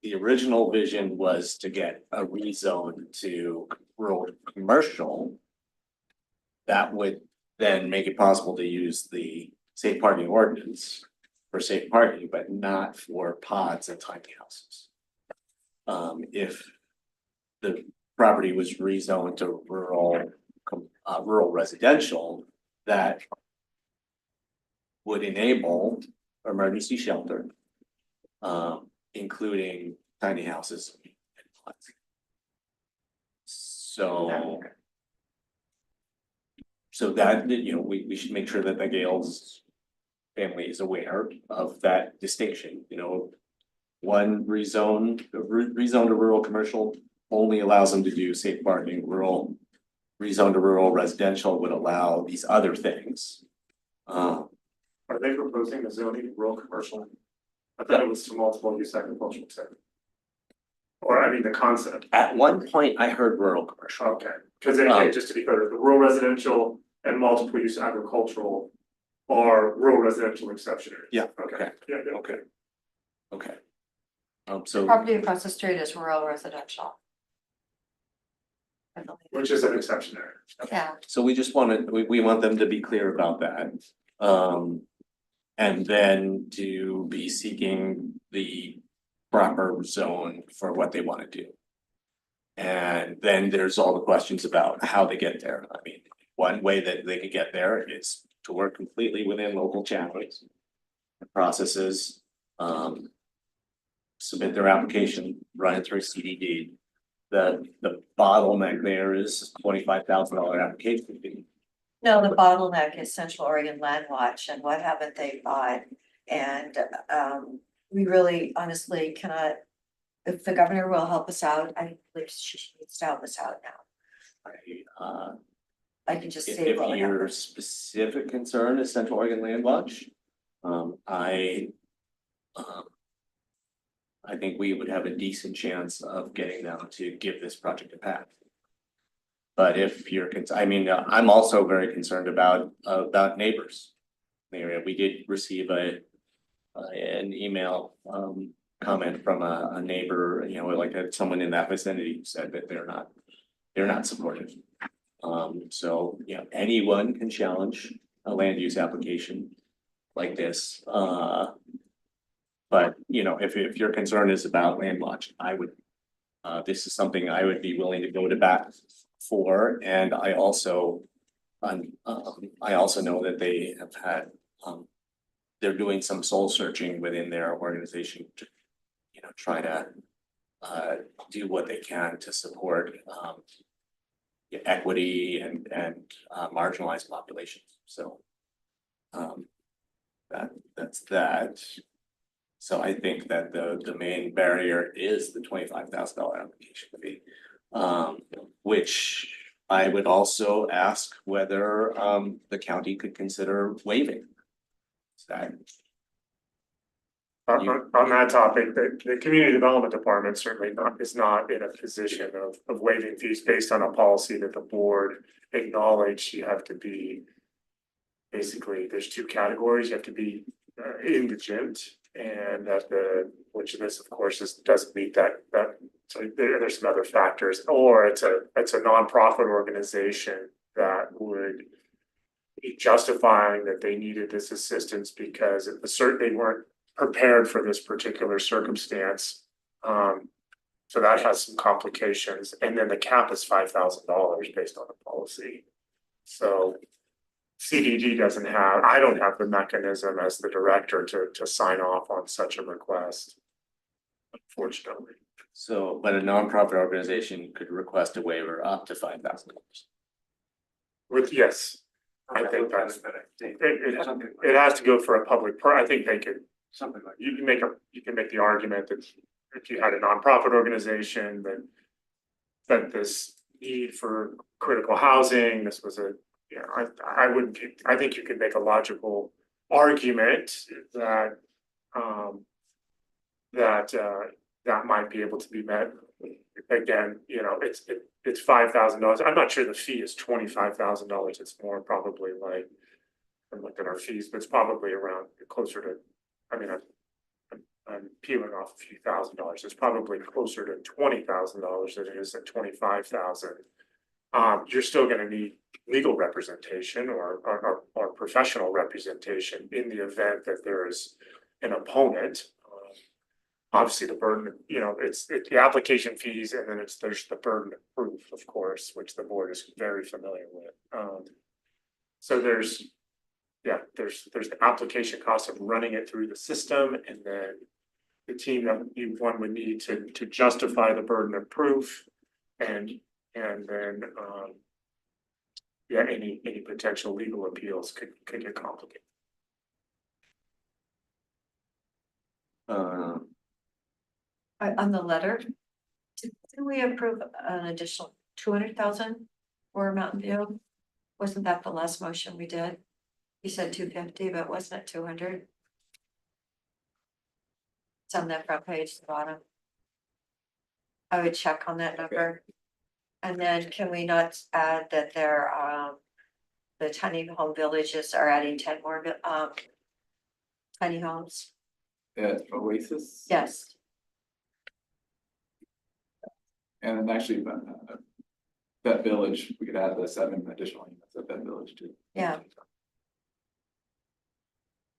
D: the original vision was to get a rezone to rural commercial, that would then make it possible to use the safe parking ordinance for safe parking, but not for pods and tiny houses. If the property was rezoned to rural residential, that would enable emergency shelter, including tiny houses and pods. So that, we should make sure that the Gales family is aware of that distinction, one rezone to rural commercial only allows them to do safe parking. Rezone to rural residential would allow these other things.
O: Are they proposing the zoning to rural commercial? I thought it was to multiple use agricultural too. Or I mean, the concept.
D: At one point, I heard rural commercial.
O: Okay, because just to be clear, the rural residential and multiple use agricultural are rural residential exception areas.
D: Yeah.
O: Okay, yeah,
D: Okay. Okay. So.
A: Property across the street is rural residential. I believe.
O: which is an exception area.
A: Yeah,
D: So we just wanted, we want them to be clear about that. And then to be seeking the proper zone for what they want to do. And then there's all the questions about how they get there. I mean, one way that they could get there is to work completely within local channels and processes. Submit their application, run it through CDD. The bottleneck there is $25,000 application fee.
A: no, the bottleneck is Central Oregon Land Watch and what haven't they bought? And we really honestly cannot, if the governor will help us out, I believe she needs to help us out now. I can just say.
D: If your specific concern is Central Oregon Land Watch, I think we would have a decent chance of getting them to give this project a pass. But if you're, I mean, I'm also very concerned about neighbors. in the area. We did receive an email, comment from a neighbor, you know, like someone in that vicinity who said that they're not supportive. So, you know, anyone can challenge a land use application like this. But, you know, if your concern is about land launch, I would, this is something I would be willing to go to bat for. And I also know that they have had, they're doing some soul searching within their organization to, you know, try to do what they can to support equity and marginalized populations. So that's that. So I think that the main barrier is the $25,000 application fee, which I would also ask whether the county could consider waiving that.
P: On that topic, the community development department certainly is not in a position of waiving fees based on a policy that the board acknowledged. You have to be. Basically, there's two categories. You have to be indigent, and which this of course doesn't meet that. So there's some other factors, or it's a nonprofit organization that would be justifying that they needed this assistance because they weren't prepared for this particular circumstance. So that has some complications, and then the cap is $5,000 based on the policy. So CDD I don't have the mechanism as the director to sign off on such a request, unfortunately.
D: So, but a nonprofit organization could request a waiver up to $5,000.
P: Yes, I think that's, it has to go for a public, I think they could, something like, you can make the argument that if you had a nonprofit organization that this need for critical housing, this was I think you could make a logical argument that that might be able to be met. Again, you know, it's $5,000. I'm not sure the fee is $25,000. It's more probably like, I'm looking at our fees, but it's probably around closer to, I mean, I'm peeling off a few $1,000s. It's probably closer to $20,000 than it is at $25,000. You're still going to need legal representation or professional representation in the event that there is an opponent. Obviously, the burden, you know, it's the application fees, and then there's the burden of proof, of course, which the board is very familiar with. So there's the application cost of running it through the system, and then the team that one would need to justify the burden of proof, and then any potential legal appeals could get complicated.
A: On the letter, did we approve an additional 200,000 for Mountain View? Wasn't that the last motion we did? You said 250, but wasn't it 200? It's on that front page, the bottom. I would check on that number. And then can we not add that the tiny home villages are adding 10 more tiny homes?
M: Yeah, Oasis.
A: Yes.
M: And then actually, that village, we could add the 7 additional units at that village too.
A: Yeah.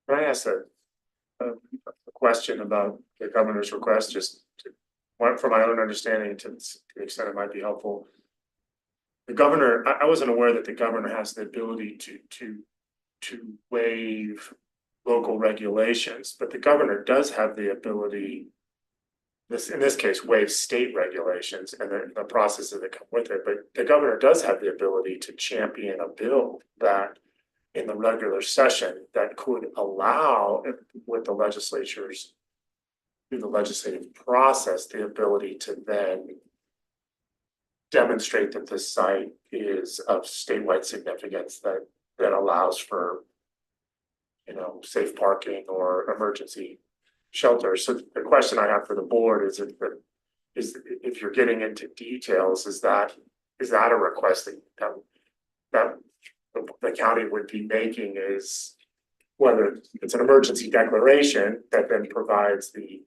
P: Can I ask a question about the governor's request, just from my own understanding to the extent it might be helpful? The governor, I wasn't aware that the governor has the ability to waive local regulations, but the governor does have the ability, in this case, waive state regulations and the processes that come with it. But the governor does have the ability to champion a bill that in the regular session that could allow with the legislatures through the legislative process, the ability to then demonstrate that this site is of statewide significance that allows for, you know, safe parking or emergency shelter. So the question I have for the board is if you're getting into details, is that is that a request that the county would be making is whether it's an emergency declaration that then provides the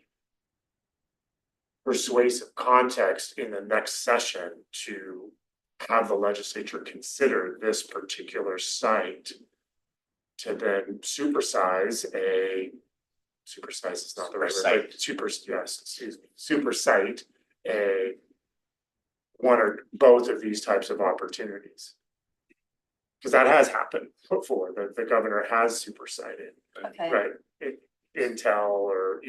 P: persuasive context in the next session to have the legislature consider this particular site to then supersize is not the right word, but supersite a one or both of these types of opportunities. Because that has happened before, the governor has supersided,
A: Okay.
P: right? Intel or,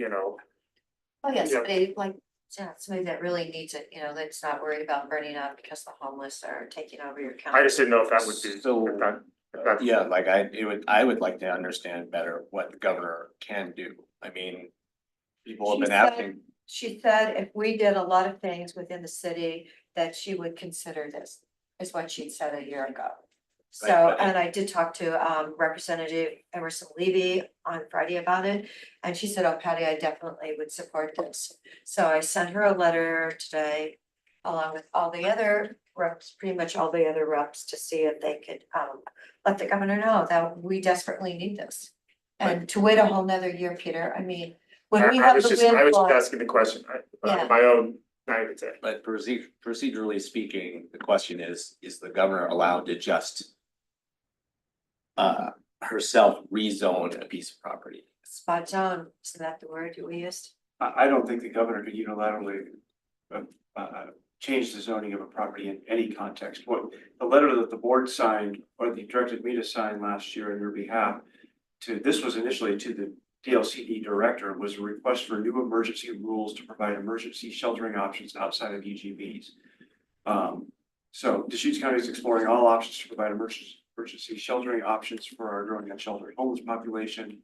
A: Oh, yes,
P: Yeah.
A: somebody like, yeah, somebody that really needs it, that's not worried about burning up because the homeless are taking over your county.
P: I just didn't know if that would be.
D: So,
P: if that-
D: yeah, like I would like to understand better what the governor can do. I mean, people have
A: She
D: been
A: said-
D: asking,
A: She said if we did a lot of things within the city, that she would consider this, is what she said a year ago. So,
D: Right, but-
A: and I did talk to Representative Emerson Levy on Friday about it, and she said, oh, Patty, I definitely would support this. So I sent her a letter today, along with all the other reps, pretty much all the other reps, to see if they could let the governor know that we desperately need this. And to wait a whole nother year, Peter, I mean, when we
P: I
A: have
P: was
A: the
P: just
A: windfall.
P: asking the question,
A: Yeah.
P: my own naivete.
D: but procedurally speaking, the question is the governor allowed to just herself rezone a piece of property?
A: Spot zone, isn't that the word we used?
O: I don't think the governor could unilaterally change the zoning of a property in any context. What the letter that the board signed, or they directed me to sign last year on your behalf, this was initially to the DLCD director, was a request for new emergency rules to provide emergency sheltering options outside of EGBs. So Deschutes County is exploring all options to provide emergency sheltering options for our growing and sheltered homeless population.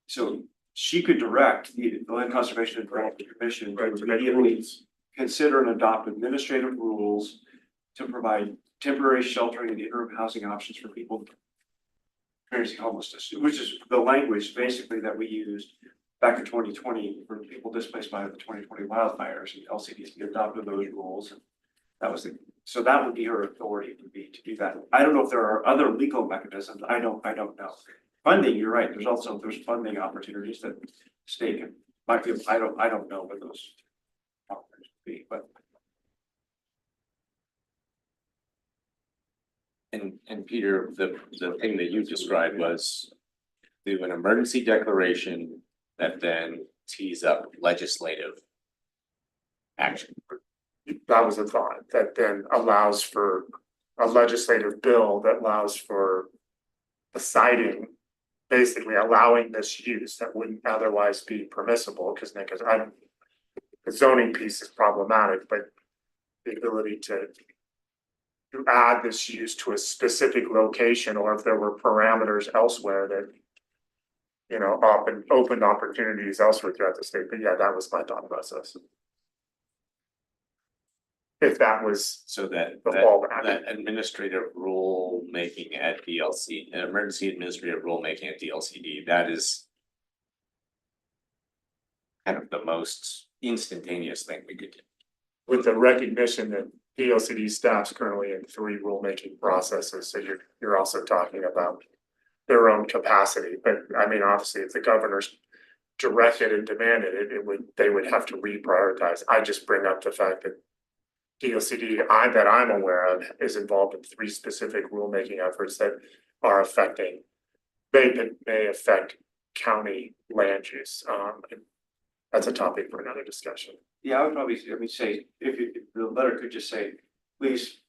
O: So she could direct the Land Conservation and Development Commission to immediately consider and adopt administrative rules to provide temporary sheltering and interim housing options for people experiencing homelessness, which is the language basically that we used back in 2020 for people displaced by the 2020 wildfires, and LCDC adopted those rules. And that was so that would be her authority would be to do that. I don't know if there are other legal mechanisms. I don't know. Funding, you're right. There's funding opportunities that state might be. I don't know what those opportunities would be, but.
D: And Peter, the thing that you described was do an emergency declaration that then tees up legislative action.
P: That was a thought that then allows for a legislative bill that allows for deciding, basically allowing this use that wouldn't otherwise be permissible, because the zoning piece is problematic, but the ability to add this use to a specific location, or if there were parameters elsewhere that opened opportunities elsewhere throughout the state. But yeah, that was my thought process. If that was
D: So that
P: the fallback.
D: that administrative rule making at DLC, emergency administrative rule making at DLCD, that is kind of the most instantaneous thing we could do.
P: With the recognition that DLCD staff's currently in 3 rulemaking processes, so you're also talking about their own capacity. But I mean, obviously, if the governor's directed and demanded it, they would have to reprioritize. I just bring up the fact that DLCD that I'm aware of is involved in 3 specific rulemaking efforts that are may affect county land use. That's a topic for another discussion.
O: Yeah, I would probably, say, if the letter could just say, please,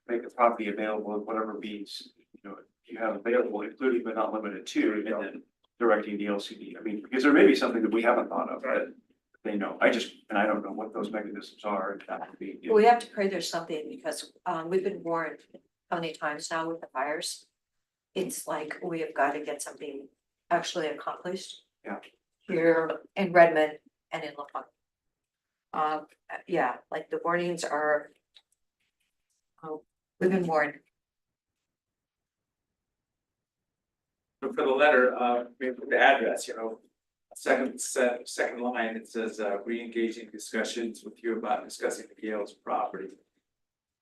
O: make the property available in whatever means, you have available, including but not limited to, and then directing the LCD. I mean, because there may be something that we haven't thought of that they know. I don't know what those mechanisms are. And that would be.
A: We have to pray there's something, because we've been warned how many times now with the fires. It's like we have got to get something actually accomplished.
O: Yeah.
A: Here in Redmond and in LaFont. Yeah, like the warnings are. We've been warned.
C: So for the letter, maybe the address, second line, it says, re-engaging discussions with you about discussing the Gales property.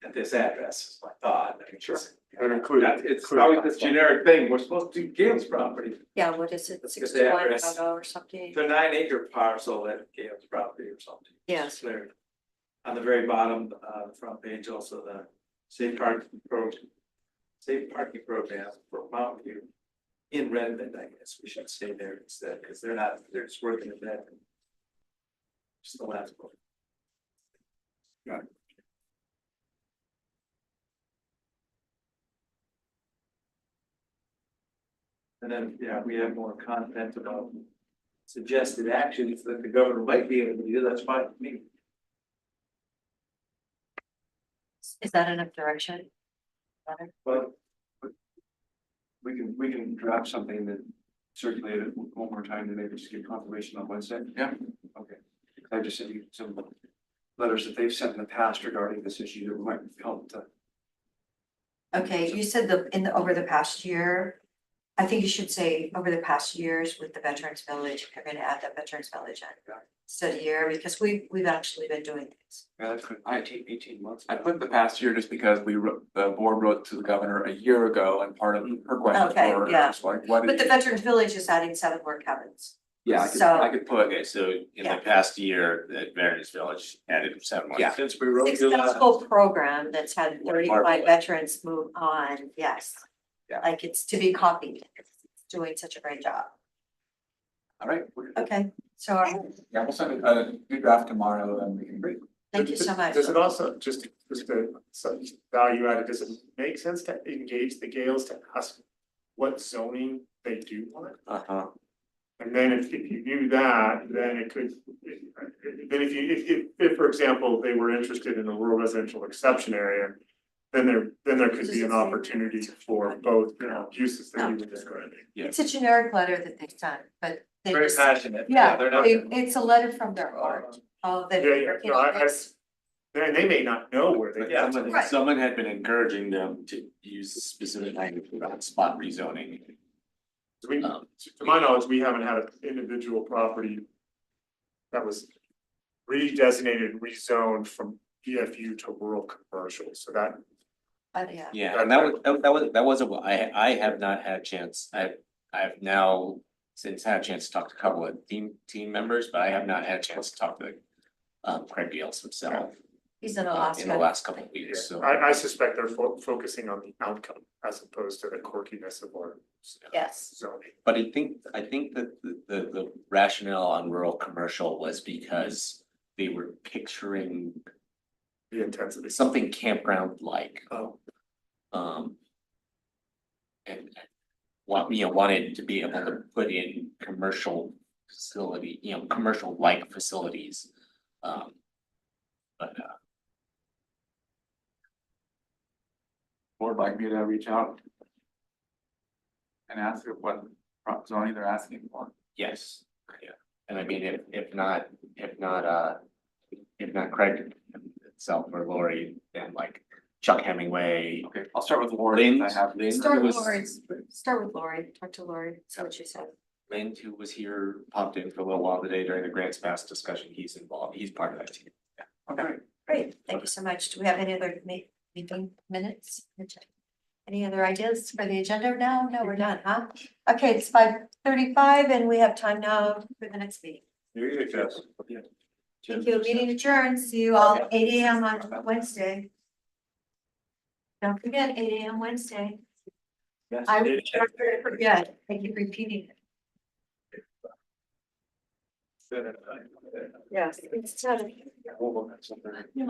C: at this address, is my thought. I mean,
O: Sure.
C: it's-
O: And include.
C: It's always this generic thing, we're supposed to do Gail's property.
A: Yeah, what is it,
C: Let's get the
A: 61
C: address.
A: or something?
C: It's a 9 acre parcel at Gail's property or something.
A: Yes.
C: It's there. On the very bottom, front page, also the safe parking program for Mountain View. In Redmond, I guess we should stay there instead, because they're just working in Redmond. Just the last one.
M: Got it.
C: And then, yeah, we have more content about suggested actions that the governor might be able to do, that's fine with me.
A: Is that enough direction?
O: But we can draft something that circulate it one more time and maybe just get confirmation on Wednesday.
C: Yeah.
O: Okay. I just sent you some letters that they've sent in the past regarding this issue that might help to.
A: Okay, you said over the past year, I think you should say over the past years with the Veterans Village, I'm gonna add the Veterans Village in. Instead of year, because we've actually been doing things.
O: Yeah, that's good. 18 months.
M: I put the past year just because the board wrote to the governor a year ago and part of her questions
A: Okay,
M: were
A: yeah.
M: just like, what
A: But the
M: is?
A: Veterans Village is adding 7 more cabins.
M: Yeah,
A: So-
M: I could put,
D: Okay, so in
A: Yeah.
D: the past year, the Veterans Village added 7 months.
M: Yeah.
C: Since we wrote.
A: Successful program that's had 35 veterans move on, yes.
M: Yeah.
A: Like it's to be copied, it's doing such a great job.
M: all right,
A: Okay, so
M: yeah, we'll send a new draft tomorrow and we can read.
A: thank you so much.
P: Does it also, just some value added, does it make sense to engage the Gales to ask what zoning they do want? And then if you do that, then it could, then if, for example, they were interested in a rural residential exception area, then there could be an opportunity for both, uses that you were describing.
A: It's a generic letter that they sent, but they
C: Very
A: just,
C: passionate.
A: yeah,
C: They're not.
A: it's a letter from their heart. Oh, that
P: Yeah,
A: they're
P: no,
A: working on this.
P: And they may not know where they.
C: Yeah.
A: Right.
D: Someone had been encouraging them to use specific language about spot rezoning.
P: We, to my knowledge, we haven't had an individual property that was redesignated, and rezoned from PFU to rural commercial, so that.
A: But yeah,
D: Yeah, and that was I have not had a chance, I've now since had a chance to talk to a couple of team members, but I have not had a chance to talk to Craig Gales himself
A: he's in
D: in the
A: Alaska.
D: last couple of weeks, so.
P: I suspect they're focusing on the outcome as opposed to the quirkiness of our
A: Yes,
P: zoning.
D: But I think that the rationale on rural commercial was because they were picturing
P: The intensity.
D: something campground like.
P: Oh.
D: And wanted to be able to put in commercial facility, commercial like facilities. But
M: Board like me to reach out and ask what zoning they're asking for.
D: yes, yeah, and I mean, if not Craig himself or Lori, then like Chuck Hemingway.
M: Okay, I'll start with Lori. I
D: Lynn,
M: have.
A: start
D: who
A: with
D: was-
A: Lori, start with Lori, talk to Lori, see what she said.
D: Lynn, who was here, popped in for a little while today during the grants pass discussion, he's involved, he's part of that team.
M: Okay.
A: Great, thank you so much. Do we have any other meeting minutes? Any other ideas for the agenda now? No, we're done, huh? Okay, it's 5:35 and we have time now for the next meeting. Thank you, meeting adjourned. See you all at 8 AM on Wednesday. Don't forget, 8 AM Wednesday.
C: Yes.
A: I would never forget. Thank you for repeating it. Yes, it's tough.
C: Yeah.